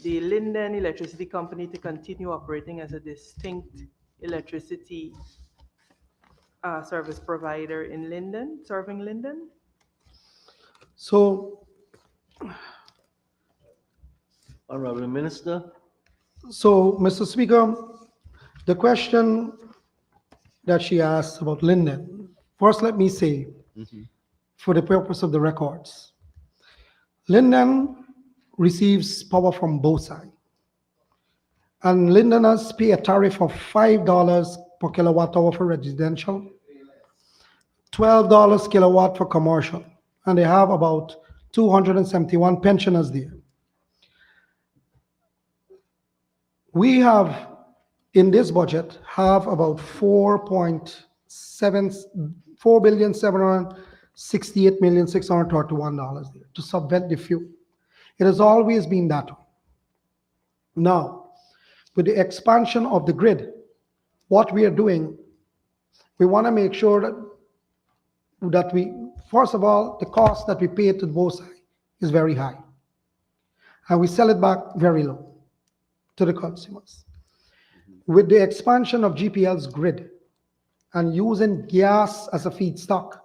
the Linden Electricity Company to continue operating as a distinct electricity service provider in Linden, serving Linden? So, Honorable Minister. So, Mr. Speaker, the question that she asked about Linden, first let me say, for the purpose of the records, Linden receives power from both sides. And Linderners pay a tariff of $5 per kilowatt hour for residential, $12 kilowatt for commercial, and they have about 271 pensioners there. We have, in this budget, have about $4,768,631 there to subvent the fuel. It has always been that way. Now, with the expansion of the grid, what we are doing, we want to make sure that we, first of all, the cost that we pay to both sides is very high. And we sell it back very low to the consumers. With the expansion of GPL's grid and using gas as a feedstock,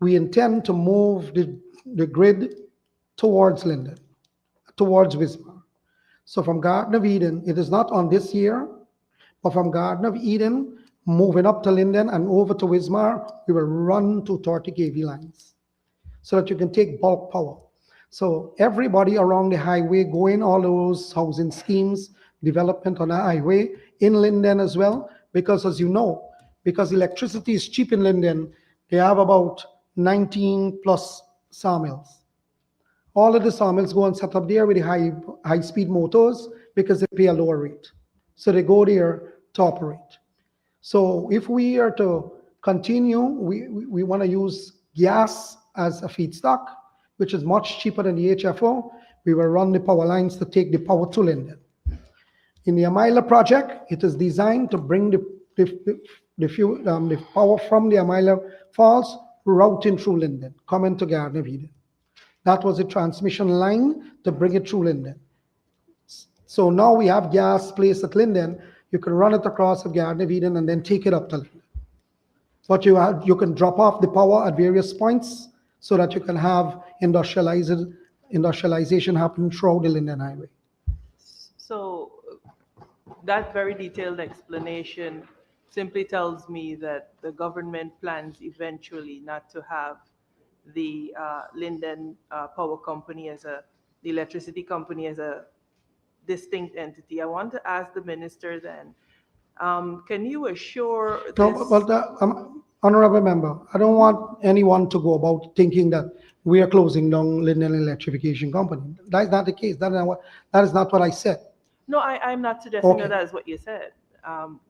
we intend to move the grid towards Linden, towards Wismar. So from Garden of Eden, it is not on this year, but from Garden of Eden, moving up to Linden and over to Wismar, we will run 230 kV lines so that you can take bulk power. So everybody around the highway, going all those housing schemes, development on the highway, in Linden as well, because as you know, because electricity is cheap in Linden, they have about 19 plus sawmills. All of the sawmills go and set up there with the high speed motors because they pay a lower rate. So they go there to operate. So if we are to continue, we want to use gas as a feedstock, which is much cheaper than the HFO. We will run the power lines to take the power to Linden. In the Amila project, it is designed to bring the power from the Amila Falls routing through Linden, coming to Garden of Eden. That was a transmission line to bring it through Linden. So now we have gas placed at Linden. You can run it across the Garden of Eden and then take it up to Linden. But you can drop off the power at various points so that you can have industrialization happen throughout the Linden Highway. So that very detailed explanation simply tells me that the government plans eventually not to have the Linden Power Company the electricity company as a distinct entity. I want to ask the minister then, can you assure this? No, but honorable member, I don't want anyone to go about thinking that we are closing down Linden Electrification Company. That is not the case. That is not what I said. No, I'm not suggesting Okay. that is what you said.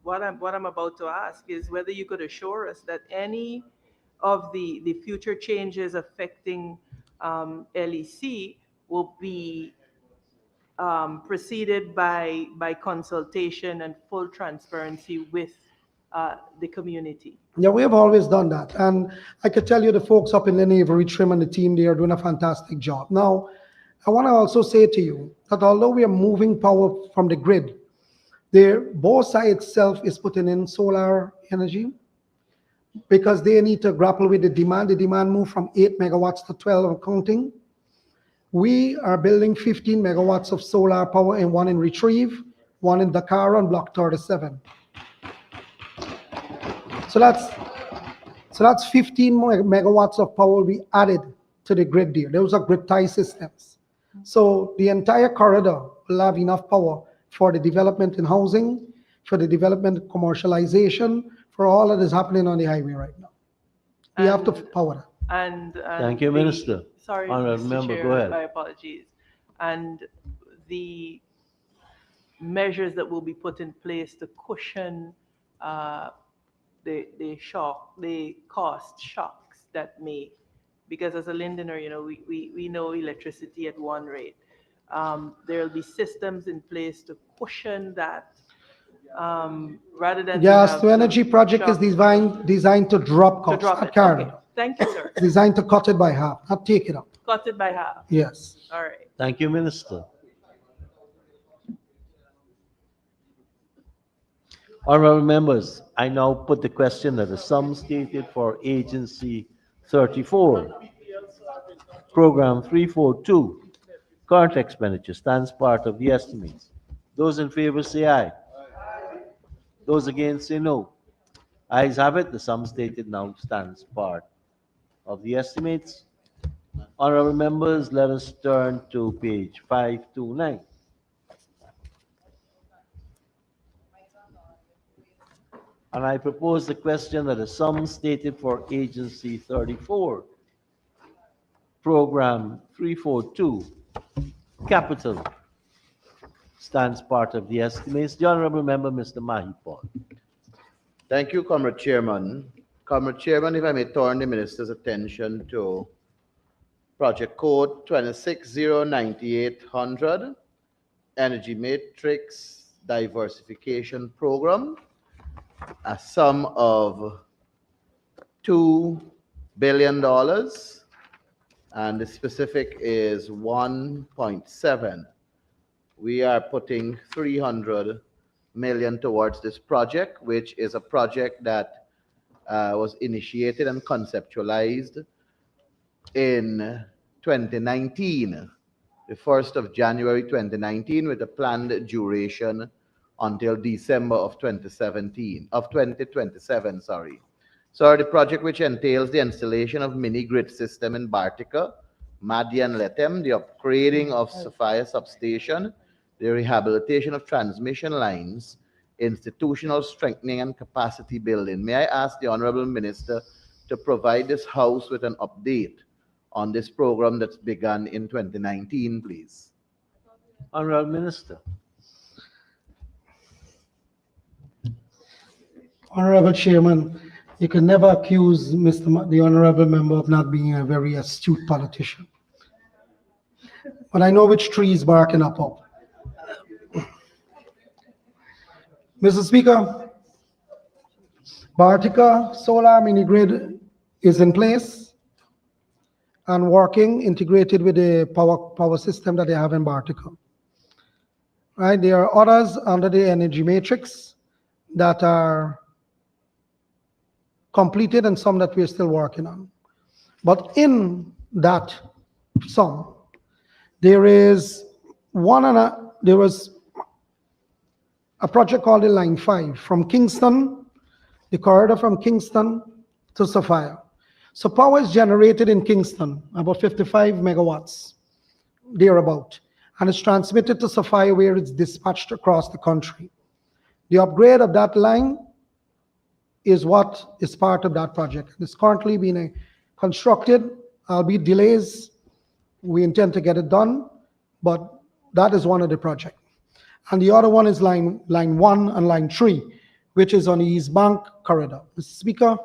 What I'm about to ask is whether you could assure us that any of the future changes affecting LEC will be preceded by consultation and full transparency with the community. Yeah, we have always done that. And I could tell you the folks up in Lynn Avery, Trim and the team, they are doing a fantastic job. Now, I want to also say to you that although we are moving power from the grid, Borsai itself is putting in solar energy because they need to grapple with the demand. The demand moved from 8 megawatts to 12 and counting. We are building 15 megawatts of solar power, and one in Retrieve, one in Dakar on Block 37. So that's 15 megawatts of power we added to the grid there. Those are grid tie systems. So the entire corridor will have enough power for the development in housing, for the development of commercialization, for all that is happening on the highway right now. We have to power that. And Thank you, Minister. Sorry, Honourable Mr. Member, Chair, go ahead. my apologies. And the measures that will be put in place to cushion the cost shocks that may, because as a Lindener, we know electricity at one rate. There will be systems in place to cushion that rather than Gas to energy project is designed to drop costs, not carry. Okay. Thank you, sir. It's designed to cut it by half, not take it up. Cut it by half. Yes. All right. Thank you, Minister. Honourable members, I now put the question that the sum stated for Agency 34, Program 342, current expenditure stands part of the estimates. Those in favor say aye. Those against say no. Ayes have it. The sum stated now stands part of the estimates. Honourable members, let us turn to page 529. And I propose the question that the sum stated for Agency 34, Program 342, Capital, stands part of the estimates. The Honourable Member, Mr. Mahipal. Thank you, Comrade Chairman. Comrade Chairman, if I may turn the Minister's attention to Project Code 2609800, Energy Matrix Diversification Program, a sum of $2 billion, and the specific is 1.7. We are putting 300 million towards this project, which is a project that was initiated and conceptualized in 2019, the 1st of January 2019, with a planned duration until December of 2027, sorry. So the project, which entails the installation of mini grid system in Bartica, Madi and Letem, the upgrading of Sophia substation, the rehabilitation of transmission lines, institutional strengthening and capacity building. May I ask the Honourable Minister to provide this House with an update on this program that's begun in 2019, please? Honorable Minister. Honorable Chairman, you can never accuse the honorable member of not being a very astute politician. But I know which tree is barking up. Mr. Speaker, Bartica solar mini grid is in place and working, integrated with the power system that they have in Bartica. Right, there are others under the energy matrix that are completed and some that we're still working on. But in that sum, there was a project called the Line 5 from Kingston, the corridor from Kingston to Sophia. So power is generated in Kingston, about 55 megawatts, thereabout, and it's transmitted to Sophia where it's dispatched across the country. The upgrade of that line is what is part of that project. It's currently being constructed, albeit delays. We intend to get it done, but that is one of the projects. And the other one is line 1 and line 3, which is on the East Bank corridor. Mr. Speaker,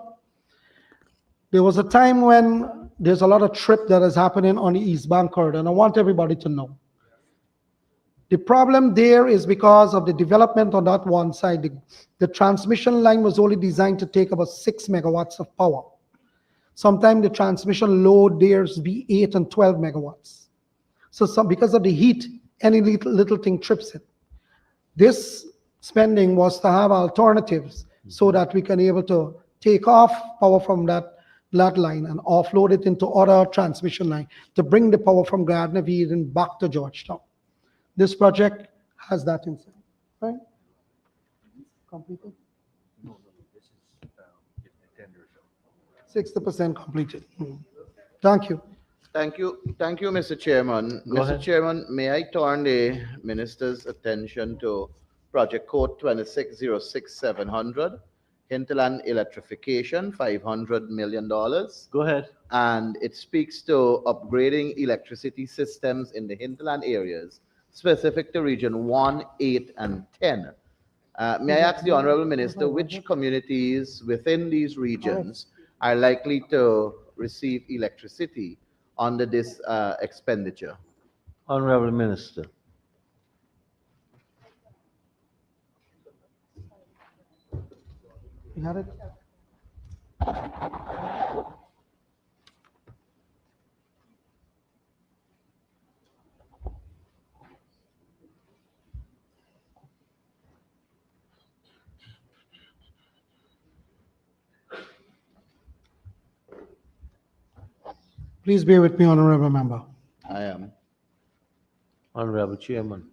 there was a time when there's a lot of trip that is happening on the East Bank corridor, and I want everybody to know. The problem there is because of the development on that one side. The transmission line was only designed to take about 6 megawatts of power. Sometimes the transmission load there be 8 and 12 megawatts. So because of the heat, any little thing trips it. This spending was to have alternatives so that we can able to take off power from that line and offload it into other transmission line to bring the power from Garden of Eden back to Georgetown. This project has that inside, right? Completed? No, this is the tender. 60% completed. Thank you. Thank you, Mr. Chairman. Go ahead. Mr. Chairman, may I turn the minister's attention to project code 2606700, hinterland electrification, $500 million. Go ahead. And it speaks to upgrading electricity systems in the hinterland areas, specific to region 1, 8, and 10. May I ask the Honorable Minister which communities within these regions are likely to receive electricity under this expenditure? Honorable Minister. You got it? Please bear with me, Honorable Member. I am. Honorable Chairman.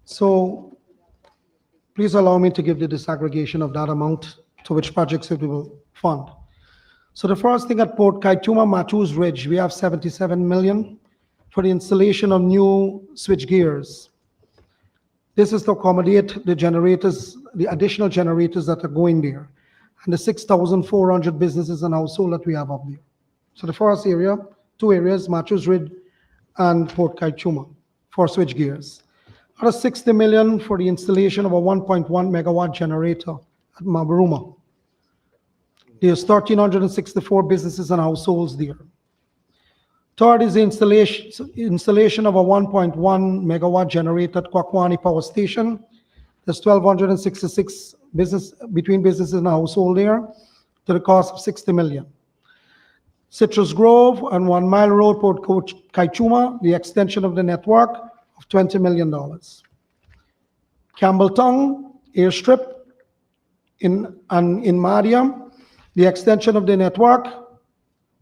So please allow me to give the disaggregation of that amount to which projects it will fund. So the first thing at Port Kaituma, Matthews Ridge, we have 77 million for the installation of new switch gears. This is to accommodate the generators, the additional generators that are going there, and the 6,400 businesses and households that we have up there. So the first area, 2 areas, Matthews Ridge and Port Kaituma for switch gears. Another 60 million for the installation of a 1.1 megawatt generator at Mabaruma. There's 1,364 businesses and households there. Third is the installation of a 1.1 megawatt generator at Kwakwani Power Station. There's 1,266 between businesses and household there to the cost of 60 million. Citrus Grove and 1 Mile Road, Port Kaituma, the extension of the network of $20 million. Campbelltown Airstrip in Madiam, the extension of the network,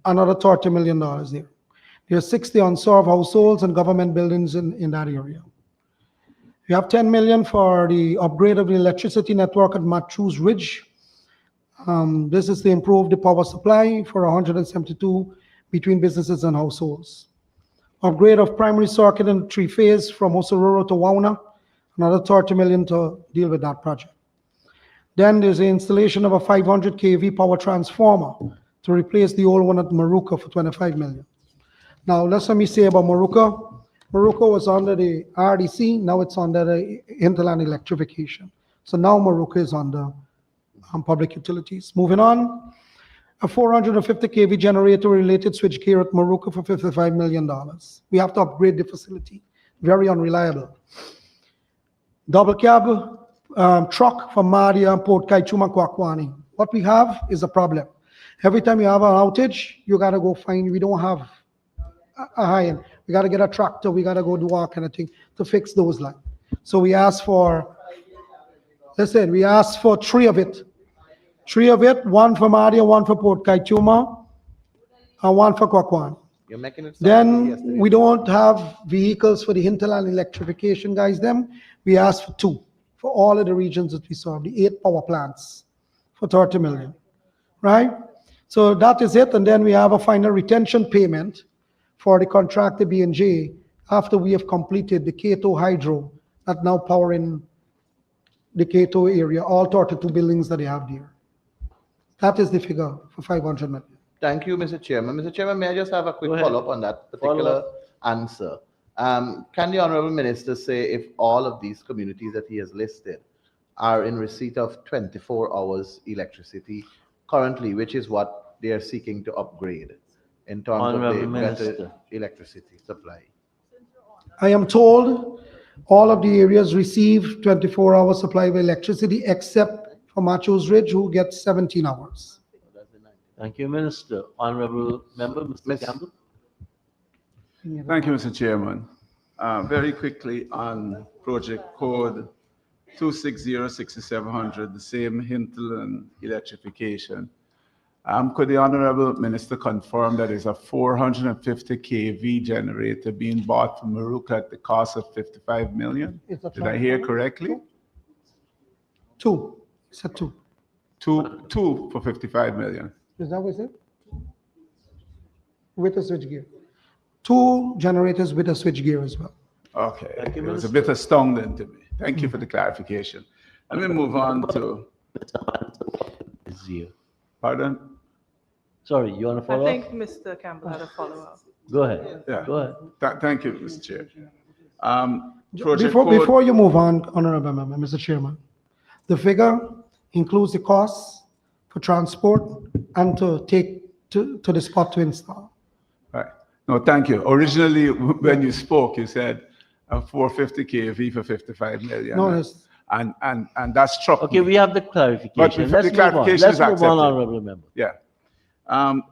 another $30 million there. There are 60 unserved households and government buildings in that area. We have 10 million for the upgrade of the electricity network at Matthews Ridge. This is to improve the power supply for 172 between businesses and households. Upgrade of primary circuit and 3-phase from Osororo to Wauna, another 30 million to deal with that project. Then there's the installation of a 500 kV power transformer to replace the old one at Maruka for 25 million. Now, let me say about Maruka. Maruka was under the RDC, now it's under the hinterland electrification. So now Maruka is under public utilities. Moving on, a 450 kV generator related switchgear at Maruka for $55 million. We have to upgrade the facility, very unreliable. Double cab truck from Madia, Port Kaituma, Kwakwani. What we have is a problem. Every time you have an outage, you gotta go find, we don't have a high end. We gotta get a tractor, we gotta go do all kind of thing to fix those lines. So we asked for, listen, we asked for three of it, one for Madia, one for Port Kaituma, and one for Kwakwani. You're making it sound Then we don't have vehicles for the hinterland electrification, guys. We asked for two for all of the regions that we serve, the 8 power plants for 30 million, right? So that is it. And then we have a final retention payment for the contractor B&J after we have completed the Cato Hydro that now powering the Cato area, all 32 buildings that they have there. That is the figure for 500 million. Thank you, Mr. Chairman. Mr. Chairman, may I just have a quick follow-up on that particular answer? Can the Honorable Minister say if all of these communities that he has listed are in receipt of 24 hours electricity currently, which is what they are seeking to upgrade in terms of the better electricity supply? I am told all of the areas receive 24-hour supply of electricity except for Machos Ridge, who gets 17 hours. Thank you, Minister. Honorable Member, Mr. Campbell. Thank you, Mr. Chairman. Very quickly on project code 260-6700, the same hinterland electrification. Could the Honorable Minister confirm that there's a 450 kV generator being bought from Maruka at the cost of 55 million? Did I hear correctly? Two. It's a two. Two for 55 million. Is that what it said? With a switchgear. 2 generators with a switchgear as well. Okay, it was a bit astounding to me. Thank you for the clarification. Let me move on to. Pardon? Sorry, you want to I follow think up? Mr. Campbell had a follow-up. Go ahead. Yeah. Go ahead. Thank you, Mr. Chair. Before you move on, Honorable Member, Mr. Chairman, the figure includes the costs for transport and to take to the spot to install. Right. No, thank you. Originally, when you spoke, you said 450 kV for 55 million. No, it's, and that struck Okay, me. we have the clarification. But Let's the move on. clarification Let's is move on, accepted. Honorable Member. Yeah.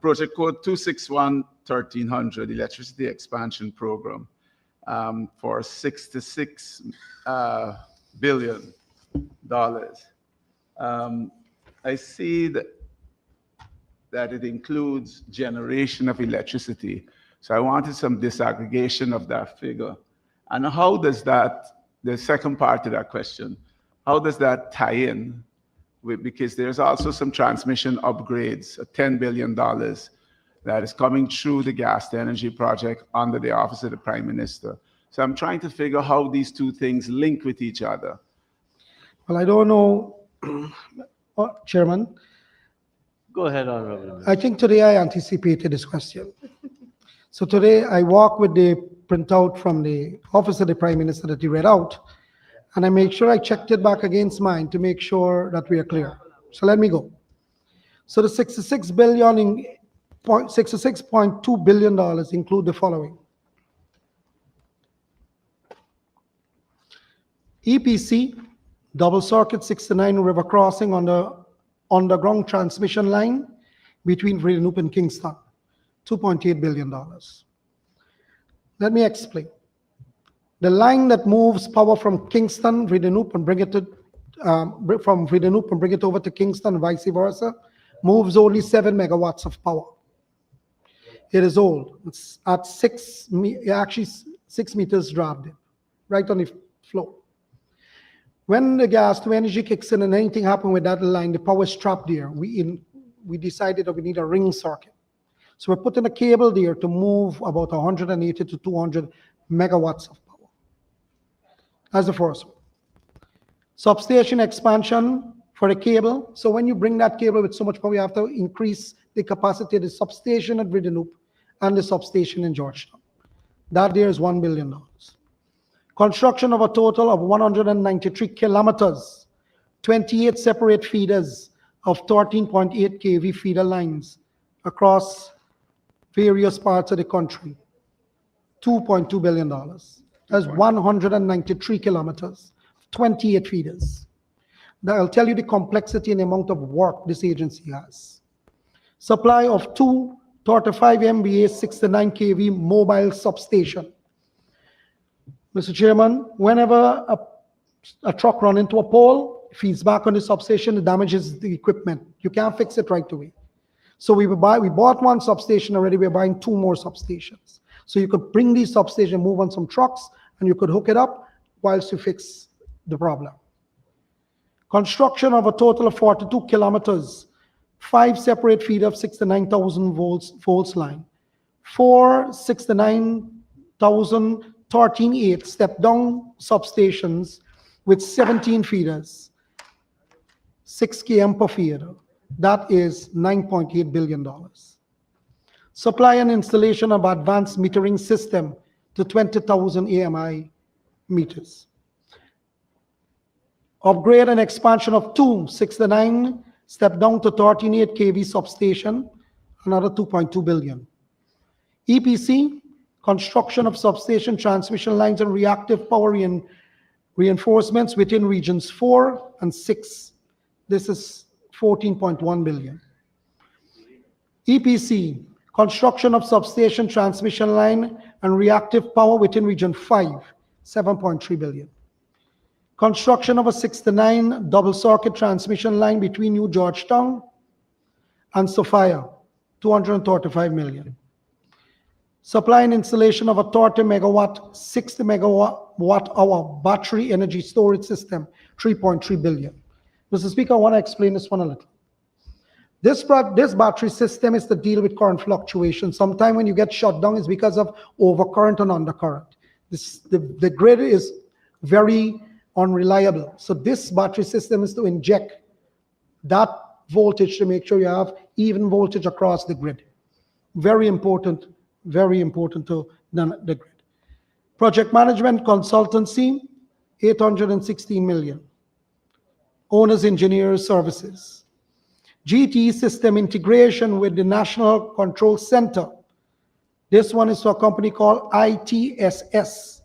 Project code 261-1300, electricity expansion program for $66 billion. I see that it includes generation of electricity. So I wanted some disaggregation of that figure. And how does that, the second part to that question, how does that tie in with, because there's also some transmission upgrades, $10 billion that is coming through the gas to energy project under the Office of the Prime Minister. So I'm trying to figure how these two things link with each other. well, I don't know, Chairman. Go ahead, Honorable Member. I think today I anticipated this question. So today I walk with the printout from the Office of the Prime Minister that he read out, and I make sure I checked it back against mine to make sure that we are clear. So let me go. So the $66.2 billion include the following. EPC, double circuit 69 river crossing on the underground transmission line between Vredenup and Kingston, $2.8 billion. Let me explain. The line that moves power from Kingston, Vredenup, and bring it to, from Vredenup and bring it over to Kingston, and vice versa, moves only 7 megawatts of power. It is old. It's at 6 meters drop depth, right on the floor. When the gas to energy kicks in and anything happened with that line, the power is trapped there. We decided that we need a ring circuit. So we're putting a cable there to move about 180 to 200 megawatts of power. That's the first one. Substation expansion for the cable. So when you bring that cable with so much power, you have to increase the capacity of the substation at Vidinoop and the substation in Georgetown. That there is $1 billion. Construction of a total of 193 kilometers, 28 separate feeders of 13.8 kV feeder lines across various parts of the country. $2.2 billion. That's 193 kilometers, 28 feeders. That'll tell you the complexity and amount of work this agency has. Supply of 2 35 MVA 69 kV mobile substation. Mr. Chairman, whenever a truck runs into a pole, feeds back on the substation, it damages the equipment. You can't fix it right away. So we bought 1 substation already, we're buying 2 more substations. So you could bring these substations, move on some trucks, and you could hook it up whilst you fix the problem. Construction of a total of 42 kilometers, 5 separate feet of 69,000 volts line, 4 69,000 13.8 step-down substations with 17 feeders, 6 km per feeder. That is $9.8 billion. Supply and installation of advanced metering system to 20,000 AMI meters. Upgrade and expansion of 2 69 step-down to 13.8 kV substation, another $2.2 billion. EPC, construction of substation transmission lines and reactive power reinforcements within regions 4 and 6. This is $14.1 billion. EPC, construction of substation transmission line and reactive power within region 5, $7.3 billion. Construction of a 69 double circuit transmission line between New Georgetown and Sophia, $235 million. Supply and installation of a 30 megawatt, 60 megawatt hour battery energy storage system, $3.3 billion. Mr. Speaker, I want to explain this one a little. This battery system is to deal with current fluctuations. Sometimes when you get shut down, it's because of overcurrent and undercurrent. The grid is very unreliable. So this battery system is to inject that voltage to make sure you have even voltage across the grid. Very important to the grid. Project management consultancy, $816 million. Owners Engineers Services. GTE system integration with the National Control Center. This one is for a company called ITSS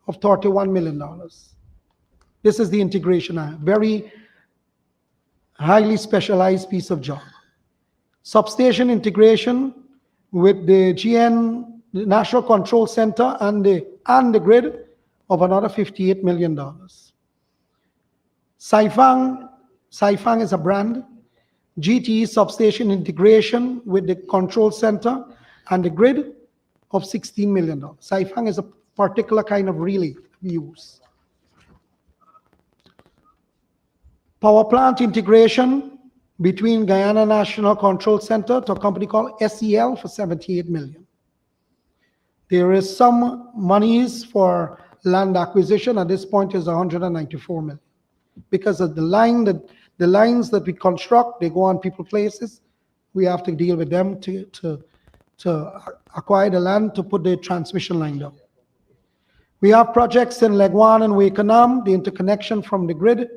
of $31 million. This is the integration, very highly specialized piece of job. Substation integration with the GN, the National Control Center and the grid of another $58 million. Saifang is a brand. GTE substation integration with the control center and the grid of $16 million. Saifang is a particular kind of relay we use. Power plant integration between Guyana National Control Center to a company called SEL for $78 million. There is some monies for land acquisition. At this point is $194 million. Because of the lines that we construct, they go on people's places. We have to deal with them to acquire the land to put the transmission line down. We have projects in Legwan and Wakenham, the interconnection from the grid,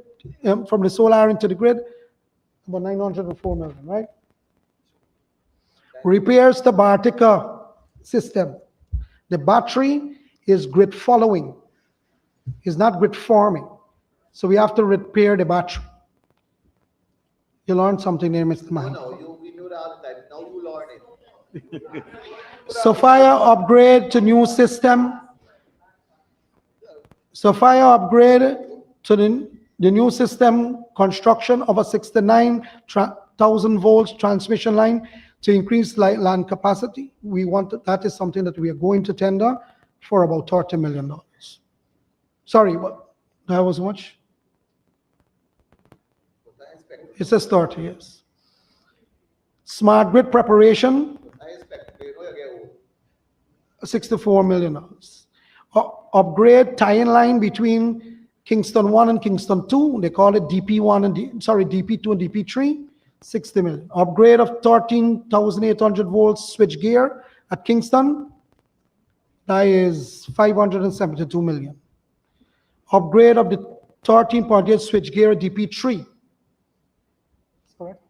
from the solar into the grid, about $904 million, right? Repairs the Bartica system. The battery is grid following, is not grid forming. So we have to repair the battery. You learned something there, Mr. Mahan. No, we knew that all the time. Now you learn it. Sophia upgrade to new system. Sophia upgrade to the new system, construction of a 69,000 volts transmission line to increase land capacity. That is something that we are going to tender for about $30 million. Sorry, what? That was much? It says 30, yes. Smart grid preparation, $64 million. Upgrade tie-in line between Kingston 1 and Kingston 2, they call it DP1 and DP2 and DP3, 60 million. Upgrade of 13,800 volts switchgear at Kingston, that is 572 million. Upgrade of the 13.8 switchgear at DP3. Correct.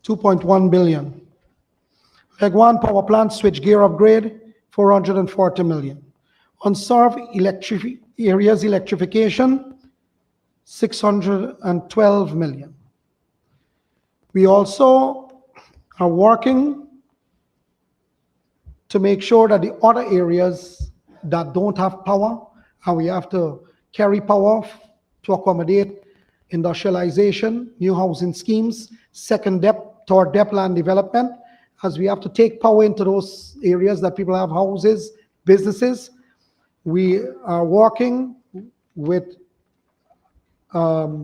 2.1 billion. Leg 1 power plant switchgear upgrade, 440 million. Unserved areas electrification, 612 million. We also are working to make sure that the other areas that don't have power, and we have to carry power to accommodate industrialization, new housing schemes, second depth, third depth land development, as we have to take power into those areas that people have houses, businesses. We are working with a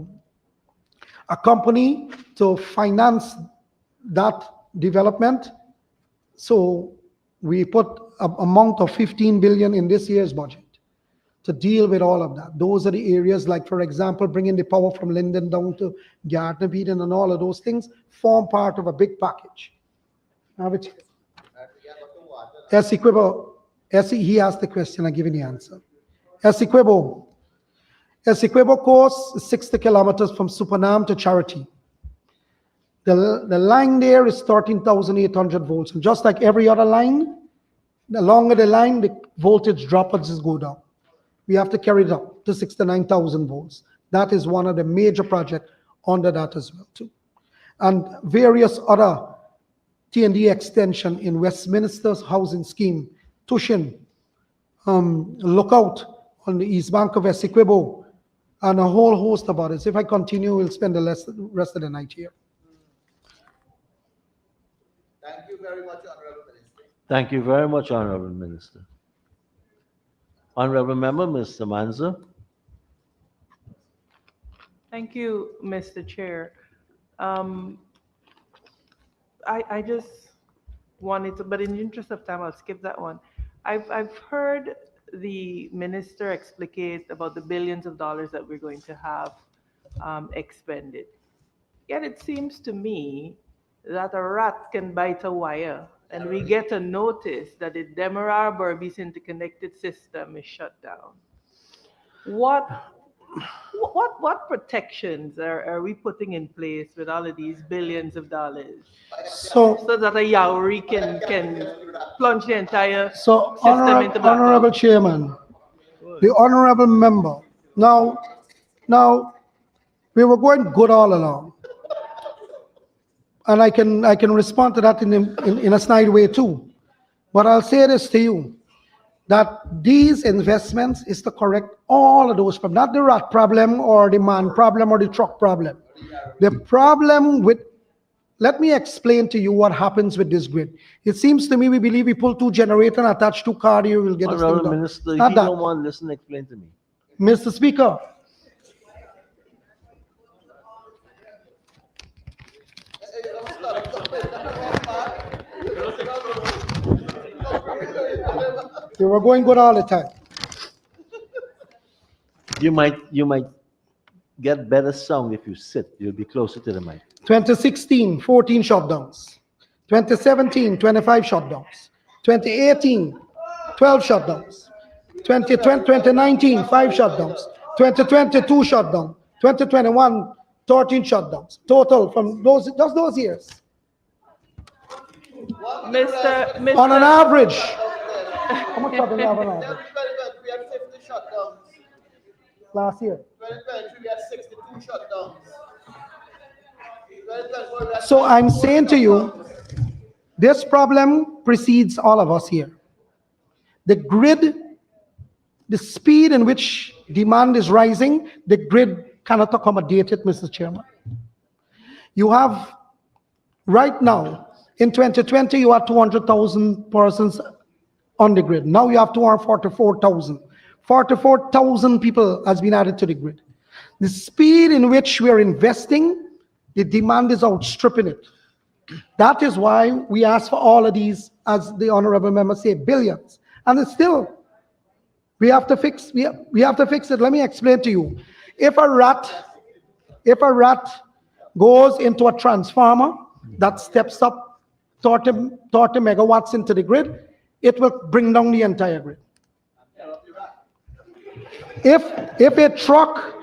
company to finance that development. So we put an amount of 15 billion in this year's budget to deal with all of that. Those are the areas, like, for example, bringing the power from Linden down to Gardner Eden, and all of those things form part of a big package. Essequibo, he asked the question, I give you the answer. Essequibo course is 60 kilometers from Supernam to Charity. The line there is 13,800 volts. And just like every other line, the longer the line, the voltage drops go down. We have to carry it up to 69,000 volts. That is one of the major projects under that as well too. And various other T&D extension in Westminster's housing scheme, Tushin, Lookout on the east bank of Essequibo, and a whole host of others. If I continue, we'll spend the rest of the night here. Thank you very much, Honorable Minister. Thank you very much, Honorable Minister. Honorable Member, Mr. Manza. Thank you, Mr. Chair. I just wanted to, but in the interest of time, I'll skip that one. I've heard the minister explicate about the billions of dollars that we're going to have expended. Yet it seems to me that a rat can bite a wire, and we get a notice that the Demerara-Berbice interconnected system is shut down. What protections are we putting in place with all of these billions of dollars so that a Yauri can plunge the entire system into black? Honorable Chairman, the honorable member, now we were going good all along. And I can respond to that in a snide way too. But I'll say this to you, that these investments is to correct all of those problems, not the rat problem or the man problem or the truck problem. The problem with, let me explain to you what happens with this grid. It seems to me we believe we pull two generators and attach two cars, you will get this thing done. Minister, if Not you that. don't want to listen, explain to me. Mr. Speaker, we were going good all the time. You might get better sound if you sit. You'll be closer to the mic. 2016, 14 shutdowns. 2017, 25 shutdowns. 2018, 12 shutdowns. 2019, 5 shutdowns. 2020, 2 shutdowns. 2021, 13 shutdowns. Total from those years. Mr. On an average. How much shutdowns we have on average? We had 50 shutdowns. Last year. 2023, we had 62 shutdowns. 2024, we had So I'm saying to you, this problem precedes all of us here. The grid, the speed in which demand is rising, the grid cannot accommodate it, Mr. Chairman. You have, right now, in 2020, you had 200,000 persons on the grid. Now you have 244,000. 44,000 people has been added to the grid. The speed in which we are investing, the demand is outstripping it. That is why we ask for all of these, as the honorable member said, billions. And it's still, we have to fix it. Let me explain to you. If a rat goes into a transformer that steps up 30 megawatts into the grid, it will bring down the entire grid. If a truck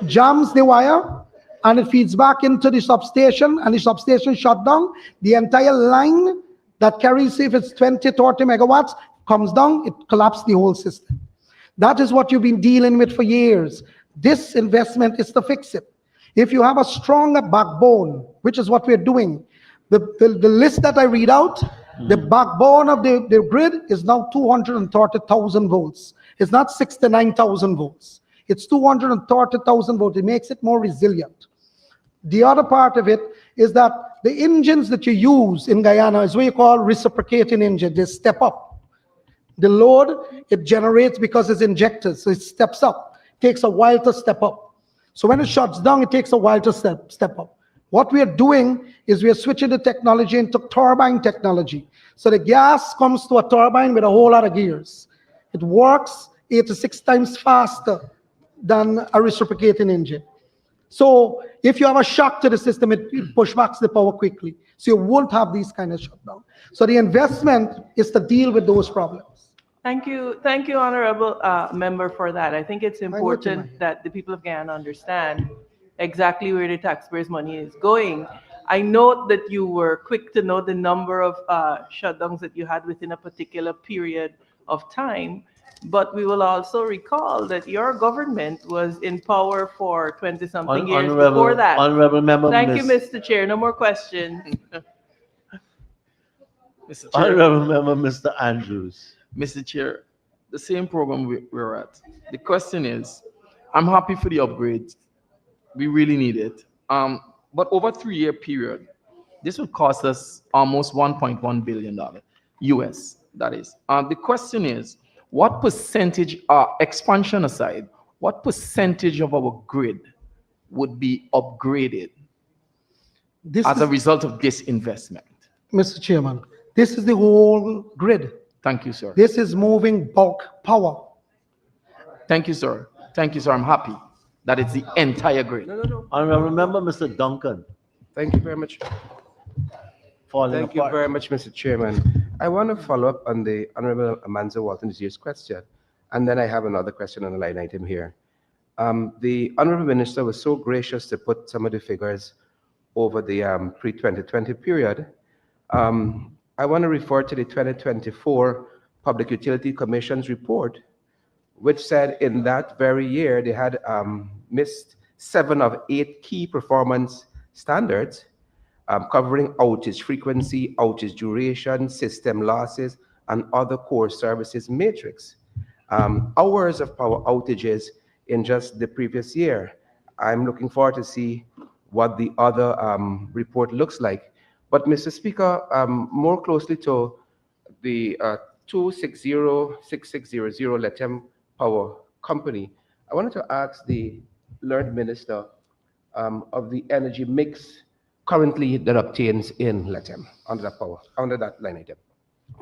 jams the wire and it feeds back into the substation and the substation shut down, the entire line that carries, if it's 20, 30 megawatts, comes down, it collapses the whole system. That is what you've been dealing with for years. This investment is to fix it. If you have a stronger backbone, which is what we're doing, the list that I read out, the backbone of the grid is now 230,000 volts. It's not 69,000 volts. It's 230,000 volts. It makes it more resilient. The other part of it is that the engines that you use in Guyana is what you call reciprocating engine. They step up. The load it generates because it's injectors, so it steps up. It takes a while to step up. So when it shuts down, it takes a while to step up. What we are doing is we are switching the technology into turbine technology. So the gas comes to a turbine with a whole lot of gears. It works 8 to 6 times faster than a reciprocating engine. So if you have a shock to the system, it pushes back the power quickly. So you won't have these kind of shutdown. So the investment is to deal with those problems. Thank you, Honorable Member, for that. I think it's important that the people of Guyana understand exactly where the taxpayers' money is going. I note that you were quick to know the number of shutdowns that you had within a particular period of time, but we will also recall that your government was in power for 20-something years before that. Honorable Member, Thank you, Mr. Chair. No more questions. Mr. Chair. Honorable Member, Mr. Andrews. Mr. Chair, the same program we're at. The question is, I'm happy for the upgrades. We really need it. But over a 3-year period, this will cost us almost $1.1 billion US, that is. The question is, what percentage, expansion aside, what percentage of our grid would be upgraded as a result of this investment? Mr. Chairman, this is the whole grid. Thank you, sir. This is moving bulk power. Thank you, sir. Thank you, sir. I'm happy that it's the entire grid. No. Honorable Member, Mr. Duncan. Thank you very much. Thank you very much, Mr. Chairman. I want to follow up on the Honorable Amanzo Walton-Zier's question, and then I have another question on the line item here. The Honorable Minister was so gracious to put some of the figures over the pre-2020 period. I want to refer to the 2024 Public Utility Commission's report, which said in that very year they had missed 7 of 8 key performance standards, covering outage frequency, outage duration, system losses, and other core services matrix. Hours of power outages in just the previous year. I'm looking forward to see what the other report looks like. But Mr. Speaker, more closely to the 2606600 Lethem Power Company, I wanted to ask the learned minister of the energy mix currently that obtains in Lethem under that line item.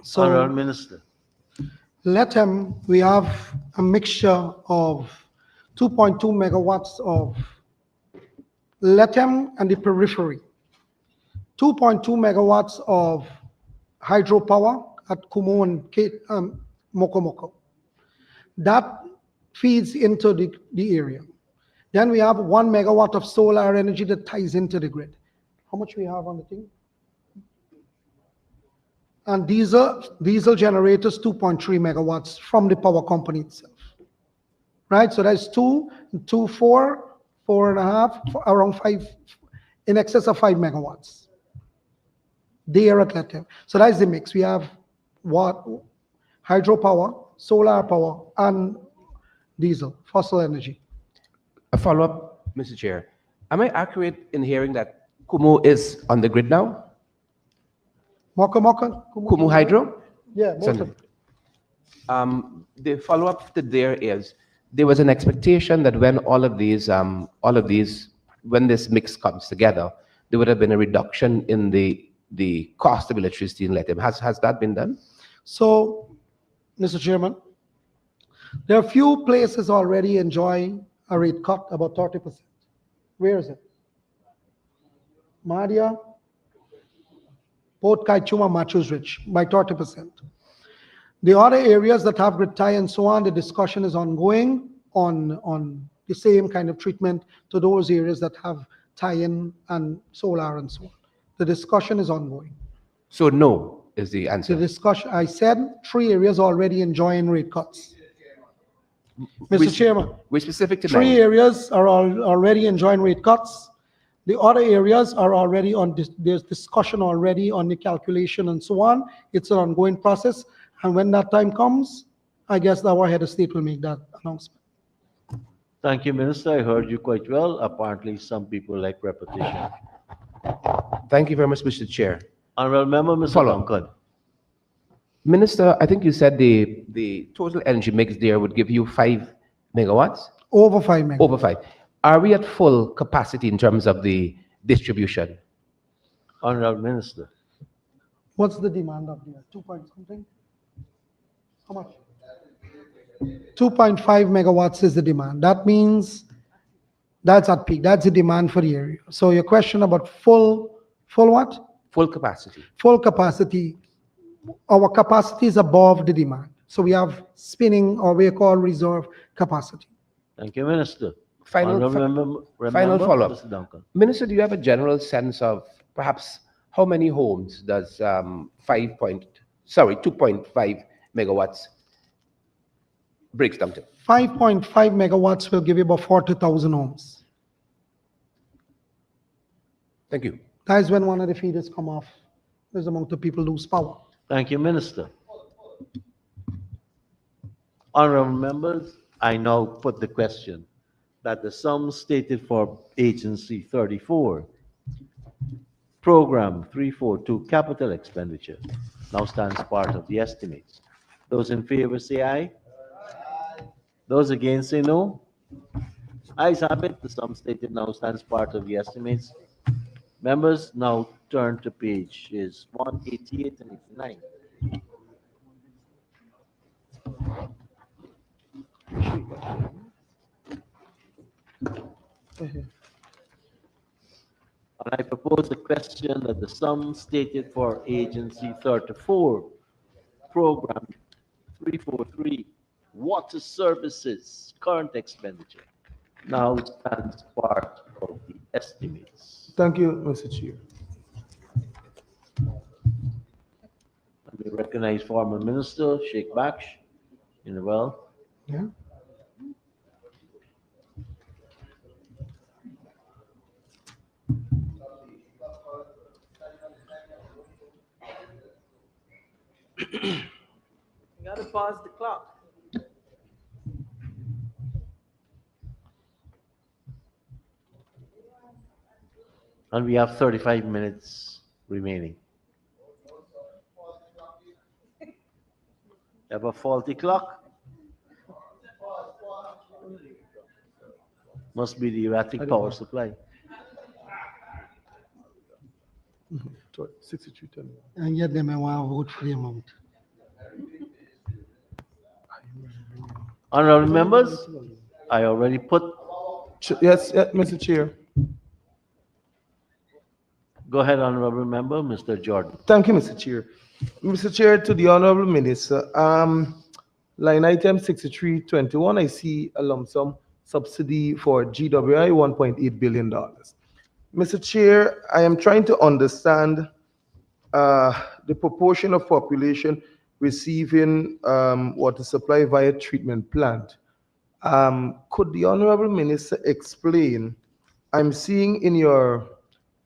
So, Honorable Minister. Lethem, we have a mixture of 2.2 megawatts of Lethem and the periphery. 2.2 megawatts of hydropower at Kumu and Mokomoko. That feeds into the area. Then we have 1 megawatt of solar energy that ties into the grid. How much we have on the thing? And diesel generators, 2.3 megawatts from the power company itself. Right, so that's 4, 4.5, around 5, in excess of 5 megawatts. They are at Lethem. So that's the mix. We have hydropower, solar power, and diesel, fossil energy. A follow-up, Mr. Chair. Am I accurate in hearing that Kumu is on the grid now? Kumu Hydro? Yeah, both of them. The follow-up to there is, there was an expectation that when when this mix comes together, there would have been a reduction in the cost of electricity in Lethem. Has that been done? So Mr. Chairman, there are few places already enjoying a rate cut about 30%. Where is it? Madia, Port Kaichuma, Machus Rich by 30%. The other areas that have grid tie and so on, the discussion is ongoing on the same kind of treatment to those areas that have tie-in and solar and so on. The discussion is ongoing. So no is the answer. The discussion, I said 3 areas already enjoying rate cuts. Mr. Chairman, we're specific to 3 areas are already enjoying rate cuts. The other areas are already on this, there's discussion already on the calculation and so on. It's an ongoing process. And when that time comes, I guess our head of state will make that announcement. Thank you, Minister. I heard you quite well. Apparently, some people like repetition. Thank you very much, Mr. Chair. Honorable Member, Mr. Duncan. Minister, I think you said the total energy mix there would give you 5 megawatts? Over 5 megawatts. Over 5. Are we at full capacity in terms of the distribution? Honorable Minister. What's the demand of there? 2 point something? How much? 2.5 megawatts is the demand. That means that's at peak. That's the demand for the area. So your question about full what? Full capacity. Full capacity. Our capacity is above the demand. So we have spinning, or we call reserve capacity. Thank you, Minister. Final follow-up. Mr. Duncan. Minister, do you have a general sense of perhaps how many homes does 2.5 megawatts breaks down to? 5.5 megawatts will give you about 40,000 homes. Thank you. That is when one of the feeders come off. There's a amount of people lose power. Thank you, Minister. Honorable members, I now put the question that the sum stated for Agency 34, Program 342 Capital Expenditure, now stands part of the estimates. Those in favor say aye. Those against say no. Ayes have it. The sum stated now stands part of the estimates. Members, now turn to pages 188 and 89. And I propose a question that the sum stated for Agency 34, Program 343, Water Services, current expenditure, now stands part of the estimates. Thank you, Mr. Chair. And we recognize former Minister Sheikh Baksh in the well. Yeah. You gotta pause the clock. And we have 35 minutes remaining. Have a faulty clock? Must be the erratic power supply. 6310. And yet they may want to vote for the amount. Honorable members, I already put. Yes, Mr. Chair. Go ahead, Honorable Member, Mr. Jordan. Thank you, Mr. Chair. Mr. Chair, to the Honorable Minister, line item 6321, I see a lump sum subsidy for GWI, $1.8 billion. Mr. Chair, I am trying to understand the proportion of population receiving water supply via treatment plant. Could the Honorable Minister explain, I'm seeing in your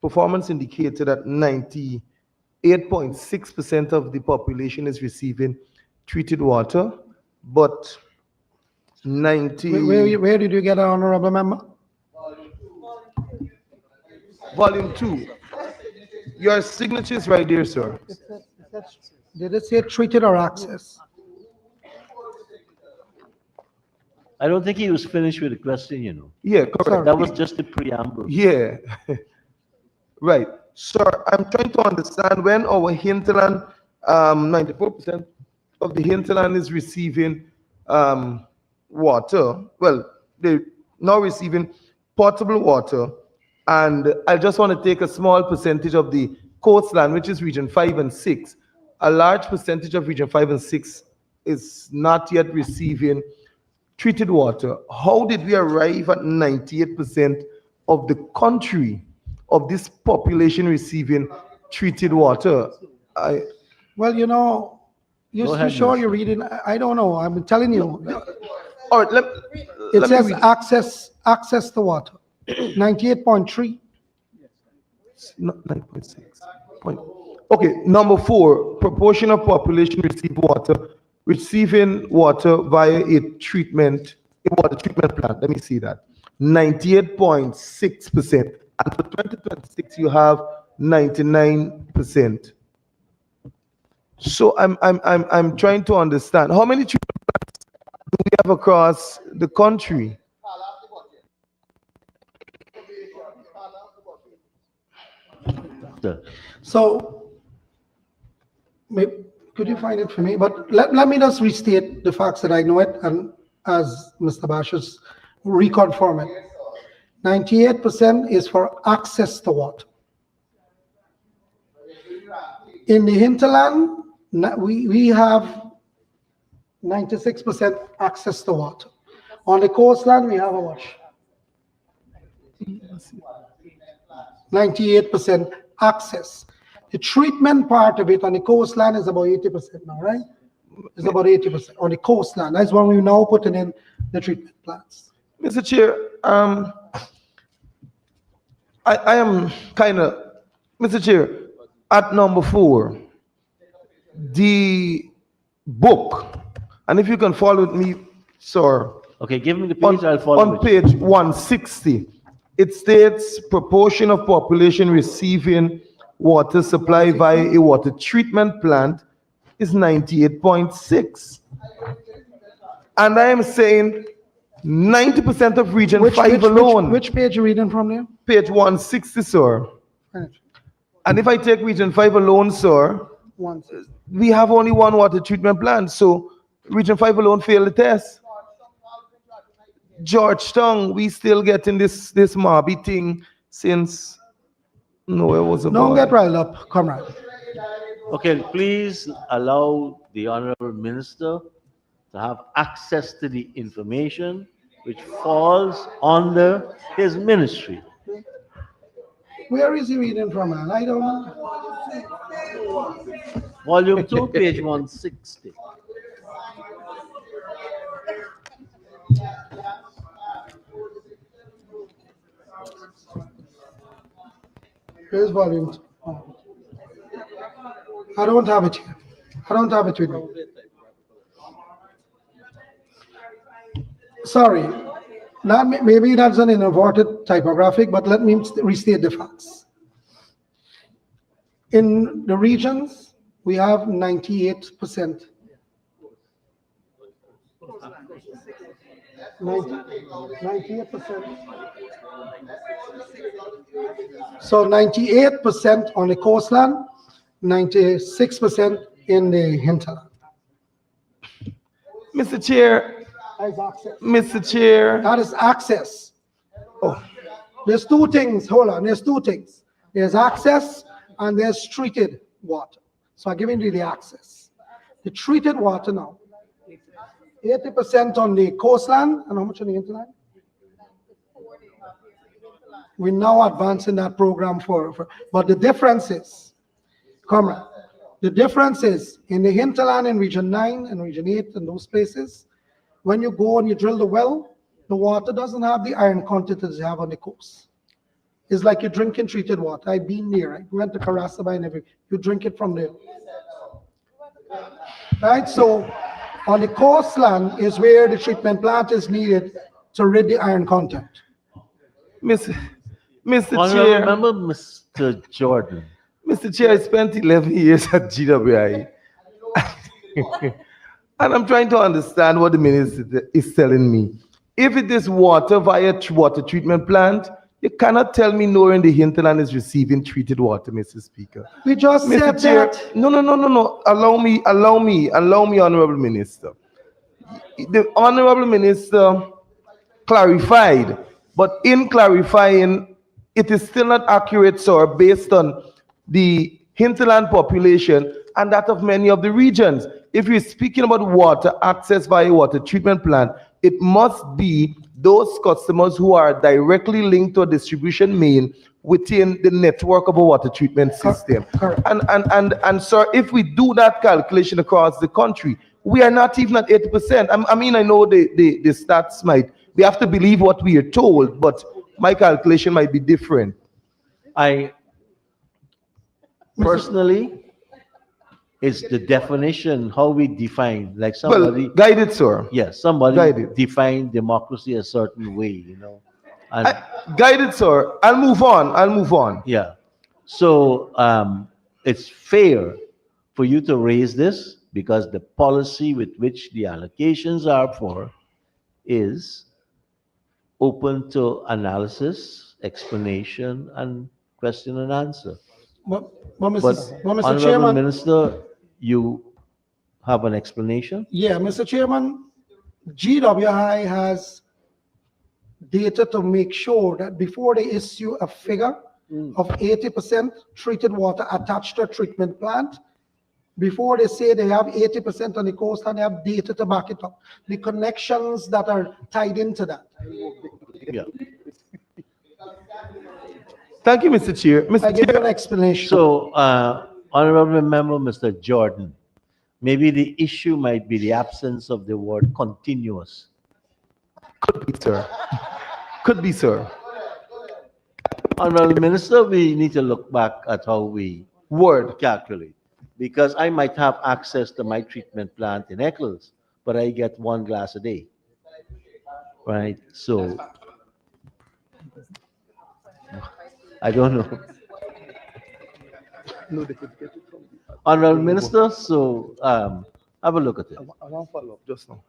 performance indicator that 98.6% of the population is receiving treated water, but 90... Where did you get an honorable member? Volume 2. Your signature is right there, sir. Did it say treated or access? I don't think he was finished with the question, you know. Yeah, correct. That was just the preamble. Yeah. Right. Sir, I'm trying to understand when our hinterland 94% of the hinterland is receiving water. Well, they're now receiving potable water, and I just want to take a small percentage of the coastland, which is region 5 and 6. A large percentage of region 5 and 6 is not yet receiving treated water. How did we arrive at 98% of the country, of this population receiving treated water? Well, you know, you're sure you're reading? I don't know. I'm telling you. All right, it says access to water. 98.3. 9.6. Okay, number 4, proportion of population receiving water via a water treatment plant. Let me see that. 98.6%. And for 2026, you have 99%. So I'm trying to understand how many treatment plants do we have across the country? So, could you find it for me? But let me just restate the facts that I know it, and as Mr. Bashers reconfirm it. 98% is for access to water. In the hinterland, we have 96% access to water. On the coastland, we have how much? 98% access. The treatment part of it on the coastline is about 80% now, right? It's about 80% on the coastline. That's when we're now putting in the treatment plants. Mr. Chair, I am kind of, Mr. Chair, at number 4, the book, and if you can follow with me, sir. Okay, give me the page, I'll follow on page 160, it states proportion of population receiving water supply via a water treatment plant is 98.6. And I am saying 90% of region 5 alone. Which page are you reading from there? Page 160, sir. Right. And if I take region 5 alone, sir, we have only one water treatment plant. So region 5 alone failed the test. Georgetown, we still getting this Marby thing since no, it was a Don't get riled up, comrade. Okay, please allow the Honorable Minister to have access to the information which falls under his ministry. Where is he reading from, man? I don't know. Volume 2, page 160. Where's volume 2? Oh. I don't have it here. I don't have it with me. Sorry. Maybe that's an inverted typographic, but let me restate the facts. In the regions, we have 98%. 98%. So 98% on the coastland, 96% in the hinterland. Mr. Chair, Mr. Chair. That is access. Oh, there's two things. Hold on. There's two things. There's access and there's treated water. So I'm giving you the access. The treated water now. 80% on the coastland and how much on the hinterland? We're now advancing that program but the difference is, comrade, the difference is in the hinterland in region 9 and region 8 and those places, when you go and you drill the well, the water doesn't have the iron content as you have on the coast. It's like you're drinking treated water. I've been there. I went to Karasaba and everything. You drink it from there. Right? So on the coastland is where the treatment plant is needed to rid the iron content. Mr. Chair. Remember Mr. Jordan. Mr. Chair, I spent 11 years at GWI. And I'm trying to understand what the minister is telling me. If it is water via water treatment plant, You cannot tell me nowhere in the hinterland is receiving treated water, Mr. Speaker. We just Mr. said Chair, that. no. Allow me, Honorable Minister. The Honorable Minister clarified, but in clarifying, it is still not accurate, sir, based on the hinterland population and that of many of the regions. If you're speaking about water access via water treatment plant, it must be those customers who are directly linked to a distribution main within the network of a water treatment system. And sir, if we do that calculation across the country, we are not even at 80%. I know the stats we have to believe what we are told, but my calculation might be different. I personally, it's the definition, how we define, like somebody... Well, guided, sir. Yes, somebody define democracy a certain way, And guided, sir. I'll move on. Yeah. So it's fair for you to raise this because the policy with which the allocations are for is open to analysis, explanation, and question and answer. Mr. Honorable Chairman, Minister, you have an explanation? Yeah, Mr. Chairman, GWI has data to make sure that before they issue a figure of 80% treated water attached to a treatment plant, before they say they have 80% on the coast, and they have data to back it up. The connections that are tied into that. Yeah. Thank you, Mr. Chair. I give you an explanation. So, Honorable Member, Mr. Jordan, maybe the issue might be the absence of the word continuous. Could be, sir. Could be, sir. Honorable Minister, we need to look back at how we calculate. Because I might have access to my treatment plant in Eccles, but I get 1 glass a day. Right? So, I don't know. Honorable Minister, so have a look at it. I want to follow up just now.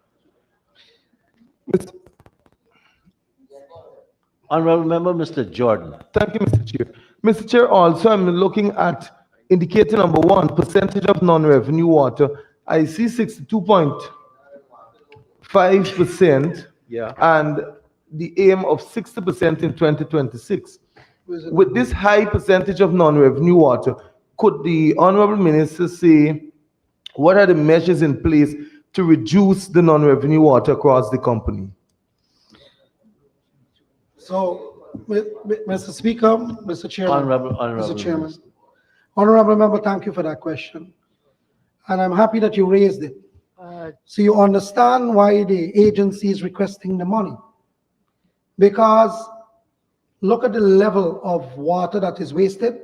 Honorable Member, Mr. Jordan. Thank you, Mr. Chair. Mr. Chair, also I'm looking at indicator number 1, percentage of non-revenue water. I see 62.5%, and the aim of 60% in 2026. With this high percentage of non-revenue water, could the Honorable Minister say what are the measures in place to reduce the non-revenue water across the company? So, Mr. Speaker, Mr. Chairman, Mr. Chairman, Honorable Member, thank you for that question. And I'm happy that you raised it. So you understand why the agency is requesting the money. Because look at the level of water that is wasted,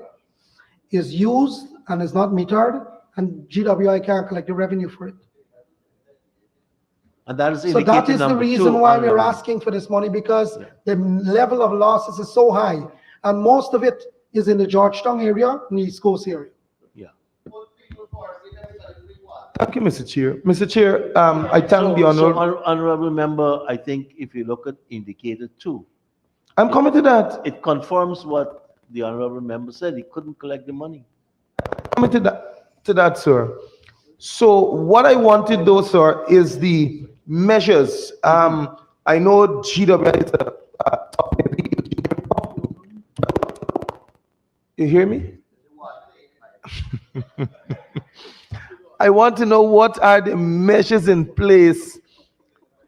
is used and is not metered, and GWI can't collect the revenue for it. And that is So that is the reason why we're asking for this money, because the level of losses is so high, and most of it is in the Georgetown area and the East Coast area. Yeah. Thank you, Mr. Chair. Mr. Chair, I thank the Honorable... Honorable Member, I think if you look at indicator 2, I'm coming to that. It confirms what the Honorable Member said. He couldn't collect the money. Coming to that, sir. So what I wanted though, sir, is the measures. I know GWI is a you hear me? I want to know what are the measures in place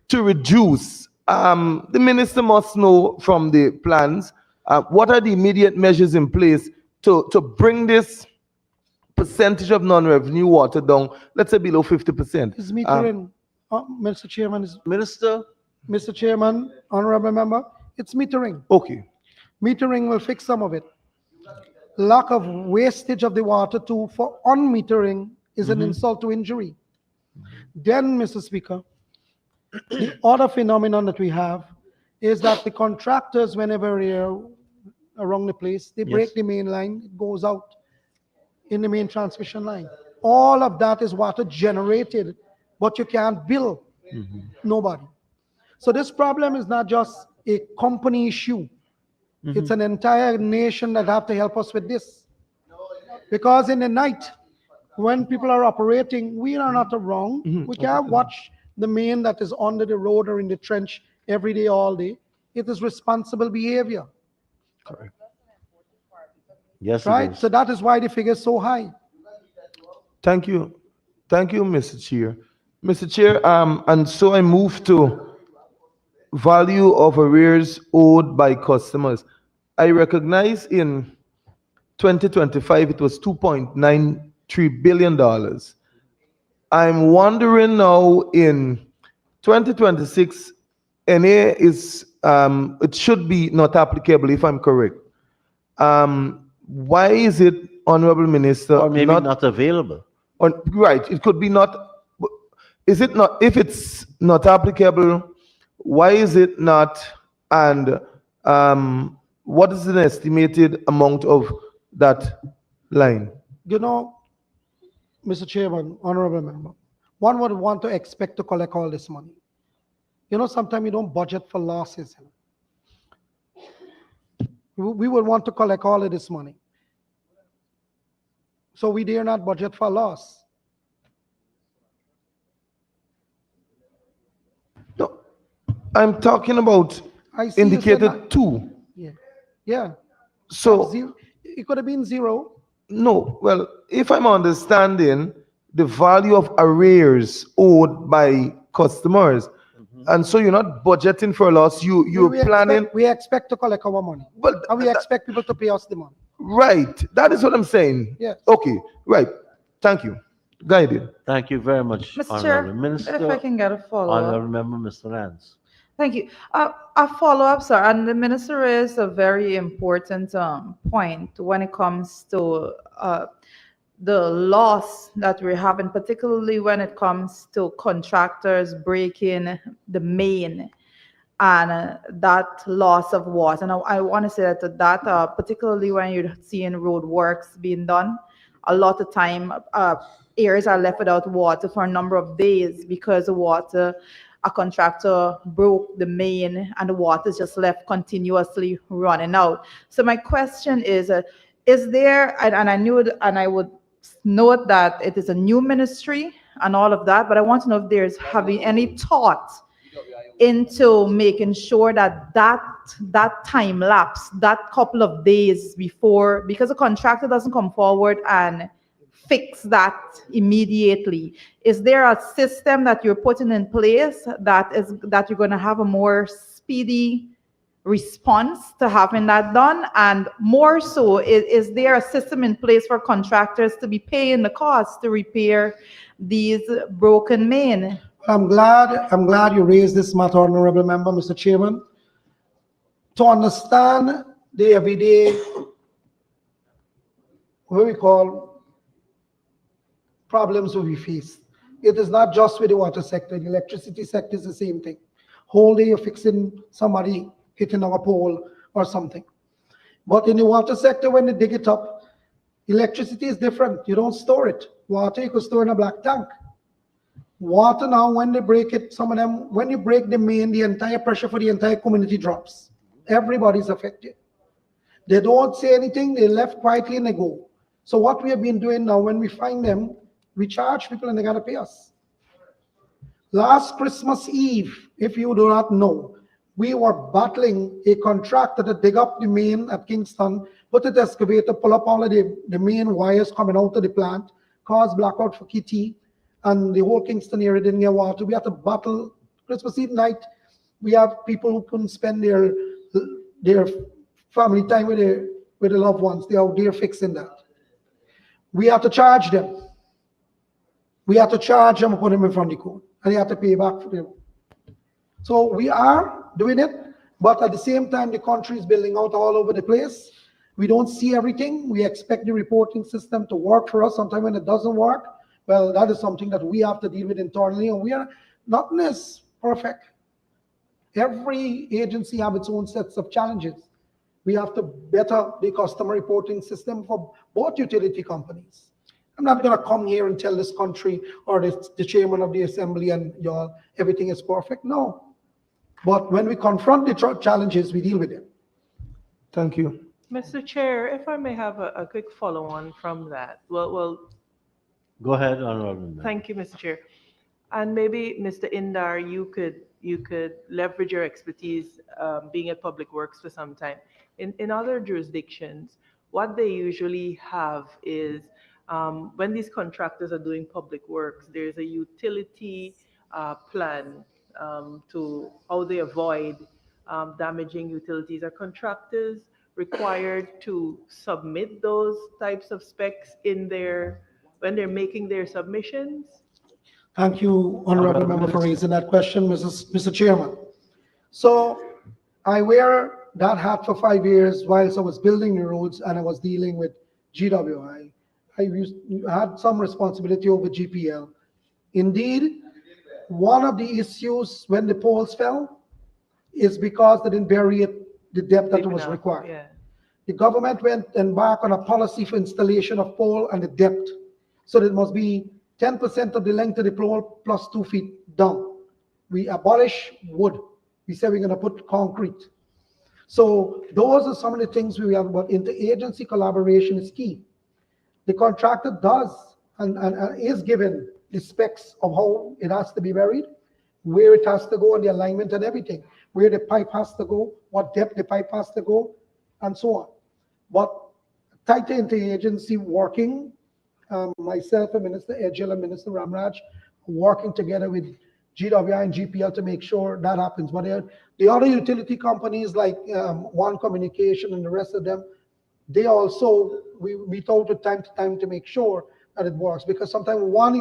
to reduce. The minister must know from the plans, what are the immediate measures in place to bring this percentage of non-revenue water down, let's say below 50%. Is metering, Mr. Chairman, Mr. Chairman, Honorable Member, it's metering. Okay. Metering will fix some of it. Lack of wastage of the water for unmetering is an insult to injury. Then, Mr. Speaker, the other phenomenon that we have is that the contractors, whenever they're around the place, they break the main line, it goes out in the main transmission line. All of that is water generated, but you can't bill nobody. So this problem is not just a company issue. It's an entire nation that have to help us with this. Because in the night, when people are operating, we are not wrong. We can't watch the main that is under the road or in the trench every day, all day. It is responsible behavior. Correct. Yes, right? So that is why the figure is so high. Thank you. Thank you, Mr. Chair. Mr. Chair, and so I move to value of arrears owed by customers. I recognize in 2025 it was $2.93 billion. I'm wondering now in 2026, NA is, it should be not applicable if I'm correct. Why is it, Honorable Minister, or maybe not available? Right, it could be not. Is it not? If it's not applicable, why is it not? And what is an estimated amount of that line? You know, Mr. Chairman, Honorable Member, one would want to expect to collect all this money. You know, sometimes you don't budget for losses. We would want to collect all of this money. So we dare not budget for loss. No, I'm talking about indicated 2. Yeah. Yeah. So it could have been 0. No, well, if I'm understanding the value of arrears owed by customers, and so you're not budgeting for a loss, you're planning. We expect to collect our money. And we expect people to pay us the money. Right. That is what I'm saying. Yes. Okay. Right. Thank you. Guided. Thank you very much, Mr. Chair, Honorable Minister. if I can get a follow-up. Honorable Member, Mr. Rance. Thank you. A follow-up, sir, and the minister raised a very important point when it comes to the loss that we're having, particularly when it comes to contractors breaking the main and that loss of water. And I want to say that particularly when you're seeing road works being done, a lot of time areas are left without water for a number of days because the water, a contractor broke the main and the water is just left continuously running out. So my question is there, and I knew it, and I would note that it is a new ministry and all of that, but I want to know if there's having any thought into making sure that that time lapse, that couple of days before, because a contractor doesn't come forward and fix that immediately. Is there a system that you're putting in place that you're going to have a more speedy response to having that done? And more so, is there a system in place for contractors to be paying the cost to repair these broken main? I'm glad you raised this matter, Honorable Member, Mr. Chairman. To understand the everyday, what we call problems we face. It is not just with the water sector. The electricity sector is the same thing. Whole day you're fixing somebody hitting our pole or something. But in the water sector, when they dig it up, electricity is different. You don't store it. Water you could store in a black tank. Water now, when they break it, some of them, when you break the main, the entire pressure for the entire community drops. Everybody's affected. They don't say anything, they left quietly and they go. So what we have been doing now, when we find them, we charge people and they gotta pay us. Last Christmas Eve, if you do not know, we were battling a contractor to dig up the main at Kingston, put the excavator, pull up all of the main wires coming out of the plant, cause blackout for Kitty, and the whole Kingston area didn't get water. We had to battle Christmas Eve night. We have people who couldn't spend their family time with their loved ones. They are out there fixing that. We have to charge them. We have to charge them and put them in front of the court, and they have to pay back for them. So we are doing it, but at the same time, the country is building out all over the place. We don't see everything. We expect the reporting system to work for us. Sometimes when it doesn't work, well, that is something that we have to deal with internally, and we are not as perfect. Every agency has its own sets of challenges. We have to better the customer reporting system for both utility companies. I'm not going to come here and tell this country or the chairman of the assembly and y'all everything is perfect. No. But when we confront the challenges, we deal with them. Thank you. Mr. Chair, if I may have a quick follow-on from that. Well, Go ahead, Honorable Member. thank you, Mr. Chair. And maybe, Mr. Indar, you could leverage your expertise being at Public Works for some time. In other jurisdictions, what they usually have is when these contractors are doing public works, there's a utility plan to how they avoid damaging utilities. Are contractors required to submit those types of specs when they're making their submissions? Thank you, Honorable Member, for raising that question, Mr. Chairman. So I wear that hat for 5 years whilst I was building the roads and I was dealing with GWI. I had some responsibility over GPL. Indeed, one of the issues when the poles fell is because they didn't bury it the depth that was required. Yeah. The government went and embarked on a policy for installation of pole and the depth. So it must be 10% of the length of the pole plus 2 feet down. We abolish wood. We say we're going to put concrete. So those are some of the things we have, but interagency collaboration is key. The contractor does and is given the specs of how it has to be buried, where it has to go, and the alignment and everything, where the pipe has to go, what depth the pipe has to go, and so on. But tighter interagency working, myself and Minister Edgell and Minister Ramraj working together with GWI and GPL to make sure that happens. But the other utility companies like One Communication and the rest of them, they also, we meet out from time to time to make sure that it works, because sometimes one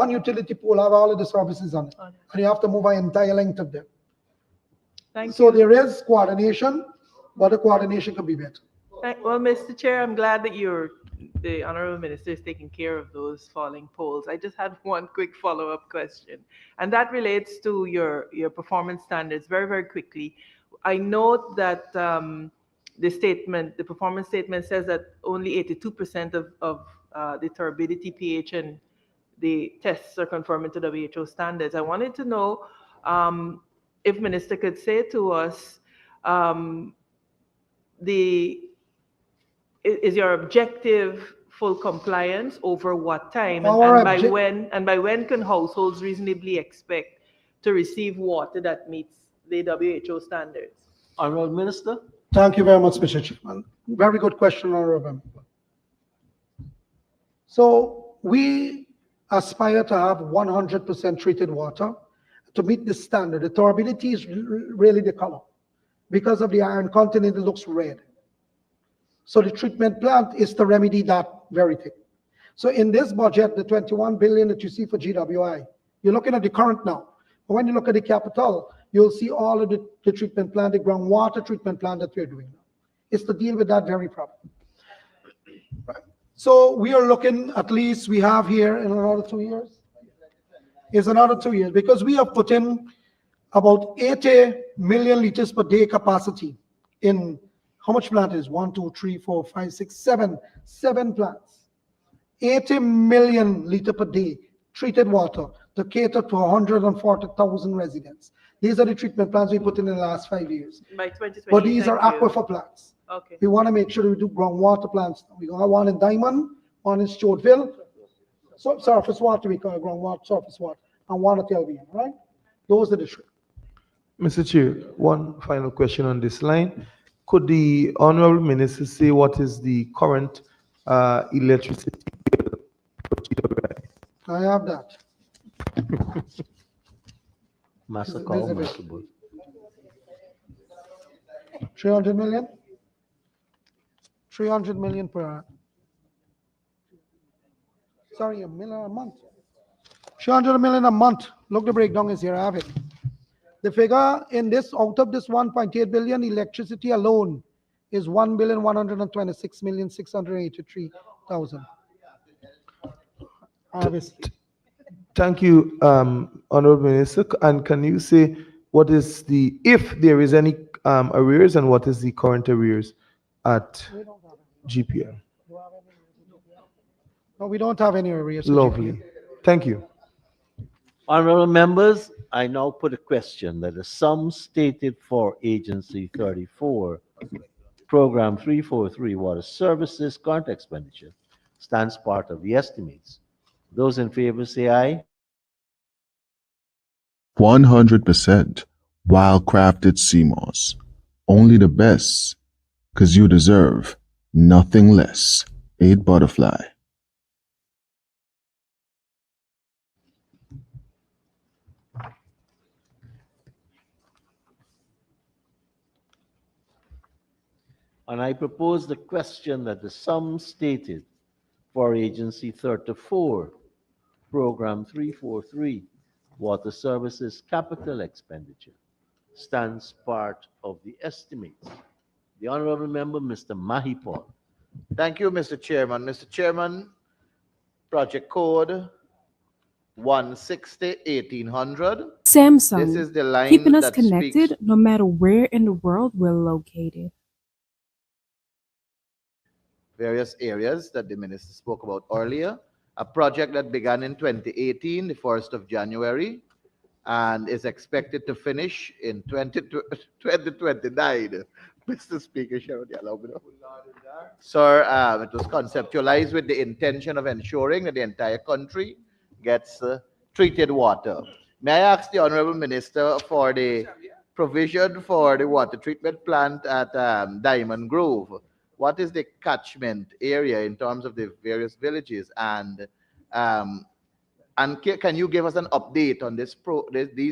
utility pole have all of the services on it, and you have to move an entire length of them. So there is coordination, but the coordination can be better. Well, Mr. Chair, I'm glad that the Honorable Minister is taking care of those falling poles. I just had one quick follow-up question, and that relates to your performance standards very, very quickly. I note that the performance statement says that only 82% of the turbidity pH and the tests are conforming to WHO standards. I wanted to know if Minister could say to us, is your objective full compliance over what time, and by when can households reasonably expect to receive water that meets the WHO standards? Honorable Minister. Thank you very much, Mr. Chairman. Very good question, Honorable Member. So we aspire to have 100% treated water to meet the standard. The turbidity is really the color. Because of the iron content, it looks red. So the treatment plant is to remedy that very thing. So in this budget, the 21 billion that you see for GWI, you're looking at the current now. But when you look at the capital, you'll see all of the treatment plant, the groundwater treatment plant that we're doing now. It's to deal with that very problem. Right. So we are looking, at least we have here in another 2 years. It's another 2 years, because we have put in about 80 million liters per day capacity in how much plant is 1, 2, 3, 4, 5, 6, 7 plants. 80 million liters per day treated water to cater to 140,000 residents. These are the treatment plants we put in the last 5 years. By 2020, but these are aquifer plants. Okay. We want to make sure we do groundwater plants. We got one in Diamond, one in Stewartville. So surface water, we call it groundwater, surface water, and one at Albion, right? Those are the three. Mr. Chair, one final question on this line. Could the Honorable Minister say what is the current electricity bill for GWI? I have that. Master Is it call, visible? Master Bull. 300 million? 300 million per, sorry, a million a month. 300 million a month. Look, the breakdown is here, I have it. The figure in this, out of this 1.8 billion, electricity alone is 1,126,683,000. Obviously. Thank you, Honorable Minister. And can you say what is the, if there is any arrears, and what is the current arrears at GPL? No, we don't have any arrears. Lovely. Thank you. Honorable members, I now put a question that the sum stated for Agency 34 Program 343, Water Services, current expenditure, stands part of the estimates. Those in favor say aye. 100% wild-crafted sea moss. Only the best, 'cause you deserve nothing less. 8 Butterfly. And I propose the question that the sum stated for Agency 34, Program 343, Water Services Capital Expenditure, stands part of the estimates. The Honorable Member, Mr. Mahipal. Thank you, Mr. Chairman. Mr. Chairman, project code 160-1800. This Samsung, is the line keeping us that connected speaks no matter where in the world we're located. various areas that the minister spoke about earlier. A project that began in 2018, the 1st of January, and is expected to finish in 2029. Mr. Speaker, shall you allow me to? Sir, it was conceptualized with the intention of ensuring that the entire country gets treated water. May I ask the Honorable Minister for the provision for the water treatment plant at Diamond Grove? What is the catchment area in terms of the various villages, and can you give us an update on these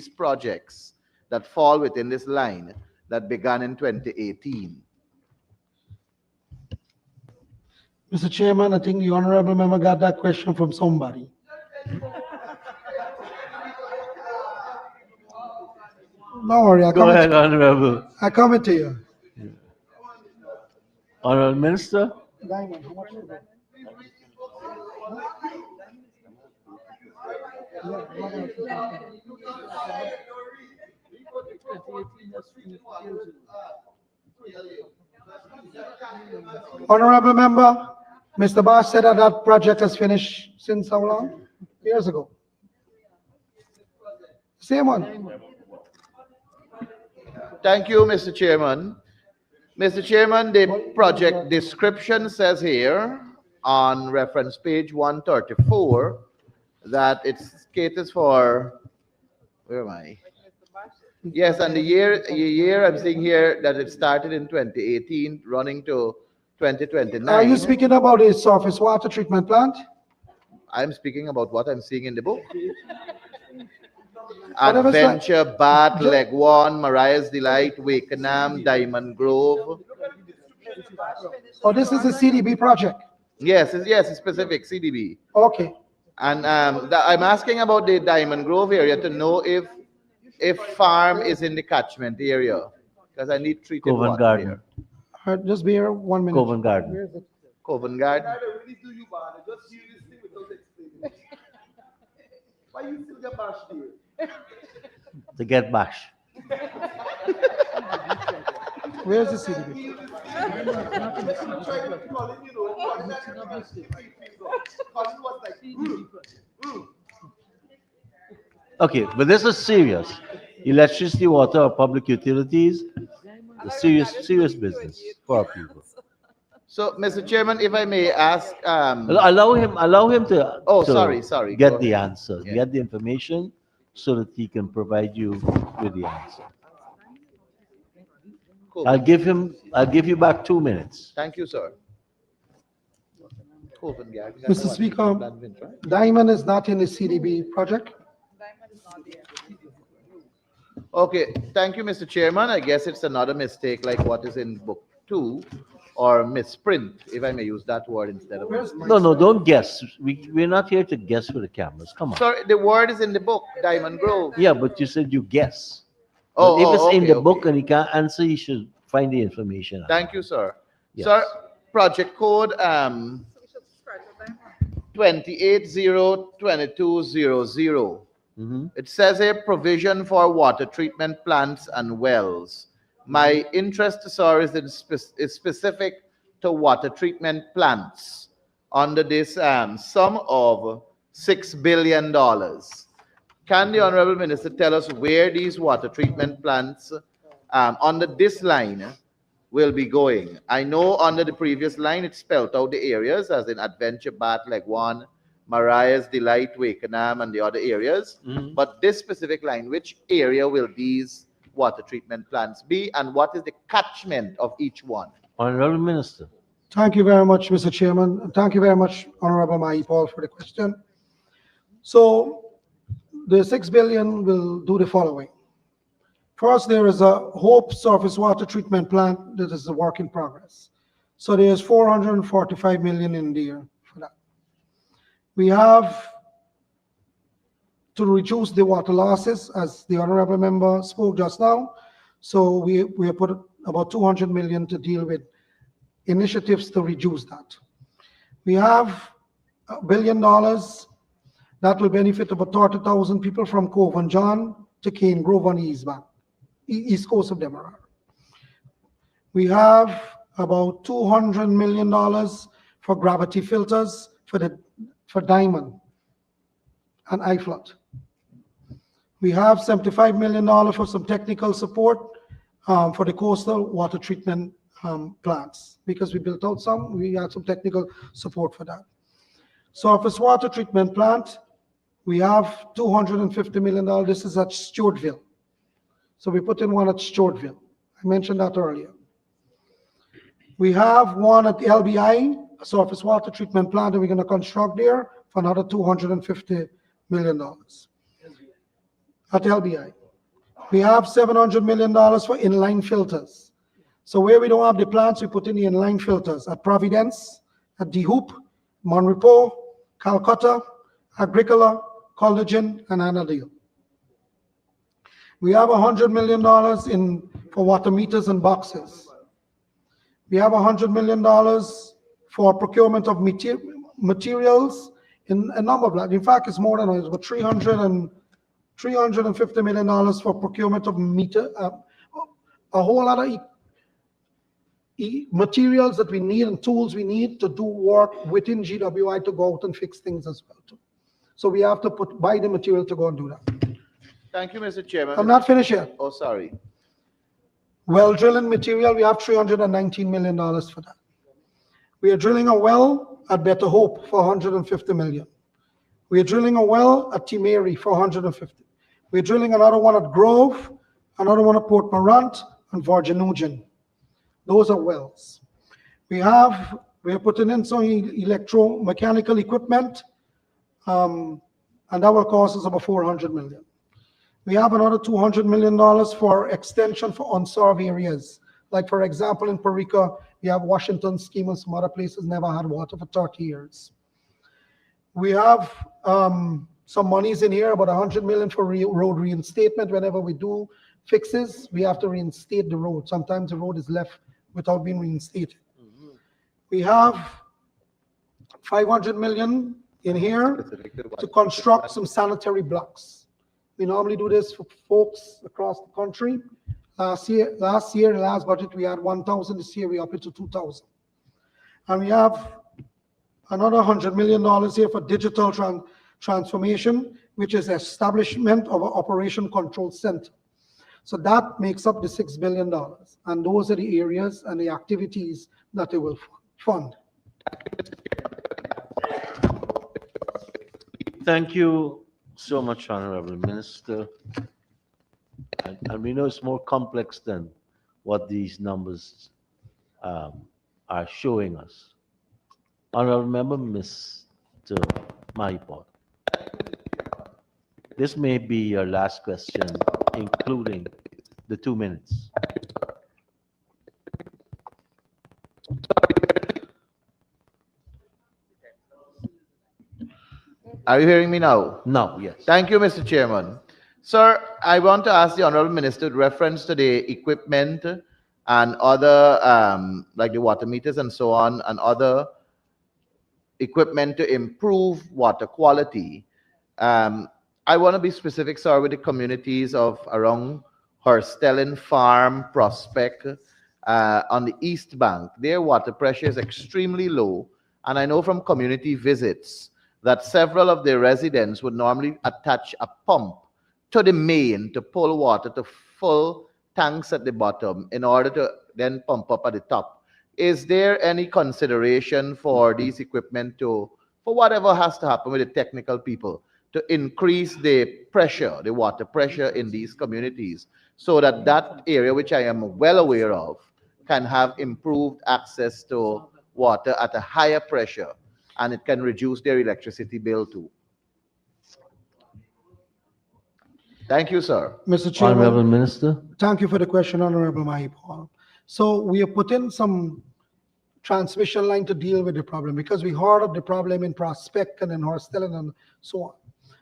projects that fall within this line that began in 2018? Mr. Chairman, I think the honorable member got that question from somebody. Don't worry, Go ahead, Honorable. I come to you. Honorable Minister. Diamond, how much is it? Honorable member, Mr. Bosch said that that project has finished since how long? Years ago. Same one. Thank you, Mr. Chairman. Mr. Chairman, the project description says here on reference page 134 that it caters for, where am I? Yes, and the year I'm seeing here that it started in 2018, running to 2029. Are you speaking about the surface water treatment plant? I'm speaking about what I'm seeing in the book. Whatever, Adventure, Bath, Leg One, Mariah's Delight, Wakenham, Diamond Grove. Oh, this is a CDB project. Yes, it's specific CDB. Okay. And I'm asking about the Diamond Grove area to know if farm is in the catchment area, because I need treated Covent water Garden. here. Just be here 1 minute. Covent Garden. Where is it? Covent Garden. Why you still get bashed here? To get bash. Where is the CDB? Okay, but this is serious. Electricity, water, or public utilities, a serious business for our people. So, Mr. Chairman, if I may ask, allow him to. Oh, to sorry. Get Go the ahead. answer, Yeah. get the information, so that he can provide you with the answer. Cool. I'll give you back 2 minutes. Thank you, sir. Covent Garden. Mr. Speaker, Diamond is not in the CDB project. Okay, thank you, Mr. Chairman. I guess it's another mistake like what is in book 2, or misprint, if I may use that word instead of misprint. No, don't guess. We're not here to guess for the cameras. Come on. Sorry, the word is in the book, Diamond Grove. Yeah, but you said you guess. Oh, But if it's in okay, the book and he can't answer, you should find the information out. Thank you, sir. Yes. Sir, project code 2802200. It says a provision for water treatment plants and wells. My interest, sir, is specific to water treatment plants under this sum of $6 billion. Can the Honorable Minister tell us where these water treatment plants under this line will be going. I know under the previous line it spelled out the areas as in Adventure Bat, Leg 1, Mariah's Delight, Wakenham, and the other areas. But this specific line, which area will these water treatment plants be, and what is the catchment of each one? Honorable Minister. Thank you very much, Mr. Chairman. And thank you very much, Honorable Paul, for the question. So the 6 billion will do the following. First, there is a Hope surface water treatment plant that is a work in progress. So there's 445 million in there for that. We have to reduce the water losses, as the honorable member spoke just now. So we have put about 200 million to deal with initiatives to reduce that. We have $1 billion that will benefit about 30,000 people from Cove and John to Cane Grove on the east coast of Demerara. We have about $200 million for gravity filters for Diamond and iFlood. We have $75 million for some technical support for the coastal water treatment plants, because we built out some, we had some technical support for that. Surface water treatment plant, we have $250 million. This is at Stewartville. So we put in one at Stewartville. I mentioned that earlier. We have one at the LBI, a surface water treatment plant that we're going to construct there for another $250 million at LBI. We have $700 million for inline filters. So where we don't have the plants, we put in the inline filters at Providence, at De Hoop, Monrepo, Calcutta, Agricola, Collagen, and Annandale. We have $100 million for water meters and boxes. We have $100 million for procurement of materials in a number of that. In fact, it's more than that. It's about $350 million for procurement of a whole lot of materials that we need and tools we need to do work within GWI to go out and fix things as well too. So we have to buy the material to go and do that. Thank you, Mr. Chairman. I'm not finished yet. Oh, sorry. Well drilling material, we have $319 million for that. We are drilling a well at Better Hope for $150 million. We are drilling a well at Timeri for $150. We're drilling another one at Grove, another one at Port Morant, and Virgin Nugent. Those are wells. We are putting in some electromechanical equipment, and that will cost us about $400 million. We have another $200 million for extension for unserved areas. Like, for example, in Perica, we have Washington Scheme and some other places never had water for 30 years. We have some monies in here, about $100 million for road reinstatement. Whenever we do fixes, we have to reinstate the road. Sometimes the road is left without being reinstated. We have $500 million in here to construct some sanitary blocks. We normally do this for folks across the country. Last year, the last budget, we had 1,000. This year, we up it to 2,000. And we have another $100 million here for digital transformation, which is establishment of an operation control center. So that makes up the $6 billion. And those are the areas and the activities that it will fund. Thank you so much, Honorable Minister. And we know it's more complex than what these numbers are showing us. Honorable Member, Mr. Mahipot. This may be your last question, including the 2 minutes. Are you hearing me now? No, yes. Thank you, Mr. Chairman. Sir, I want to ask the Honorable Minister with reference to the equipment and other, like the water meters and so on, and other equipment to improve water quality. I want to be specific, sir, with the communities of around Herstellin Farm, Prospect, on the East Bank. Their water pressure is extremely low, and I know from community visits that several of their residents would normally attach a pump to the main to pull water to full tanks at the bottom in order to then pump up at the top. Is there any consideration for these equipment to, for whatever has to happen with the technical people, to increase the pressure, the water pressure in these communities, so that that area, which I am well aware of, can have improved access to water at a higher pressure, and it can reduce their electricity bill too? Thank you, sir. Mr. Chairman. Honorable Minister. Thank you for the question, Honorable Mahipal. So we have put in some transmission line to deal with the problem because we heard of the problem in Prospect and in Horstellan and so on.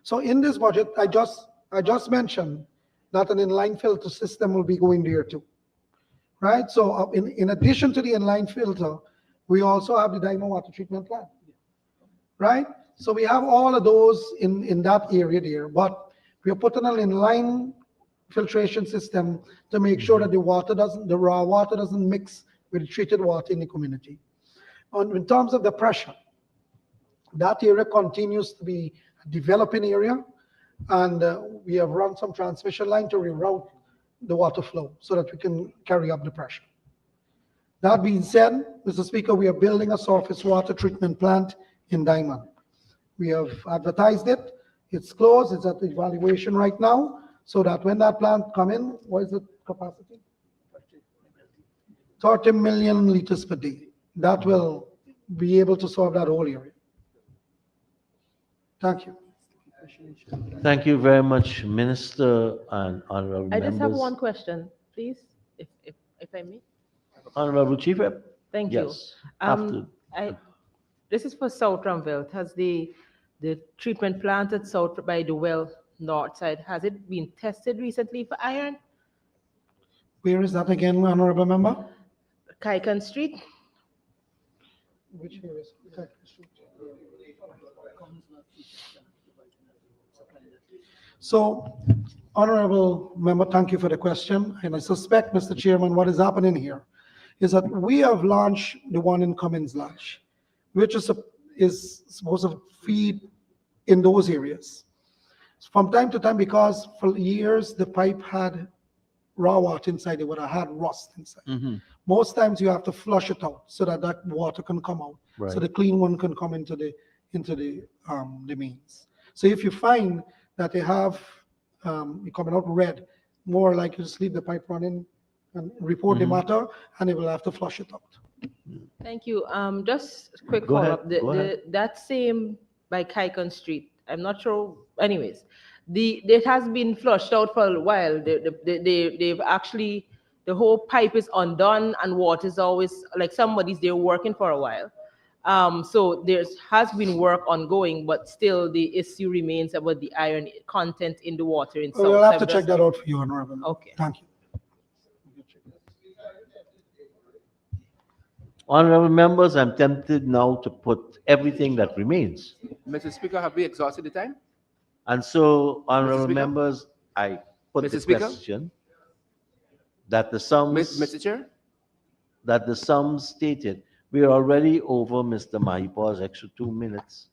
So in this budget, I just mentioned that an inline filter system will be going there too, right? So in addition to the inline filter, we also have the Diamond water treatment plant, right? So we have all of those in that area there, but we are putting an inline filtration system to make sure that the raw water doesn't mix with the treated water in the community. In terms of the pressure, that area continues to be a developing area, and we have run some transmission line to reroute the water flow so that we can carry up the pressure. That being said, Mr. Speaker, we are building a surface water treatment plant in Diamond. We have advertised it. It's closed. It's at evaluation right now, so that when that plant come in, what is the capacity? 30 million liters per day. That will be able to solve that whole area. Thank you. Thank you very much, Minister and honorable I members. just have one question, please, if I may. Honorable Chief Rep. Thank Yes. you. This is for South Ramville. Has the treatment plant at South by the well north side, has it been tested recently for iron? Where is that again, Honorable Member? Kaikan Street. Which area is Kaikan Street? So, Honorable Member, thank you for the question. And I suspect, Mr. Chairman, what is happening here is that we have launched the one in Cummins Lash, which is supposed to feed in those areas. From time to time, because for years the pipe had raw water inside, it would have had rust inside. Most times you have to flush it out so that that water can come out, Right. so the clean one can come into the mains. So if you find that they have it coming out red, more likely to leave the pipe running and report the matter, and they will have to flush it out. Thank you. Just a quick Go ahead, follow-up. go ahead. That same by Kaikon Street, I'm not sure. Anyways, it has been flushed out for a while. They've actually, the whole pipe is undone and water is always, like somebody's there working for a while. So there has been work ongoing, but still the issue remains about the iron content in the water in South. We'll have to check that out for you, Honorable. Okay. Thank you. Honorable members, I'm tempted now to put everything that remains. Mr. Speaker, have we exhausted the time? And so, honorable Speaker? members, I put Mr. the Speaker? question that the sums, Mr. Chair? that the sums stated, we are already over Mr. Mahipal's extra 2 minutes.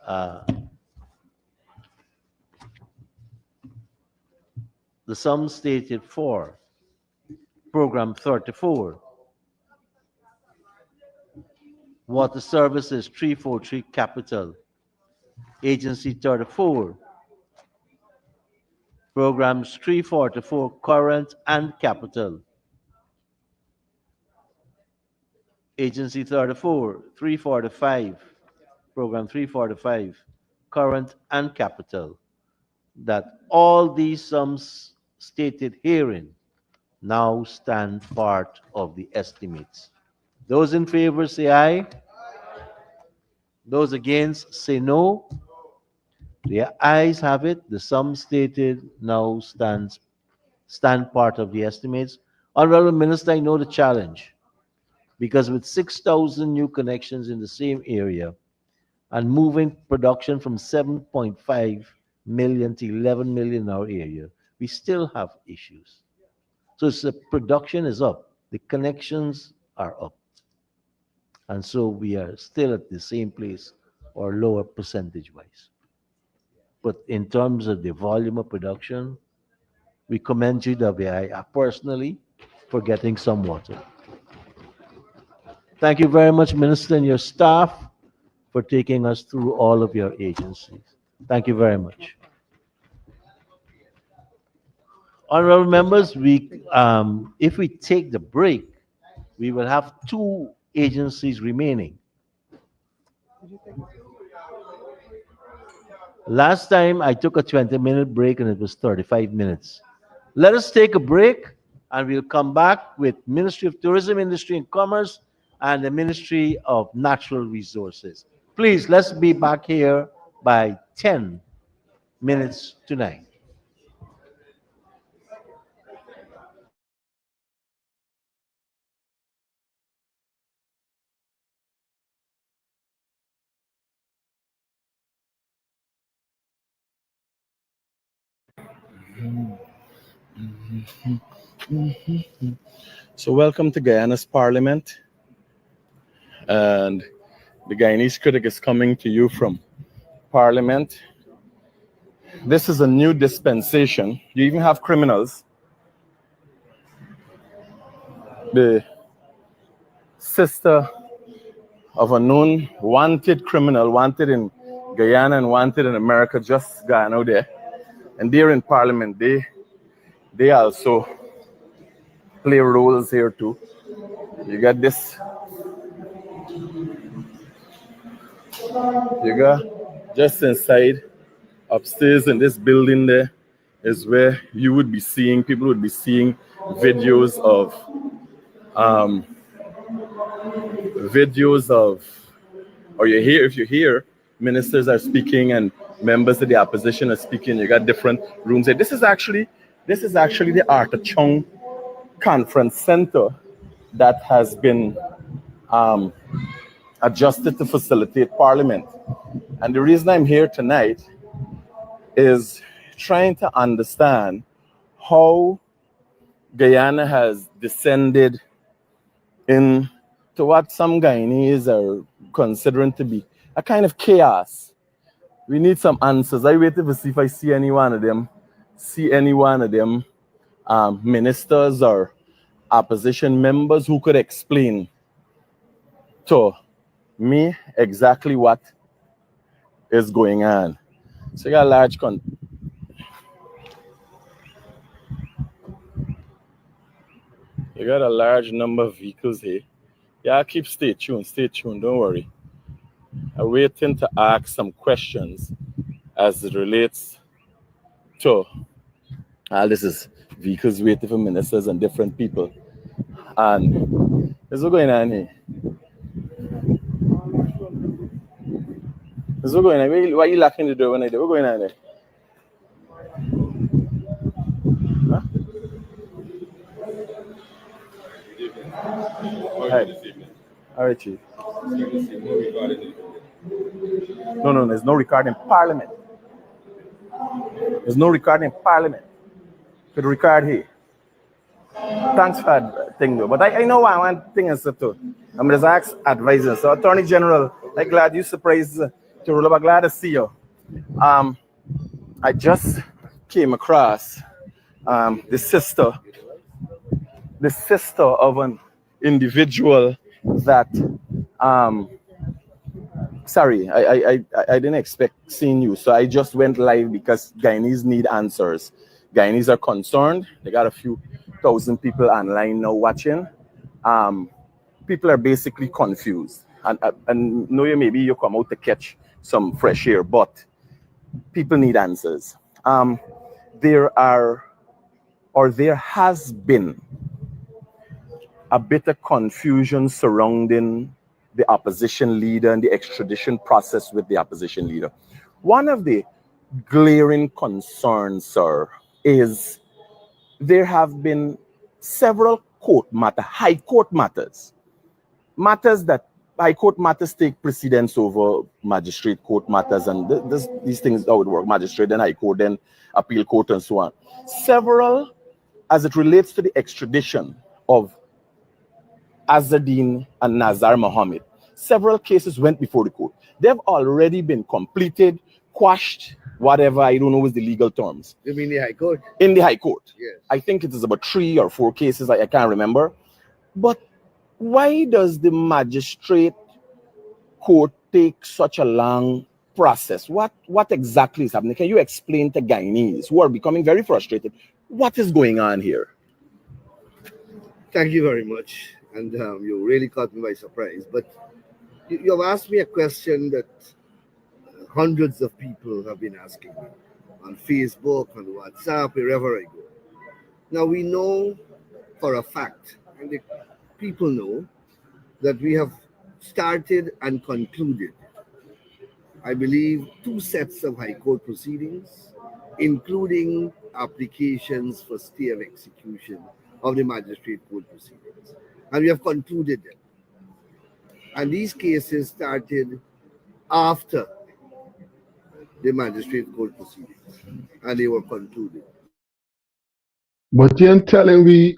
The sum stated for program 34, water services 343 capital, agency 34, programs 344 current and capital, agency 34, 345, program 345, current and capital, that all these sums stated herein now stand part of the estimates. Those in favor say aye. Those against say no. The ayes have it. The sum stated now stand part of the estimates. Honorable Minister, I know the challenge, because with 6,000 new connections in the same area and moving production from 7.5 million to 11 million in our area, we still have issues. So the production is up, the connections are up. And so we are still at the same place or lower percentage-wise. But in terms of the volume of production, We commend GWI personally for getting some water. Thank you very much, Minister, and your staff for taking us through all of your agencies. Thank you very much. Honorable members, if we take the break, we will have 2 agencies remaining. Last time I took a 20-minute break and it was 35 minutes. Let us take a break and we'll come back with Ministry of Tourism, Industry and Commerce and the Ministry of Natural Resources. Please, let's be back here by 10 minutes to 9. So welcome to Guyana's Parliament, and the Guyanese critic is coming to you from Parliament. This is a new dispensation. You even have criminals. The sister of a known wanted criminal, wanted in Guyana and wanted in America, just gone out there. And they're in Parliament. They also play roles here too. You got this. You got just inside, upstairs in this building there is where you would be seeing, people would be seeing videos of, or you hear, if you hear, ministers are speaking and members of the opposition are speaking. You got different rooms there. This is actually the Arthur Chung Conference Center that has been adjusted to facilitate Parliament. And the reason I'm here tonight is trying to understand how Guyana has descended into what some Guyanese are considering to be a kind of chaos. We need some answers. I waited to see if I see any one of them ministers or opposition members who could explain to me exactly what is going on. So you got a large you got a large number of vehicles here. Yeah, stay tuned, don't worry. I'm waiting to ask some questions as it relates to this is vehicles waiting for ministers and different people. And this is what's going on here. This is what's going on. Why are you locking the door when I do? What's going on there? Huh? All right, Chief. No, there's no recording in Parliament. There's no recording in Parliament. Could record here. Thanks for that thing though. But I know one thing is to I'm just ask advisors. So Attorney General, I'm glad you surprised to roll up. I'm glad to see you. I just came across the sister of an individual that sorry, I didn't expect seeing you. So I just went live because Guyanese need answers. Guyanese are concerned. They got a few thousand people online now watching. People are basically confused. And know you maybe you come out to catch some fresh air, but people need answers. There has been a bit of confusion surrounding the opposition leader and the extradition process with the opposition leader. One of the glaring concerns, sir, is there have been several high court matters that high court matters take precedence over magistrate court matters, and these things how it work, magistrate, then high court, then appeal court, and so on. Several, as it relates to the extradition of Azadeen and Nazar Mohammed, several cases went before the court. They've already been completed. quashed, whatever, I don't know is the legal terms. You mean the High Court? In the High Court. Yes. I think it is about 3 or 4 cases, I can't remember. But why does the magistrate court take such a long process? What exactly is happening? Can you explain to Guyanese who are becoming very frustrated what is going on here? Thank you very much. And you really caught me by surprise. But you have asked me a question that hundreds of people have been asking me on Facebook, on WhatsApp, wherever I go. Now we know for a fact, and the people know, that we have started and concluded, I believe, 2 sets of High Court proceedings, including applications for stay of execution of the magistrate court proceedings. And we have concluded them. And these cases started after the magistrate court proceedings, and they were concluded. But you ain't telling we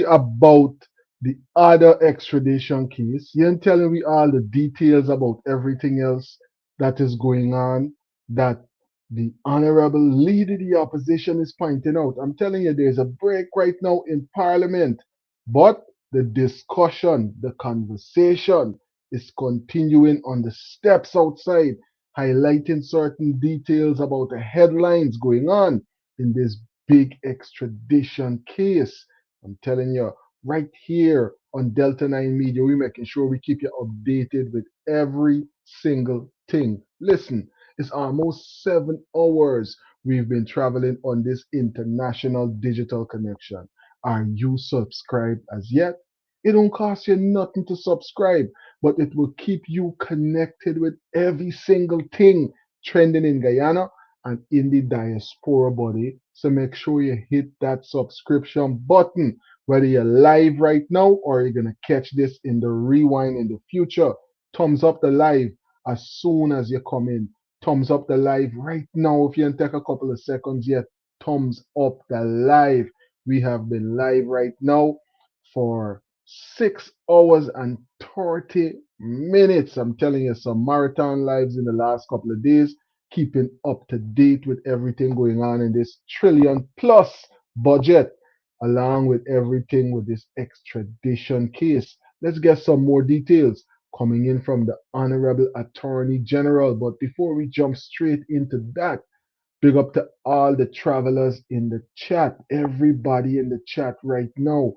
about the other extradition case. You ain't telling we all the details about everything else that is going on that the honorable leader of the opposition is pointing out. I'm telling you, there's a break right now in Parliament, but the discussion, the conversation is continuing on the steps outside, highlighting certain details about the headlines going on in this big extradition case. I'm telling you, right here on Delta 9 Media, we're making sure we keep you updated with every single thing. Listen, it's almost 7 hours we've been traveling on this international digital connection. Are you subscribed as yet? It don't cost you nothing to subscribe, but it will keep you connected with every single thing trending in Guyana and in the diaspora body. So make sure you hit that subscription button, whether you're live right now or you're gonna catch this in the rewind in the future. Thumbs up the live as soon as you come in. Thumbs up the live right now. If you can take a couple of seconds yet, thumbs up the live. We have been live right now for 6 hours and 30 minutes. I'm telling you, some marathon lives in the last couple of days, keeping up to date with everything going on in this trillion plus budget, along with everything with this extradition case. Let's get some more details coming in from the Honorable Attorney General. But before we jump straight into that, big up to all the travelers in the chat, everybody in the chat right now.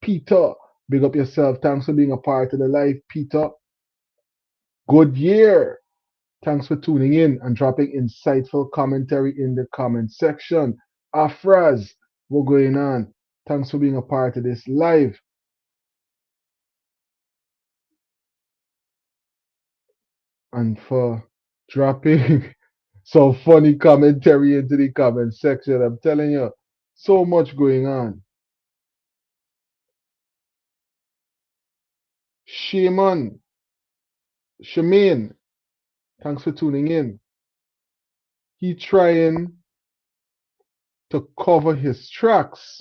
Peter, big up yourself. Thanks for being a part of the live, Peter. Good year. Thanks for tuning in and dropping insightful commentary in the comment section. Afraz, what's going on? Thanks for being a part of this live. And for dropping some funny commentary into the comment section. I'm telling you, so much going on. Shaman, thanks for tuning in. He trying to cover his tracks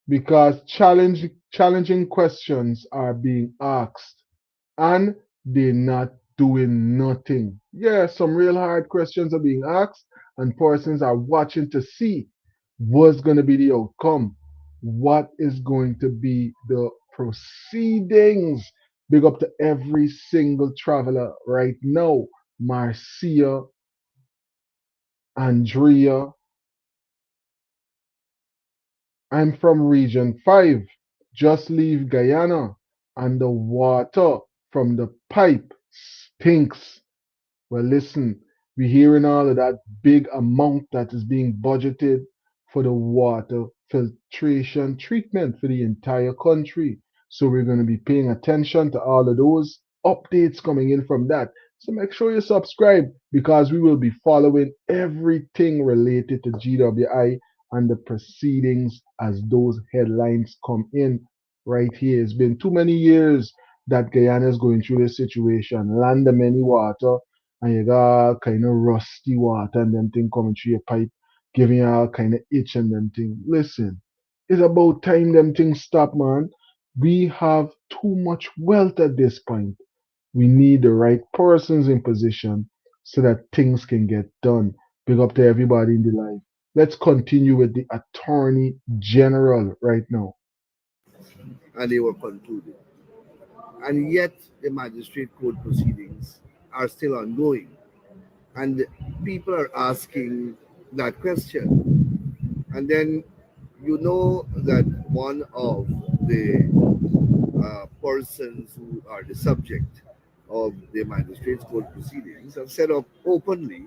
because challenging questions are being asked and they're not doing nothing. Yeah, some real hard questions are being asked and persons are watching to see what's going to be the outcome. What is going to be the proceedings? Big up to every single traveler right now. Marcia, Andrea. I'm from Region 5. Just leave Guyana and the water from the pipe stinks. Well, listen, we're hearing all of that big amount that is being budgeted for the water filtration treatment for the entire country. So we're going to be paying attention to all of those updates coming in from that. So make sure you subscribe because we will be following everything related to GWI and the proceedings as those headlines come in right here. It's been too many years that Guyana is going through this situation. Land of many water, and you got kind of rusty water and them thing coming through your pipe, giving you all kind of itch and them thing. Listen, it's about time them things stop, man. We have too much wealth at this point. We need the right persons in position so that things can get done. Big up to everybody in the life. Let's continue with the Attorney General right now. And they were concluded. And yet the magistrate court proceedings are still ongoing. And people are asking that question. And then you know that one of the persons who are the subject of the magistrates court proceedings have said up openly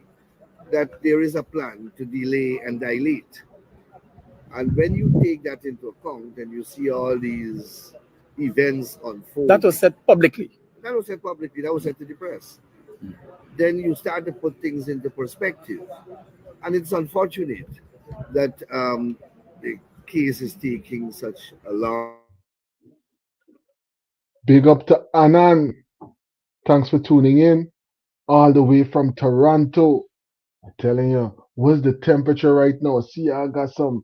that there is a plan to delay and dilate. And when you take that into account and you see all these events unfold, That was said publicly. that was said publicly, that was said to the press, then you start to put things into perspective. And it's unfortunate that the case is taking such a long. Big up to Anan. Thanks for tuning in all the way from Toronto. I'm telling you, what's the temperature right now? See, I got some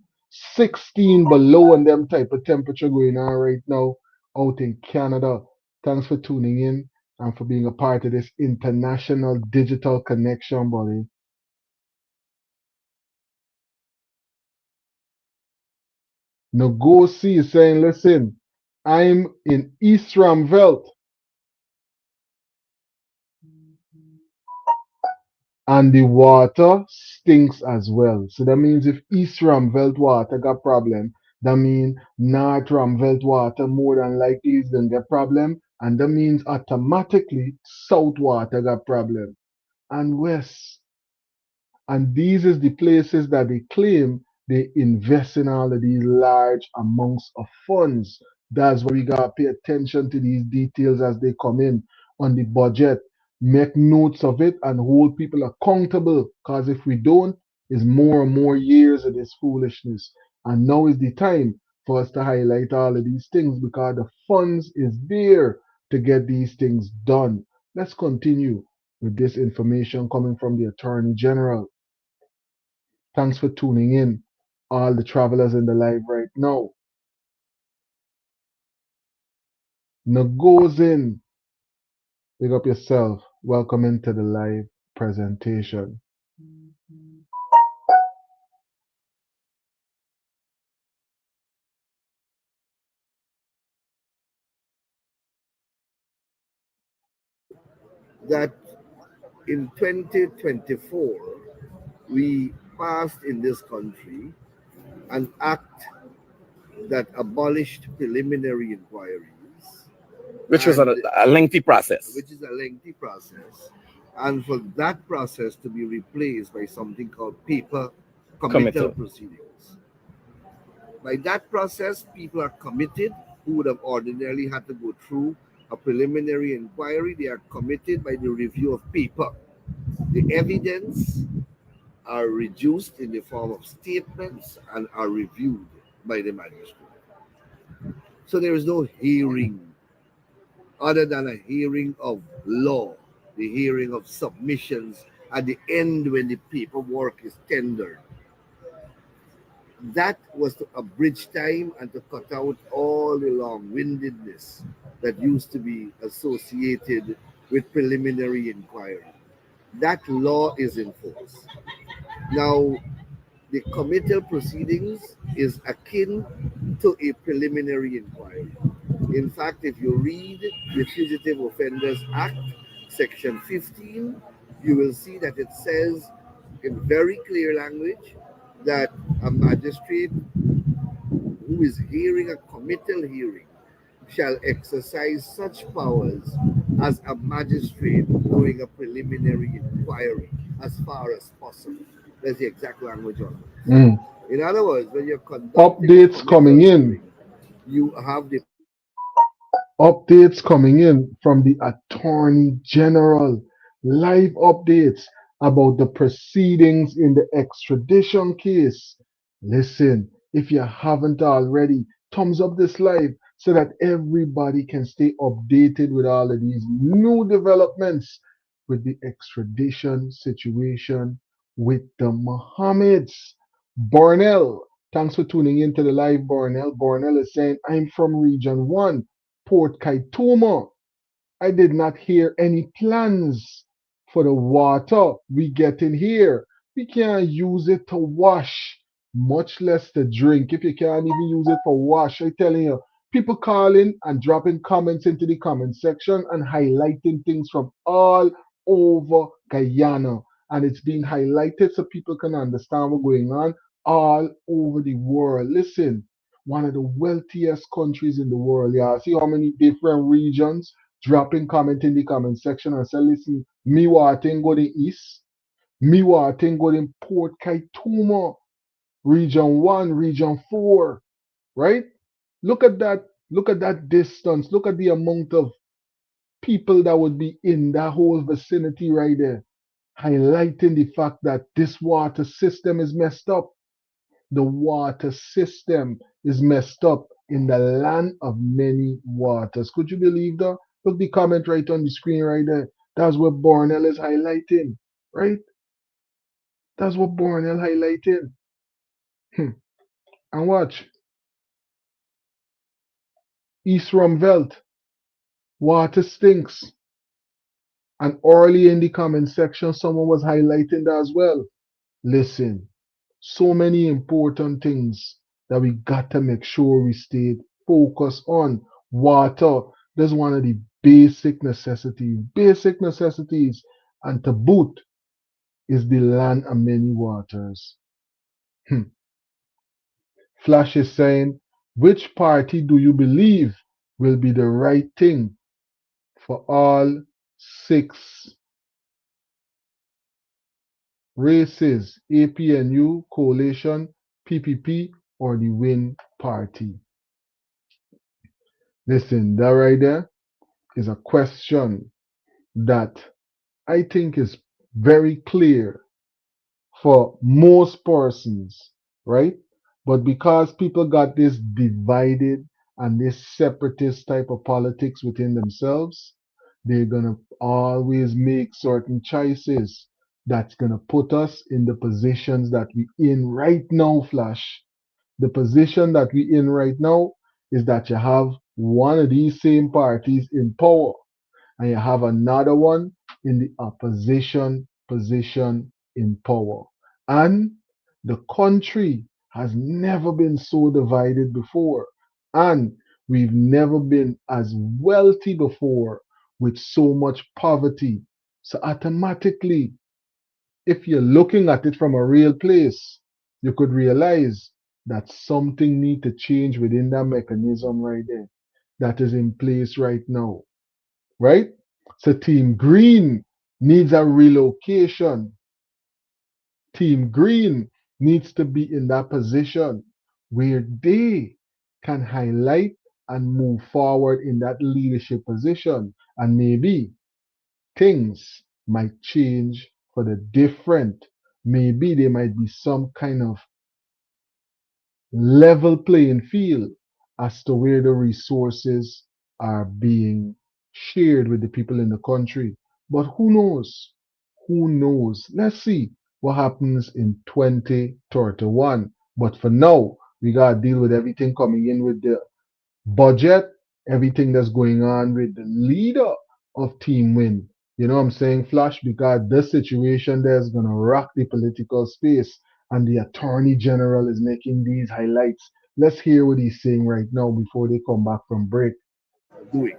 16 below and them type of temperature going on right now out in Canada. Thanks for tuning in and for being a part of this international digital connection, buddy. Ngozi is saying, listen, I'm in East Ramvelt and the water stinks as well. So that means if East Ramvelt water got problem, that means North Ramvelt water more than likely is gonna get problem, and that means automatically South water got problem, and West. And these is the places that they claim they invest in all of these large amounts of funds. That's why we gotta pay attention to these details as they come in on the budget. Make notes of it and hold people accountable. Because if we don't, it's more and more years of this foolishness. And now is the time for us to highlight all of these things because the funds is there to get these things done. Let's continue with this information coming from the Attorney General. Thanks for tuning in, all the travelers in the live right now. Nagozin, big up yourself. Welcome into the live presentation. That in 2024, we passed in this country an act that abolished preliminary inquiries, Which was a lengthy process. which is a lengthy process, and for that process to be replaced by something called paper committal proceedings. By that process, people are committed who would have ordinarily had to go through a preliminary inquiry. They are committed by the review of paper. The evidence are reduced in the form of statements and are reviewed by the magistrate. So there is no hearing other than a hearing of law, the hearing of submissions at the end when the paperwork is tendered. That was to abridge time and to cut out all the long-windedness that used to be associated with preliminary inquiry. That law is in force. Now, the committal proceedings is akin to a preliminary inquiry. In fact, if you read the Fugitive Offenders Act, Section 15, you will see that it says in very clear language that a magistrate who is hearing a committal hearing shall exercise such powers as a magistrate doing a preliminary inquiry as far as possible. That's the exact language on it. In other words, when you're conducting Updates coming in. you have the Updates coming in from the Attorney General. Live updates about the proceedings in the extradition case. Listen, if you haven't already, thumbs up this live so that everybody can stay updated with all of these new developments with the extradition situation with the Mohammeds. Bornell, thanks for tuning in to the live, Bornell. Bornell is saying, I'm from Region 1. Port Kaituma. I did not hear any plans for the water we get in here. We can't use it to wash, much less to drink. If you can't even use it for wash, I'm telling you, people calling and dropping comments into the comment section and highlighting things from all over Guyana. And it's being highlighted so people can understand what's going on all over the world. Listen, one of the wealthiest countries in the world. Yeah, see how many different regions dropping comment in the comment section and say, listen, me wanting go the east, me wanting go in Port Kaituma, region 1, region 4, right? Look at that distance. Look at the amount of people that would be in that whole vicinity right there, highlighting the fact that this water system is messed up. The water system is messed up in the land of many waters. Could you believe that? Look the comment right on the screen right there. That's what Bornell is highlighting, right? That's what Bornell highlighting. And watch. East Rumvelt, water stinks. And early in the comment section, someone was highlighting that as well. Listen, so many important things that we got to make sure we stay focused on. Water, that's one of the basic necessities. Basic necessities. And to boot is the land of many waters. Flash is saying, which party do you believe will be the right thing for all 6 races? APNU, Coalition, PPP, or the Win Party? Listen, that right there is a question that I think is very clear for most persons, right? But because people got this divided and this separatist type of politics within themselves, they're gonna always make certain choices that's gonna put us in the positions that we in right now, Flash. The position that we in right now is that you have one of these same parties in power and you have another one in the opposition position in power. And the country has never been so divided before. And we've never been as wealthy before with so much poverty. So automatically, if you're looking at it from a real place, you could realize that something needs to change within that mechanism right there that is in place right now, right? So Team Green needs a relocation. Team Green needs to be in that position where they can highlight and move forward in that leadership position. And maybe things might change for the different. Maybe there might be some kind of level playing field as to where the resources are being shared with the people in the country. But who knows? Who knows? Let's see what happens in 2031. But for now, we got to deal with everything coming in with the budget, everything that's going on with the leader of Team Win. You know what I'm saying, Flash? Because this situation there is going to rock the political space, and the Attorney General is making these highlights. Let's hear what he's saying right now before they come back from break. Doing.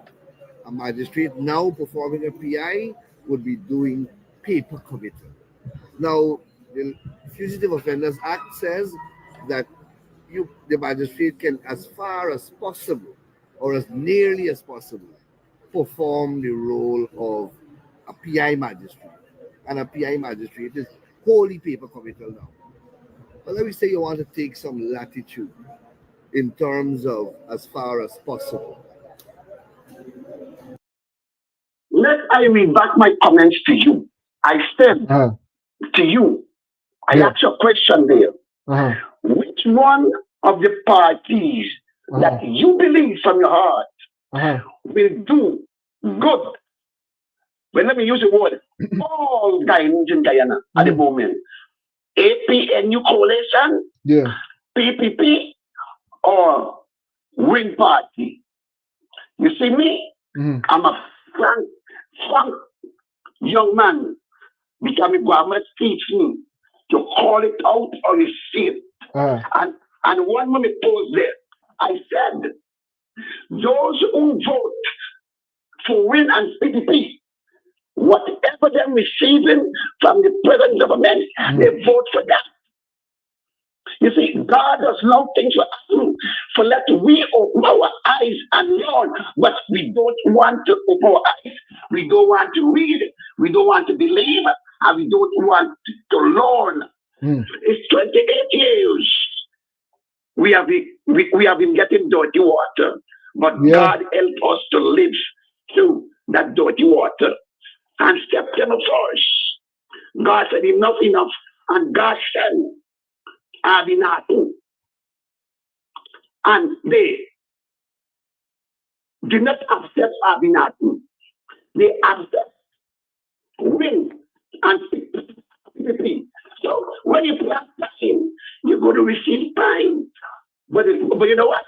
A magistrate now performing a PI would be doing paper committal. Now, the Fugitive Offenders Act says that the magistrate can, as far as possible, or as nearly as possible, perform the role of a PI magistrate. And a PI magistrate is wholly paper committal now. But let me say you want to take some latitude in terms of as far as possible. Let I read back my comments to you. I said to you, I asked you a question there. Which one of the parties that you believe from your heart will do good? Well, let me use the word all Guyanans in Guyana at the moment. APNU coalition, PPP, or Win Party. You see me? I'm a frank young man become a government teach me to call it out or you see it. And one moment pause there. I said, those who vote for Win and PDP, whatever they're receiving from the present government, they vote for that. You see, God does not things for us for let we open our eyes and learn, but we don't want to open our eyes. We don't want to read. We don't want to believe, and we don't want to learn. It's 28 years. We have been getting dirty water, but God helped us to live through that dirty water. And September 1st, God said enough, and God said, Abinatu. And they did not accept Abinatu. They accept Win and PPP. So when you plant pine, you're going to receive pine. But you know what?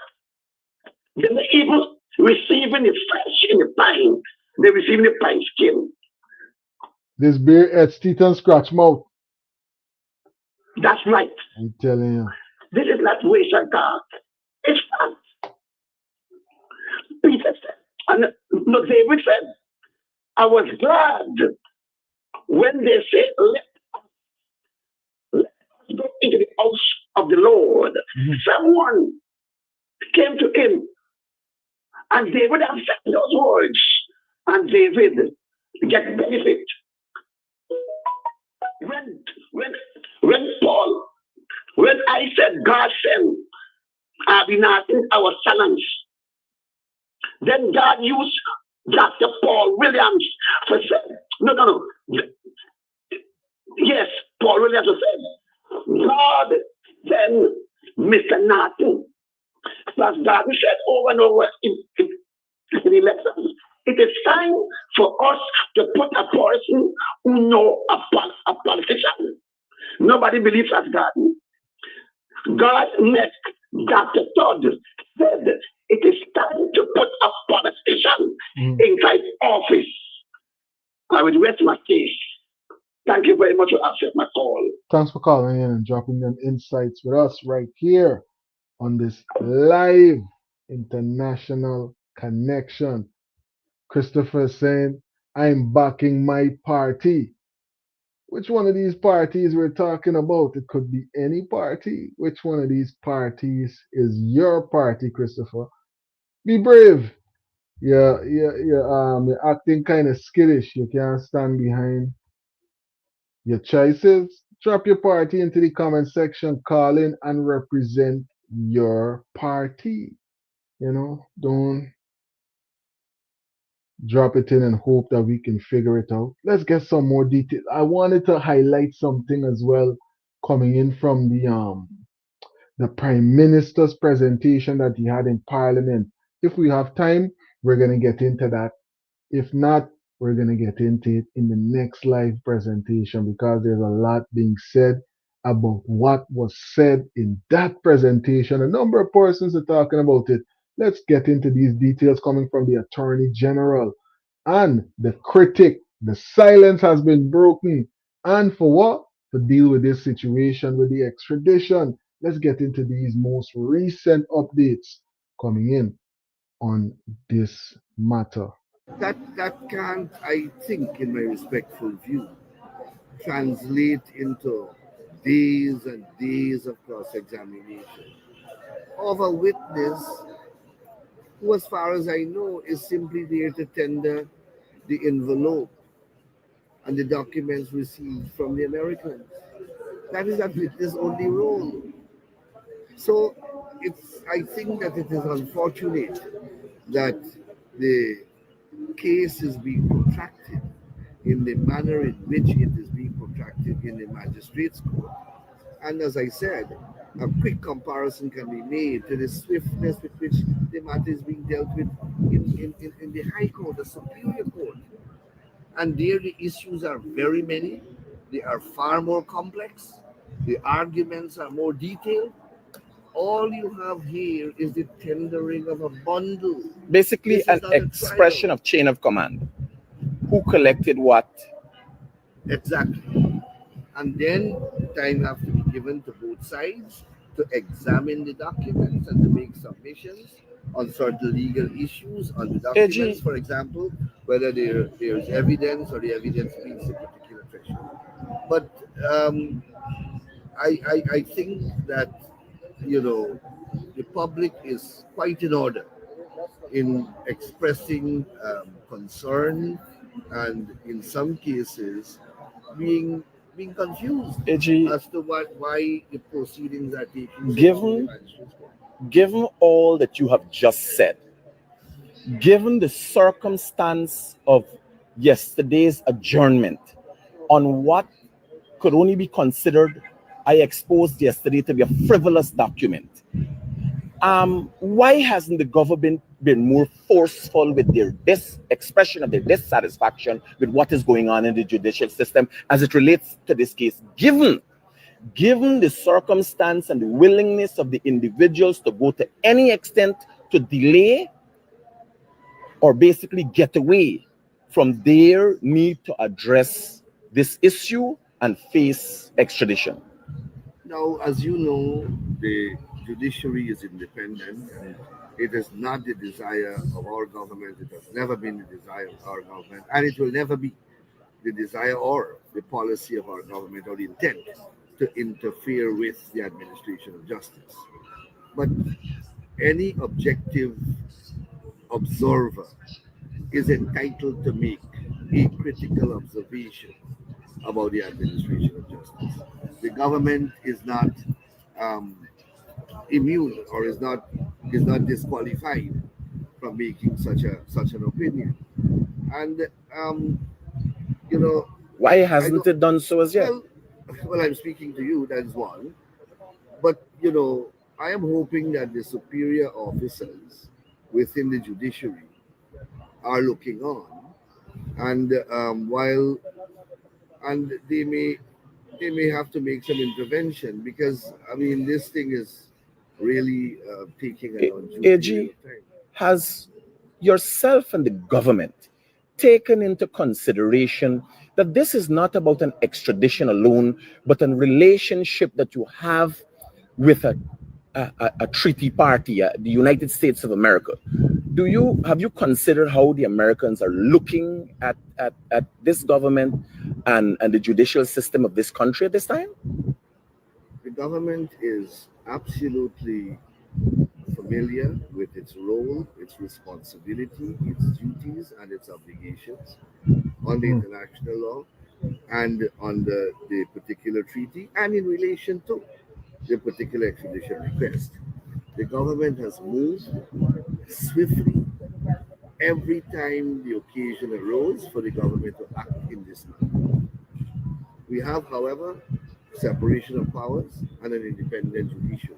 They're not even receiving the flesh in the pine. They're receiving the pine skin. This beer adds teeth and scratch mouth. That's right. I'm telling you. This is not waste of God. It's fact. Peter said, and David said, I was glad when they said, let us go into the house of the Lord. Someone came to him, and David have said those words, and David get benefit. When I said God sent Abinatu our silence, then God used Dr. Paul Williams for saying, no. Yes, Paul Williams said, God sent Mr. Nathan. Plus God said over and over in the lessons, it is time for us to put a person who know a politician. Nobody believes as God. God next, Dr. Todd said, it is time to put a politician inside office. I will rest my case. Thank you very much for answering my call. Thanks for calling in and dropping them insights with us right here on this live international connection. Christopher saying, I'm backing my party. Which one of these parties we're talking about? It could be any party. Which one of these parties is your party, Christopher? Be brave. You're acting kind of skittish. You can't stand behind your choices. Drop your party into the comment section. Call in and represent your party. Don't drop it in and hope that we can figure it out. Let's get some more detail. I wanted to highlight something as well coming in from the Prime Minister's presentation that he had in Parliament. If we have time, we're going to get into that. If not, we're going to get into it in the next live presentation because there's a lot being said about what was said in that presentation. A number of persons are talking about it. Let's get into these details coming from the Attorney General and the critic. The silence has been broken. And for what? To deal with this situation with the extradition. Let's get into these most recent updates coming in on this matter. That can't, I think, in my respectful view, translate into days and days of cross-examination of a witness who, as far as I know, is simply there to tender the envelope and the documents received from the Americans. That is that witness only role. So I think that it is unfortunate that the case is being protracted in the manner in which it is being protracted in the magistrate's court. And as I said, a quick comparison can be made to the swiftness with which the matter is being dealt with in the High Court, the Superior Court. And there the issues are very many. They are far more complex. The arguments are more detailed. all you have here is the tendering of a bundle. Basically, This is an not a expression trial. of chain of command. Who collected what? Exactly. And then time has to be given to both sides to examine the documents and to make submissions on certain legal issues on the documents, for example, whether there's evidence or the evidence meets a particular threshold. But I think that, you know, the public is quite in order in expressing concern and in some cases being confused as to why the proceedings are taking so long. Given all that you have just said, given the circumstance of yesterday's adjournment on what could only be considered, I exposed yesterday to be a frivolous document. Why hasn't the government been more forceful with their expression of their dissatisfaction with what is going on in the judicial system as it relates to this case, given the circumstance and the willingness of the individuals to go to any extent to delay or basically get away from their need to address this issue and face extradition? Now, as you know, the judiciary is independent and it is not the desire of our government. It has never been the desire of our government, and it will never be the desire or the policy of our government or the intent to interfere with the administration of justice. But any objective observer is entitled to make a critical observation about the administration of justice. The government is not immune or is not disqualified from making such an opinion. And you know, why hasn't it done so as yet? Well, I'm speaking to you. That is one. But you know, I am hoping that the superior officers within the judiciary are looking on, and they may have to make some intervention, because I mean this thing is really taking an undue period of time. Has yourself and the government taken into consideration that this is not about an extradition alone, but a relationship that you have with a treaty party, the United States of America? Have you considered how the Americans are looking at this government and the judicial system of this country at this time? The government is absolutely familiar with its role, its responsibility, its duties, and its obligations on the international law and on the particular treaty, and in relation to the particular extradition request. The government has moved swiftly every time the occasion arose for the government to act in this manner. We have, however, separation of powers and an independent judiciary.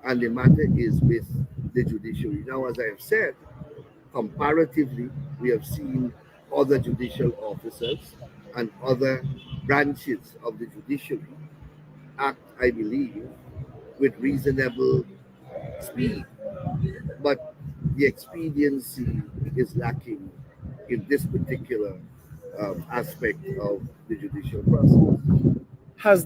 And the matter is with the judiciary. Now, as I have said, comparatively, we have seen other judicial officers and other branches of the judiciary act, I believe, with reasonable speed. But the expediency is lacking in this particular aspect of the judicial process. Has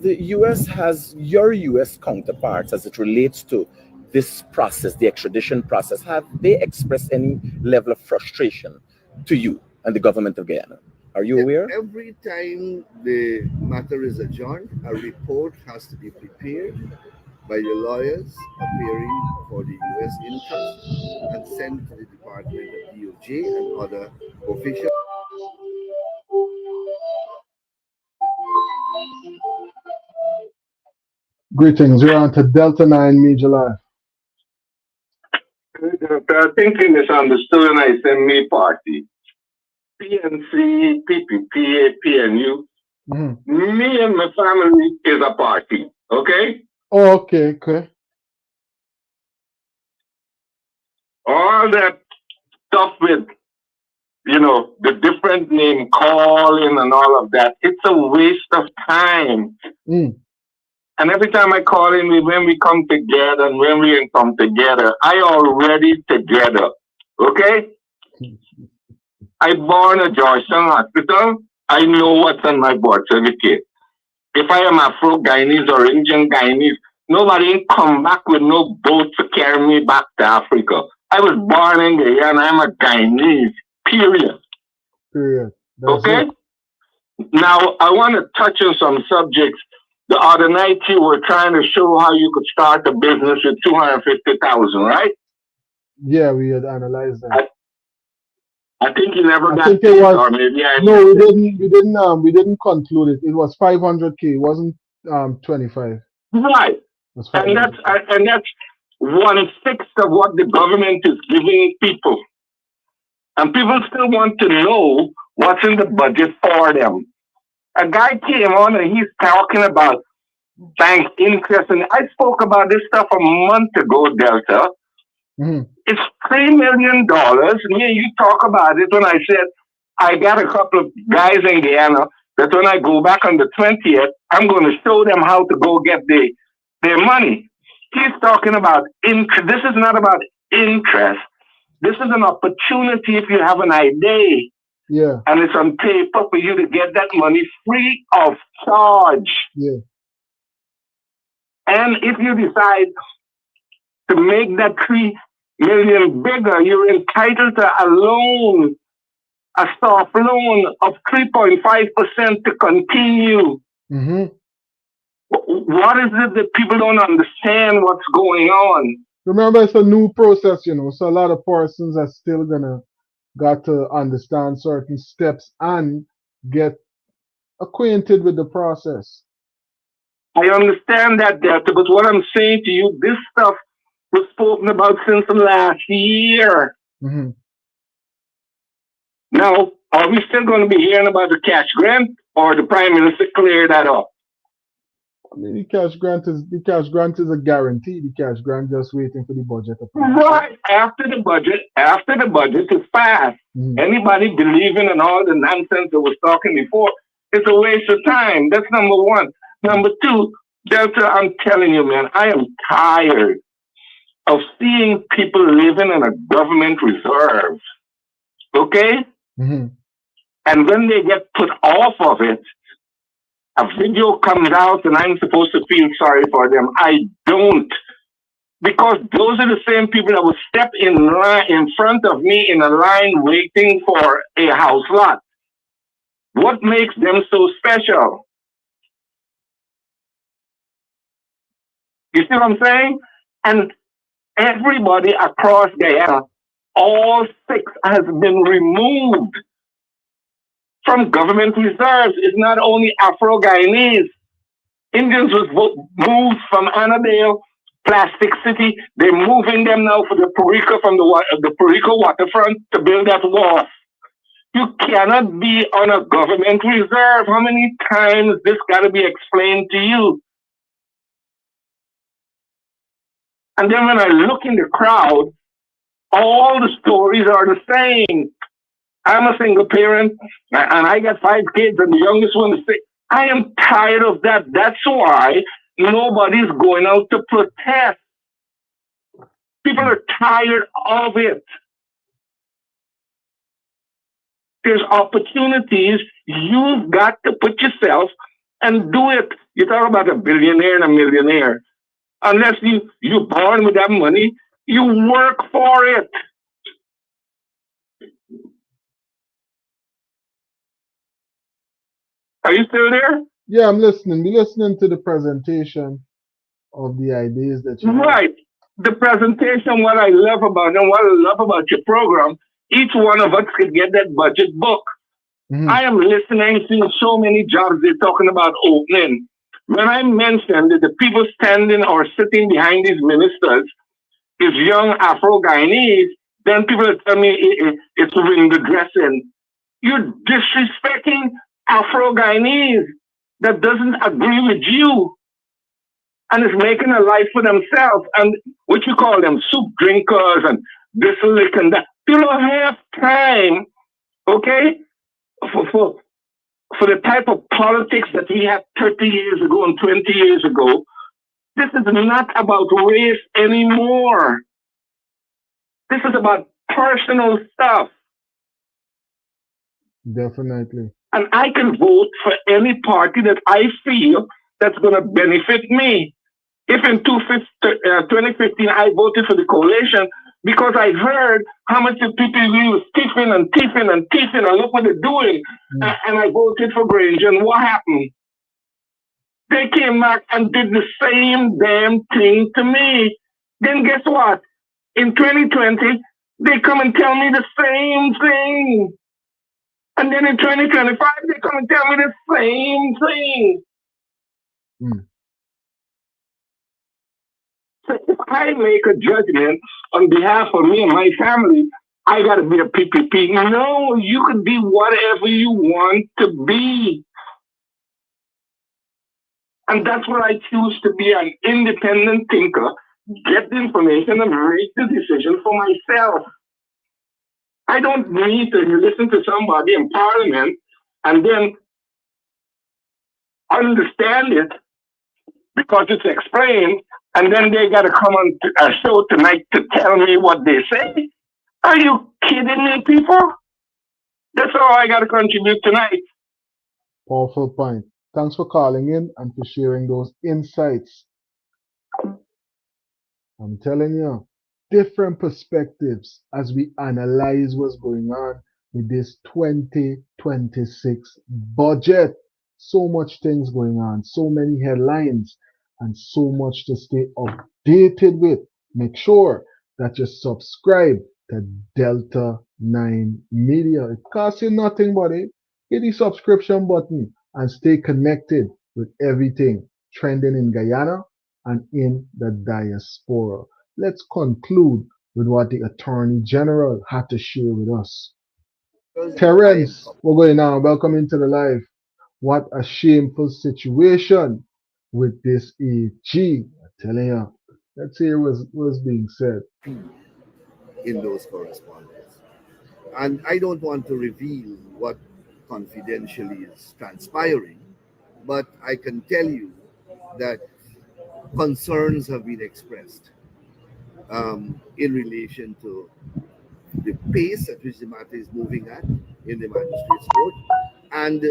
your U.S. counterparts, as it relates to this process, the extradition process, have they expressed any level of frustration to you and the government of Guyana? Are you aware? Every time the matter is adjourned, a report has to be prepared by the lawyers appearing for the U.S. interest and sent to the Department of DOJ and other officials. Greetings, you're on to Delta 9 Media Live. I think you misunderstood when I said me party. PNC, PPP, PNU. Me and my family is a party, okay? Oh, okay. All that stuff with, the different name calling and all of that, it's a waste of time. And every time I call him, when we come together and when we ain't come together, I already together. Okay? I born at Georgetown Hospital. I know what's on my birth certificate. If I am Afro-Guyanese or Indian Guyanese, nobody ain't come back with no boat to carry me back to Africa. I was born in Guyana. I'm a Guyanese. Period. Period. That's Okay? it. Now, I want to touch on some subjects. The other night you were trying to show how you could start a business with 250,000, right? Yeah, we had analyzed that. I think you never I got think it paid, was or maybe I no, we didn't we didn't conclude it. It was 500K. It wasn't 25. right. It was And 500. that's 1/6 of what the government is giving people. And people still want to know what's in the budget for them. A guy came on and he's talking about bank interest, and I spoke about this stuff a month ago, Delta. Mm-hmm. It's $3 million. Me and you talk about it when I said I got a couple of guys in Guyana that when I go back on the 20th, I'm going to show them how to go get their money. He's talking about interest. This is not about interest. This is an opportunity if you have an idea. Yeah. And it's on paper for you to get that money free of charge. Yeah. And if you decide to make that 3 million bigger, you're entitled to a loan, a soft loan of 3.5% to continue. Mm-hmm. What is it that people don't understand what's going on? Remember, it's a new process, so a lot of persons are still got to understand certain steps and get acquainted with the process. I understand that, Delta, but what I'm saying to you, this stuff was spoken about since last year. Mm-hmm. Now, are we still going to be hearing about the cash grant, or the Prime Minister cleared that up? I mean, the cash grant is a guarantee. The cash grant just waiting for the budget to pass. Right after the budget is passed. Mm-hmm. Anybody believing in all the nonsense that was talking before, it's a waste of time. That's number one. Number two, Delta, I'm telling you, man, I am tired of seeing people living in a government reserve. Okay? Mm-hmm. And when they get put off of it, a video comes out and I'm supposed to feel sorry for them. I don't. Because those are the same people that will step in front of me in a line waiting for a house lot. What makes them so special? You see what I'm saying? And everybody across Guyana, all 6 has been removed from government reserves. It's not only Afro-Guyanese. Indians was moved from Annandale, Plastic City. They're moving them now for the Purico, from the Purico waterfront to build that wharf. You cannot be on a government reserve. How many times this got to be explained to you? And then when I look in the crowd, all the stories are the same. I'm a single parent, and I got 5 kids, and the youngest one is 6. I am tired of that. That's why nobody's going out to protest. People are tired of it. There's opportunities. You've got to put yourself and do it. You talk about a billionaire and a millionaire. Unless you're born with that money, you work for it. Are you still there? Yeah, I'm listening. We're listening to the presentation of the ideas that you Right. The presentation, what I love about your program, each one of us could get that budget book. Mm-hmm. I am listening, seeing so many jobs they're talking about opening. When I mentioned that the people standing or sitting behind these ministers is young Afro-Guyanese, then people tell me it's window dressing. You're disrespecting Afro-Guyanese that doesn't agree with you and is making a life for themselves. And what you call them, soup drinkers and this and that. You don't have time, okay, for the type of politics that we had 30 years ago and 20 years ago, This is not about race anymore. This is about personal stuff. Definitely. And I can vote for any party that I feel that's going to benefit me. If in 2015 I voted for the coalition because I heard how much the PPV was tiffing and tiffing and tiffing, and look what they're doing, and I voted for Granger, and what happened? They came back and did the same damn thing to me. Then guess what? In 2020, they come and tell me the same thing. And then in 2025, they come and tell me the same thing. So if I make a judgment on behalf of me and my family, I got to be a PPP. No, you can be whatever you want to be. And that's what I choose to be, an independent thinker, get the information and make the decision for myself. I don't need to listen to somebody in Parliament and then understand it because it's explained, and then they got to come on a show tonight to tell me what they say. Are you kidding me, people? That's all I got to contribute tonight. Powerful point. Thanks for calling in and for sharing those insights. I'm telling you, different perspectives as we analyze what's going on with this 2026 budget. So much things going on, so many headlines, and so much to stay updated with. Make sure that you subscribe to Delta 9 Media. It costs you nothing, buddy. Hit the subscription button and stay connected with everything trending in Guyana and in the diaspora. Let's conclude with what the Attorney General had to share with us. Terence, what's going on? Welcome into the live. What a shameful situation with this AG. I'm telling you. Let's hear what's being said. In those correspondence. And I don't want to reveal what confidentially is transpiring, but I can tell you that concerns have been expressed in relation to the pace at which the matter is moving at in the magistrates court, and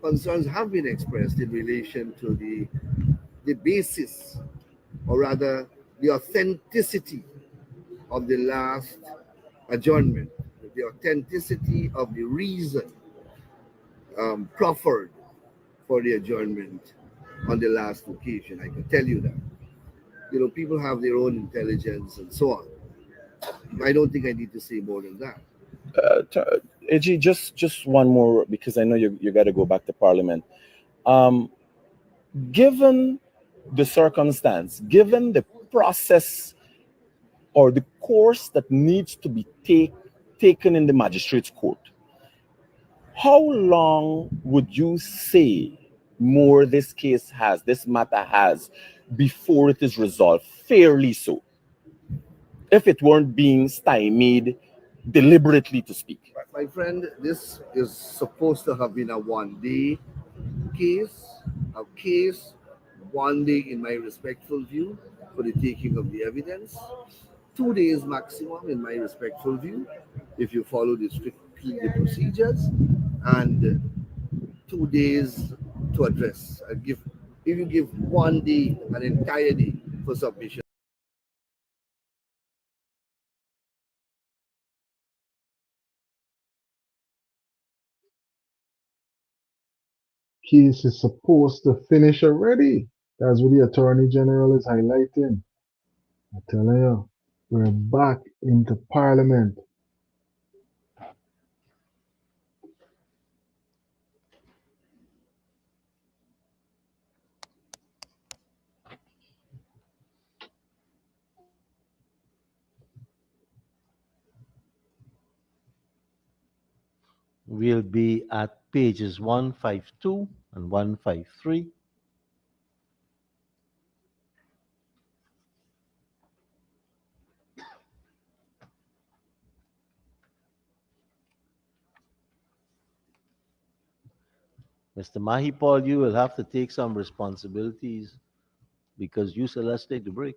concerns have been expressed in relation to the basis, or rather the authenticity of the last adjournment, the authenticity of the reason proffered for the adjournment on the last occasion. I can tell you that. You know, people have their own intelligence and so on. I don't think I need to say more than that. AG, just one more, because I know you got to go back to Parliament. Given the circumstance, given the process or the course that needs to be taken in the magistrates court, how long would you say more this matter has, before it is resolved fairly so, if it weren't being stymied deliberately, to speak? My friend, this is supposed to have been a one-day case, one day in my respectful view for the taking of the evidence, 2 days maximum in my respectful view, if you follow strictly the procedures, and 2 days to address. If you give 1 day, an entire day for submission. Case is supposed to finish already. That's what the Attorney General is highlighting. I'm telling you, we're back into Parliament. We'll be at pages 152 and 153. Mr. Mahipal, you will have to take some responsibilities because you said let's take the break.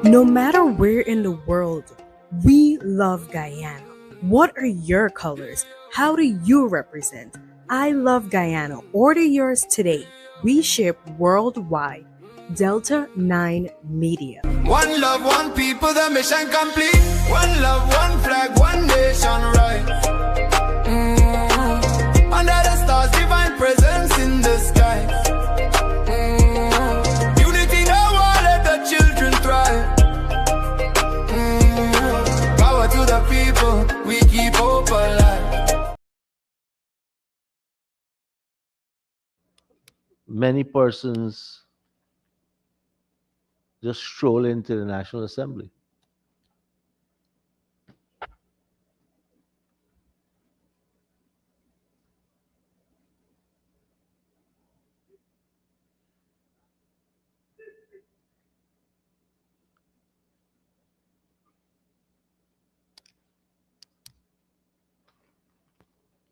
No matter where in the world, we love Guyana. What are your colors? How do you represent? I love Guyana. Order yours today. We ship worldwide. Delta 9 Media. One love, one people, the mission complete. One love, one flag, one nation, right? Under the stars, divine presence in the sky. Unity, no war, let the children thrive. Power to the people, we keep hope alive. Many persons just stroll into the National Assembly.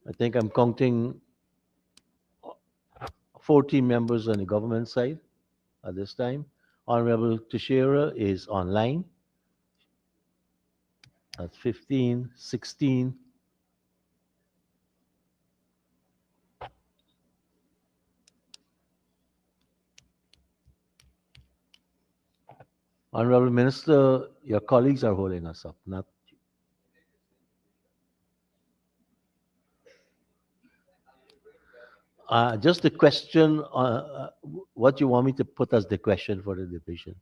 I think I'm counting 14 members on the government side at this time. Honorable Teixeira is online. That's 15, 16. Honorable Minister, your colleagues are holding us up, not just the question, what you want me to put as the question for the division?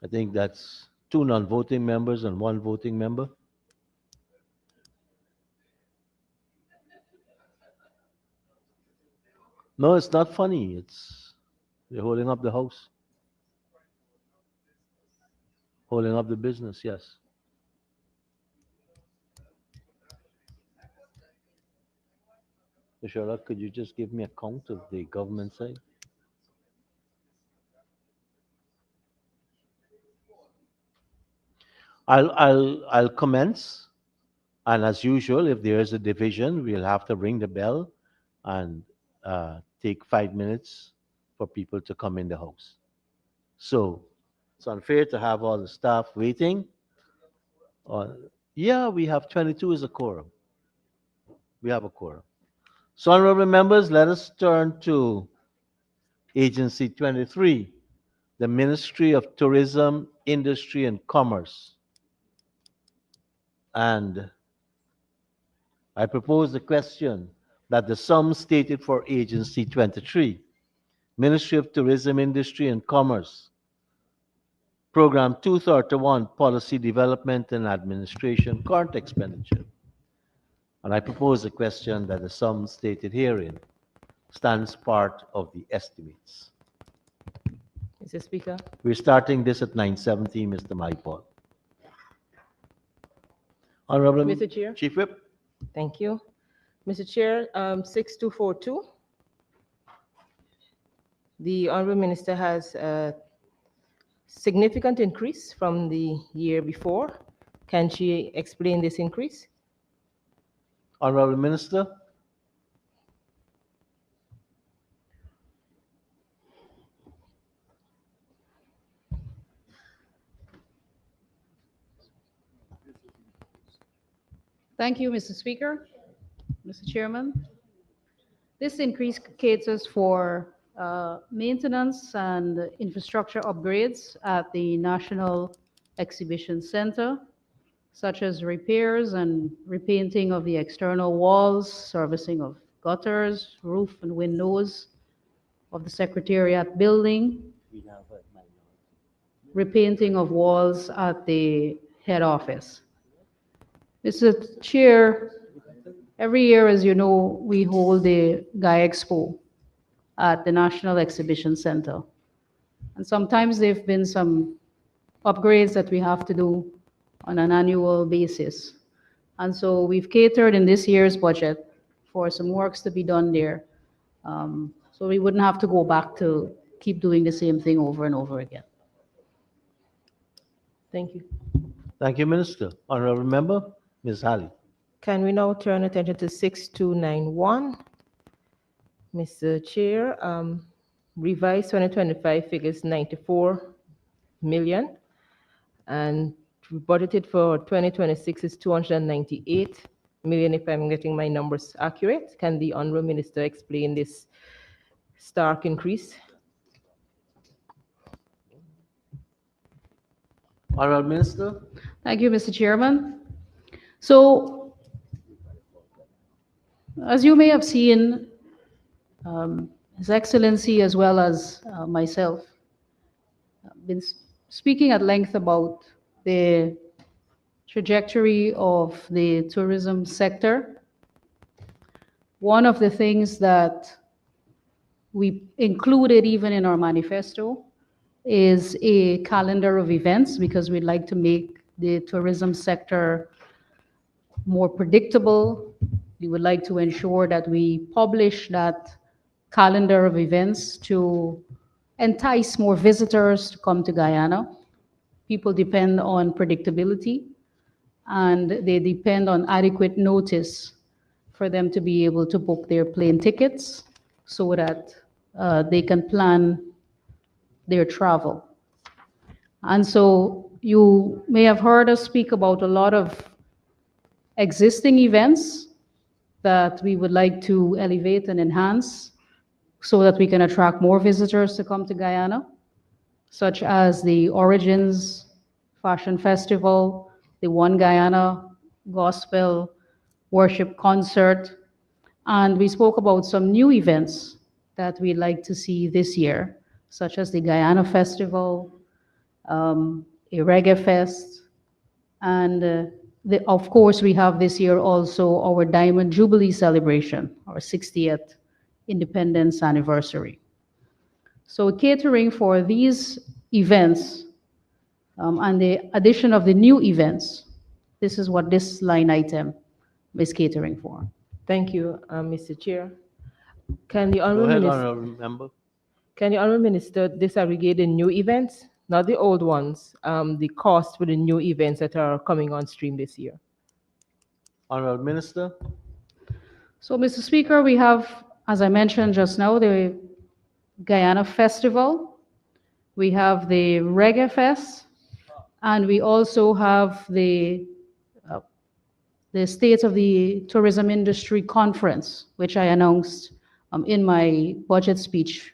I think that's 2 non-voting members and 1 voting member. No, it's not funny. They're holding up the house. Holding up the business, yes. Teixeira, could you just give me a count of the government side? I'll commence, and as usual, if there is a division, we'll have to ring the bell and take 5 minutes for people to come in the house. So it's unfair to have all the staff waiting. Yeah, we have 22 as a quorum. We have a quorum. So, honorable members, let us turn to Agency 23, the Ministry of Tourism, Industry and Commerce. And I propose the question that the sum stated for Agency 23, Ministry of Tourism, Industry and Commerce, Program 231, Policy Development and Administration, current expenditure. And I propose the question that the sum stated herein stands part of the estimates. Mr. Speaker. We're starting this at 9:70, Mr. Maipol. Honorable Mr. Chair. Chief Whip. Thank you. Mr. Chair, 6242. The Honorable Minister has a significant increase from the year before. Can she explain this increase? Honorable Minister. Thank you, Mr. Speaker, Mr. Chairman. This increase caters for maintenance and infrastructure upgrades at the National Exhibition Center, such as repairs and repainting of the external walls, servicing of gutters, roof and windows of the Secretariat building, repainting of walls at the head office. Mr. Chair, every year, as you know, we hold the Guy Expo at the National Exhibition Center. And sometimes there have been some upgrades that we have to do on an annual basis. And so we've catered in this year's budget for some works to be done there. So we wouldn't have to go back to keep doing the same thing over and over again. Thank you. Thank you, Minister. Honorable Member, Ms. Halley. Can we now turn attention to 6291? Mr. Chair, revised 2025 figures 94 million, and budgeted for 2026 is 298 million, if I'm getting my numbers accurate. Can the Honorable Minister explain this stark increase? Honorable Minister. Thank you, Mr. Chairman. So, as you may have seen, His Excellency as well as myself have been speaking at length about the trajectory of the tourism sector. One of the things that we included even in our manifesto is a calendar of events, because we'd like to make the tourism sector more predictable. We would like to ensure that we publish that calendar of events to entice more visitors to come to Guyana. People depend on predictability, and they depend on adequate notice for them to be able to book their plane tickets so that they can plan their travel. And so you may have heard us speak about a lot of existing events that we would like to elevate and enhance so that we can attract more visitors to come to Guyana, such as the Origins Fashion Festival, the One Guyana Gospel Worship Concert, and we spoke about some new events that we'd like to see this year, such as the Guyana Festival, a Reggae Fest, and of course we have this year also our Diamond Jubilee celebration, our 60th Independence Anniversary. So catering for these events and the addition of the new events, this is what this line item is catering for. Thank you, Mr. Chair. Can the Honorable Go ahead, Minister, Honorable Member. Can the Honorable Minister disaggregate the new events, not the old ones, the cost for the new events that are coming on stream this year? Honorable Minister. So, Mr. Speaker, we have, as I mentioned just now, the Guyana Festival, we have the Reggae Fest, and we also have the State of the Tourism Industry Conference, which I announced in my budget speech,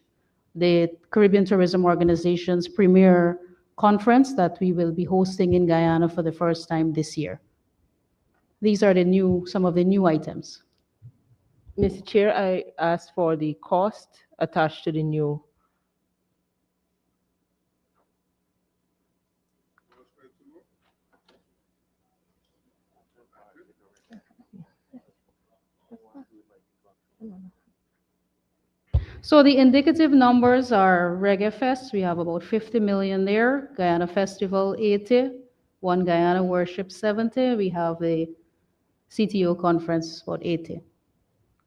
the Caribbean Tourism Organization's premier conference that we will be hosting in Guyana for the first time this year. These are some of the new items. Mr. Chair, I asked for the cost attached to the new. So the indicative numbers are Reggae Fest, we have about 50 million there, Guyana Festival 80, One Guyana Worship 70, we have the CTO conference about 80.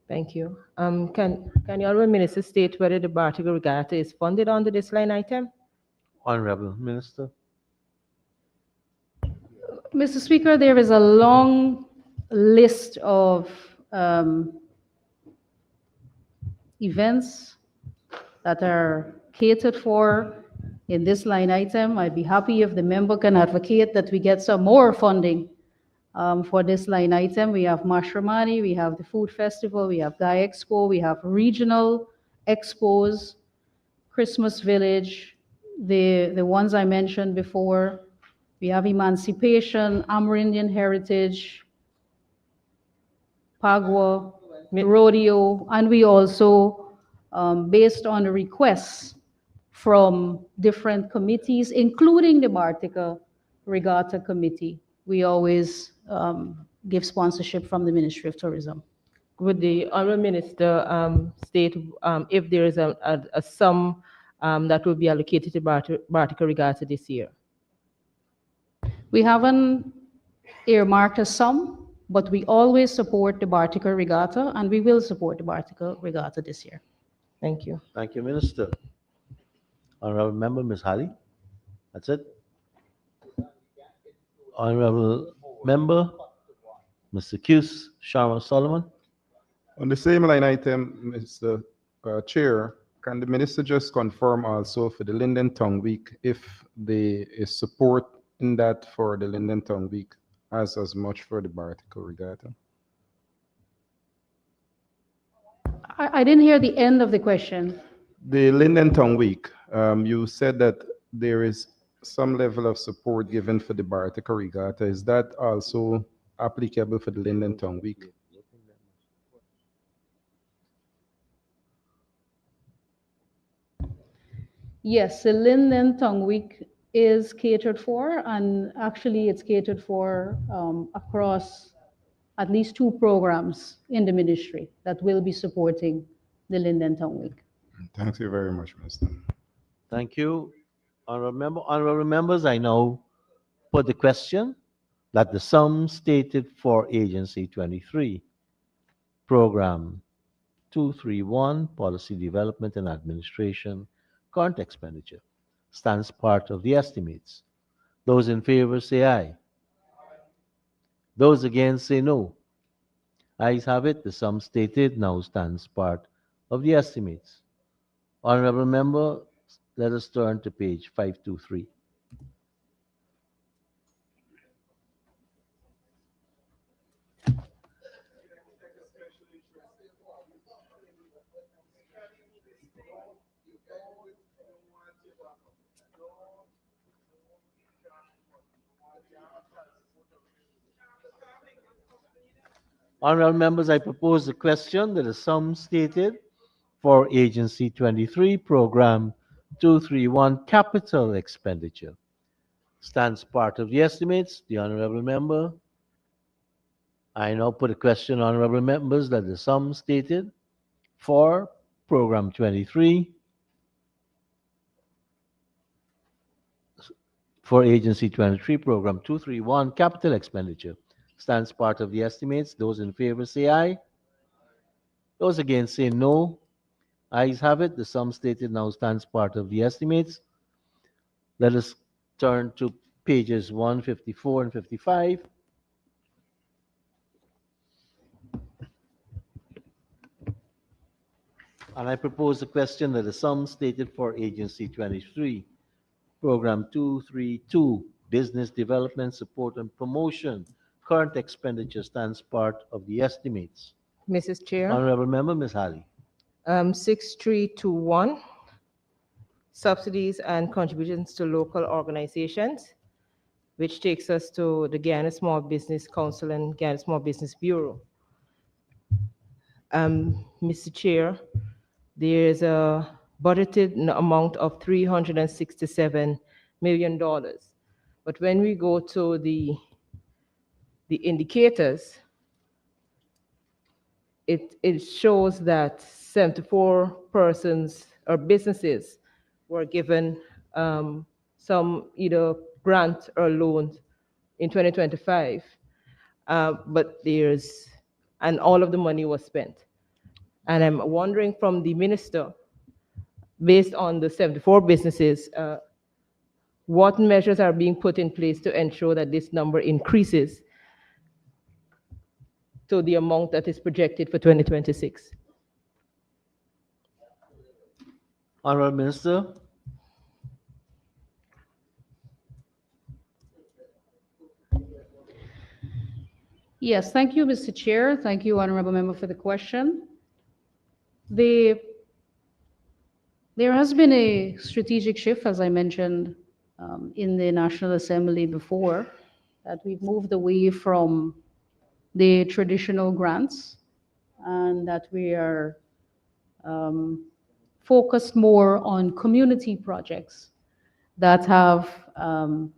Thank you. Can the Honorable Minister state whether the Bartiga Regatta is funded under this line item? Honorable Minister. Mr. Speaker, there is a long list of events that are catered for in this line item. I'd be happy if the member can advocate that we get some more funding for this line item. We have Mashramani, we have the Food Festival, we have Guy Expo, we have regional expos, Christmas Village, the ones I mentioned before. We have Emancipation, Amerindian Heritage, Pagua, Rodeo, and we also, based on the requests from different committees, including the Bartica Regatta Committee, we always give sponsorship from the Ministry of Tourism. Would the Honorable Minister state if there is a sum that will be allocated to Bartica Regatta this year? We haven't earmarked a sum, but we always support the Bartica Regatta, and we will support the Bartica Regatta this year. Thank you. Thank you, Minister. Honorable Member, Ms. Halley. That's it. Honorable Member, Mr. Cuse Sharma Solomon. On the same line item, Mr. Chair, can the Minister just confirm also for the Linden Tongue Week if there is support in that for the Linden Tongue Week as much for the Bartica Regatta? I didn't hear the end of the question. The Linden Tongue Week, you said that there is some level of support given for the Bartica Regatta. Is that also applicable for the Linden Tongue Week? Yes, the Linden Tongue Week is catered for, and actually it's catered for across at least 2 programs in the ministry that will be supporting the Linden Tongue Week. Thank you very much, Minister. Thank you. Honorable members, I now put the question that the sum stated for Agency 23, Program 231, Policy Development and Administration, current expenditure, stands part of the estimates. Those in favor say aye. Those against say no. Ayes have it. The sum stated now stands part of the estimates. Honorable member, let us turn to page 523. Honorable members, I propose the question that the sum stated for Agency 23, Program 231, Capital Expenditure, stands part of the estimates. The honorable member. I now put a question, honorable members, that the sum stated for Program 23 for Agency 23, Program 231, Capital Expenditure, stands part of the estimates. Those in favor say aye. Those against say no. Ayes have it. The sum stated now stands part of the estimates. Let us turn to pages 154 and 55. And I propose the question that the sum stated for Agency 23, Program 232, Business Development, Support and Promotion, current expenditure, stands part of the estimates. Mrs. Chair. Honorable Member, Ms. Halley. 6321, subsidies and contributions to local organizations, which takes us to the Guyana Small Business Council and Guyana Small Business Bureau. Mr. Chair, there is a budgeted amount of $367 million. But when we go to the indicators, it shows that 74 persons or businesses were given some either grant or loans in 2025, and all of the money was spent. And I'm wondering from the minister, based on the 74 businesses, what measures are being put in place to ensure that this number increases to the amount that is projected for 2026? Honorable Minister. Yes, thank you, Mr. Chair. Thank you, Honorable Member, for the question. There has been a strategic shift, as I mentioned, in the National Assembly before, that we've moved away from the traditional grants and that we are focused more on community projects that have a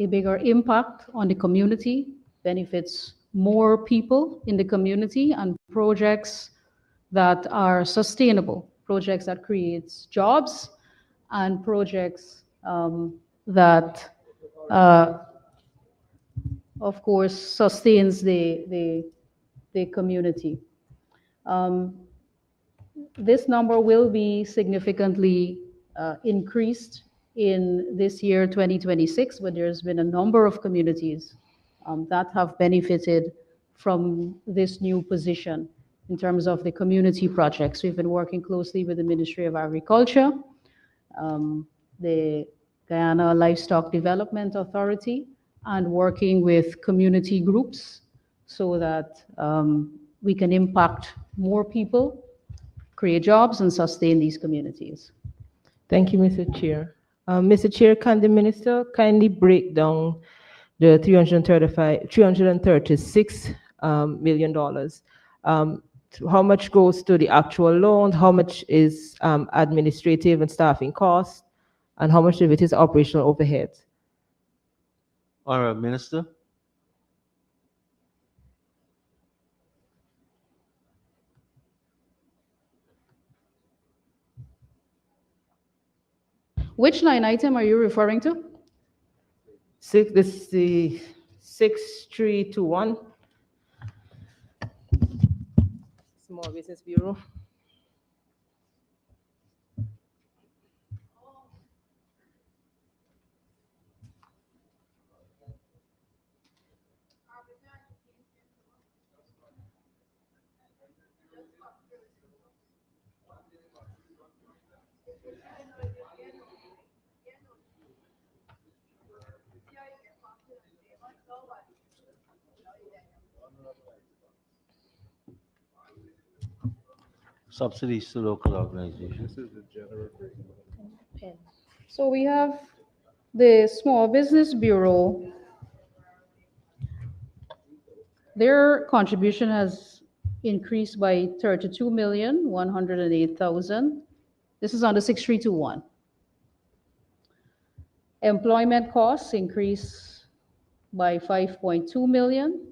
bigger impact on the community, benefits more people in the community, and projects that are sustainable, projects that creates jobs and projects that, of course, sustains the community. This number will be significantly increased in this year, 2026, but there's been a number of communities that have benefited from this new position in terms of the community projects. We've been working closely with the Ministry of Agriculture, the Guyana Livestock Development Authority, and working with community groups so that we can impact more people, create jobs, and sustain these communities. Thank you, Mr. Chair. Mr. Chair, can the minister kindly break down the $336 million? How much goes to the actual loan? How much is administrative and staffing costs? And how much of it is operational overheads? Honourable Minister. Which line item are you referring to? This is the 6321. Small Business Bureau. Subsidies to local organizations. This is the general breakdown. So we have the Small Business Bureau. Their contribution has increased by 32,108,000. This is under 6321. Employment costs increased by 5.2 million.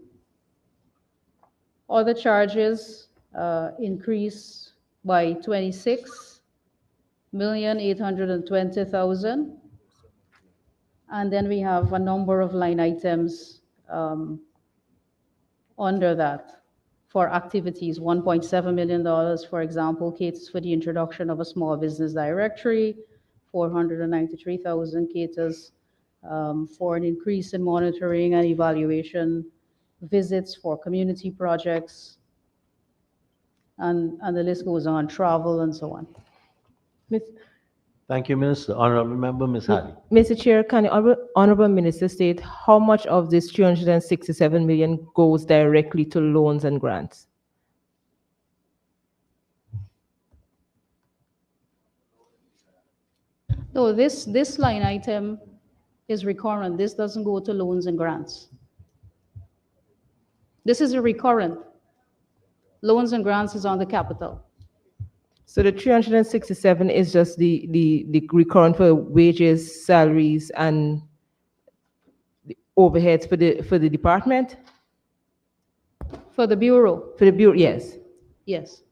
Other charges increased by 26,820,000. And then we have a number of line items under that for activities. $1.7 million, for example, caters for the introduction of a small business directory. 493,000 caters for an increase in monitoring and evaluation visits for community projects. And the list goes on, travel and so on. Thank you, Minister. Honourable Member, Ms. Halley. Mr. Chair, can the Honourable Minister state how much of this 367 million goes directly to loans and grants? No, this line item is recurrent. This doesn't go to loans and grants. This is a recurrent. Loans and grants is on the capital. So the 367 is just the recurrent for wages, salaries, and the overheads for the department? For the Bureau? For the Bureau, yes. Yes.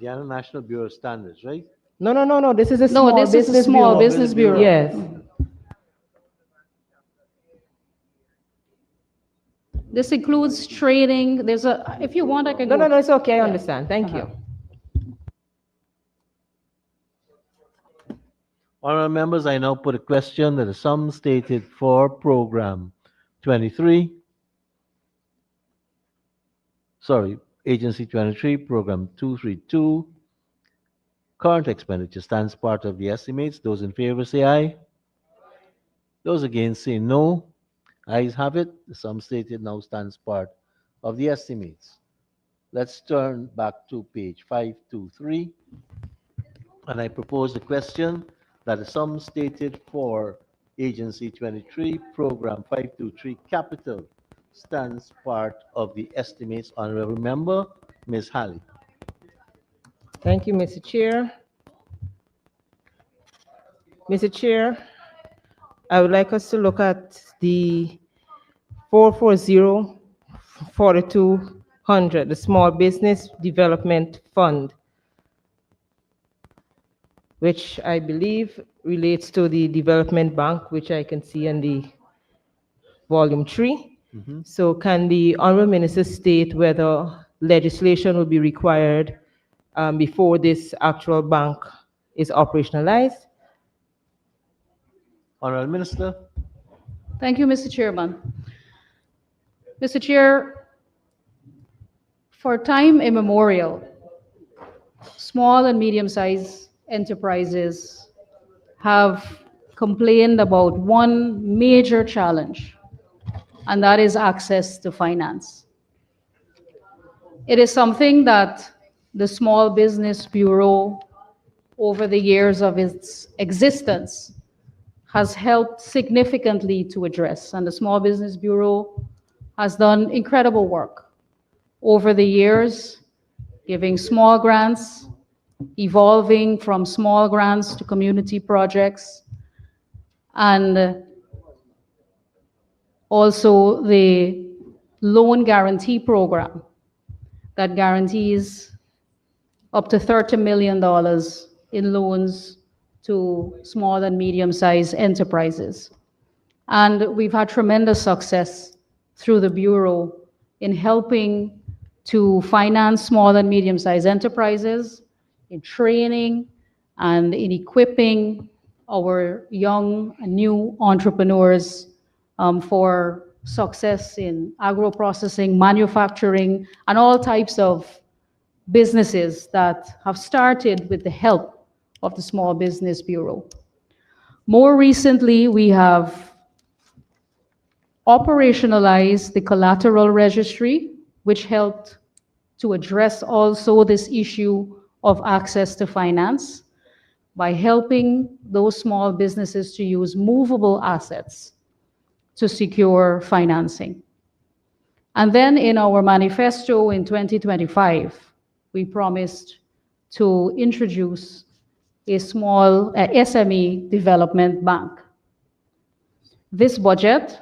Guyana National Bureau of Standards, right? No. This is a small business business is a small bureau. business bureau. Yes. This includes training. There's a, if you want, I can go. No, it's okay. I understand. Thank you. Honourable members, I now put a question that the sum stated for program 23. Sorry, agency 23, program 232. Current expenditure stands part of the estimates. Those in favor say aye. Those against say no. Ayes have it. The sum stated now stands part of the estimates. Let's turn back to page 523. And I propose the question that the sum stated for Agency 23, Program 523 Capital stands part of the estimates. Honourable Member, Ms. Halley. Thank you, Mr. Chair. Mr. Chair, I would like us to look at the 440-4200, the Small Business Development Fund. which I believe relates to the Development Bank, which I can see in the volume 3. So can the Honorable Minister state whether legislation will be required before this actual bank is operationalized? Honorable Minister. Thank you, Mr. Chairman. Mr. Chair, for time immemorial, small and medium-sized enterprises have complained about one major challenge, and that is access to finance. It is something that the Small Business Bureau, over the years of its existence, has helped significantly to address. And the Small Business Bureau has done incredible work over the years, giving small grants, evolving from small grants to community projects, and also the loan guarantee program that guarantees up to $30 million in loans to small and medium-sized enterprises. And we've had tremendous success through the Bureau in helping to finance small and medium-sized enterprises, in training and in equipping our young and new entrepreneurs for success in agro-processing, manufacturing, and all types of businesses that have started with the help of the Small Business Bureau. More recently, we have operationalized the collateral registry, which helped to address also this issue of access to finance by helping those small businesses to use movable assets to secure financing. And then in our manifesto in 2025, we promised to introduce a small SME development bank. This budget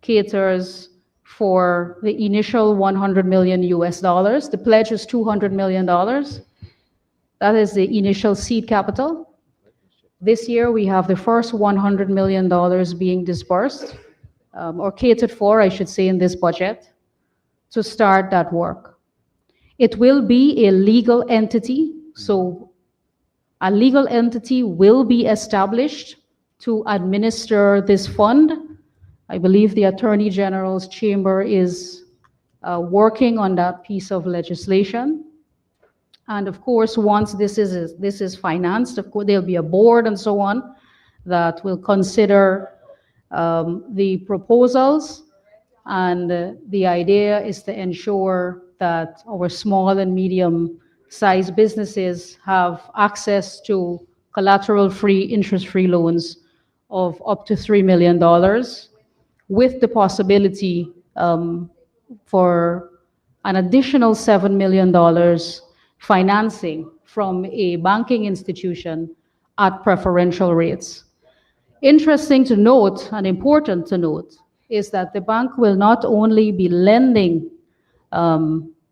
caters for the initial $100 million US. The pledge is $200 million. That is the initial seed capital. This year, we have the first $100 million being disbursed, or catered for, I should say, in this budget, to start that work. It will be a legal entity, so a legal entity will be established to administer this fund. I believe the Attorney General's chamber is working on that piece of legislation. And of course, once this is financed, of course, there'll be a board and so on that will consider the proposals. And the idea is to ensure that our small and medium-sized businesses have access to collateral-free, interest-free loans of up to $3 million, with the possibility for an additional $7 million financing from a banking institution at preferential rates. Interesting to note and important to note is that the bank will not only be lending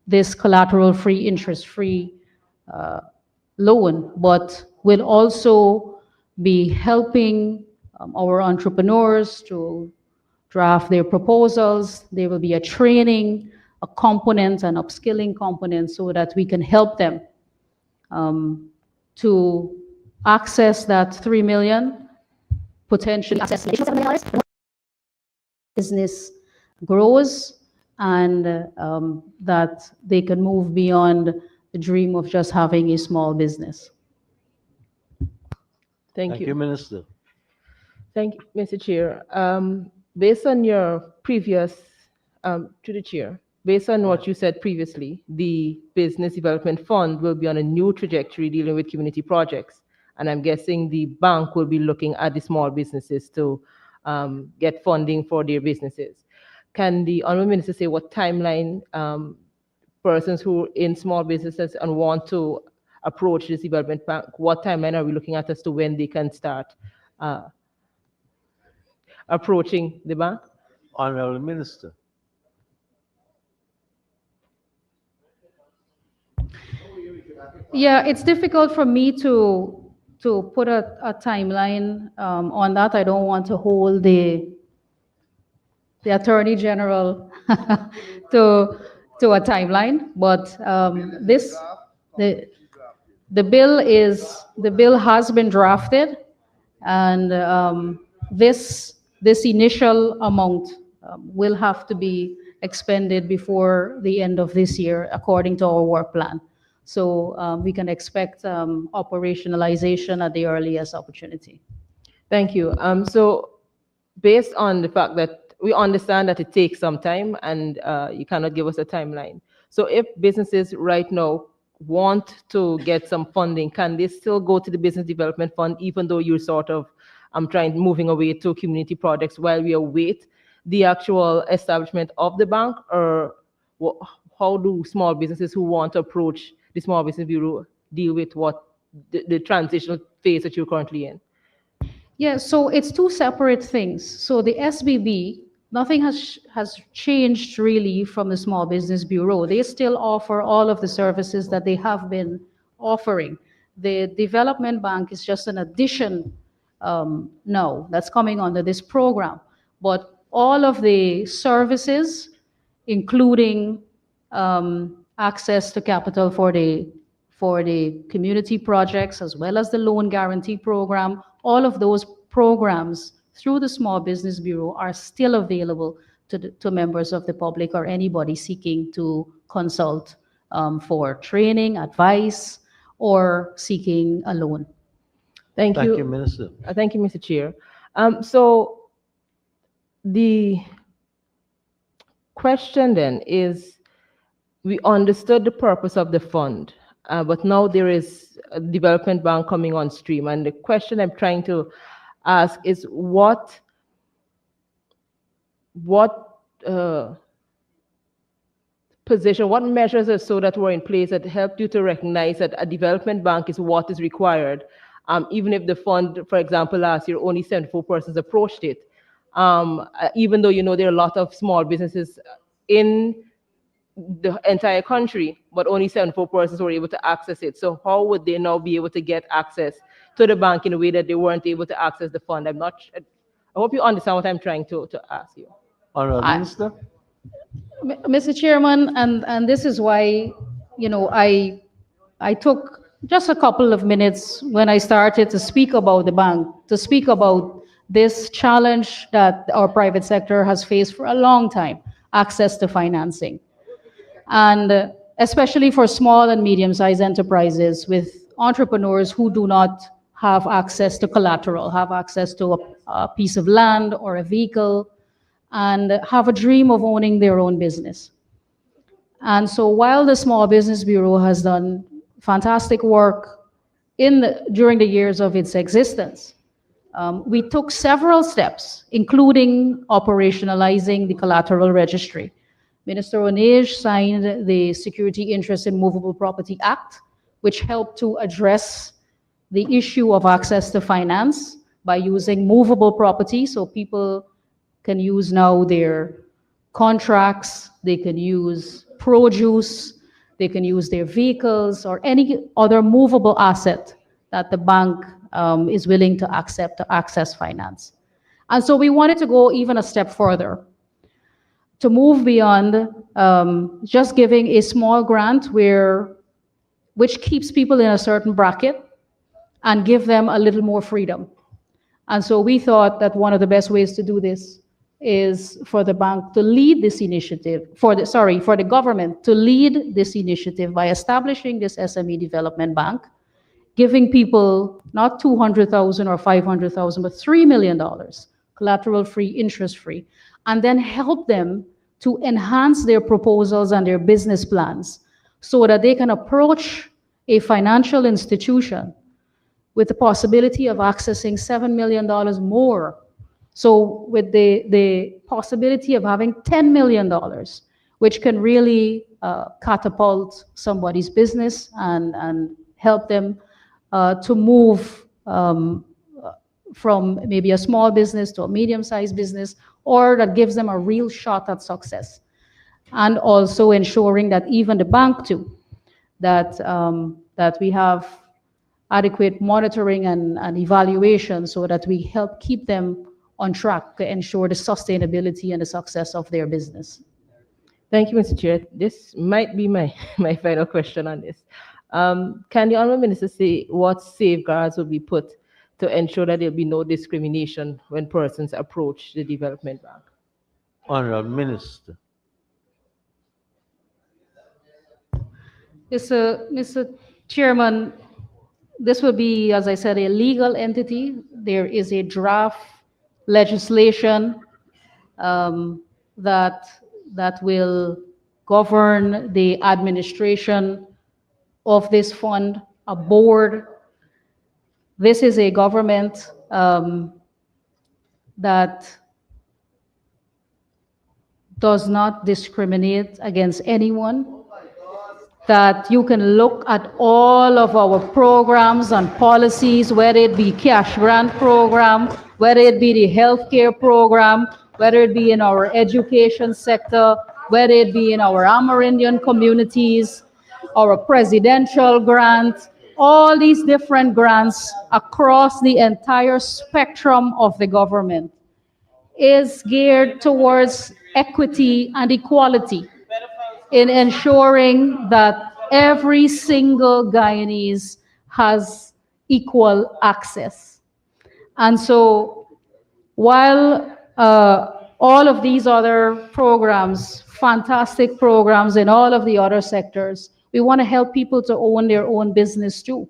this collateral-free, interest-free loan, but will also be helping our entrepreneurs to draft their proposals. There will be a training, a component, an upskilling component, so that we can help them to access that $3 million, potentially access additional $7 million. Business grows, and that they can move beyond the dream of just having a small business. Thank you. Minister. Thank you, Mr. Chair. Based on your previous, to the Chair, based on what you said previously, the Business Development Fund will be on a new trajectory dealing with community projects. And I'm guessing the bank will be looking at the small businesses to get funding for their businesses. Can the Honourable Minister say what timeline persons who are in small businesses and want to approach this development bank, what timeline are we looking at as to when they can start approaching the bank? Honourable Minister. Yeah, it's difficult for me to to put a timeline on that. I don't want to hold the Attorney General to a timeline, but the bill has been drafted, and this initial amount will have to be expended before the end of this year, according to our work plan. So we can expect operationalization at the earliest opportunity. Thank you. So based on the fact that we understand that it takes some time and you cannot give us a timeline. So if businesses right now want to get some funding, can they still go to the Business Development Fund, even though you're sort of moving away to community projects while we await the actual establishment of the bank? Or how do small businesses who want to approach the Small Business Bureau deal with what the transitional phase that you're currently in? Yeah, so it's two separate things. So the SBB, nothing has changed really from the Small Business Bureau. They still offer all of the services that they have been offering. The Development Bank is just an addition now that's coming under this program. But all of the services, including access to capital for the community projects, as well as the loan guarantee program, all of those programs through the Small Business Bureau are still available to members of the public or anybody seeking to consult for training, advice, or seeking a loan. Thank you. Thank you, Minister. Thank you, Mr. Chair. So the question then is, we understood the purpose of the fund, but now there is a development bank coming on stream. And the question I'm trying to ask is what position, what measures are so that were in place that helped you to recognize that a development bank is what is required, even if the fund, for example, last year only 74 persons approached it, even though there are a lot of small businesses in the entire country, but only 74 persons were able to access it. So how would they now be able to get access to the bank in a way that they weren't able to access the fund? I hope you understand what I'm trying to ask you. Honourable Minister. Mr. Chairman, and this is why, I took just a couple of minutes when I started to speak about the bank, to speak about this challenge that our private sector has faced for a long time, access to financing. And especially for small and medium-sized enterprises with entrepreneurs who do not have access to collateral, have access to a piece of land or a vehicle, and have a dream of owning their own business. And so while the Small Business Bureau has done fantastic work during the years of its existence, we took several steps, including operationalizing the collateral registry. Minister Onej signed the Security Interest in Movable Property Act, which helped to address the issue of access to finance by using movable property. So people can use now their contracts, they can use produce, they can use their vehicles or any other movable asset that the bank is willing to accept to access finance. And so we wanted to go even a step further, to move beyond just giving a small grant which keeps people in a certain bracket and give them a little more freedom. And so we thought that one of the best ways to do this is for the bank to lead this initiative, for the government to lead this initiative by establishing this SME Development Bank, giving people not 200,000 or 500,000, but $3 million, collateral-free, interest-free, and then help them to enhance their proposals and their business plans so that they can approach a financial institution with the possibility of accessing $7 million more. So with the possibility of having $10 million, which can really catapult somebody's business and help them to move from maybe a small business to a medium-sized business, or that gives them a real shot at success. And also ensuring that even the bank too, that we have adequate monitoring and evaluation so that we help keep them on track to ensure the sustainability and the success of their business. Thank you, Mr. Chair. This might be my final question on this. Can the Honourable Minister say what safeguards will be put to ensure that there will be no discrimination when persons approach the Development Bank? Honourable Minister. Mr. Chairman, this will be, as I said, a legal entity. There is a draft legislation that will govern the administration of this fund, a board. This is a government that does not discriminate against anyone, that you can look at all of our programs and policies, whether it be cash grant program, whether it be the healthcare program, whether it be in our education sector, whether it be in our Amerindian communities, our presidential grant, all these different grants across the entire spectrum of the government is geared towards equity and equality in ensuring that every single Guyanese has equal access. And so while all of these other programs, fantastic programs in all of the other sectors, we want to help people to own their own business too.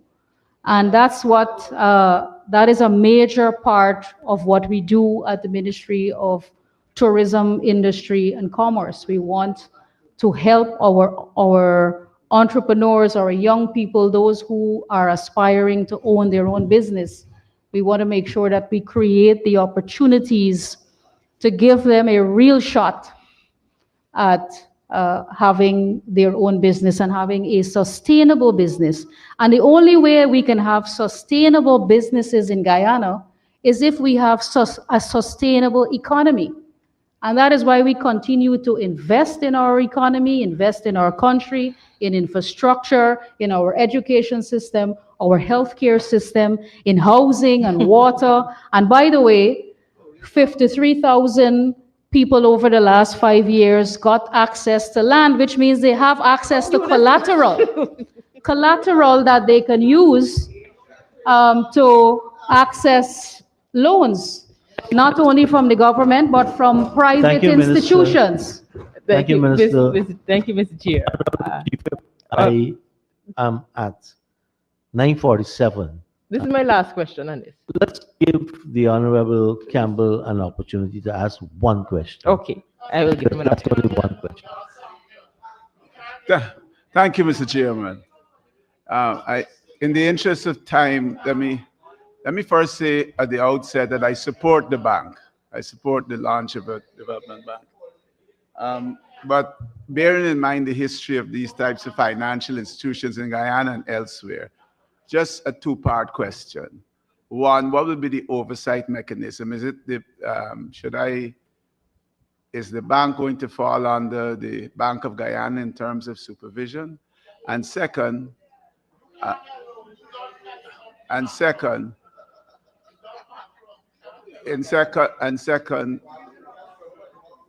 And that's what, that is a major part of what we do at the Ministry of Tourism, Industry and Commerce. We want to help our entrepreneurs, our young people, those who are aspiring to own their own business. We want to make sure that we create the opportunities to give them a real shot at having their own business and having a sustainable business. And the only way we can have sustainable businesses in Guyana is if we have a sustainable economy. And that is why we continue to invest in our economy, invest in our country, in infrastructure, in our education system, our healthcare system, in housing and water. And by the way, 53,000 people over the last 5 years got access to land, which means they have access to collateral that they can use to access loans, not only from the government, but from private institutions. Thank you, Minister. Thank you, Mr. Chair. I am at 9:47. This is my last question on this. Let's give the Honorable Campbell an opportunity to ask one question. Okay, I will give him an opportunity. Only one question. Thank you, Mr. Chairman. In the interest of time, let me first say at the outset that I support the bank. I support the launch of a development bank. But bearing in mind the history of these types of financial institutions in Guyana and elsewhere, just a two-part question. One, what will be the oversight mechanism? Is it the is the bank going to fall under the Bank of Guyana in terms of supervision? And second,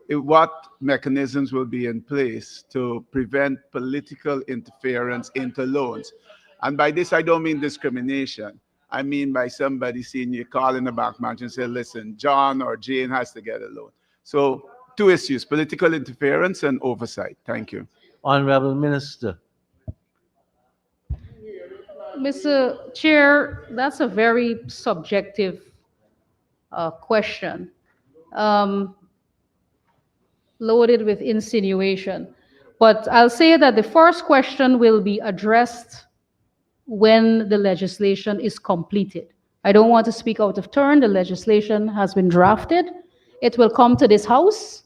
what mechanisms will be in place to prevent political interference into loans? And by this, I don't mean discrimination. I mean by somebody seeing you calling the bank manager and say, listen, John or Jane has to get a loan. So two issues, political interference and oversight. Thank you. Honorable Minister. Mr. Chair, that's a very subjective question, loaded with insinuation. But I'll say that the first question will be addressed when the legislation is completed. I don't want to speak out of turn. The legislation has been drafted. It will come to this House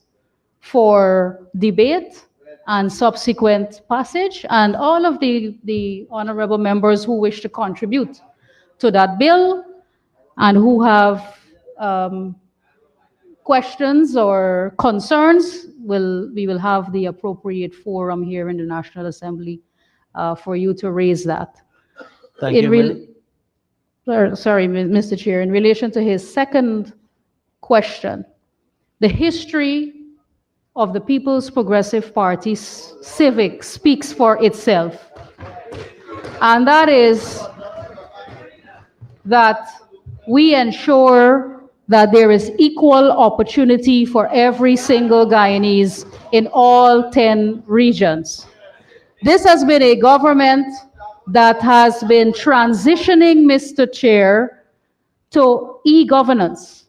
for debate and subsequent passage, and all of the honorable members who wish to contribute to that bill and who have questions or concerns, we will have the appropriate forum here in the National Assembly for you to raise that. Thank you. sorry, Mr. Chair, in relation to his second question, the history of the People's Progressive Party, Civic, speaks for itself. And that is that we ensure that there is equal opportunity for every single Guyanese in all 10 regions. This has been a government that has been transitioning, Mr. Chair, to e-governance.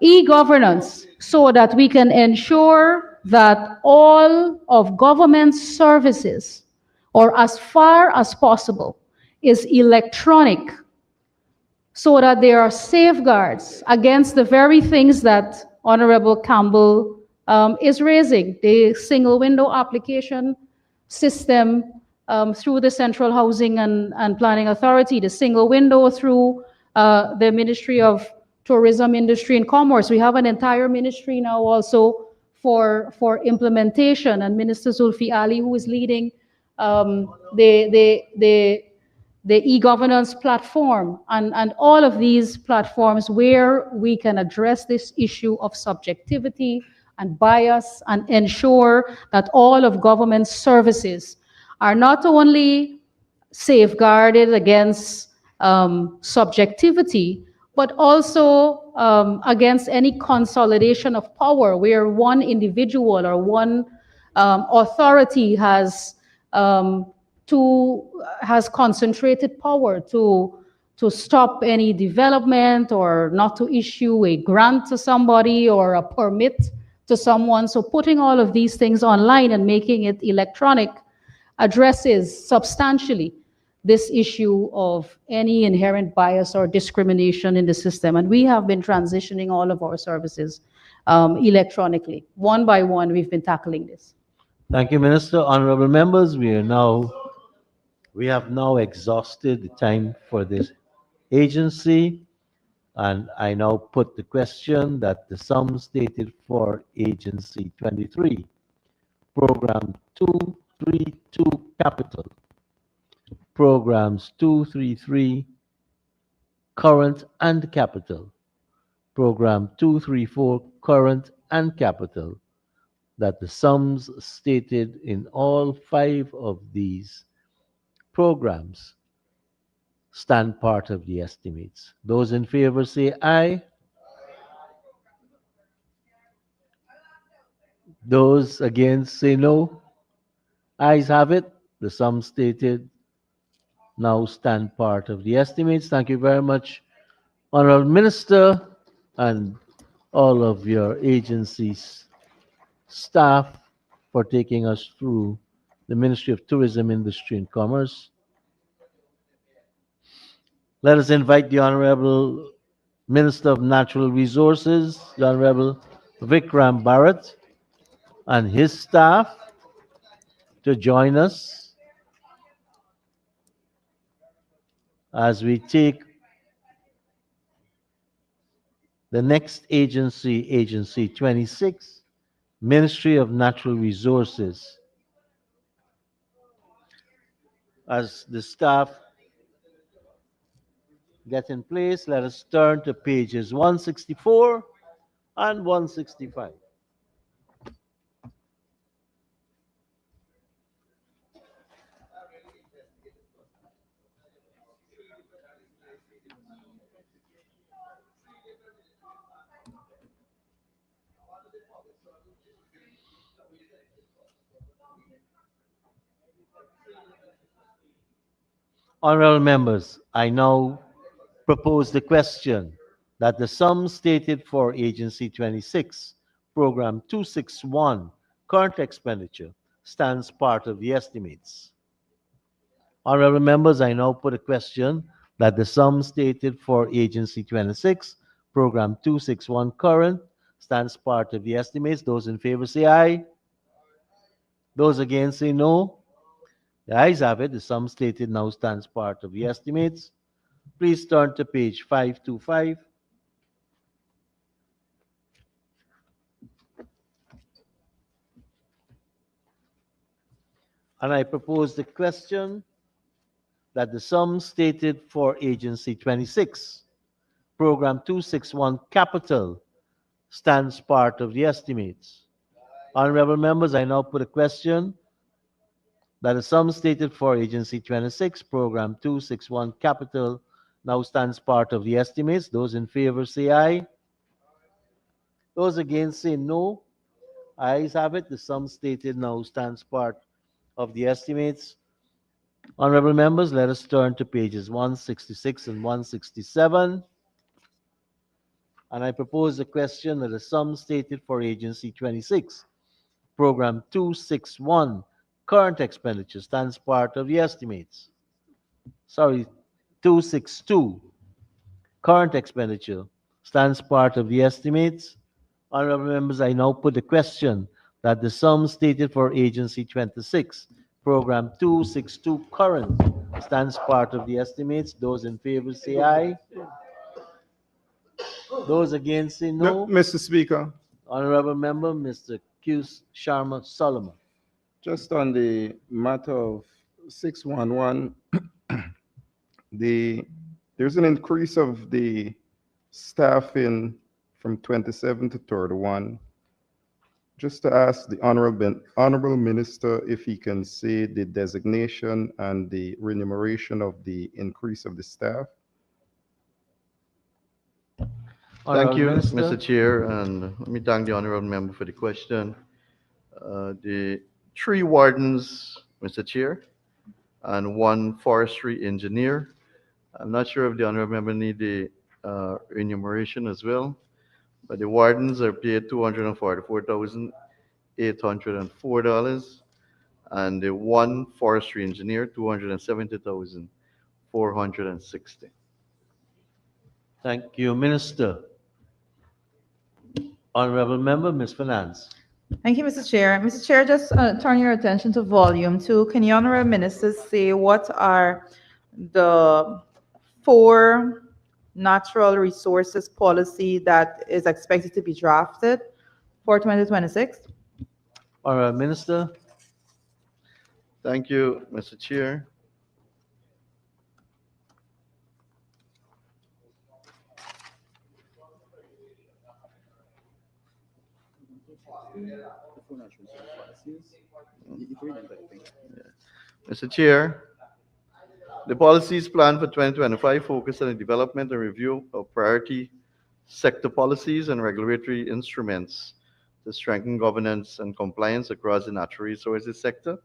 E-governance, so that we can ensure that all of government services, or as far as possible, is electronic, so that there are safeguards against the very things that Honorable Campbell is raising, the single window application system through the Central Housing and Planning Authority, the single window through the Ministry of Tourism, Industry and Commerce. We have an entire ministry now also for implementation, and Minister Zulfi Ali, who is leading the e-governance platform, and all of these platforms where we can address this issue of subjectivity and bias and ensure that all of government services are not only safeguarded against subjectivity, but also against any consolidation of power where one individual or one authority has concentrated power to stop any development or not to issue a grant to somebody or a permit to someone. So putting all of these things online and making it electronic addresses substantially this issue of any inherent bias or discrimination in the system. And we have been transitioning all of our services electronically. One by one, we've been tackling this. Thank you, Minister. Honorable members, we have now exhausted the time for this agency, and I now put the question that the sum stated for Agency 23, Program 232 Capital, Programs 233 Current and Capital, Program 234 Current and Capital, that the sums stated in all 5 of these programs stand part of the estimates. Those in favor say aye. Those against say no. Ayes have it. The sums stated now stand part of the estimates. Thank you very much, Honorable Minister, and all of your agencies' staff for taking us through the Ministry of Tourism, Industry and Commerce. Let us invite the Honorable Minister of Natural Resources, the Honorable Vikram Bharat, and his staff to join us as we take the next agency, Agency 26, Ministry of Natural Resources. As the staff get in place, let us turn to pages 164 and 165. Honorable members, I now propose the question that the sum stated for Agency 26, Program 261, current expenditure, stands part of the estimates. Honorable members, I now put a question that the sum stated for Agency 26, Program 261, current, stands part of the estimates. Those in favor say aye. Those against say no. The ayes have it. The sum stated now stands part of the estimates. Please turn to page 525. And I propose the question that the sum stated for Agency 26, Program 261 Capital, stands part of the estimates. Honorable members, I now put a question that the sum stated for Agency 26, Program 261 Capital, now stands part of the estimates. Those in favor say aye. Those against say no. Ayes have it. The sum stated now stands part of the estimates. Honorable members, let us turn to pages 166 and 167. And I propose a question that the sum stated for Agency 26, Program 261, current expenditure, stands part of the estimates. Sorry, 262, current expenditure, stands part of the estimates. Honorable members, I now put the question that the sum stated for Agency 26, Program 262, current, stands part of the estimates. Those in favor say aye. Those against say no. Mr. Speaker. Honorable member, Mr. Q. Sharma Solomon. Just on the matter of 611, there's an increase of the staffing from 27 to 31. Just to ask the honorable minister if he can say the designation and the remuneration of the increase of the staff. Thank you, Mr. Chair, and let me thank the honorable member for the question. The 3 wardens, Mr. Chair, and 1 forestry engineer. I'm not sure if the honorable member need the remuneration as well, but the wardens are paid $244,804, and the 1 forestry engineer $270,460. Thank you, Minister. Honorable member, Ms. Finance. Thank you, Mr. Chair. Mr. Chair, just turn your attention to volume 2. Can the honorable ministers say what are the 4 natural resources policy that is expected to be drafted for 2026? Honorable Minister. Thank you, Mr. Chair. Mr. Chair, the policies planned for 2025 focus on the development and review of priority sector policies and regulatory instruments to strengthen governance and compliance across the natural resources sector.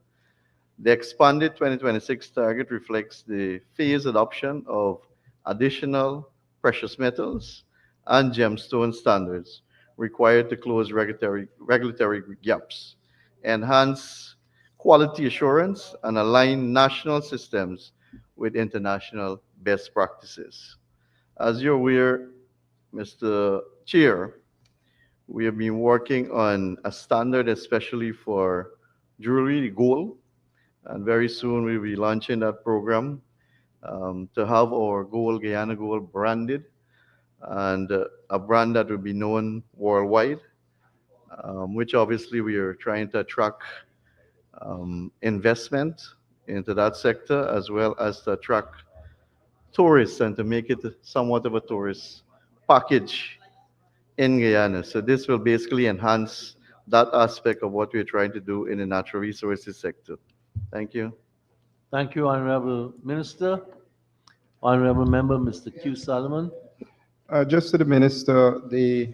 The expanded 2026 target reflects the phased adoption of additional precious metals and gemstone standards required to close regulatory gaps, enhance quality assurance, and align national systems with international best practices. As you're aware, Mr. Chair, we have been working on a standard especially for jewelry, gold, and very soon we'll be launching that program to have our gold, Guyana Gold, branded, and a brand that will be known worldwide, which obviously we are trying to attract investment into that sector, as well as to attract tourists and to make it somewhat of a tourist package in Guyana. So this will basically enhance that aspect of what we're trying to do in the natural resources sector. Thank you. Thank you, Honorable Minister. Honorable Member, Mr. Q. Solomon. Just to the minister, the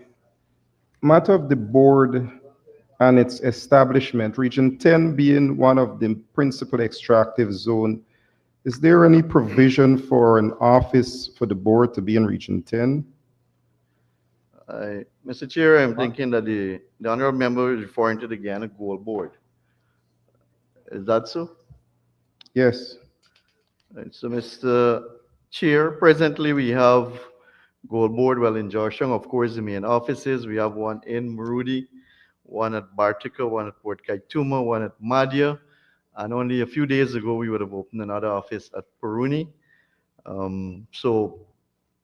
matter of the board and its establishment, Region 10 being one of the principal extractive zone, is there any provision for an office for the board to be in Region 10? Mr. Chair, I'm thinking that the honorable member is referring to the Guyana Gold Board. Is that so? Yes. Right, so, Mr. Chair, presently we have Gold Board, well, in Georgetown, of course, the main offices. We have one in Marudi, one at Bartica, one at Port Kaituma, one at Madia, and only a few days ago we would have opened another office at Peruni. So,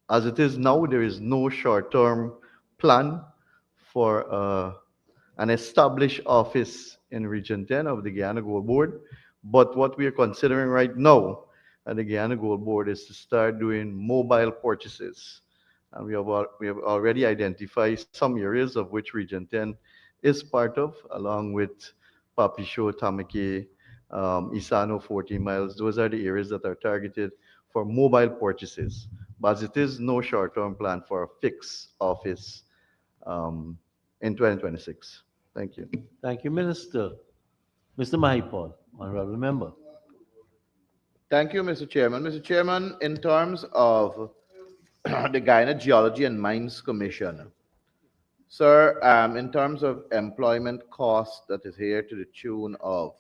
as it is now, there is no short-term plan for an established office in Region 10 of the Guyana Gold Board. But what we are considering right now, and the Guyana Gold Board is to start doing mobile purchases. And we have already identified some areas of which Region 10 is part of, along with Papisho, Tamaki, Isano, 14 miles. Those are the areas that are targeted for mobile purchases. But it is no short-term plan for a fixed office in 2026. Thank you. Thank you, Minister. Mr. Mahipal, honorable member. Thank you, Mr. Chairman. Mr. Chairman, in terms of the Guyana Geology and Mines Commission, sir, in terms of employment cost that is here to the tune of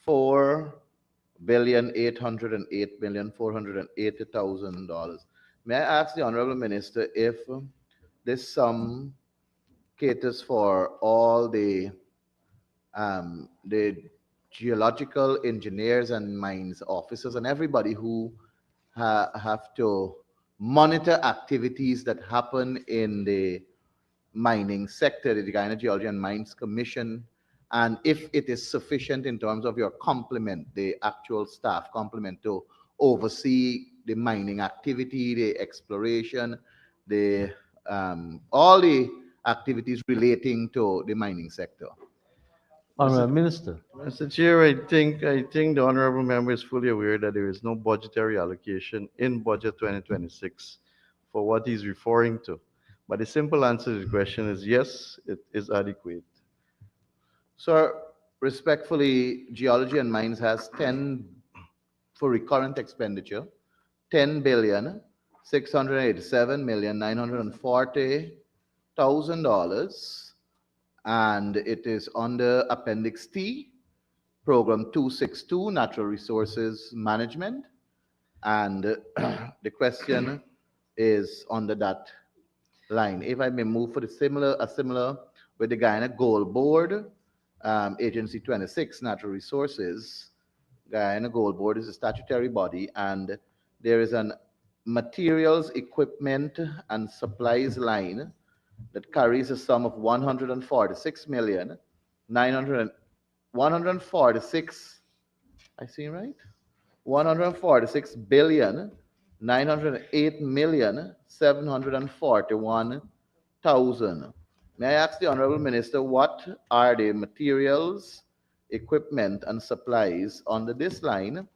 $4,808,480,000. May I ask the Honorable Minister if this sum caters for all the geological engineers and mines officers and everybody who have to monitor activities that happen in the mining sector, the Guyana Geology and Mines Commission, and if it is sufficient in terms of your complement, the actual staff complement to oversee the mining activity, the exploration, the all the activities relating to the mining sector. Honorable Minister. Mr. Chair, I think the honorable member is fully aware that there is no budgetary allocation in budget 2026 for what he's referring to. But the simple answer to the question is yes, it is adequate. Sir, respectfully, Geology and Mines has 10 for recurrent expenditure, $10,687,940,000, and it is under Appendix T, Program 262, Natural Resources Management, and the question is under that line. If I may move for a similar with the Guyana Gold Board, Agency 26, Natural Resources. Guyana Gold Board is a statutory body, and there is an materials, equipment, and supplies line that carries a sum of 146, I see right? 146,908,741,000. May I ask the Honorable Minister, what are the materials, equipment, and supplies under this line,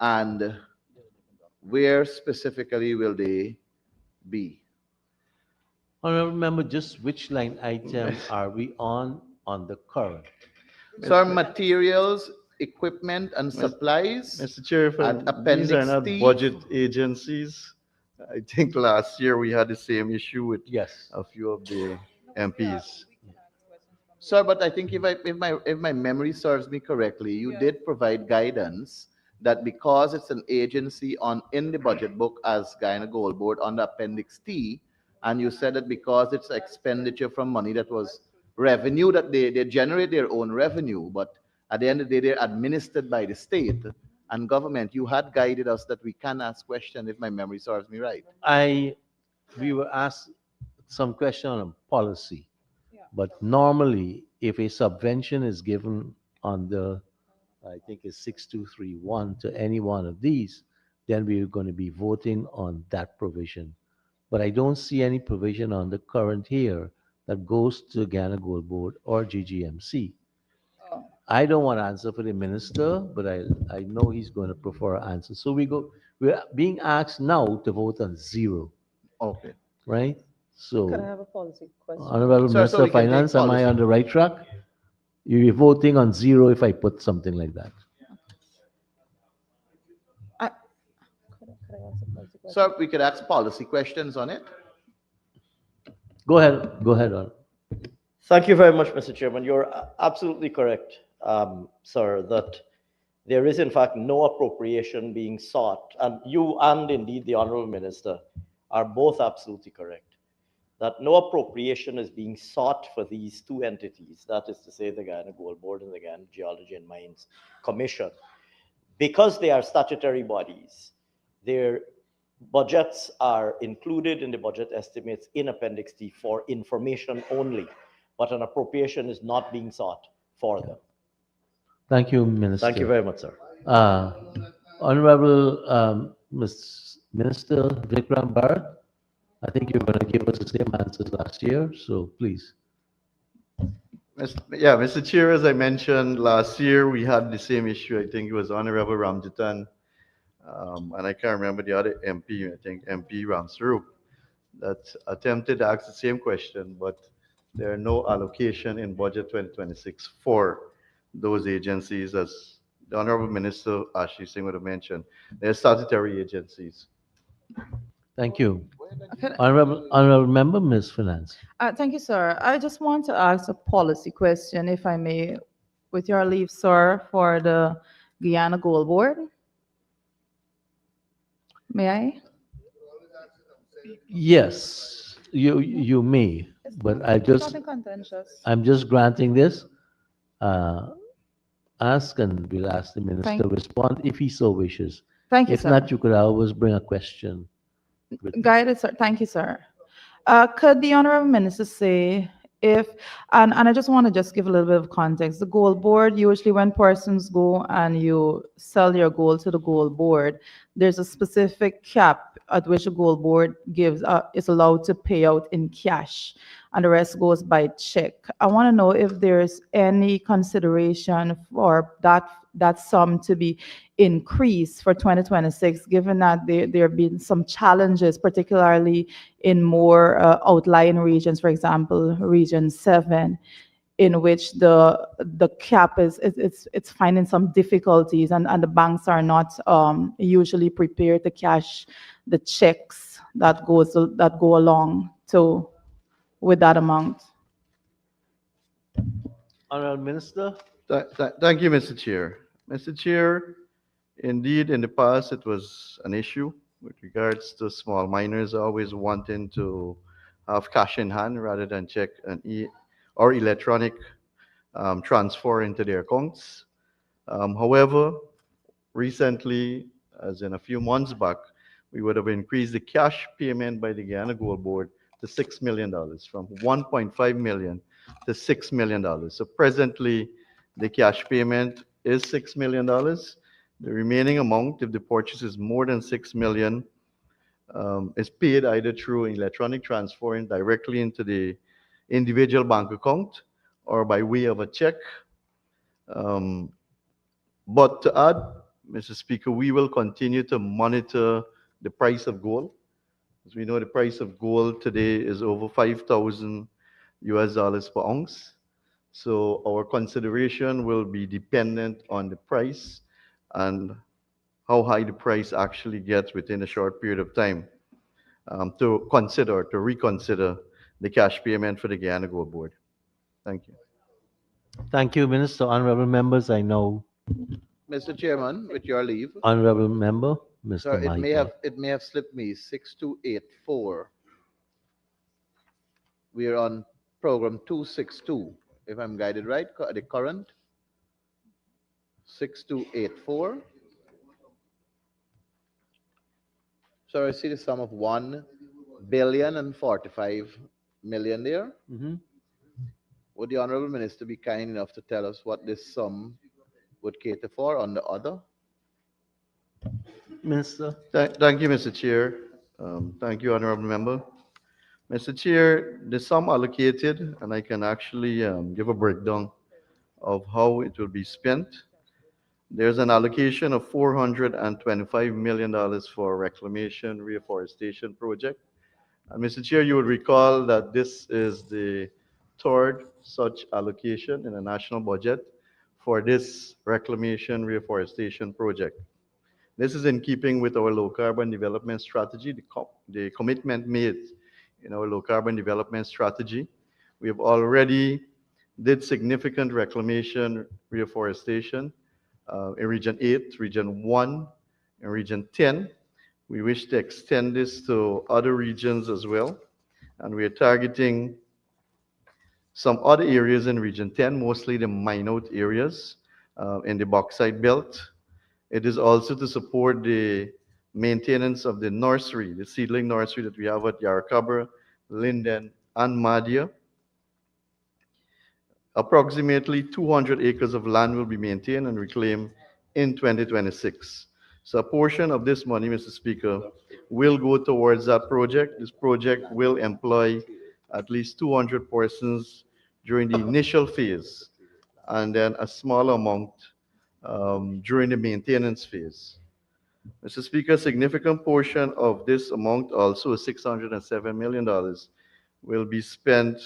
and where specifically will they be? Honorable member, just which line item are we on the current? Sir, materials, equipment, and supplies. Mr. Chair, these are not budget agencies. I think last year we had the same issue with a few of the MPs. Sir, but I think if my memory serves me correctly, you did provide guidance that because it's an agency in the budget book as Guyana Gold Board under Appendix T, and you said that because it's expenditure from money that was revenue, that they generate their own revenue, but at the end of the day, they're administered by the state and government. You had guided us that we can ask questions if my memory serves me right. We were asked some question on policy, but normally if a subvention is given under, I think it's 6231 to any one of these, then we're going to be voting on that provision. But I don't see any provision on the current here that goes to Guyana Gold Board or GGMC. I don't want to answer for the minister, but I know he's going to prefer an answer. So we're being asked now to vote on zero. Okay. Right? So, Can I have a policy question? Honorable Minister of Finance, am I on the right track? You're voting on zero if I put something like that. Sir, we could ask policy questions on it. Go ahead. Go ahead. Thank you very much, Mr. Chairman. You're absolutely correct, sir, that there is in fact no appropriation being sought. And you and indeed the Honorable Minister are both absolutely correct, that no appropriation is being sought for these two entities, that is to say the Guyana Gold Board and the Guyana Geology and Mines Commission. Because they are statutory bodies, their budgets are included in the budget estimates in Appendix D for information only, but an appropriation is not being sought for them. Thank you, Minister. Thank you very much, sir. Honorable Ms. Minister Vikram Bharat, I think you're going to give us the same answers last year, so please. Yeah, Mr. Chair, as I mentioned, last year we had the same issue. I think it was Honorable Ramjitan, and I can't remember the other MP, I think MP Ramsarup, that attempted to ask the same question, but there are no allocation in budget 2026 for those agencies, as the Honorable Minister Ashley Singh would have mentioned. They're statutory agencies. Thank you. Honorable Member, Ms. Finance. Thank you, sir. I just want to ask a policy question, if I may, with your leave, sir, for the Guyana Gold Board. May I? Yes, you may, but Nothing contentious. I'm just granting this. Ask and we'll ask the minister to respond if he so wishes. Thank you, If sir. not, you could always bring a question. Guided, sir. Thank you, sir. Could the honorable minister say if, and I just want to just give a little bit of context. The gold board, usually when persons go and you sell your gold to the gold board, there's a specific cap at which the gold board gives, is allowed to pay out in cash, and the rest goes by check. I want to know if there's any consideration for that sum to be increased for 2026, given that there have been some challenges, particularly in more outlying regions, for example, Region 7, in which the cap it's finding some difficulties, and the banks are not usually prepared to cash the checks that go along with that amount. Honorable Minister. Thank you, Mr. Chair. Mr. Chair, indeed, in the past, it was an issue with regards to small miners always wanting to have cash in hand rather than check or electronic transfer into their accounts. However, recently, as in a few months back, we would have increased the cash payment by the Guyana Gold Board to $6 million, from $1.5 million to $6 million. So presently, the cash payment is $6 million. The remaining amount, if the purchase is more than $6 million, is paid either through electronic transferring directly into the individual bank account or by way of a check. But to add, Mr. Speaker, we will continue to monitor the price of gold. As we know, the price of gold today is over $5,000 per ounce. So our consideration will be dependent on the price and how high the price actually gets within a short period of time to reconsider the cash payment for the Guyana Gold Board. Thank you. Thank you, Minister. Honorable members, I know. Mr. Chairman, with your leave. Honorable member, Mr. Sir, Mahika. it may have slipped me. 6284. We are on program 262, if I'm guided right, the current. 6284. So I see the sum of 1,045,000,000 there. Would the Honorable Minister be kind enough to tell us what this sum would cater for on the other? Minister. Thank you, Mr. Chair. Thank you, Honorable Member. Mr. Chair, the sum allocated, and I can actually give a breakdown of how it will be spent. There's an allocation of $425 million for reclamation reforestation project. And Mr. Chair, you would recall that this is the third such allocation in the national budget for this reclamation reforestation project. This is in keeping with our low carbon development strategy, the commitment made in our low carbon development strategy. We have already did significant reclamation reforestation in Region 8, Region 1, and Region 10. We wish to extend this to other regions as well. And we are targeting some other areas in Region 10, mostly the mine-out areas in the bauxite belt. It is also to support the maintenance of the nursery, the seedling nursery that we have at Yarracabra, Linden, and Madia. Approximately 200 acres of land will be maintained and reclaimed in 2026. So a portion of this money, Mr. Speaker, will go towards that project. This project will employ at least 200 persons during the initial phase, and then a small amount during the maintenance phase. Mr. Speaker, a significant portion of this amount, also $607 million, will be spent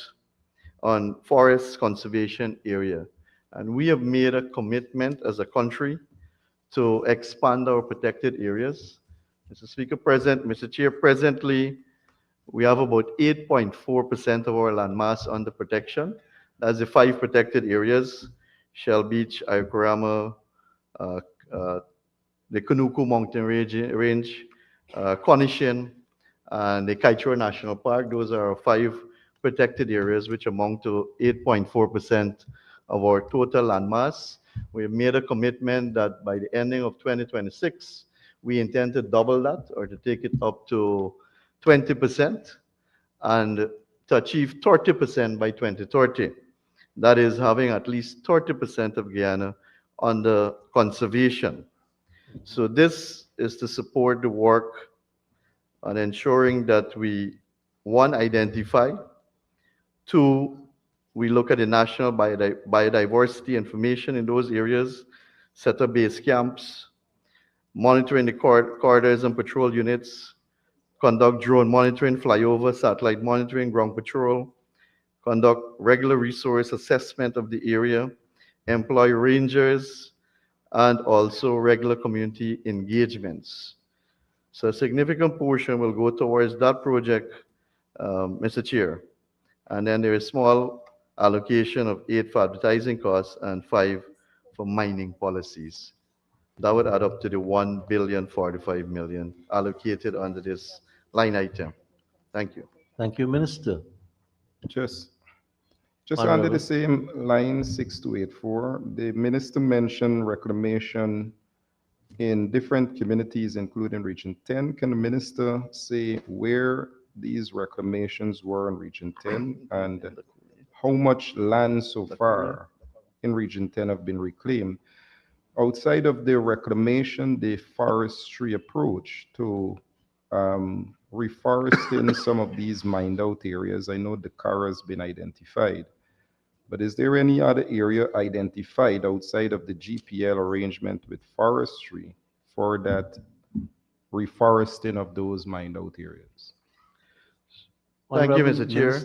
on forest conservation area. And we have made a commitment as a country to expand our protected areas. Mr. Speaker, Mr. Chair, presently, we have about 8.4% of our landmass under protection. That's the 5 protected areas: Shell Beach, Ayakurama, the Kunuku Mountain Range, Conishin, and the Kaitro National Park. Those are our 5 protected areas, which amount to 8.4% of our total landmass. We have made a commitment that by the ending of 2026, we intend to double that, or to take it up to 20%, and to achieve 30% by 2030. That is having at least 30% of Guyana under conservation. So this is to support the work on ensuring that we, 1, identify, 2, we look at the national biodiversity information in those areas, set up base camps, monitoring the corridors and patrol units, conduct drone monitoring, flyover, satellite monitoring, ground patrol, conduct regular resource assessment of the area, employ rangers, and also regular community engagements. So a significant portion will go towards that project, Mr. Chair. And then there is small allocation of 8 for advertising costs and 5 for mining policies. That would add up to the $1.045 billion allocated under this line item. Thank you. Thank you, Minister. Just under the same line, 6284, the minister mentioned reclamation in different communities, including Region 10. Can the minister say where these reclamations were in Region 10 and how much land so far in Region 10 have been reclaimed? Outside of the reclamation, the forestry approach to reforesting some of these mined out areas, I know the Cara has been identified, but is there any other area identified outside of the GPL arrangement with forestry for that reforesting of those mined out areas? Thank you, Mr. Chair.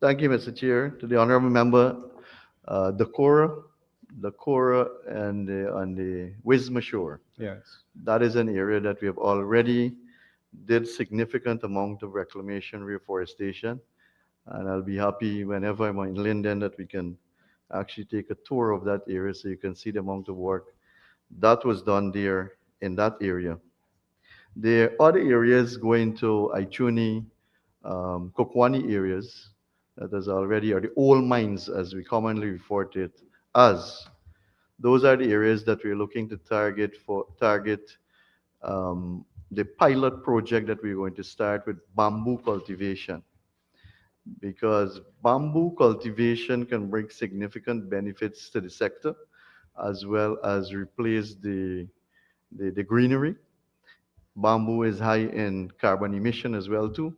Thank you, Mr. Chair. To the honorable member, the Cora and the Wisma Shore. Yes. That is an area that we have already did significant amount of reclamation, reforestation. And I'll be happy whenever I'm in Linden that we can actually take a tour of that area so you can see the amount of work that was done there in that area. The other areas going to Aichuni, Kokwani areas, that is already, or the old mines as we commonly refer to it as, those are the areas that we're looking to target the pilot project that we're going to start with bamboo cultivation. Because bamboo cultivation can bring significant benefits to the sector, as well as replace the greenery. Bamboo is high in carbon emission as well too.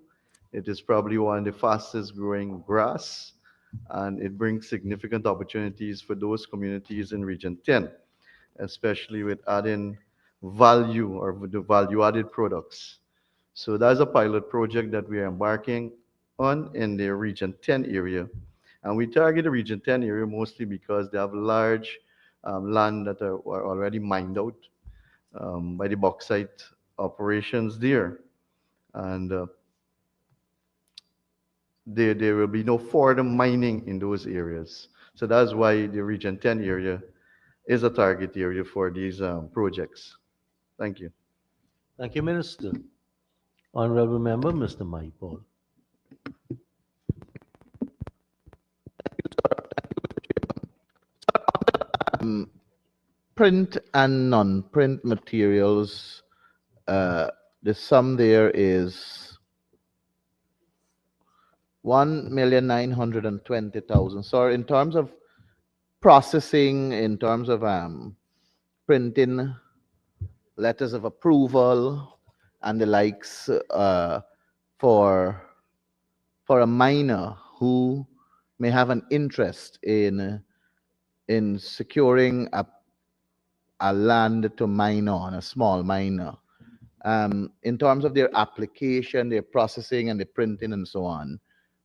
It is probably one of the fastest growing grass, and it brings significant opportunities for those communities in Region 10, especially with adding value or the value-added products. So that's a pilot project that we are embarking on in the Region 10 area. And we target the Region 10 area mostly because they have large land that are already mined out by the bauxite operations there. And there will be no further mining in those areas. So that's why the Region 10 area is a target area for these projects. Thank you. Thank you, Minister. Honorable Member, Mr. Maipol. Print and non-print materials, the sum there is 1,920,000. So in terms of processing, in terms of printing, letters of approval and the likes for a miner who may have an interest in securing a land to mine on, a small miner. In terms of their application, their processing and the printing and so on,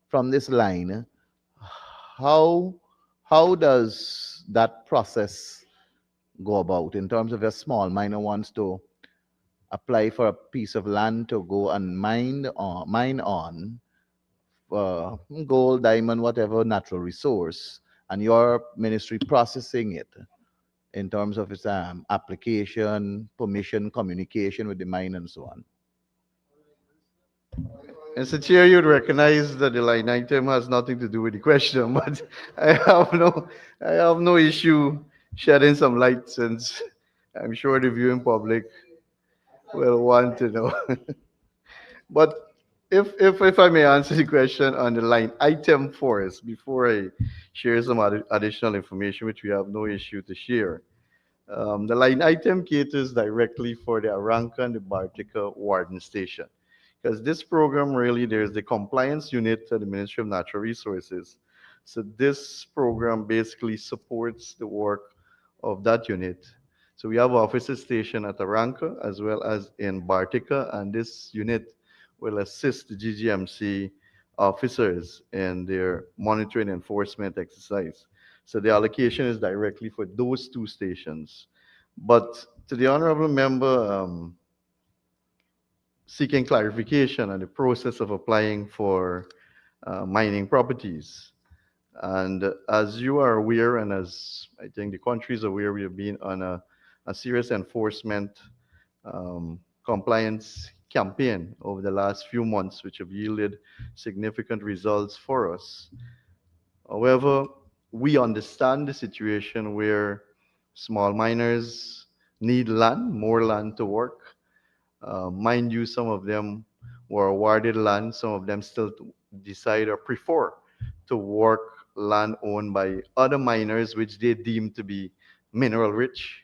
from this line, how does that process go about in terms of a small miner wants to apply for a piece of land to go and mine on gold, diamond, whatever natural resource, and your ministry processing it in terms of its application, permission, communication with the mine, and so on. Mr. Chair, you'd recognize that the line item has nothing to do with the question, but I have no issue shedding some light, since I'm sure the viewing public will want to know. But if I may answer the question on the line item first, before I share some additional information, which we have no issue to share. The line item caters directly for the Aranca and the Bartica Warden Station. Because this program really, there's the compliance unit at the Ministry of Natural Resources. So this program basically supports the work of that unit. So we have officers stationed at Aranca as well as in Bartica, and this unit will assist the GGMC officers in their monitoring enforcement exercise. So the allocation is directly for those two stations. But to the honorable member seeking clarification on the process of applying for mining properties. And as you are aware, and as I think the country is aware, we have been on a serious enforcement compliance campaign over the last few months, which have yielded significant results for us. However, we understand the situation where small miners need land, more land to work. Mind you, some of them were awarded land, some of them still decide or prefer to work land owned by other miners, which they deem to be mineral rich,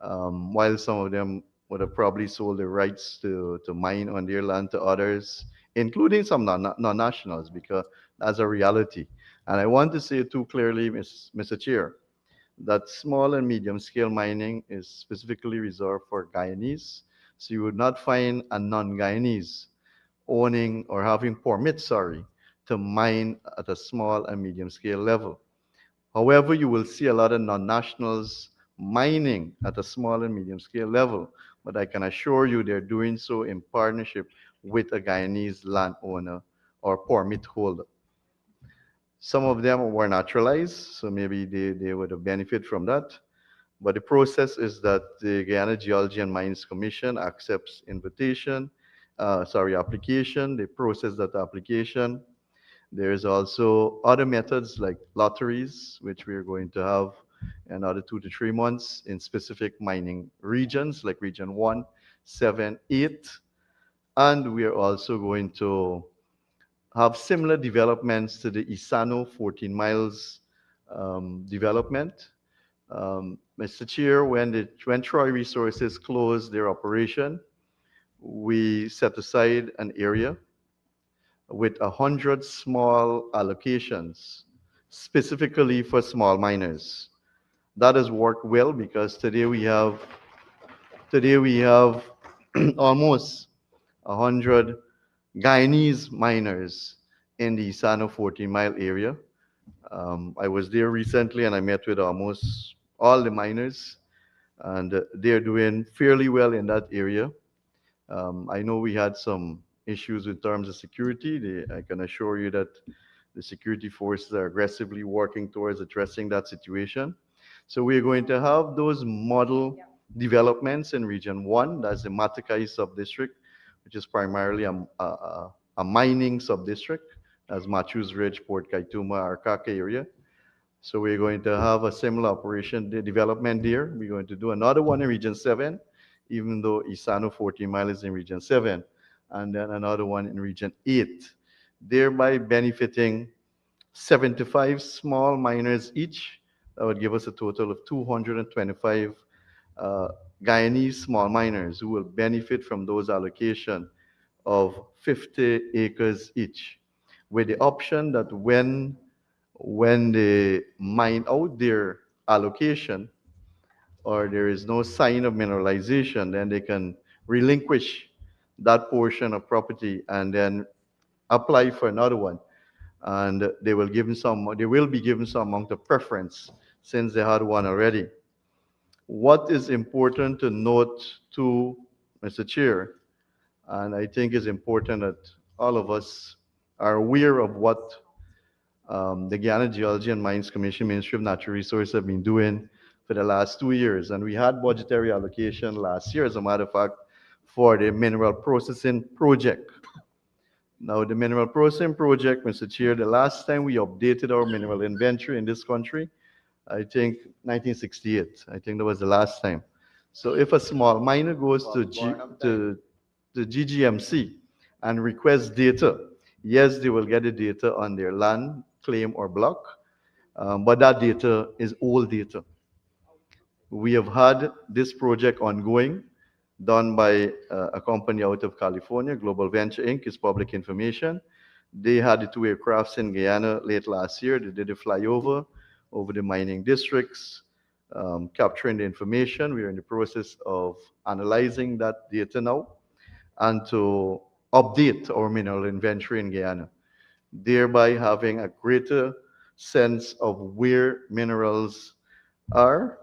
while some of them would have probably sold the rights to mine on their land to others, including some non-nationals, because that's a reality. And I want to say too clearly, Mr. Chair, that small and medium scale mining is specifically reserved for Guyanese. So you would not find a non-Guyanese owning or having permits, to mine at a small and medium scale level. However, you will see a lot of non-nationals mining at a small and medium scale level, but I can assure you they're doing so in partnership with a Guyanese landowner or permit holder. Some of them were naturalized, so maybe they would have benefited from that. But the process is that the Guyana Geology and Mines Commission accepts application. They process that application. There's also other methods like lotteries, which we're going to have another 2 to 3 months in specific mining regions like region 1, 7, 8. And we are also going to have similar developments to the Isano 14 miles development. Mr. Chair, when Troy Resources closed their operation, we set aside an area with 100 small allocations specifically for small miners. That has worked well because today we have almost 100 Guyanese miners in the Isano 14-mile area. I was there recently and I met with almost all the miners, and they're doing fairly well in that area. I know we had some issues in terms of security. I can assure you that the security forces are aggressively working towards addressing that situation. So we're going to have those model developments in Region 1, that's the Matakai sub-district, which is primarily a mining sub-district, as Matthews Ridge, Port Kaituma, Arcaca area. So we're going to have a similar operation development there. We're going to do another one in Region 7, even though Isano 14 Mile is in Region 7, and then another one in Region 8, thereby benefiting 75 small miners each. That would give us a total of 225 Guyanese small miners who will benefit from those allocation of 50 acres each, with the option that when they mine out their allocation or there is no sign of mineralization, then they can relinquish that portion of property and then apply for another one. And they will be given some amount of preference since they had one already. What is important to note to Mr. Chair, and I think it's important that all of us are aware of what the Guyana Geology and Mines Commission, Ministry of Natural Resources have been doing for the last 2 years. And we had budgetary allocation last year, as a matter of fact, for the mineral processing project. Now, the mineral processing project, Mr. Chair, the last time we updated our mineral inventory in this country, I think 1968. I think that was the last time. So if a small miner goes to GGMC and requests data, yes, they will get the data on their land, claim, or block, but that data is old data. We have had this project ongoing, done by a company out of California, Global Venture Inc., is public information. They had the 2 aircrafts in Guyana late last year. They did a flyover over the mining districts, capturing the information. We are in the process of analyzing that data now and to update our mineral inventory in Guyana, thereby having a greater sense of where minerals are,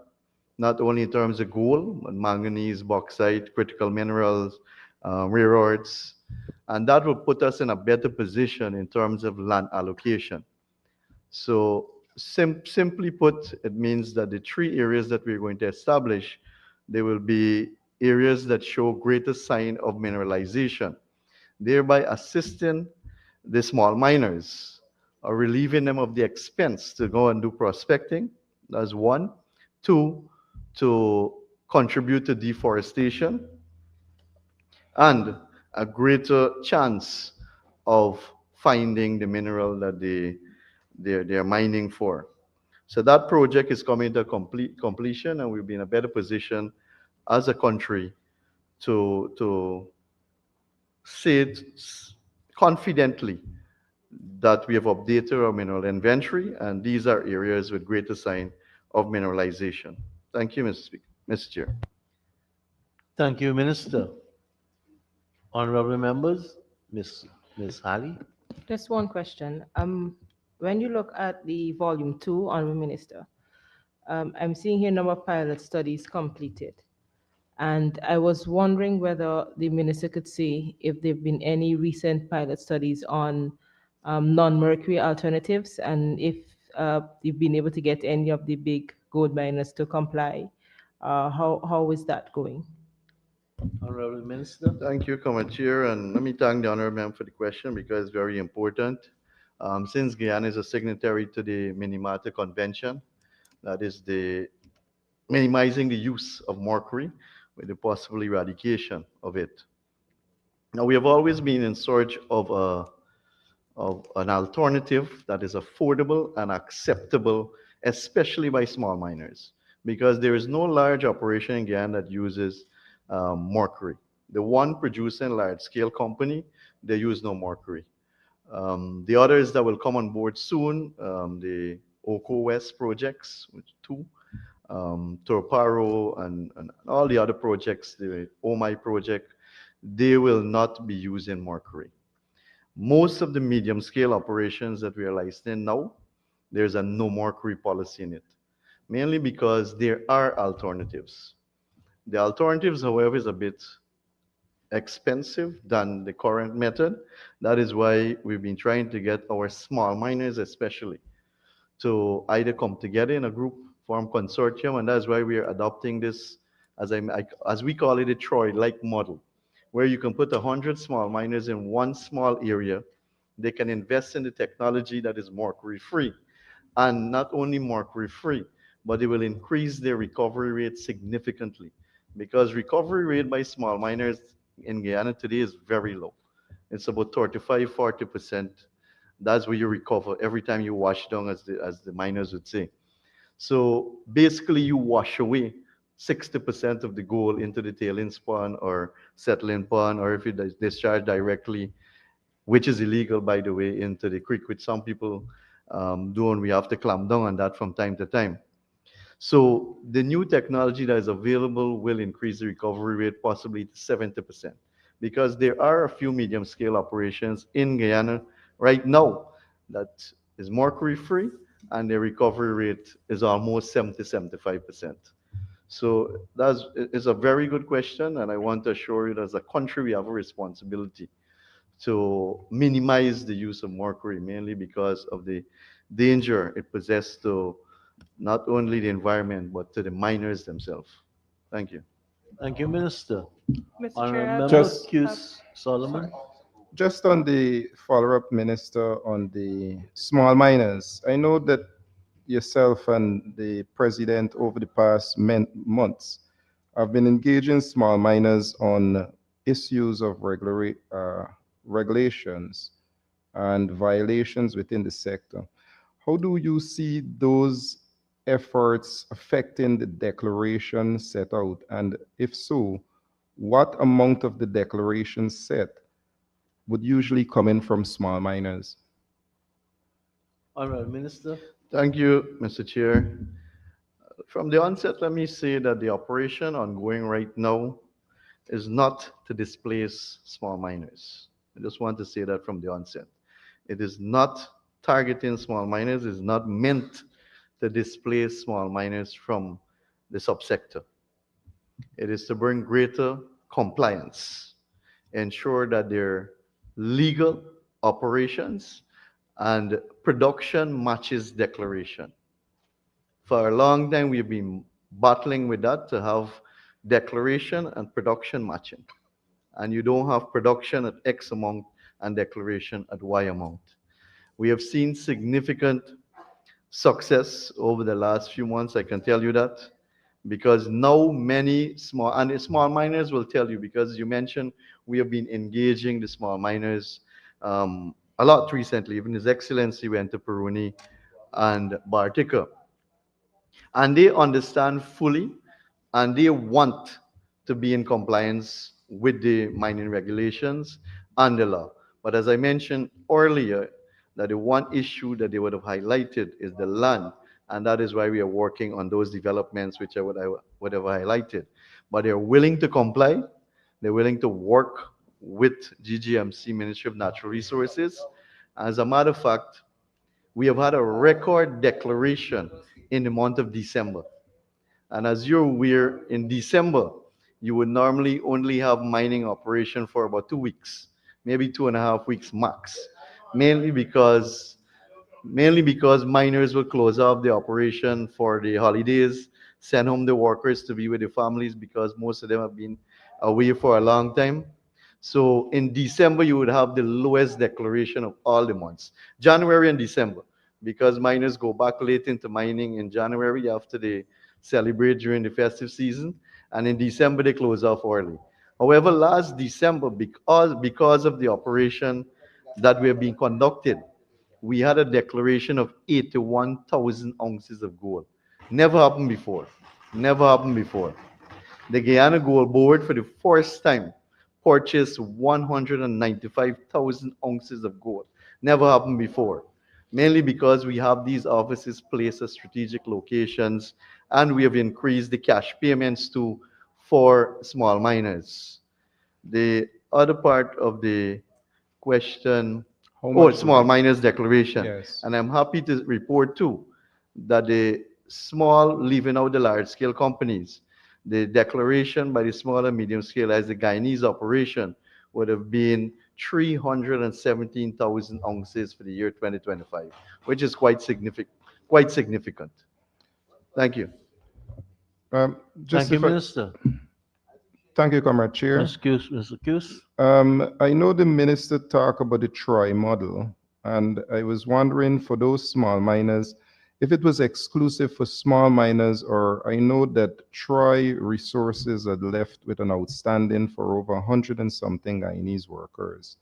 not only in terms of gold, but manganese, bauxite, critical minerals, rare earths, and that will put us in a better position in terms of land allocation. So simply put, it means that the 3 areas that we're going to establish, they will be areas that show greater sign of mineralization, thereby assisting the small miners or relieving them of the expense to go and do prospecting. That's 1. 2, to contribute to deforestation and a greater chance of finding the mineral that they're mining for. So that project is coming to completion, and we'll be in a better position as a country to say it confidently that we have updated our mineral inventory, and these are areas with greater sign of mineralization. Thank you, Mr. Speaker. Mr. Chair. Thank you, Minister. Honorable members, Ms. Halley. Just one question. When you look at the volume 2, Honorable Minister, I'm seeing here number of pilot studies completed. And I was wondering whether the minister could say if there have been any recent pilot studies on non-mercury alternatives, and if you've been able to get any of the big gold miners to comply. How is that going? Honorable Minister. Thank you, Chair, and let me thank the Honorable Member for the question because it's very important. Since Guyana is a signatory to the Minamata Convention, that is the minimizing the use of mercury with the possible eradication of it. Now, we have always been in search of an alternative that is affordable and acceptable, especially by small miners, because there is no large operation in Guyana that uses mercury. The one producing large-scale company, they use no mercury. The others that will come on board soon, the Oko West projects, which 2, Torparo, and all the other projects, the OMI project, they will not be using mercury. Most of the medium-scale operations that we are licensing now, there's a no mercury policy in it, mainly because there are alternatives. The alternatives, however, is a bit expensive than the current method. That is why we've been trying to get our small miners especially to either come together in a group, form consortium, and that's why we are adopting this, as we call it, a Troy-like model, where you can put 100 small miners in one small area. They can invest in the technology that is mercury-free, and not only mercury-free, but they will increase their recovery rate significantly, because recovery rate by small miners in Guyana today is very low. It's about 35–40%. That's where you recover every time you wash down, as the miners would say. So basically, you wash away 60% of the gold into the tailings pond or settling pond, or if you discharge directly, which is illegal, by the way, into the creek, which some people do, and we have to clamp down on that from time to time. So the new technology that is available will increase the recovery rate possibly to 70%, because there are a few medium-scale operations in Guyana right now that is mercury-free, and the recovery rate is almost 70-75%. So that is a very good question, and I want to assure you that as a country, we have a responsibility to minimize the use of mercury, mainly because of the danger it possesses to not only the environment, but to the miners themselves. Thank you. Thank you, Minister. Mr. Honourable Chair, Member Just- Hughes Solomon. Just on the follow-up, Minister, on the small miners, I know that yourself and the President over the past months have been engaging small miners on issues of regulations and violations within the sector. How do you see those efforts affecting the declaration set out? And if so, what amount of the declaration set would usually come in from small miners? Honourable Minister. Thank you, Mr. Chair. From the onset, let me say that the operation ongoing right now is not to displace small miners. I just want to say that from the onset. It is not targeting small miners. It is not meant to displace small miners from the subsector. It is to bring greater compliance, ensure that their legal operations and production matches declaration. For a long time, we've been battling with that to have declaration and production matching. And you don't have production at X amount and declaration at Y amount. We have seen significant success over the last few months, I can tell you that, because now many small miners will tell you, because you mentioned we have been engaging the small miners a lot recently. Even His Excellency went to Peruni and Bartica. And they understand fully, and they want to be in compliance with the mining regulations and the law. But as I mentioned earlier, that the one issue that they would have highlighted is the land, and that is why we are working on those developments which I would have highlighted. But they're willing to comply. They're willing to work with GGMC, Ministry of Natural Resources. As a matter of fact, we have had a record declaration in the month of December. And as you're aware, in December, you would normally only have mining operation for about 2 weeks, maybe 2.5 weeks max, mainly because miners will close off the operation for the holidays, send home the workers to be with their families, because most of them have been away for a long time. So in December, you would have the lowest declaration of all the months, January and December, because miners go back late into mining in January after they celebrate during the festive season, and in December, they close off early. However, last December, because of the operation that we have been conducted, we had a declaration of 81,000 ounces of gold. Never happened before. Never happened before. The Guyana Gold Board, for the first time, purchased 195,000 ounces of gold. Never happened before. Mainly because we have these offices placed at strategic locations, and we have increased the cash payments for small miners. The other part of the question, small miners declaration. Yes. And I'm happy to report too that the small, leaving out the large scale companies, the declaration by the small and medium scale as the Guyanese operation would have been 317,000 ounces for the year 2025, which is quite significant. Thank you. Thank you, Minister. Thank you, Comrade Chair. Mr. Hughes. I know the Minister talked about the Troy model, and I was wondering for those small miners, if it was exclusive for small miners, or I know that Troy Resources had left with an outstanding for over 100 and something Guyanese workers.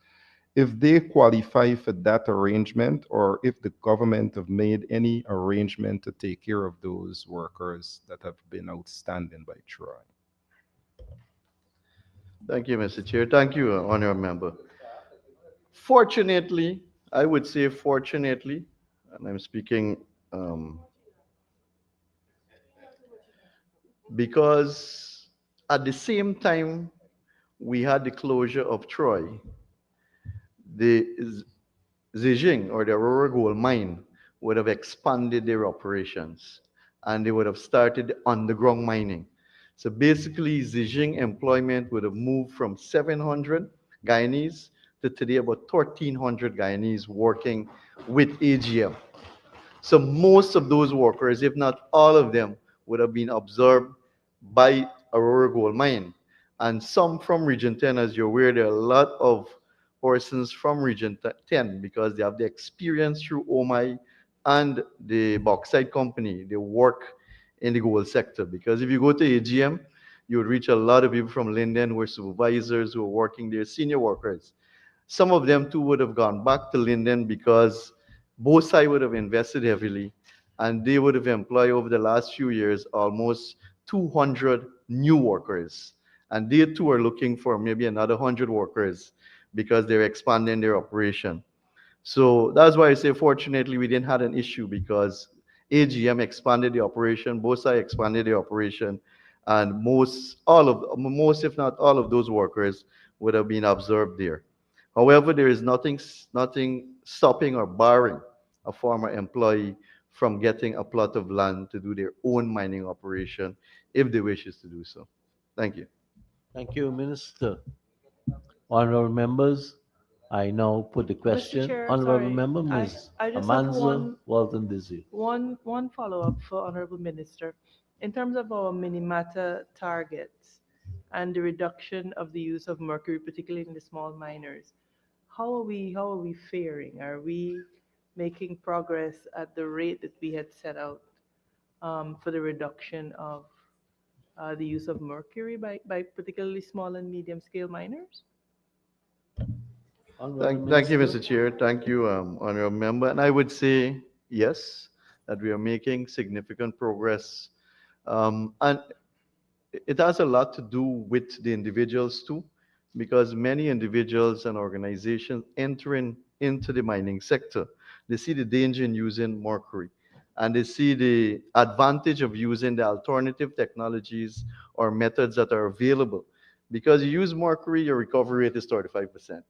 if they qualify for that arrangement, or if the government have made any arrangement to take care of those workers that have been outstanding by Troy. Thank you, Mr. Chair. Thank you, Honourable Member. Fortunately, I would say fortunately, and I'm speaking because at the same time we had the closure of Troy, the Zijing or the Aurora Gold Mine would have expanded their operations and they would have started underground mining. So basically, Zijing employment would have moved from 700 Guyanese to today about 1,300 Guyanese working with AGM. So most of those workers, if not all of them, would have been absorbed by Aurora Gold Mine. And some from Region 10, as you're aware, there are a lot of persons from Region 10 because they have the experience through OMI and the bauxite company. They work in the gold sector. Because if you go to AGM, you would reach a lot of people from Linden who are supervisors, who are working there, senior workers. Some of them too would have gone back to Linden because both sides would have invested heavily and they would have employed over the last few years almost 200 new workers. And they too are looking for maybe another 100 workers because they're expanding their operation. So that's why I say, fortunately, we didn't have an issue because AGM expanded the operation, both sides expanded the operation, and most, if not all of those workers would have been absorbed there. However, there is nothing stopping or barring a former employee from getting a plot of land to do their own mining operation if they wishes to do so. Thank you. Thank you, Minister. Honorable members, I now put the question. Chair, Honorable sorry, member, Ms. I just have Amanza Walton Dizzy. one follow-up for Honorable Minister. In terms of our Minimata targets and the reduction of the use of mercury, particularly in the small miners, how are we faring? Are we making progress at the rate that we had set out for the reduction of the use of mercury by particularly small and medium scale miners? Thank you, Mr. Chair. Thank you, Honourable Member. And I would say yes, that we are making significant progress. And it has a lot to do with the individuals too, because many individuals and organizations entering into the mining sector, they see the danger in using mercury and they see the advantage of using the alternative technologies or methods that are available. Because you use mercury, your recovery rate is 35%.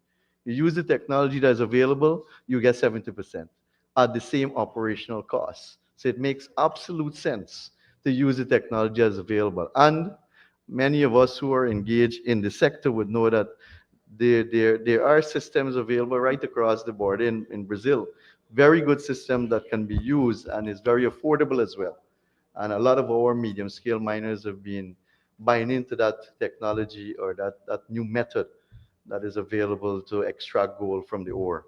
You use the technology that is available, you get 70% at the same operational cost. So it makes absolute sense to use the technology as available. And many of us who are engaged in the sector would know that there are systems available right across the board in Brazil. Very good system that can be used and is very affordable as well. And a lot of our medium scale miners have been buying into that technology or that new method that is available to extract gold from the ore.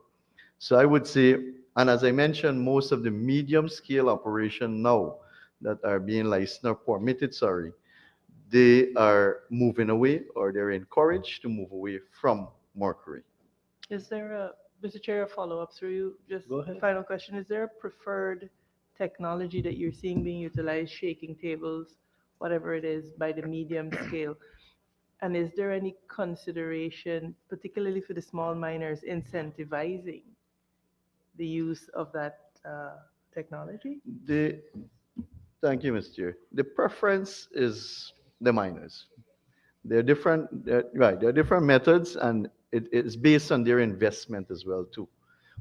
So I would say, and as I mentioned, most of the medium scale operation now that are being licensed or permitted, they are moving away or they're encouraged to move away from mercury. Is there Mr. Chair, a follow-up through you? Just Go ahead. final question. Is there a preferred technology that you're seeing being utilized, shaking tables, whatever it is, by the medium scale? And is there any consideration, particularly for the small miners, incentivizing the use of that technology? Thank you, Mr. Chair. The preference is the miners. There are different methods, and it's based on their investment as well too.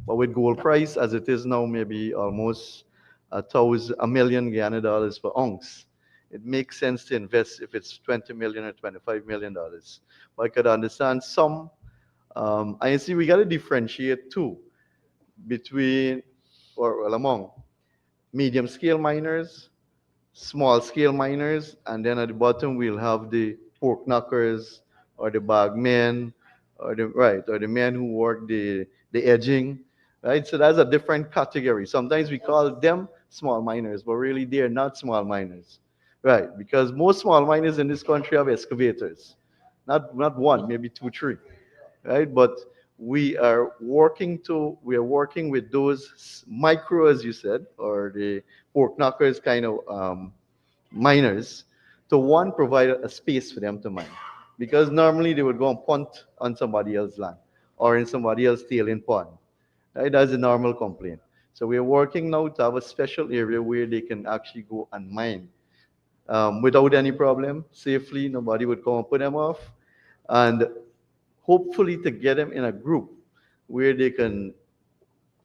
But with gold price as it is now, maybe almost $1 million Guyana dollars per ounce, it makes sense to invest if it's $20 million or $25 million. But I could understand some. I see we got to differentiate too between or among medium scale miners, small scale miners, and then at the bottom we'll have the pork knockers or the bagmen or the men who work the edging, right? So that's a different category. Sometimes we call them small miners, but really they're not small miners, right? Because most small miners in this country have excavators, not one, maybe two, three, right? But we are working with those micro, as you said, or the pork knockers kind of miners, to one, provide a space for them to mine, because normally they would go and punt on somebody else's land or in somebody else's tailing pond. Right? That's a normal complaint. So we're working now to have a special area where they can actually go and mine without any problem, safely. Nobody would come and put them off, and hopefully to get them in a group where they can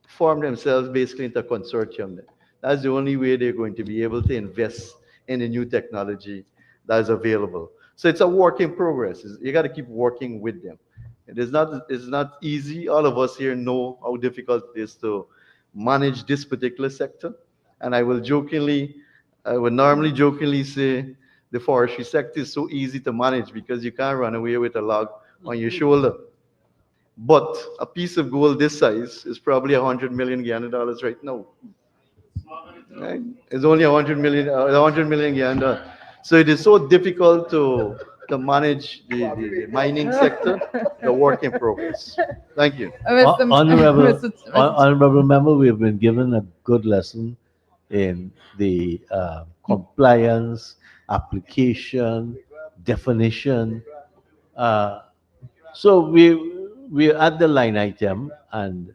form themselves basically into a consortium. That's the only way they're going to be able to invest in the new technology that is available. So it's a work in progress. You got to keep working with them. It's not easy. All of us here know how difficult it is to manage this particular sector. And I would normally jokingly say the forestry sector is so easy to manage because you can't run away with a log on your shoulder. But a piece of gold this size is probably 100 million Guyana dollars right now. Right? It's only 100 million Guyana dollars. So it is so difficult to manage the mining sector, the work in progress. Thank you. Honorable member, we have been given a good lesson in the compliance, application, definition. So we're at the line item, and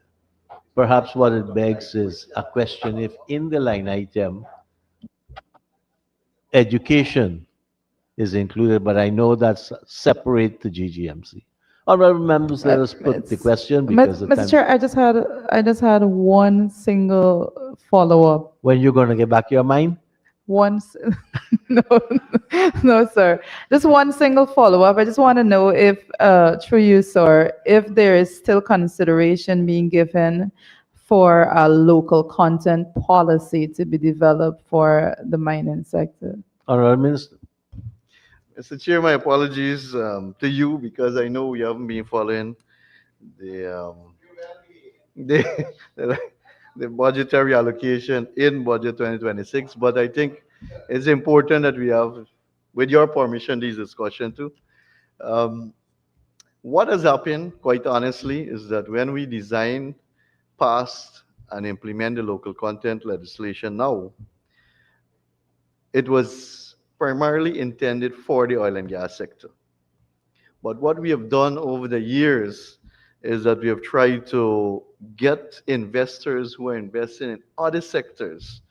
perhaps what it begs is a question if in the line item, education is included, but I know that's separate to GGMC. Honorable members, let us put the question because the Mr. time. Chair, I just had one single follow-up. When you're going to get back your mind? Once, no, no, sir. Just one single follow-up. I just want to know if, through you, sir, if there is still consideration being given for a local content policy to be developed for the mining sector. Honorable Minister. Mr. Chair, my apologies to you because I know we haven't been following the the budgetary allocation in budget 2026, but I think it's important that we have, with your permission, this discussion too. What has happened, quite honestly, is that when we design, pass, and implement the local content legislation now, it was primarily intended for the oil and gas sector. But what we have done over the years is that we have tried to get investors who are investing in other sectors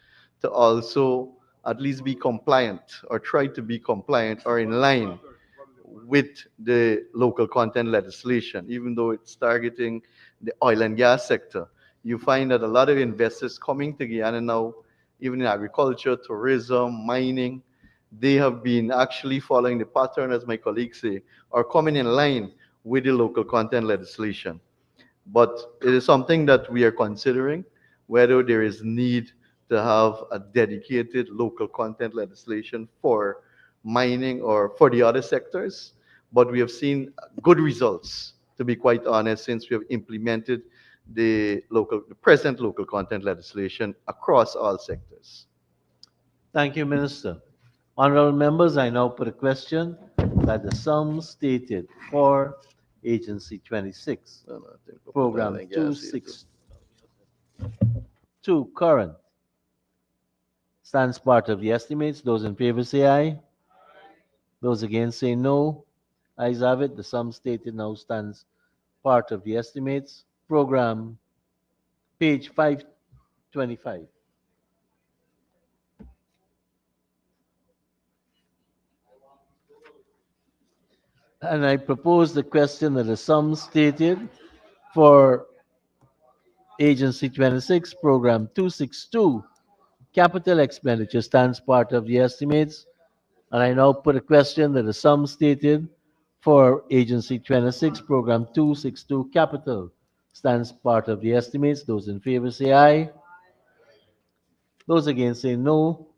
to also at least be compliant or try to be compliant or in line with the local content legislation, even though it's targeting the oil and gas sector. You find that a lot of investors coming to Guyana now, even in agriculture, tourism, mining, they have been actually following the pattern, as my colleagues say, or coming in line with the local content legislation. But it is something that we are considering, whether there is need to have a dedicated local content legislation for mining or for the other sectors. But we have seen good results, to be quite honest, since we have implemented the present local content legislation across all sectors. Thank you, Minister. Honorable members, I now put a question that the sum stated for Agency 26, Program 262, current, stands part of the estimates. Those in favor say aye. Those against say no. Ayes have it. The sum stated now stands part of the estimates. Program, page 525. And I propose the question that the sum stated for Agency 26, Program 262, capital expenditure stands part of the estimates. And I now put a question that the sum stated for Agency 26, Program 262, capital stands part of the estimates. Those in favor say aye. Those against say no.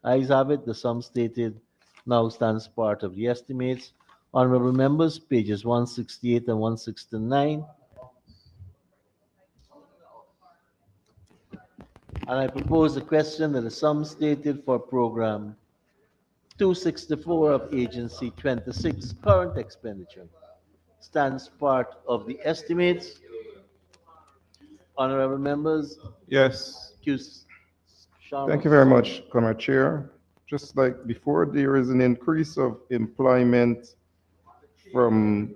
Ayes have it. The sum stated now stands part of the estimates. Honorable members, pages 168 and 169. And I propose the question that the sum stated for Program 264 of Agency 26, current expenditure, stands part of the estimates. Honorable members, Yes. accused. Thank you very much, Comrade Chair. Just like before, there is an increase of employment from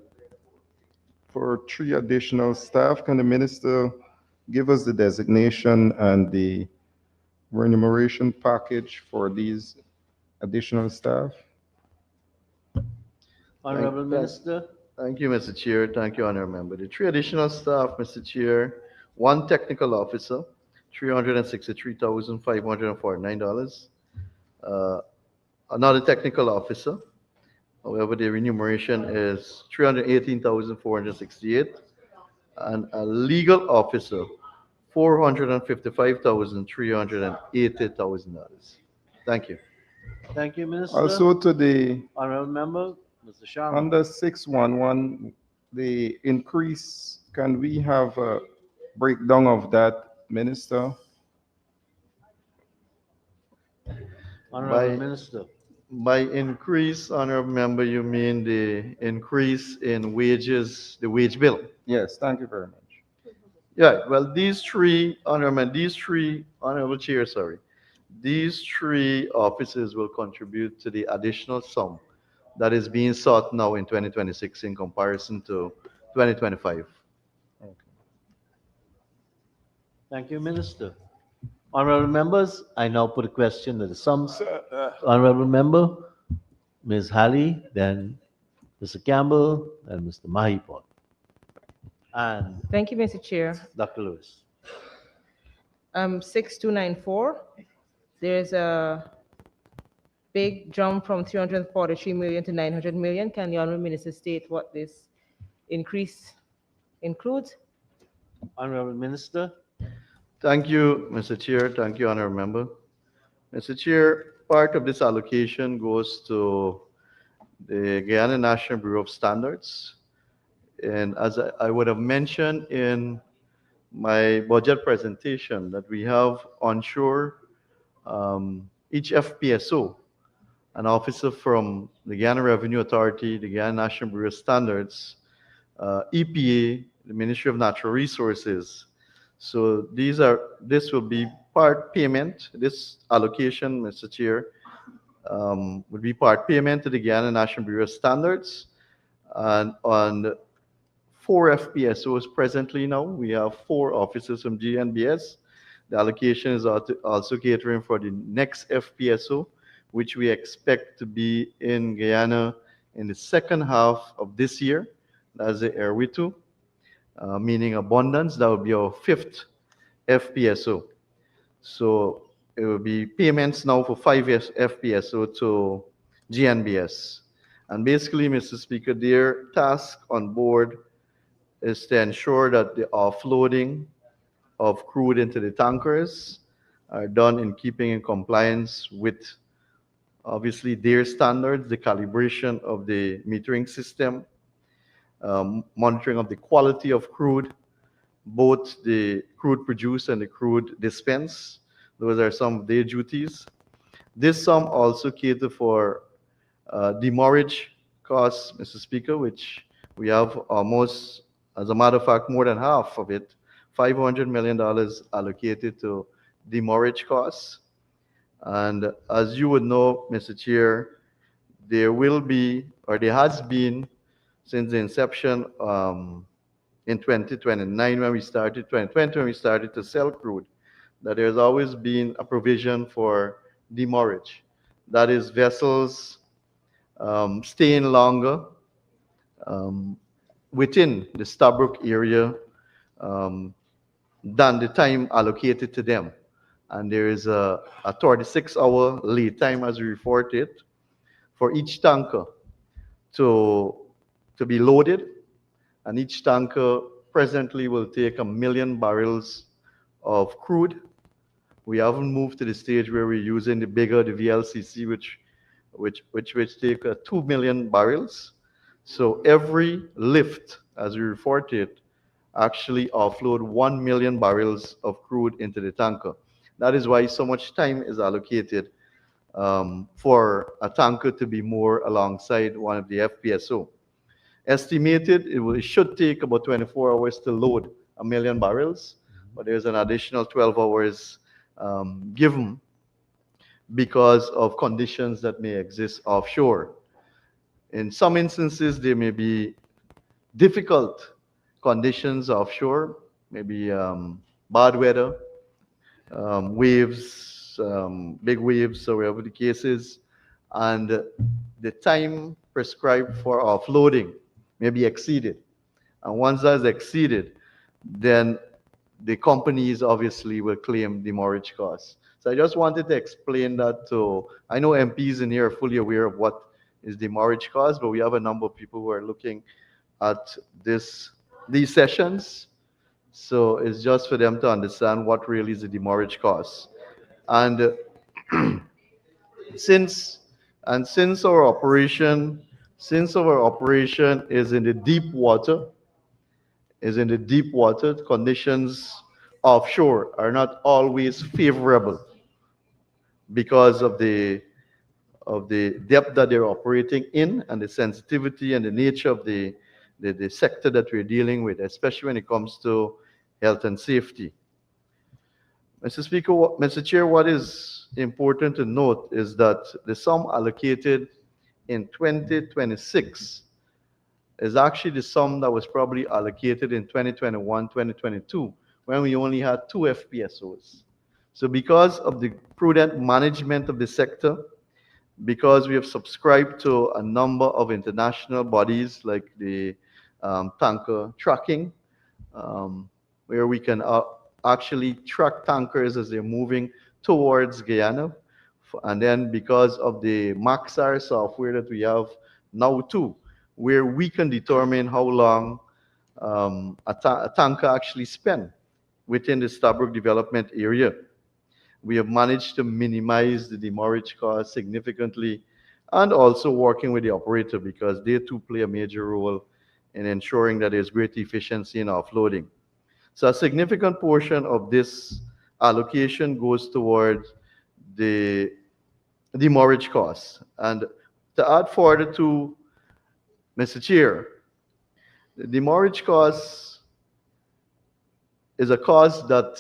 for 3 additional staff. Can the minister give us the designation and the remuneration package for these additional staff? Honorable Minister. Thank you, Mr. Chair. Thank you, Honorable Member. The 3 additional staff, Mr. Chair, 1 technical officer, $363,549. Another technical officer, however, the remuneration is $318,468, and a legal officer, $455,380,000. Thank you. Thank you, Minister. Also to the Honorable Member, Mr. Sharma. under 611, the increase, can we have a breakdown of that, Minister? Honorable Minister. By increase, Honorable Member, you mean the increase in wages, the wage bill? Yes, thank you very much. Yeah, well, these three, Honorable Chair, sorry. These 3 offices will contribute to the additional sum that is being sought now in 2026 in comparison to 2025. Okay. Thank you, Minister. Honorable members, I now put a question to the sums. Honorable Member, Ms. Halley, then Mr. Campbell, and Mr. Mahipot. And Thank you, Mr. Chair. Dr. Lewis. 6294, there's a big jump from 343 million to 900 million. Can the Honorable Minister state what this increase includes? Honorable Minister. Thank you, Mr. Chair. Thank you, Honorable Member. Mr. Chair, part of this allocation goes to the Guyana National Bureau of Standards. And as I would have mentioned in my budget presentation, that we have onshore each FPSO, an officer from the Guyana Revenue Authority, the Guyana National Bureau of Standards, EPA, the Ministry of Natural Resources. So this will be part payment. This allocation, Mr. Chair, would be part payment to the Guyana National Bureau of Standards. And on 4 FPSOs presently now, we have 4 officers from GNBS. The allocation is also catering for the next FPSO, which we expect to be in Guyana in the second half of this year. That's the Erupts, meaning abundance. That would be our 5th FPSO. So it will be payments now for 5 FPSO to GNBS. And basically, Mr. Speaker, their task on board is to ensure that the offloading of crude into the tankers are done in keeping in compliance with obviously their standards, the calibration of the metering system, monitoring of the quality of crude, both the crude produced and the crude dispensed. Those are some of their duties. This sum also caters for demurrage costs, Mr. Speaker, which we have almost, as a matter of fact, more than half of it, $500 million allocated to demurrage costs. And as you would know, Mr. Chair, there will be, or there has been, since the inception in 2029 when we started, 2020 when we started to sell crude, that there's always been a provision for demurrage. That is vessels staying longer within the Stabroek area than the time allocated to them. And there is a 36-hour lead time, as we report it, for each tanker to be loaded. And each tanker presently will take 1 million barrels of crude. We haven't moved to the stage where we're using the VLCC, which take 2 million barrels. So every lift, as we report it, actually offload 1 million barrels of crude into the tanker. That is why so much time is allocated for a tanker to be moored alongside one of the FPSO. Estimated, it should take about 24 hours to load 1 million barrels, but there's an additional 12 hours given because of conditions that may exist offshore. In some instances, there may be difficult conditions offshore, maybe bad weather, waves, big waves, or whatever the case is, and the time prescribed for offloading may be exceeded. And once that's exceeded, then the companies obviously will claim demurrage costs. So I just wanted to explain that to, I know MPs in here are fully aware of what is demurrage cost, but we have a number of people who are looking at these sessions. So it's just for them to understand what really is the demurrage cost. And since our operation is in the deep water, conditions offshore are not always favorable because of the depth that they're operating in and the sensitivity and the nature of the sector that we're dealing with, especially when it comes to health and safety. Mr. Speaker, Mr. Chair, what is important to note is that the sum allocated in 2026 is actually the sum that was probably allocated in 2021, 2022, when we only had 2 FPSOs. So because of the prudent management of the sector, because we have subscribed to a number of international bodies like the tanker tracking, where we can actually track tankers as they're moving towards Guyana. And then because of the Maxar software that we have now too, where we can determine how long a tanker actually spent within the Stabroek development area. We have managed to minimize the demurrage cost significantly, and also working with the operator because they too play a major role in ensuring that there's great efficiency in offloading. So a significant portion of this allocation goes towards the demurrage costs. And to add further to Mr. Chair, the demurrage cost is a cost that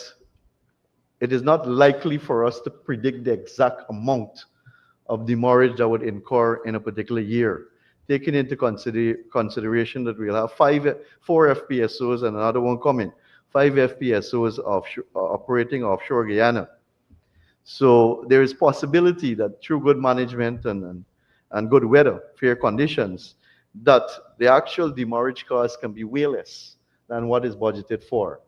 it is not likely for us to predict the exact amount of demurrage that would incur in a particular year, taking into consideration that we'll have 4 FPSOs and another one coming, 5 FPSOs operating offshore Guyana. So there is possibility that through good management and good weather, fair conditions, that the actual demurrage cost can be way less than what is budgeted for.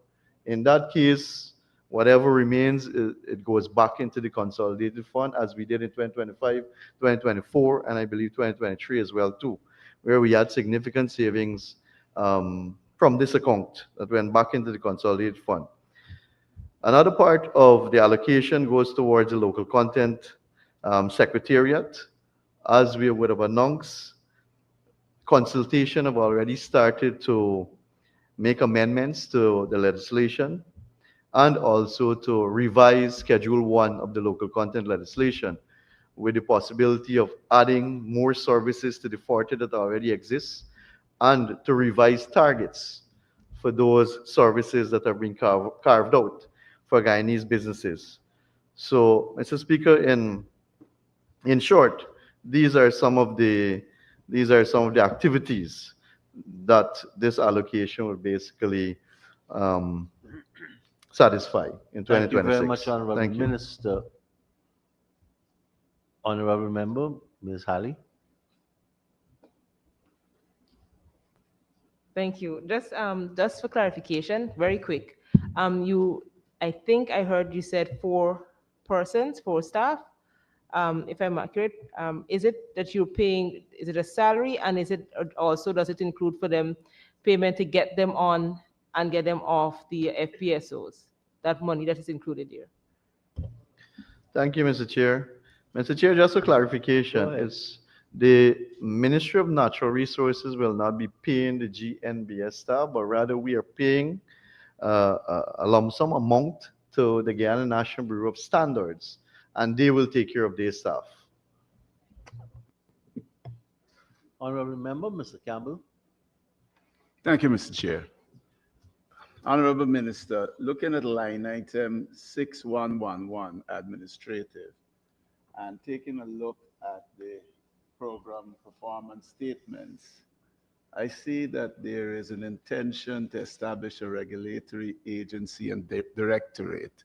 In that case, whatever remains, it goes back into the consolidated fund as we did in 2025, 2024, and I believe 2023 as well too, where we had significant savings from this account that went back into the consolidated fund. Another part of the allocation goes towards the local content secretariat. As we would have announced, consultation have already started to make amendments to the legislation and also to revise Schedule 1 of the local content legislation with the possibility of adding more services to the 40 that already exists and to revise targets for those services that are being carved out for Guyanese businesses. So, Mr. Speaker, in short, these are some of the activities that this allocation will basically satisfy in 2026. Thank you very much, Honorable Thank you. Minister. Honorable Member, Ms. Halley. Thank you. Just for clarification, very quick. I think I heard you said 4 persons, 4 staff. If I'm accurate, is it that you're paying? Is it a salary, and is it also, does it include for them payment to get them on and get them off the FPSOs? That money that is included here. Thank you, Mr. Chair. Mr. Chair, just a clarification. It's the Ministry of Natural Resources will not be paying the GNBS staff, but rather we are paying a lump sum amount to the Guyana National Bureau of Standards, and they will take care of their staff. Honorable Member, Mr. Campbell. Thank you, Mr. Chair. Honorable Minister, looking at line item 6111, administrative, and taking a look at the program performance statements, I see that there is an intention to establish a regulatory agency and directorate.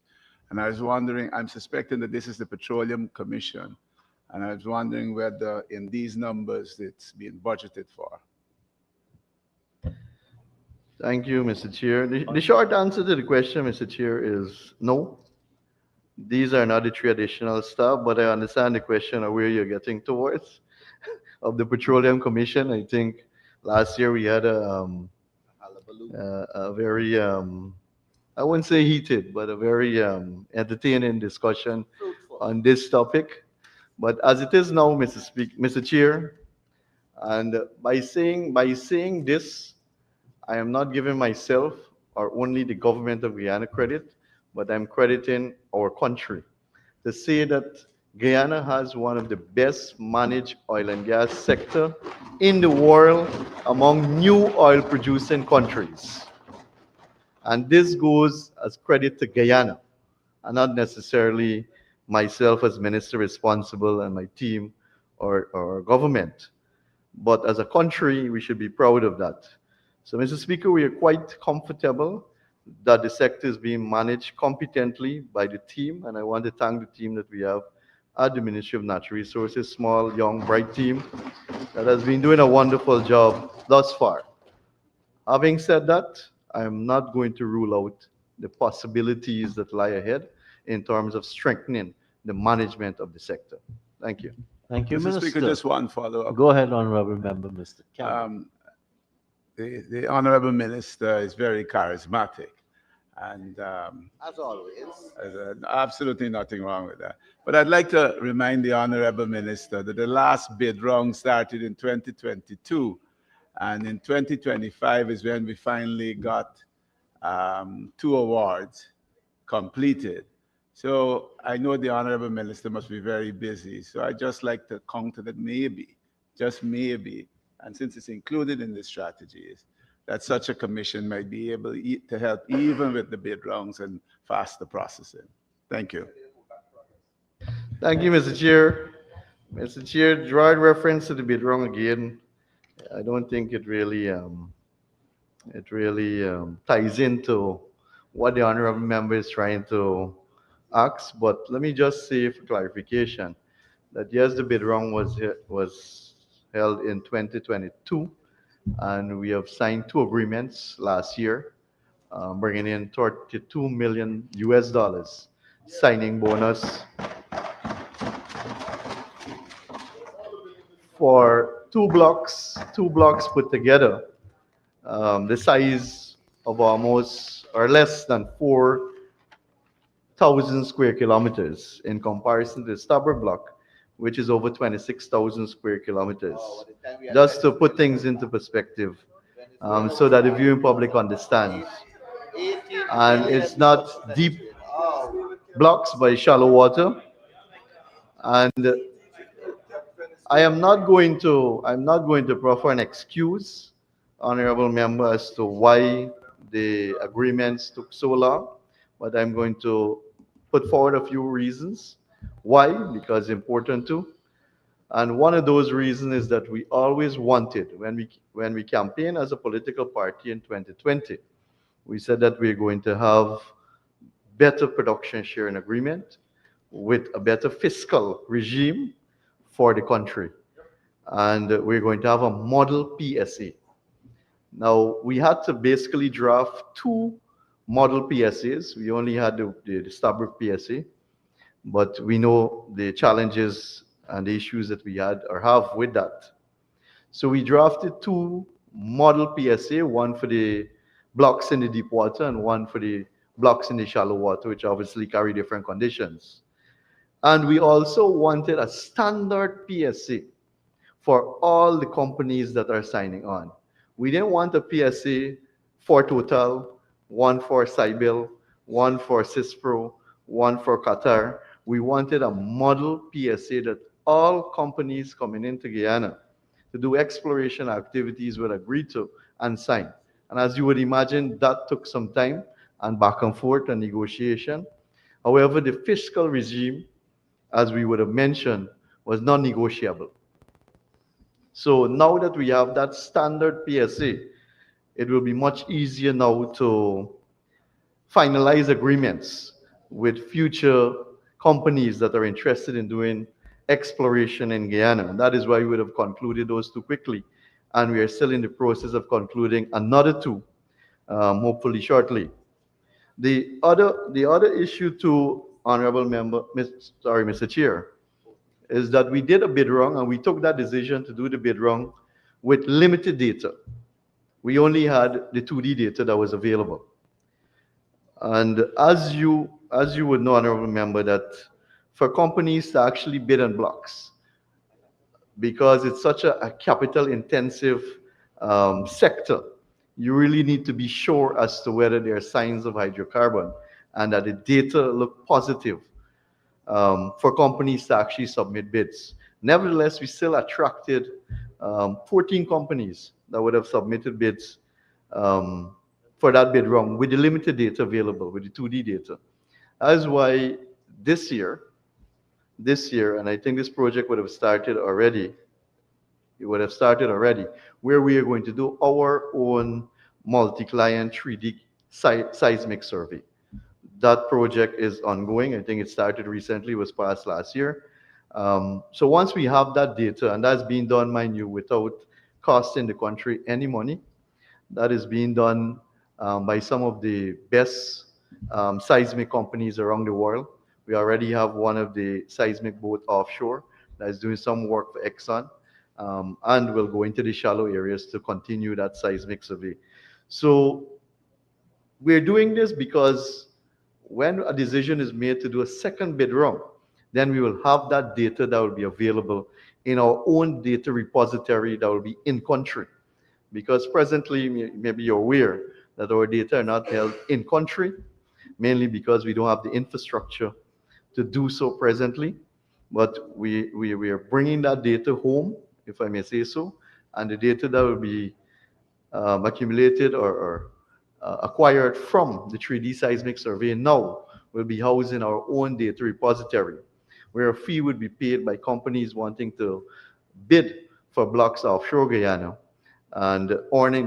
And I was wondering, I'm suspecting that this is the Petroleum Commission, and I was wondering whether in these numbers it's being budgeted for. Thank you, Mr. Chair. The short answer to the question, Mr. Chair, is no. These are not the traditional stuff, but I understand the question of where you're getting towards. Of the Petroleum Commission, I think last year we had a very, I wouldn't say heated, but a very entertaining discussion on this topic. But as it is now, Mr. Chair, and by saying this, I am not giving myself or only the government of Guyana credit, but I'm crediting our country to say that Guyana has one of the best managed oil and gas sector in the world among new oil producing countries. And this goes as credit to Guyana and not necessarily myself as minister responsible and my team or government. But as a country, we should be proud of that. So, Mr. Speaker, we are quite comfortable that the sector is being managed competently by the team, and I want to thank the team that we have at the Ministry of Natural Resources, small, young, bright team that has been doing a wonderful job thus far. Having said that, I am not going to rule out the possibilities that lie ahead in terms of strengthening the management of the sector. Thank you. Thank you, Mr. Minister. Speaker, just one follow-up. Go ahead, Honorable Member, Mr. Cameron. The Honorable Minister is very charismatic, and as always, absolutely nothing wrong with that. But I'd like to remind the Honorable Minister that the last bid round started in 2022, and in 2025 is when we finally got 2 awards completed. So I know the Honorable Minister must be very busy, so I'd just like to counter that maybe, just maybe, and since it's included in the strategies, that such a commission might be able to help even with the bid rounds and faster processing. Thank you. Thank you, Mr. Chair. Mr. Chair, drawing reference to the bid round again, I don't think it really ties into what the honorable member is trying to ask. But let me just say for clarification that yes, the bid round was held in 2022, and we have signed 2 agreements last year, bringing in $32 million signing bonus for 2 blocks put together, the size of almost or less than 4,000 square kilometers in comparison to the starboard block, which is over 26,000 square kilometers. Just to put things into perspective, so that the viewing public understands. And it's not deep blocks, but shallow water. And I'm not going to proffer an excuse, honorable member, as to why the agreements took so long, but I'm going to put forward a few reasons. Why? Because it's important too. And one of those reasons is that we always wanted, when we campaigned as a political party in 2020, we said that we're going to have better production sharing agreement with a better fiscal regime for the country. And we're going to have a model PSA. Now, we had to basically draft 2 model PSAs. We only had the starboard PSA, but we know the challenges and the issues that we had or have with that. So we drafted 2 model PSA, one for the blocks in the deep water and one for the blocks in the shallow water, which obviously carry different conditions. And we also wanted a standard PSA for all the companies that are signing on. We didn't want a PSA for Total, one for Cybil, one for CISPRO, one for Qatar. We wanted a model PSA that all companies coming into Guyana to do exploration activities would agree to and sign. And as you would imagine, that took some time and back and forth and negotiation. However, the fiscal regime, as we would have mentioned, was non-negotiable. So now that we have that standard PSA, it will be much easier now to finalize agreements with future companies that are interested in doing exploration in Guyana. And that is why we would have concluded those two quickly. And we are still in the process of concluding another two, hopefully shortly. The other issue to Honorable Member, Mr. Chair, is that we did a bid wrong and we took that decision to do the bid wrong with limited data. We only had the 2D data that was available. And as you would know, Honorable Member, that for companies to actually bid on blocks, because it's such a capital intensive sector, you really need to be sure as to whether there are signs of hydrocarbon and that the data look positive for companies to actually submit bids. Nevertheless, we still attracted 14 companies that would have submitted bids for that bid round with the limited data available, with the 2D data. That's why this year, and I think this project would have started already, where we are going to do our own multi-client 3D seismic survey. That project is ongoing. I think it started recently, was passed last year. So once we have that data, and that's being done, mind you, without costing the country any money, that is being done by some of the best seismic companies around the world. We already have one of the seismic boat offshore that is doing some work for Exxon, and we'll go into the shallow areas to continue that seismic survey. So we're doing this because when a decision is made to do a second bid round, then we will have that data that will be available in our own data repository that will be in country. Because presently, maybe you're aware that our data are not held in country, mainly because we don't have the infrastructure to do so presently. But we are bringing that data home, if I may say so, and the data that will be accumulated or acquired from the 3D seismic survey now will be housed in our own data repository, where a fee would be paid by companies wanting to bid for blocks offshore Guyana, and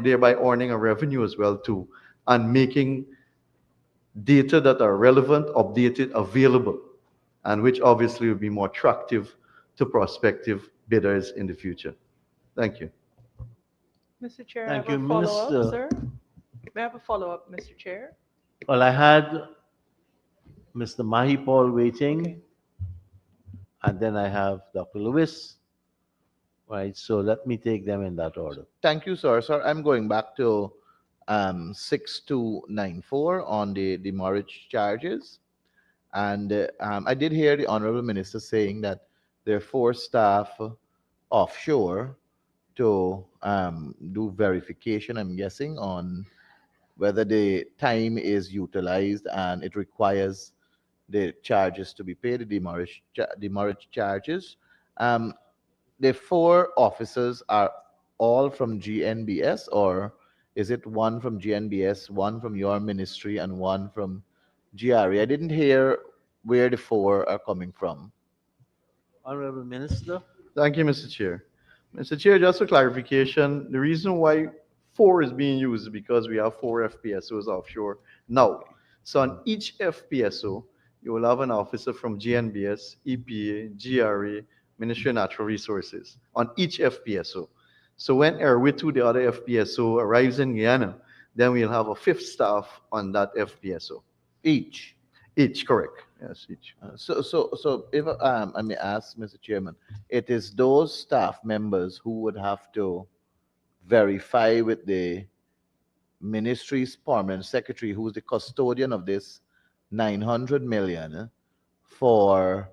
thereby earning a revenue as well too, and making data that are relevant, updated, available, and which obviously will be more attractive to prospective bidders in the future. Thank you. Mr. Chair, Thank I have you, a follow-up, Minister. sir. May I have a follow-up, Mr. Chair? Well, I had Mr. Mahipal waiting, and then I have Dr. Lewis. Right, so let me take them in that order. Thank you, sir. Sir, I'm going back to 6294 on the demurrage charges. And I did hear the Honorable Minister saying that there are 4 staff offshore to do verification, I'm guessing, on whether the time is utilized and it requires the charges to be paid, the demurrage charges. The 4 officers are all from GNBS, or is it one from GNBS, one from your ministry, and one from GRE? I didn't hear where the 4 are coming from. Honorable Minister. Thank you, Mr. Chair. Mr. Chair, just for clarification, the reason why 4 is being used is because we have 4 FPSOs offshore now. So on each FPSO, you will have an officer from GNBS, EPA, GRA, Ministry of Natural Resources on each FPSO. So when Erwitu, the other FPSO, arrives in Guyana, then we'll have a 5th staff on that FPSO. Each, correct. Yes, each. So if I may ask, Mr. Chairman, it is those staff members who would have to verify with the ministry's permanent secretary, who is the custodian of this 900 million, for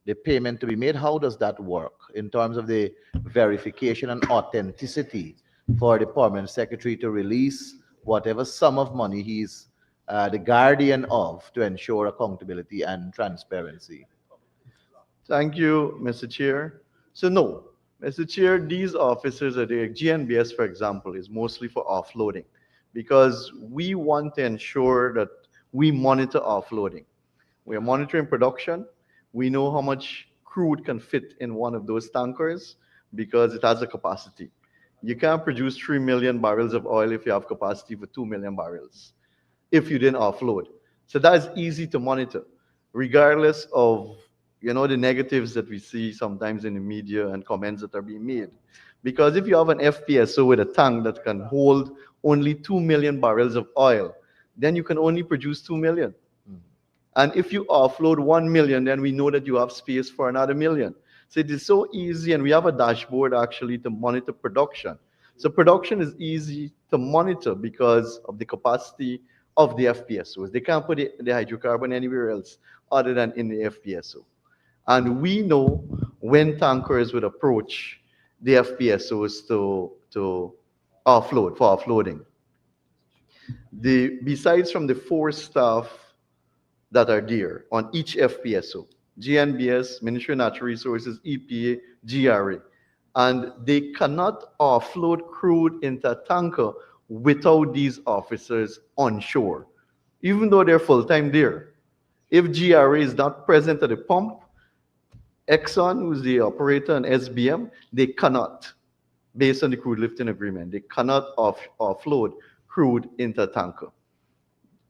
the payment to be made. How does that work in terms of the verification and authenticity for the permanent secretary to release whatever sum of money he's the guardian of, to ensure accountability and transparency? Thank you, Mr. Chair. So no, Mr. Chair, these officers are there. GNBS, for example, is mostly for offloading. because we want to ensure that we monitor offloading. We are monitoring production. We know how much crude can fit in one of those tankers because it has a capacity. You can't produce 3 million barrels of oil if you have capacity for 2 million barrels, if you didn't offload. So that is easy to monitor, regardless of the negatives that we see sometimes in the media and comments that are being made. Because if you have an FPSO with a tank that can hold only 2 million barrels of oil, then you can only produce 2 million. And if you offload 1 million, then we know that you have space for another million. So it is so easy, and we have a dashboard actually to monitor production. So production is easy to monitor because of the capacity of the FPSOs. They can't put the hydrocarbon anywhere else other than in the FPSO. And we know when tankers would approach the FPSOs to offload, for offloading. Besides from the 4 staff that are there on each FPSO, GNBS, Ministry of Natural Resources, EPA, GRA, and they cannot offload crude into a tanker without these officers on shore, even though they're full-time there. If GRA is not present at the pump, Exxon, who's the operator, and SBM, they cannot, based on the crude lifting agreement, they cannot offload crude into a tanker.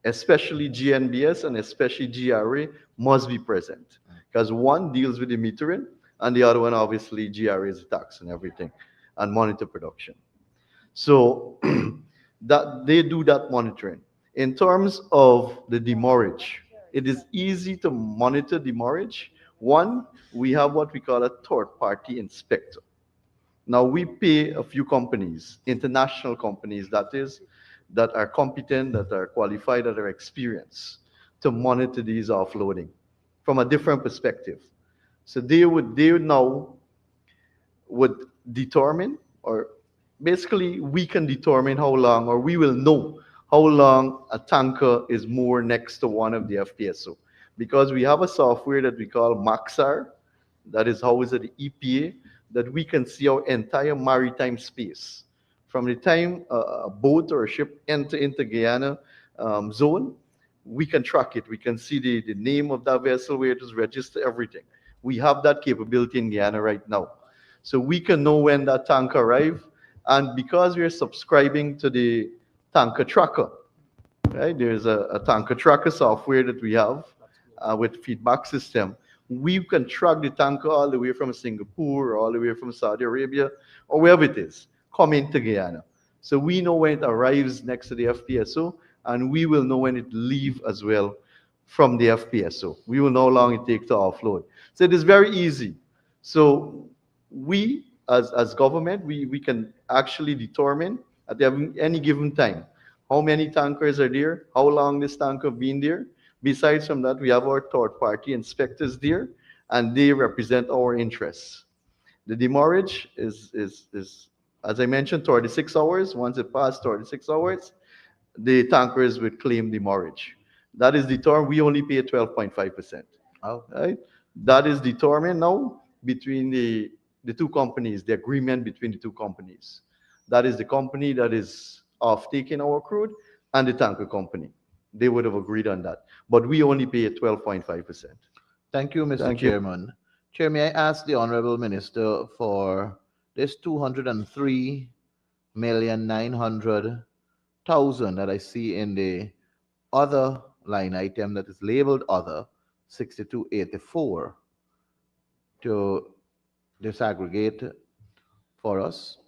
Especially GNBS and especially GRA must be present, because one deals with the metering and the other one, obviously, GRA is the tax and everything, and monitor production. So that they do that monitoring. In terms of the demurrage, it is easy to monitor demurrage. One, we have what we call a third-party inspector. Now, we pay a few companies, international companies, that are competent, that are qualified, that are experienced to monitor these offloading from a different perspective. So they would determine, or basically we can determine how long, or we will know how long a tanker is moored next to one of the FPSO. Because we have a software that we call Maxar, that is housed at the EPA, that we can see our entire maritime space. From the time a boat or a ship enter into Guyana zone, we can track it. We can see the name of that vessel, where it is registered, everything. We have that capability in Guyana right now. So we can know when that tanker arrives. And because we're subscribing to the tanker tracker, right? There's a tanker tracker software that we have with feedback system. We can track the tanker all the way from Singapore, or all the way from Saudi Arabia, or wherever it is, coming to Guyana. So we know when it arrives next to the FPSO, and we will know when it leaves as well from the FPSO. We will know how long it takes to offload. So it is very easy. So we, as government, we can actually determine at any given time how many tankers are there, how long this tanker been there. Besides from that, we have our third-party inspectors there, and they represent our interests. The demurrage is, as I mentioned, 36 hours. Once it passes 36 hours, the tankers will claim demurrage. That is determined. We only pay 12.5%. Right? That is determined now between the two companies, the agreement between the two companies. That is the company that is off-taking our crude and the tanker company. They would have agreed on that. But we only pay 12.5%. Thank you, Mr. Chairman. Chair, may I ask the Honorable Minister for this 203,900,000 that I see in the other line item that is labeled other, 6284, to disaggregate for us?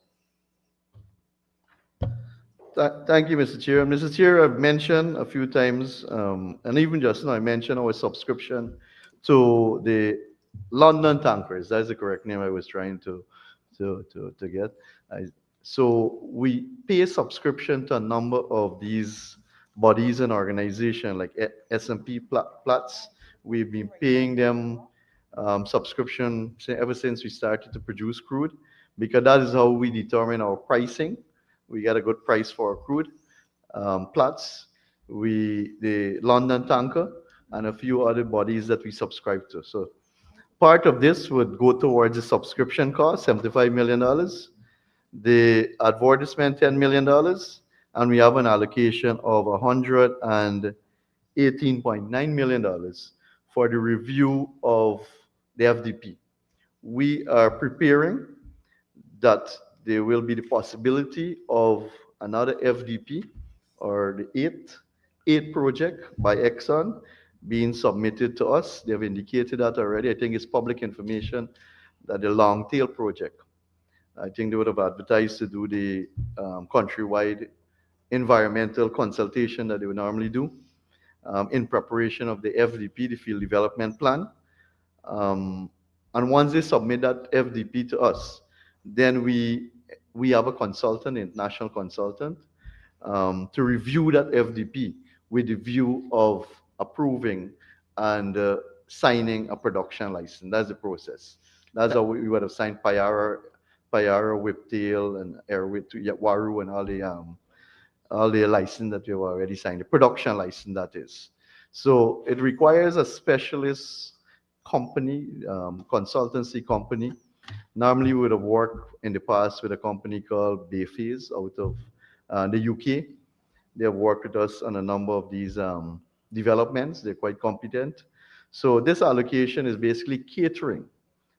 Thank you, Mr. Chair. Mr. Chair, I've mentioned a few times, and even just now, I mentioned our subscription to the London tankers. That's the correct name I was trying to get. So we pay a subscription to a number of these bodies and organizations like S&P Platts. We've been paying them subscription ever since we started to produce crude, because that is how we determine our pricing. We get a good price for our crude. Platts, the London tanker, and a few other bodies that we subscribe to. So part of this would go towards the subscription cost, $75 million, the advertisement, $10 million, and we have an allocation of $118.9 million for the review of the FDP. We are preparing that there will be the possibility of another FDP or the eighth project by Exxon being submitted to us. They have indicated that already. I think it's public information that the long tail project, I think they would have advertised to do the countrywide environmental consultation that they would normally do in preparation of the FDP, the Field Development Plan. And once they submit that FDP to us, then we have a consultant, international consultant, to review that FDP with the view of approving and signing a production license. That's the process. That's how we would have signed Payara, Whiptail, and Waru, and all the license that we have already signed, the production license, that is. So it requires a specialist company, consultancy company. Normally, we would have worked in the past with a company called Bayface out of the UK. They have worked with us on a number of these developments. They're quite competent. So this allocation is basically catering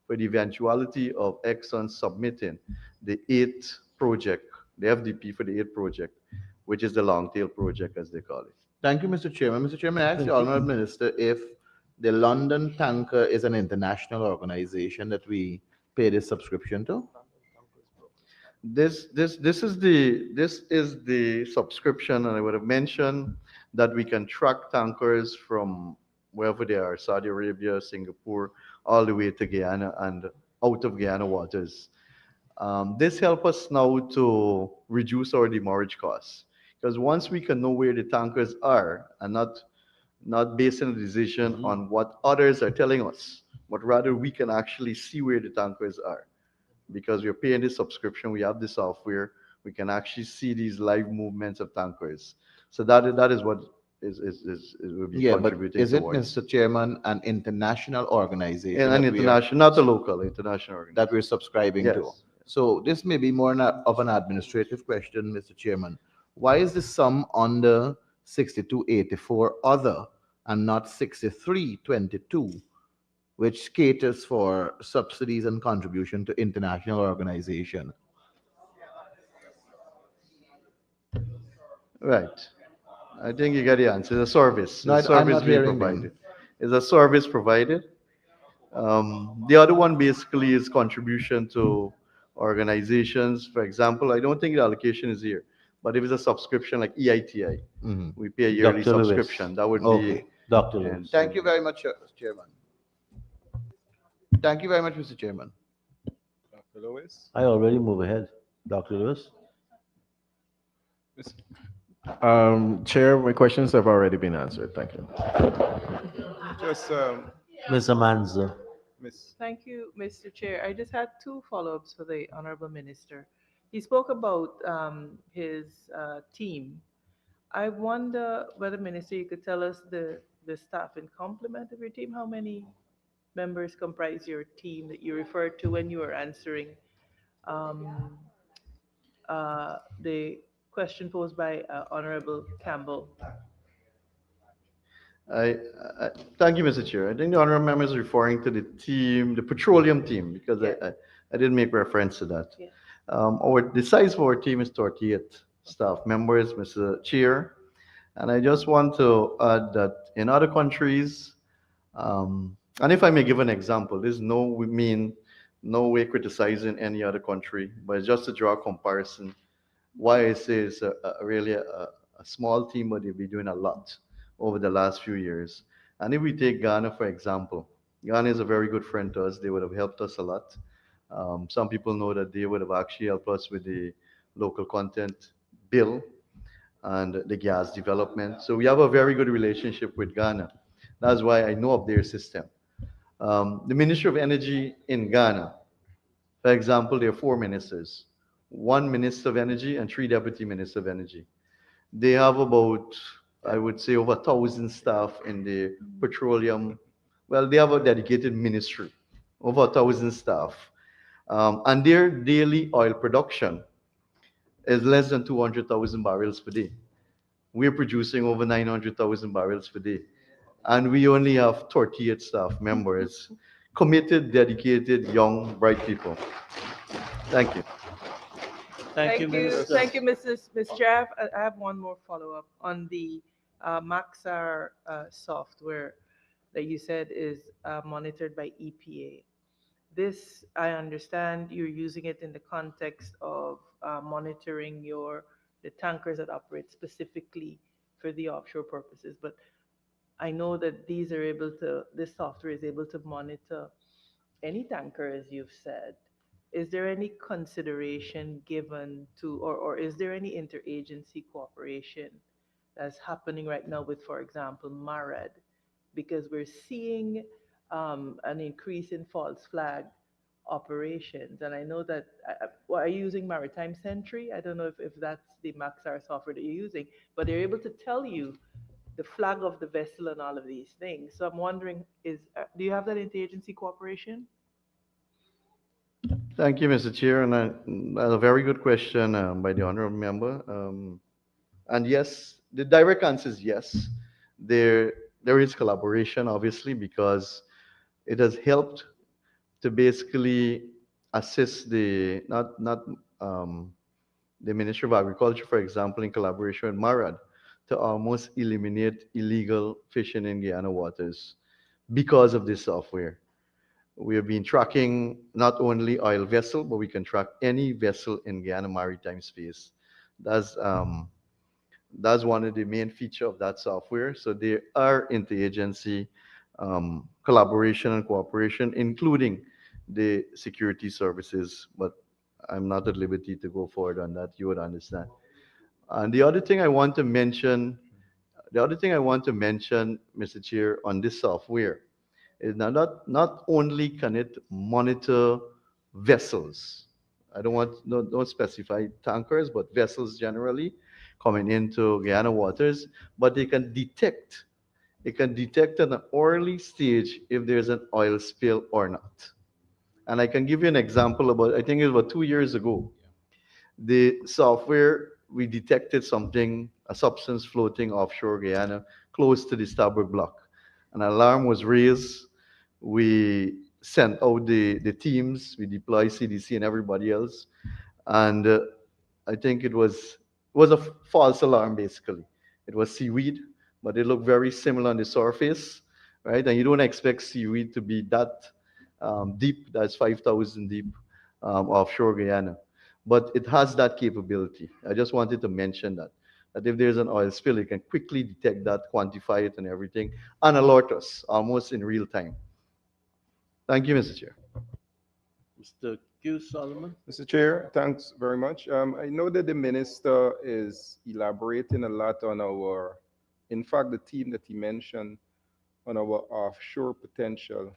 for the eventuality of Exxon submitting the eighth project, the FDP for the eighth project, which is the long tail project, as they call it. Thank you, Mr. Chairman. Mr. Chairman, I ask the Honourable Minister if the London Tanker is an international organization that we pay this subscription to. This is the subscription, and I would have mentioned that we can track tankers from wherever they are, Saudi Arabia, Singapore, all the way to Guyana and out of Guyana waters. This helps us now to reduce our demurrage costs, because once we can know where the tankers are and not basing a decision on what others are telling us, but rather we can actually see where the tankers are. Because we're paying this subscription, we have the software, we can actually see these live movements of tankers. So that is what will be contributing. But is it, towards. Mr. Chairman, an international organization? An international, not a local, international organization. That we're subscribing to. Yes. So this may be more of an administrative question, Mr. Chairman. Why is the sum under 6284 other and not 6322? Which caters for subsidies and contribution to international organization? Right. I think you got the answer. It's a service. No, It's a I'm service not being hearing provided. them. It's a service provided. The other one basically is contribution to organizations. For example, I don't think the allocation is here, but if it's a subscription like EITI, we pay a yearly Dr. Lewis. subscription. That would Okay. be Dr. Lewis. Thank you very much, Chairman. Thank you very much, Mr. Chairman. Dr. Lewis? I already move ahead. Dr. Lewis? Chair, my questions have already been answered. Thank you. Just, Ms. Amanza. Thank you, Mr. Chair. I just had two follow-ups for the Honorable Minister. He spoke about his team. I wonder whether, Minister, you could tell us the staff and complement of your team. How many members comprise your team that you referred to when you were answering the question posed by Honorable Campbell? Thank you, Mr. Chair. I think the honorable member is referring to the team, the petroleum team, because I didn't make reference to that. Yeah. The size of our team is 38 staff members, Mr. Chair. And I just want to add that in other countries, and if I may give an example, there's no way criticizing any other country, but just to draw a comparison, why I say it's really a small team, but they've been doing a lot over the last few years. And if we take Ghana, for example, Ghana is a very good friend to us. They would have helped us a lot. Some people know that they would have actually helped us with the local content bill and the gas development. So we have a very good relationship with Ghana. That's why I know of their system. The Ministry of Energy in Ghana, for example, there are 4 ministers, 1 Minister of Energy and 3 Deputy Minister of Energy. They have about, I would say, over 1,000 staff in the petroleum. Well, they have a dedicated ministry, over 1,000 staff. And their daily oil production is less than 200,000 barrels per day. We're producing over 900,000 barrels per day. And we only have 38 staff members, committed, dedicated, young, bright people. Thank you. Thank you, Minister. Thank you, Mrs. Chair. I have one more follow-up on the Maxar software that you said is monitored by EPA. This, I understand you're using it in the context of monitoring the tankers that operate specifically for the offshore purposes. But I know that this software is able to monitor any tanker, as you've said. Is there any consideration given to, or is there any interagency cooperation that's happening right now with, for example, MARAD? Because we're seeing an increase in false flag operations. And I know that, are you using Maritime Sentry? I don't know if that's the Maxar software that you're using, but they're able to tell you the flag of the vessel and all of these things. So I'm wondering, do you have that interagency cooperation? Thank you, Mr. Chair, and a very good question by the honorable member. And yes, the direct answer is yes. There is collaboration, obviously, because it has helped to basically assist the Ministry of Agriculture, for example, in collaboration with MARAD, to almost eliminate illegal fishing in Guyana waters because of this software. We have been tracking not only oil vessel, but we can track any vessel in Guyana maritime space. That's one of the main features of that software. So there are interagency collaboration and cooperation, including the security services, but I'm not at liberty to go forward on that. You would understand. And the other thing I want to mention, Mr. Chair, on this software is not only can it monitor vessels. I don't specify tankers, but vessels generally coming into Guyana waters, but they can detect. It can detect at an early stage if there's an oil spill or not. And I can give you an example about, I think it was about 2 years ago. The software, we detected something, a substance floating offshore Guyana, close to the starboard block. An alarm was raised. We sent out the teams, we deployed CDC and everybody else. And I think it was a false alarm, basically. It was seaweed, but it looked very similar on the surface, right? And you don't expect seaweed to be that deep, that's 5,000 deep offshore Guyana. But it has that capability. I just wanted to mention that if there's an oil spill, you can quickly detect that, quantify it and everything, and alert us almost in real time. Thank you, Mr. Chair. Mr. Q. Solomon. Mr. Chair, thanks very much. I know that the minister is elaborating a lot on in fact, the team that he mentioned on our offshore potential.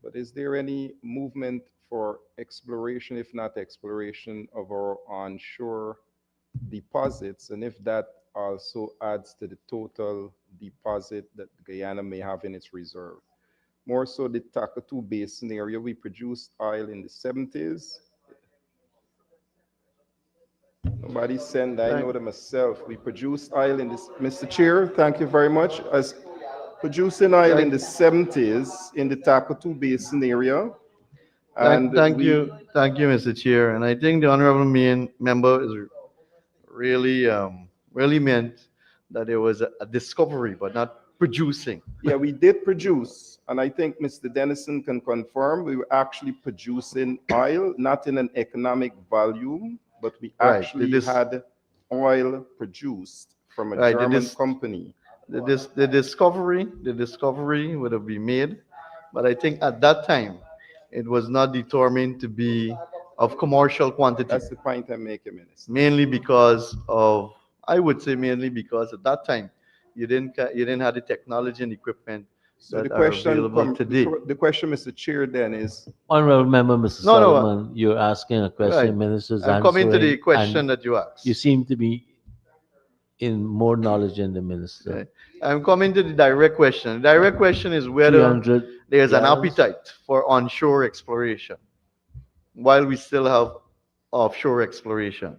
But is there any movement for exploration, if not exploration, of our onshore deposits? And if that also adds to the total deposit that Guyana may have in its reserve? More so the Takatu Basin area, we produced oil in the 70s. Nobody sent, I know them myself. We produced oil in this, Mr. Chair, thank you very much. As producing oil in the 70s in the Takatu Basin area. And thank you, Mr. Chair. And I think the honorable member is really meant that there was a discovery, but not producing. Yeah, we did produce, and I think Mr. Dennison can confirm we were actually producing oil, not in an economic volume, but we actually had oil produced from a German company. The discovery would have been made, but I think at that time it was not determined to be of commercial quantity. That's the point I'm making, Minister. Mainly because at that time you didn't have the technology and equipment so that the question are available today. The question, Mr. Chair, then is... Honorable Member, Mr. Solomon, you're asking a question, Right. Minister's I'm answering. coming to the question and that you asked. You seem to be in more knowledge than the Minister. Right. I'm coming to the direct question. The direct question is whether there's an appetite for onshore exploration while we still have offshore exploration.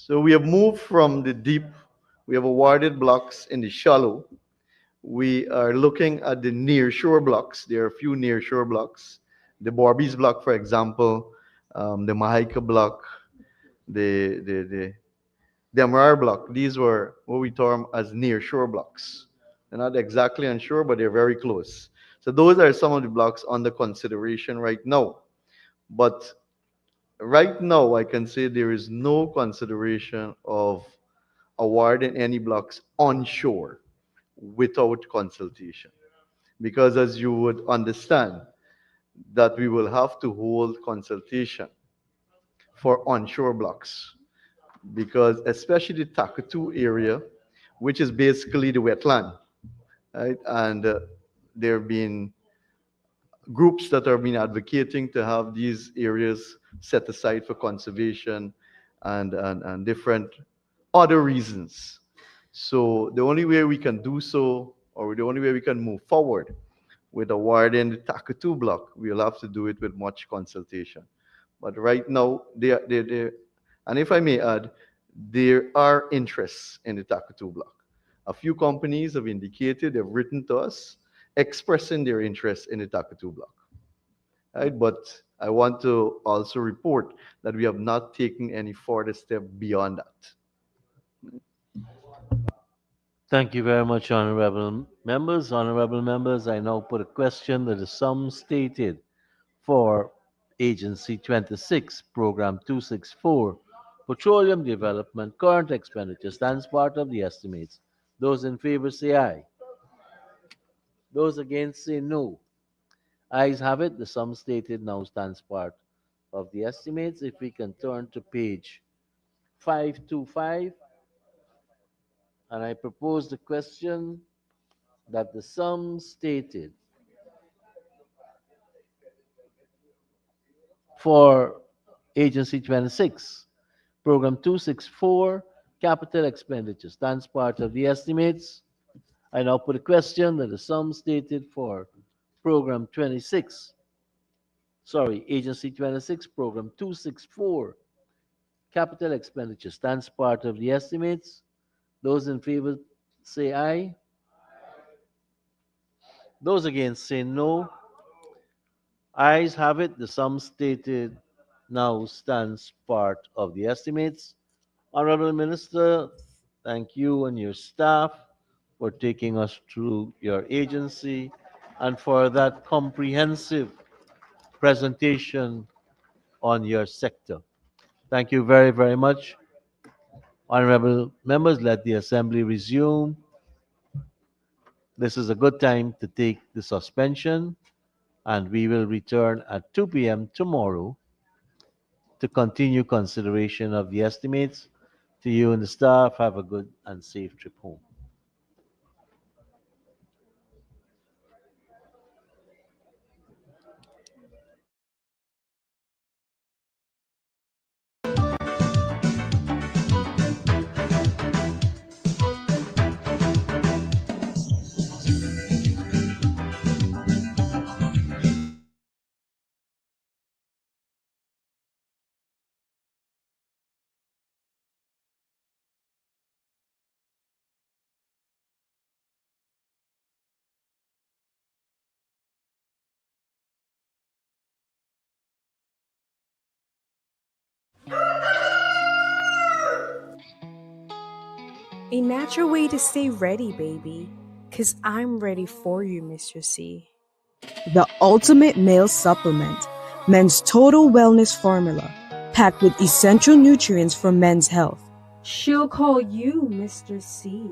So we have moved from the deep, we have awarded blocks in the shallow. We are looking at the near shore blocks. There are a few near shore blocks. The Borbies block, for example, the Mahika block, the Demerara block. These were what we term as near shore blocks. They're not exactly on shore, but they're very close. So those are some of the blocks under consideration right now. But right now, I can say there is no consideration of awarding any blocks onshore without consultation. Because as you would understand, that we will have to hold consultation for onshore blocks. Because especially the Takatu area, which is basically the wetland, right? And there have been groups that have been advocating to have these areas set aside for conservation and different other reasons. So the only way we can do so, or the only way we can move forward with awarding the Takatu block, we'll have to do it with much consultation. But right now, and if I may add, there are interests in the Takatu block. A few companies have indicated, they've written to us, expressing their interest in the Takatu block. Right? But I want to also report that we have not taken any further step beyond that. Thank you very much, honorable members. Honorable members, I now put a question that the sum stated for Agency 26, Program 264, Petroleum Development, current expenditure stands part of the estimates. Those in favor say aye. Those against say no. Ayes have it. The sum stated now stands part of the estimates. If we can turn to page 525, and I propose the question that the sum stated for Agency 26, Program 264, capital expenditure stands part of the estimates. I now put a question that the sum stated for Program 26, Agency 26, Program 264, capital expenditure stands part of the estimates. Those in favor say aye. Those against say no. Ayes have it. The sum stated now stands part of the estimates. Honorable Minister, thank you and your staff for taking us through your agency and for that comprehensive presentation on your sector. Thank you very, very much. Honorable members, let the assembly resume. This is a good time to take the suspension, and we will return at 2 p.m. tomorrow to continue consideration of the estimates. To you and the staff, have a good and safe trip home. A natural way to stay ready, baby. 'Cause I'm ready for you, Mr. C. The ultimate male supplement, men's total wellness formula, packed with essential nutrients for men's health. She'll call you Mr. C.